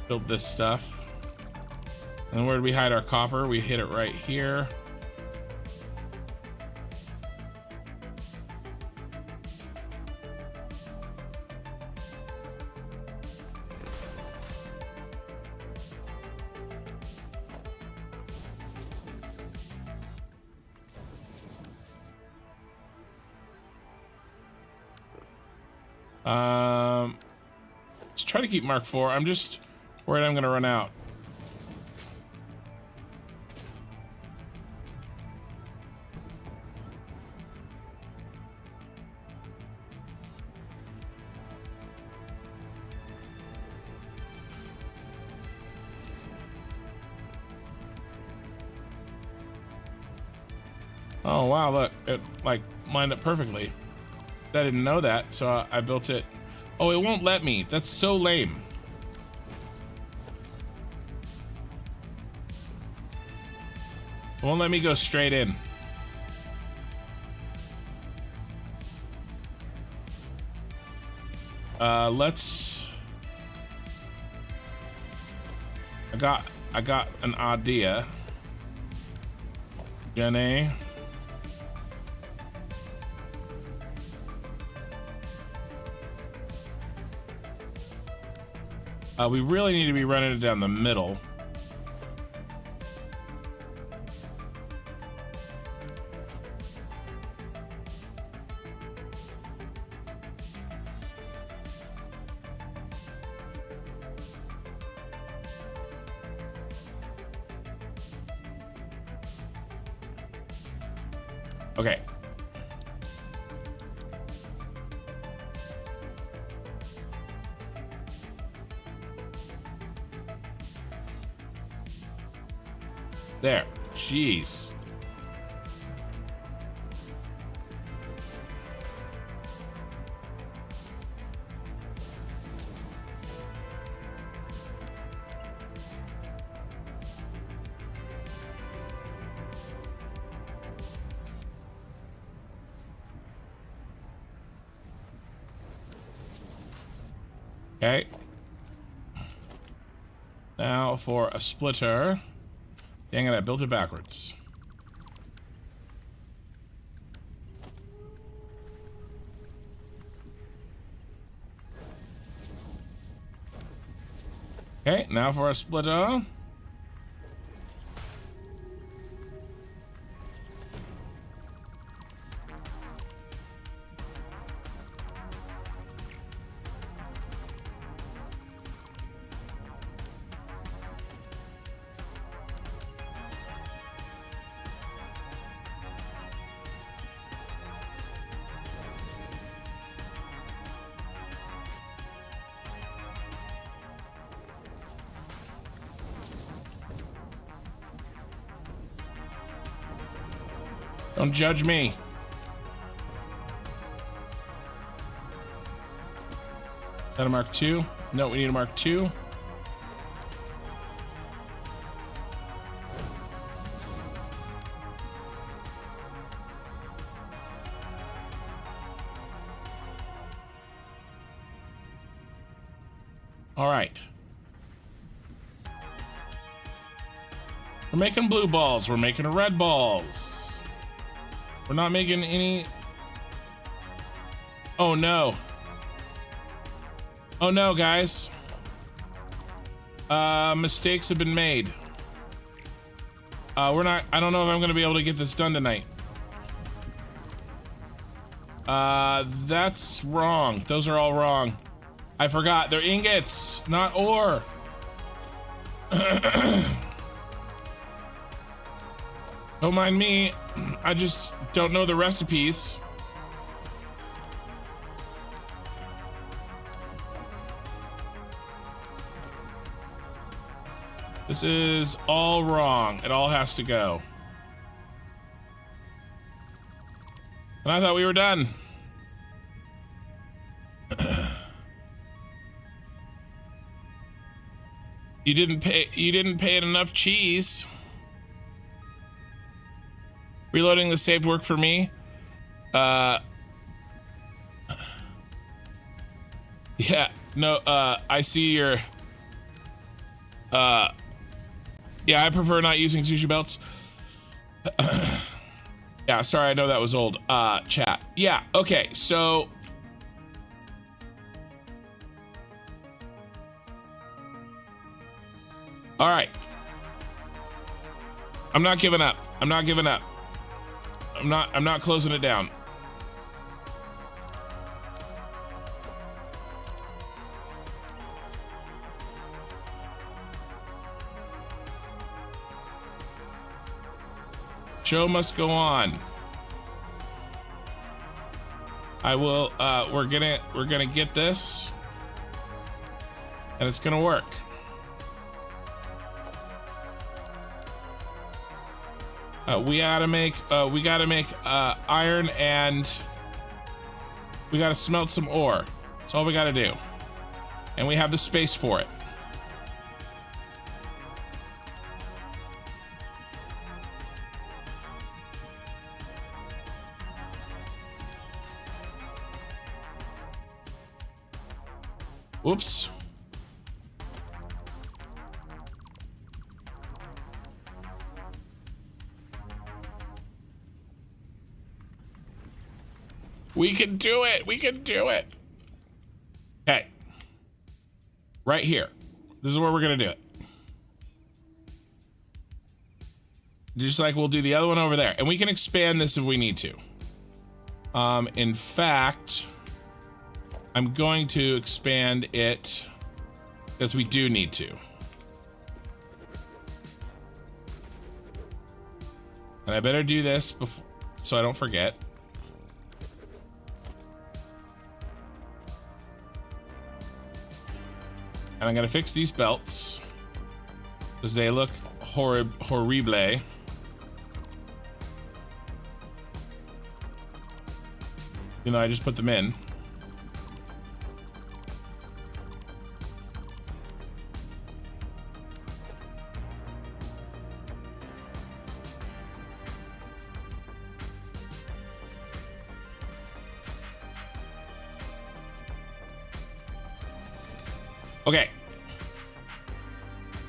Speaker 1: built this stuff. And where did we hide our copper? We hid it right here. Let's try to keep Mark 4. I'm just worried I'm gonna run out. Oh wow, look, it like lined up perfectly. I didn't know that, so I built it. Oh, it won't let me. That's so lame. It won't let me go straight in. Let's. I got an idea. Jenny. We really need to be running it down the middle. Okay. There. Jeez. Okay. Now for a splitter. Dang it, I built it backwards. Okay, now for a splitter. Don't judge me. That a Mark 2? No, we need a Mark 2. All right. We're making blue balls. We're making red balls. We're not making any Oh no. Oh no, guys. Mistakes have been made. I don't know if I'm gonna be able to get this done tonight. That's wrong. Those are all wrong. I forgot. They're ingots, not ore. Don't mind me. I just don't know the recipes. This is all wrong. It all has to go. And I thought we were done. You didn't pay it enough cheese. Reloading the saved work for me. Yeah, no, I see your yeah, I prefer not using sushi belts. Yeah, sorry, I know that was old. Chat. Yeah, okay, so all right. I'm not giving up. I'm not giving up. I'm not closing it down. Show must go on. I will we're gonna get this and it's gonna work. We gotta make iron, and we gotta smelt some ore. That's all we gotta do, and we have the space for it. Oops. We can do it. We can do it. Okay. Right here. This is where we're going to do it. Just like we'll do the other one over there. And we can expand this if we need to. In fact, I'm going to expand it because we do need to. And I better do this before, so I don't forget. And I'm gonna fix these belts because they look horrible. Even though I just put them in. Okay.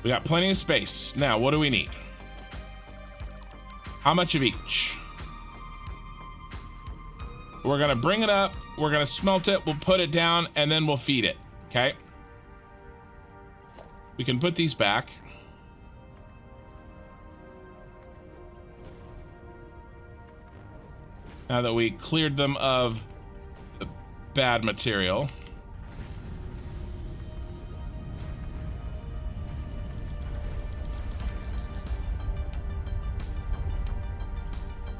Speaker 1: We got plenty of space. Now, what do we need? How much of each? We're gonna bring it up, we're gonna smelt it, we'll put it down, and then we'll feed it, okay? We can put these back. Now that we cleared them of the bad material.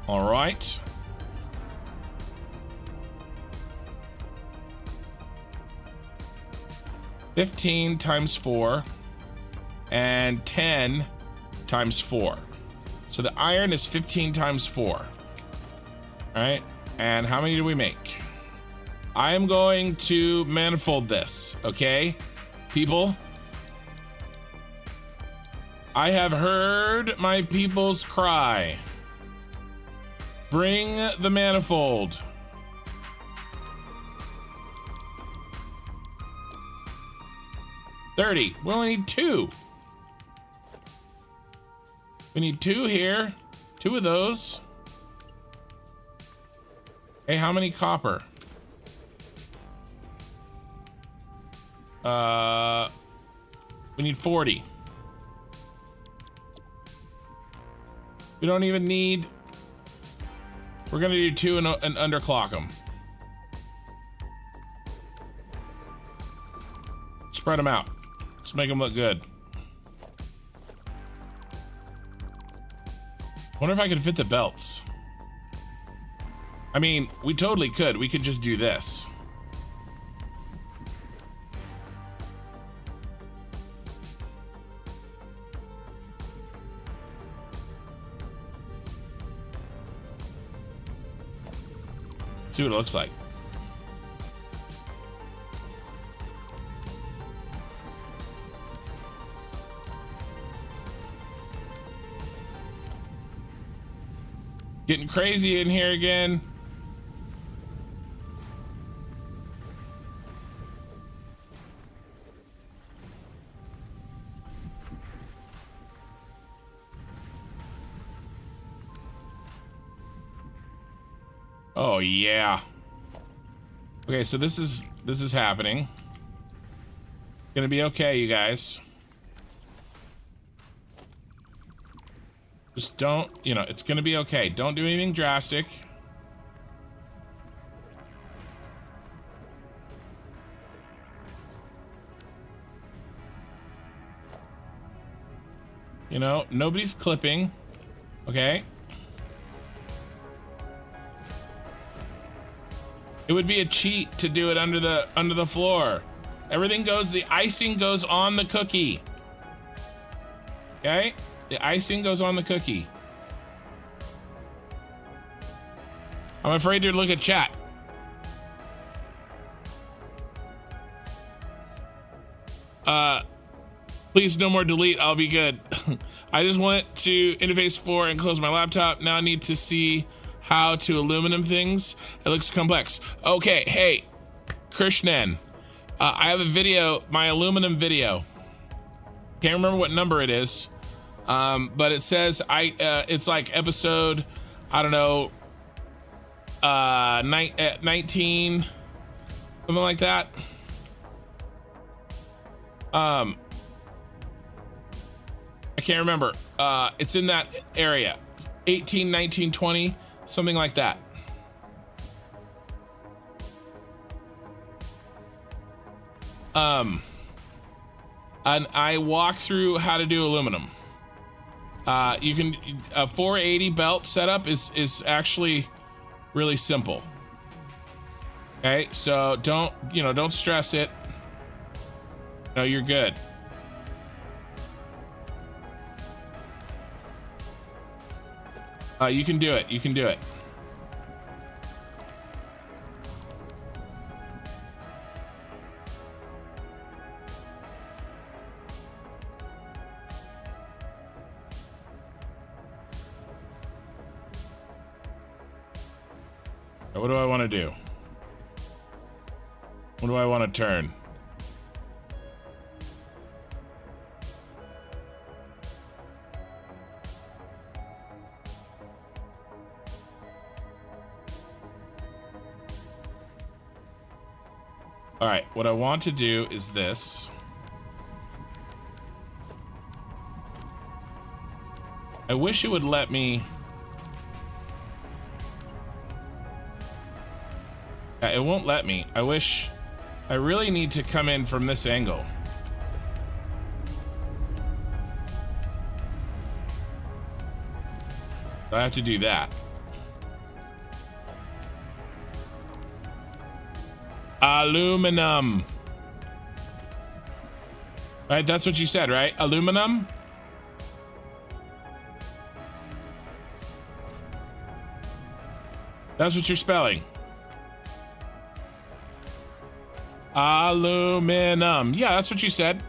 Speaker 1: All right. $15 times 4 and 10 times 4. So the iron is 15 times 4. All right. And how many do we make? I am going to manifold this. Okay, people. I have heard my people's cry. Bring the manifold. $30. We only need 2. We need 2 here. 2 of those. Hey, how many copper? We need 40. We don't even need... We're gonna do 2 and underclock them. Spread them out. Let's make them look good. Wonder if I could fit the belts. I mean, we totally could. We could just do this. See what it looks like. Getting crazy in here again. Oh yeah. Okay, so this is happening. Gonna be okay, you guys. Just don't, you know, it's gonna be okay. Don't do anything drastic. You know, nobody's clipping. Okay. It would be a cheat to do it under the floor. Everything goes, the icing goes on the cookie. Okay? The icing goes on the cookie. I'm afraid to look at chat. Please no more delete, I'll be good. I just went to interface 4 and close my laptop. Now I need to see how to aluminum things. It looks complex. Okay, hey, Krishnan. I have a video, my aluminum video. Can't remember what number it is. But it says it's like episode, I don't know, 19, something like that. I can't remember. It's in that area, 18, 19, 20, something like that. And I walk through how to do aluminum. You can, a 480 belt setup is actually really simple. Okay, so don't stress it. No, you're good. You can do it. You can do it. What do I want to do? What do I want to turn? All right, what I want to do is this. I wish it would let me. It won't let me. I wish. I really need to come in from this angle. I have to do that. Aluminum. Right, that's what you said, right? Aluminum? That's what you're spelling. Aluminum. Yeah, that's what you said.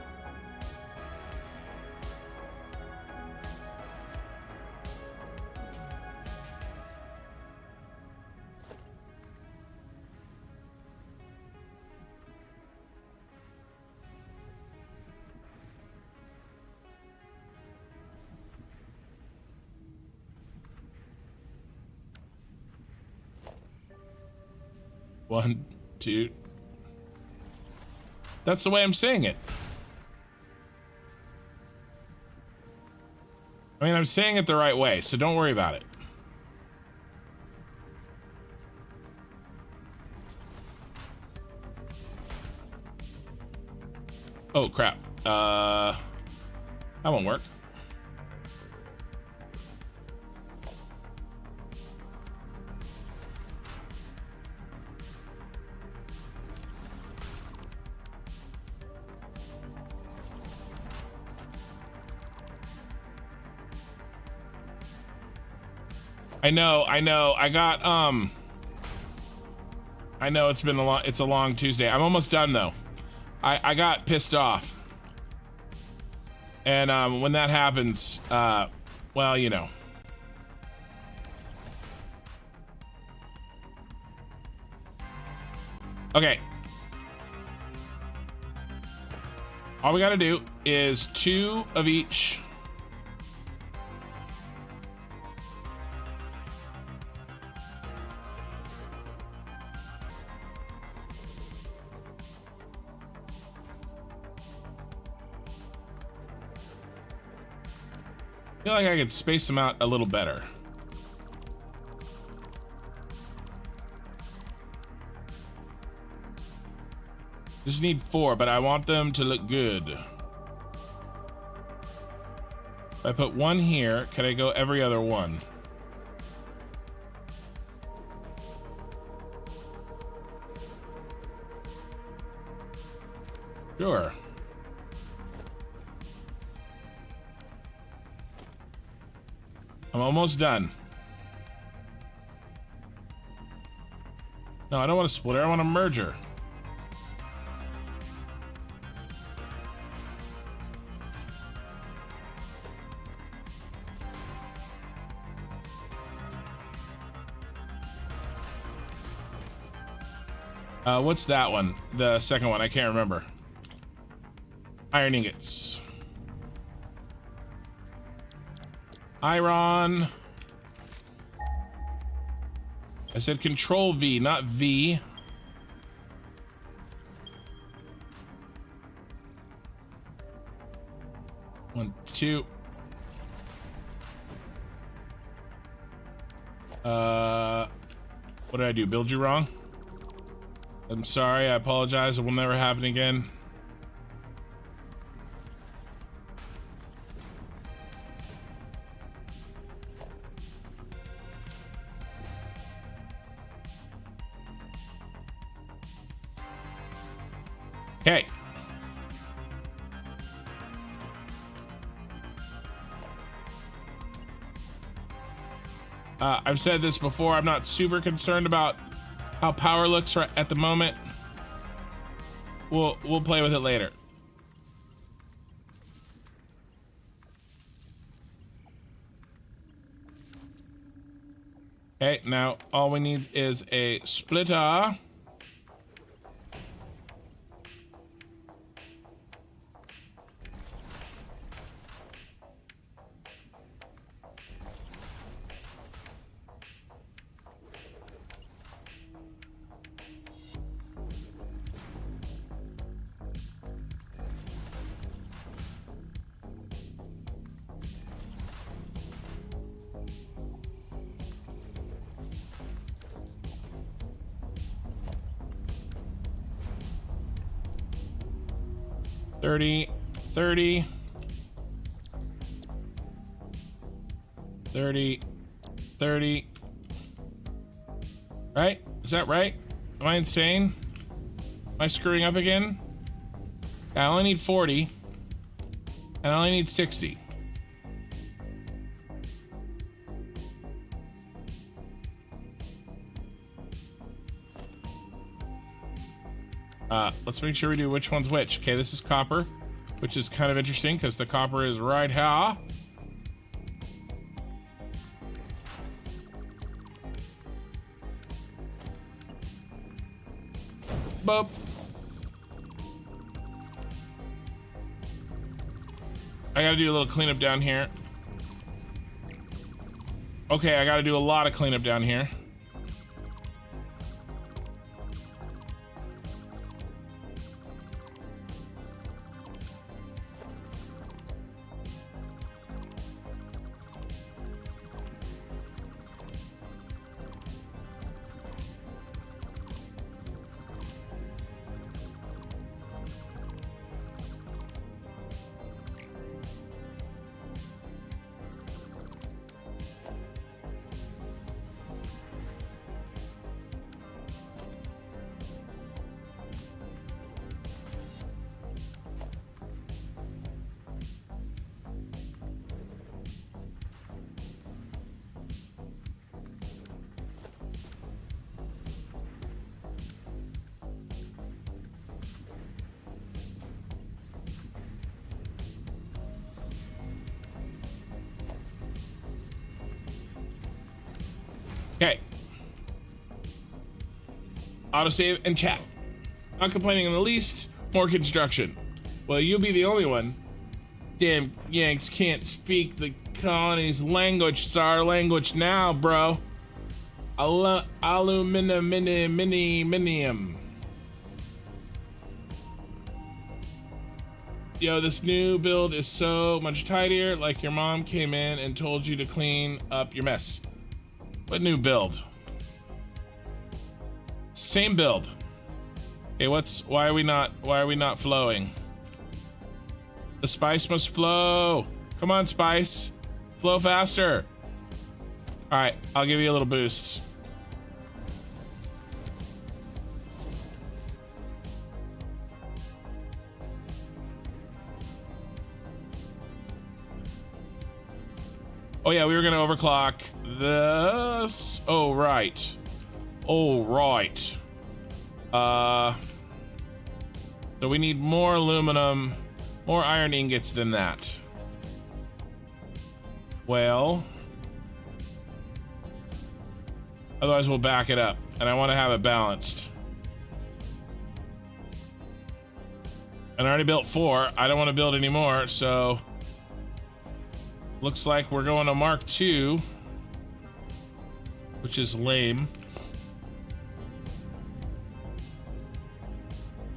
Speaker 1: One, two. That's the way I'm saying it. I mean, I'm saying it the right way, so don't worry about it. Oh, crap. That won't work. I know. I got, I know it's a long Tuesday. I'm almost done though. I got pissed off. And, when that happens, well, you know. Okay. All we gotta do is 2 of each. I feel like I could space them out a little better. Just need 4, but I want them to look good. If I put 1 here, can I go every other one? Sure. I'm almost done. No, I don't want a splitter, I want a merger. What's that one? The second one, I can't remember. Iron ingots. Iron. I said Control V, not V. One, 2. What did I do? Build you wrong? I'm sorry, I apologize. It will never happen again. Okay. I've said this before, I'm not super concerned about how power looks right at the moment. We'll play with it later. Okay, now all we need is a splitter. $30, $30, $30, $30. Right? Is that right? Am I insane? Am I screwing up again? I only need 40, and I only need 60. Let's make sure we do which one's which. Okay, this is copper, which is kind of interesting because the copper is right here. Boop. I gotta do a little cleanup down here. Okay, I gotta do a lot of cleanup down here. Okay. Autosave and chat. Not complaining in the least. More construction. Well, you'll be the only one. Damn Yanks can't speak the colony's language. It's our language now, bro. Aluminum. Yo, this new build is so much tidier, like your mom came in and told you to clean up your mess. What new build? Same build. Okay, why are we not flowing? The spice must flow. Come on, spice. Flow faster. All right, I'll give you a little boost. Oh yeah, we were gonna overclock this. Oh right. Oh right. So we need more aluminum, more iron ingots than that. Well, otherwise we'll back it up, and I want to have it balanced. And I already built 4. I don't want to build any more, so looks like we're going to Mark II, which is lame.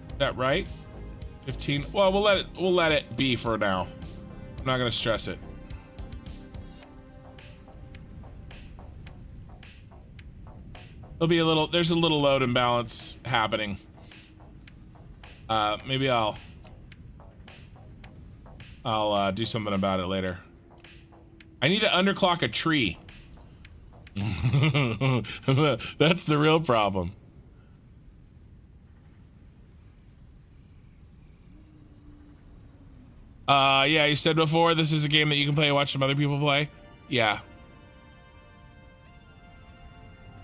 Speaker 1: Is that right? 15. Well, we'll let it be for now. I'm not gonna stress it. There's a little load imbalance happening. Maybe I'll do something about it later. I need to underclock a tree. That's the real problem. Yeah, you said before, this is a game that you can play and watch some other people play. Yeah.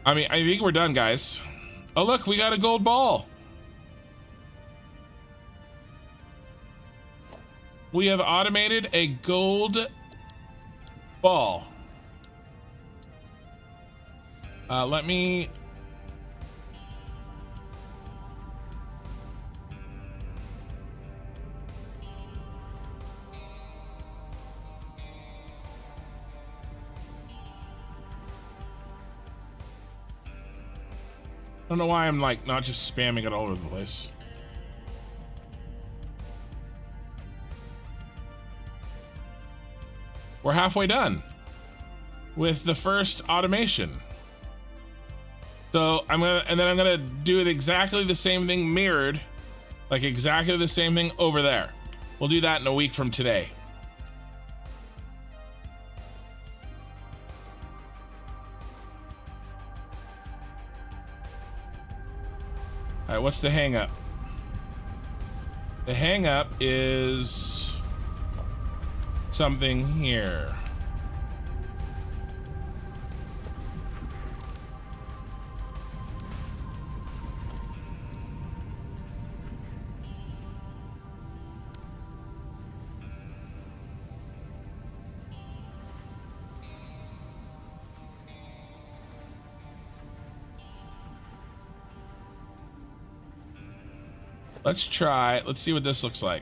Speaker 1: I mean, I think we're done, guys. Oh, look, we got a gold ball. We have automated a gold ball. Let me... I don't know why I'm like not just spamming it all over the place. We're halfway done with the first automation. So I'm gonna do it exactly the same thing mirrored, like exactly the same thing over there. We'll do that in a week from today. All right, what's the hang up? The hang up is something here. Let's see what this looks like.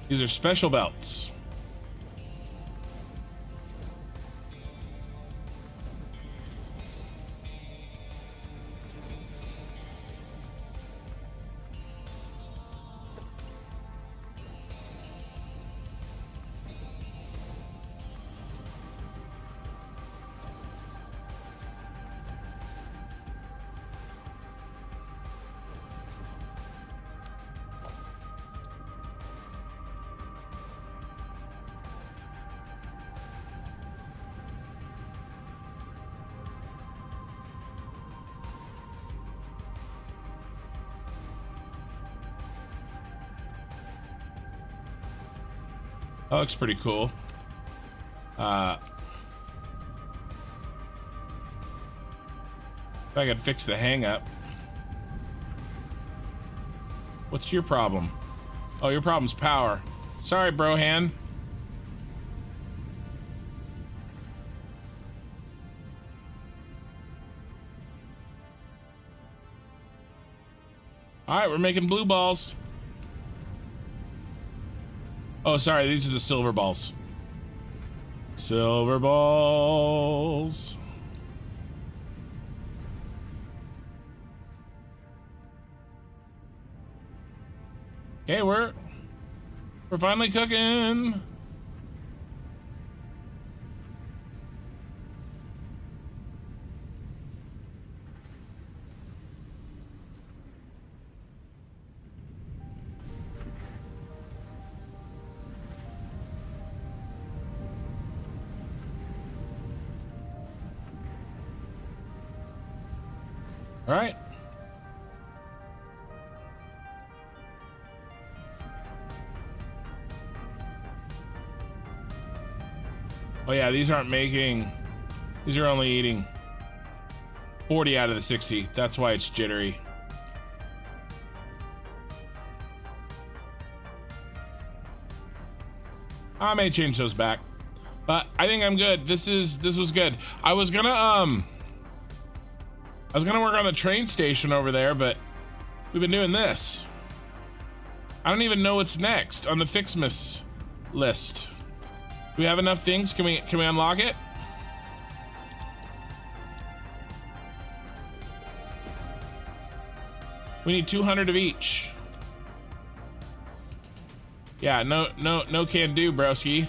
Speaker 1: These are special belts. That looks pretty cool. If I could fix the hang up. What's your problem? Oh, your problem's power. Sorry, Brohan. All right, we're making blue balls. Oh, sorry, these are the silver balls. Silver balls. Okay, we're finally cooking. All right. Oh yeah, these aren't making, these are only eating 40 out of the 60. That's why it's jittery. I may change those back, but I think I'm good. This was good. I was gonna work on the train station over there, but we've been doing this. I don't even know what's next on the Fixmas list. Do we have enough things? Can we unlock it? We need 200 of each. Yeah, no can do, broski.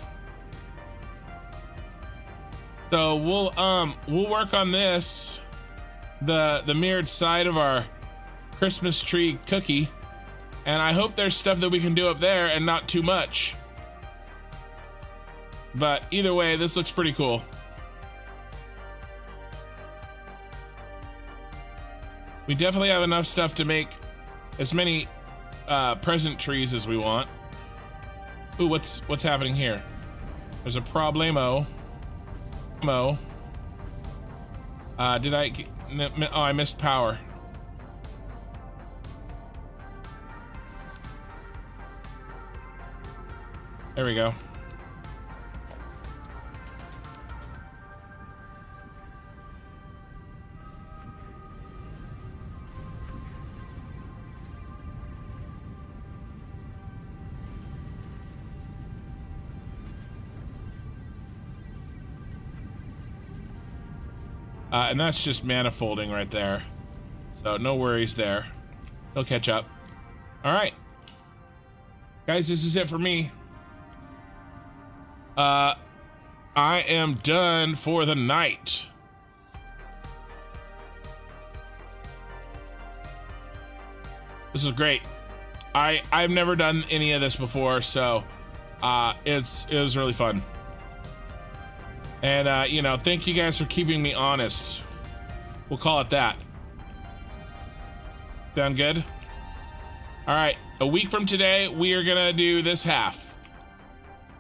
Speaker 1: So we'll work on this, the mirrored side of our Christmas tree cookie, and I hope there's stuff that we can do up there and not too much. But either way, this looks pretty cool. We definitely have enough stuff to make as many present trees as we want. Ooh, what's happening here? There's a problemo. Did I? Oh, I missed power. There we go. And that's just manifolding right there. So no worries there. He'll catch up. All right. Guys, this is it for me. I am done for the night. This is great. I've never done any of this before, so it was really fun. And, you know, thank you guys for keeping me honest. We'll call it that. Sound good? All right, a week from today, we are gonna do this half.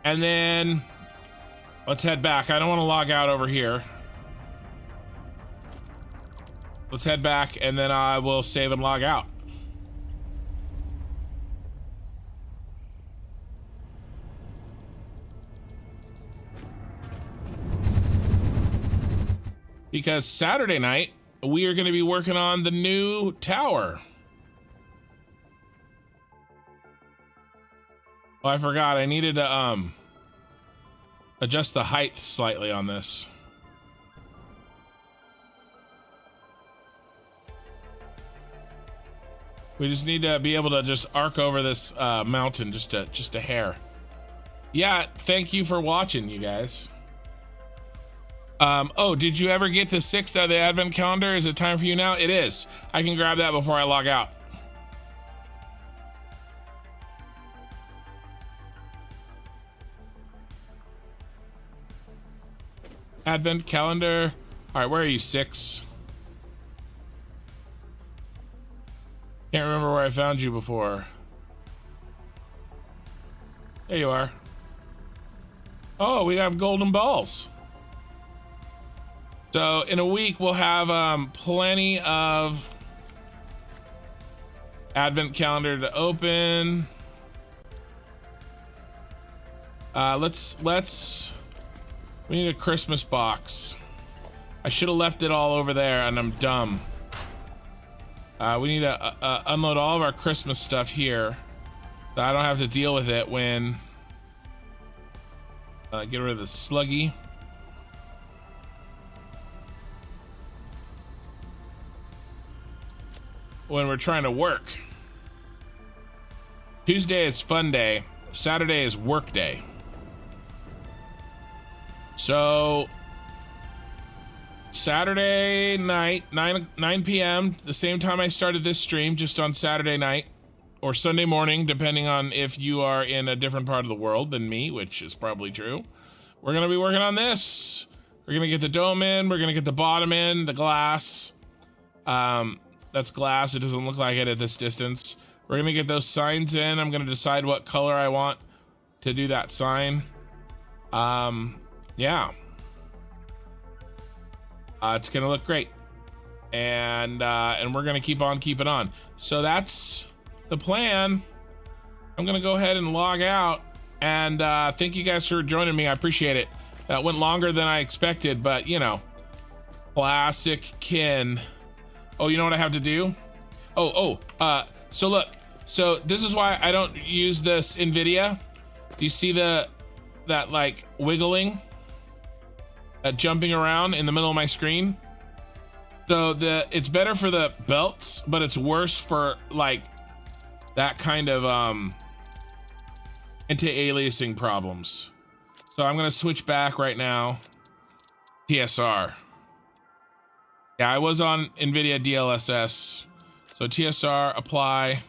Speaker 1: And then, let's head back. I don't wanna log out over here. Let's head back, and then I will save and log out. Because Saturday night, we are going to be working on the new tower. Oh, I forgot. I needed to adjust the height slightly on this. We just need to be able to just arc over this mountain just a hair. Yeah, thank you for watching, you guys. Oh, did you ever get the 6th of the advent calendar? Is it time for you now? It is. I can grab that before I log out. Advent calendar. All right, where are you, 6? Can't remember where I found you before. There you are. Oh, we have golden balls. So in a week, we'll have plenty of advent calendar to open. We need a Christmas box. I should have left it all over there, and I'm dumb. We need to unload all of our Christmas stuff here, so I don't have to deal with it when get rid of the sluggy. When we're trying to work. Tuesday is fun day. Saturday is work day. So Saturday night, 9 p.m., the same time I started this stream, just on Saturday night or Sunday morning, depending on if you are in a different part of the world than me, which is probably true. We're gonna be working on this. We're gonna get the dome in, we're gonna get the bottom in, the glass. That's glass, it doesn't look like it at this distance. We're gonna get those signs in. I'm gonna decide what color I want to do that sign. Yeah. It's gonna look great. And we're gonna keep on keeping on. So that's the plan. I'm gonna go ahead and log out. And thank you guys for joining me, I appreciate it. That went longer than I expected, but you know, classic Kin. Oh, you know what I have to do? So look, so this is why I don't use this NVIDIA. Do you see that like wiggling? That jumping around in the middle of my screen? So it's better for the belts, but it's worse for like that kind of anti-aliasing problems. So I'm gonna switch back right now. TSR. Yeah, I was on NVIDIA DLSS. So TSR, apply,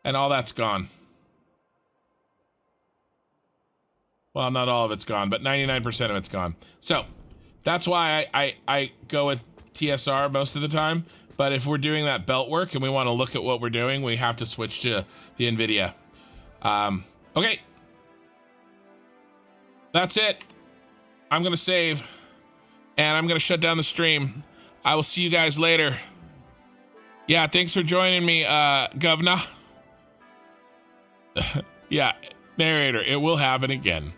Speaker 1: and all that's gone. Well, not all of it's gone, but 99% of it's gone. So that's why I go with TSR most of the time. But if we're doing that belt work and we want to look at what we're doing, we have to switch to the NVIDIA. Okay. That's it. I'm going to save. And I'm going to shut down the stream. I will see you guys later. Yeah, thanks for joining me, Governor. Yeah, narrator, it will happen again.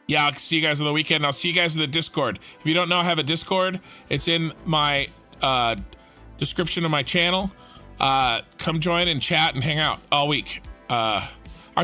Speaker 1: Yeah, I'll see you guys on the weekend. I'll see you guys in the Discord. If you don't know I have a Discord, it's in my description of my channel. Come join and chat and hang out all week.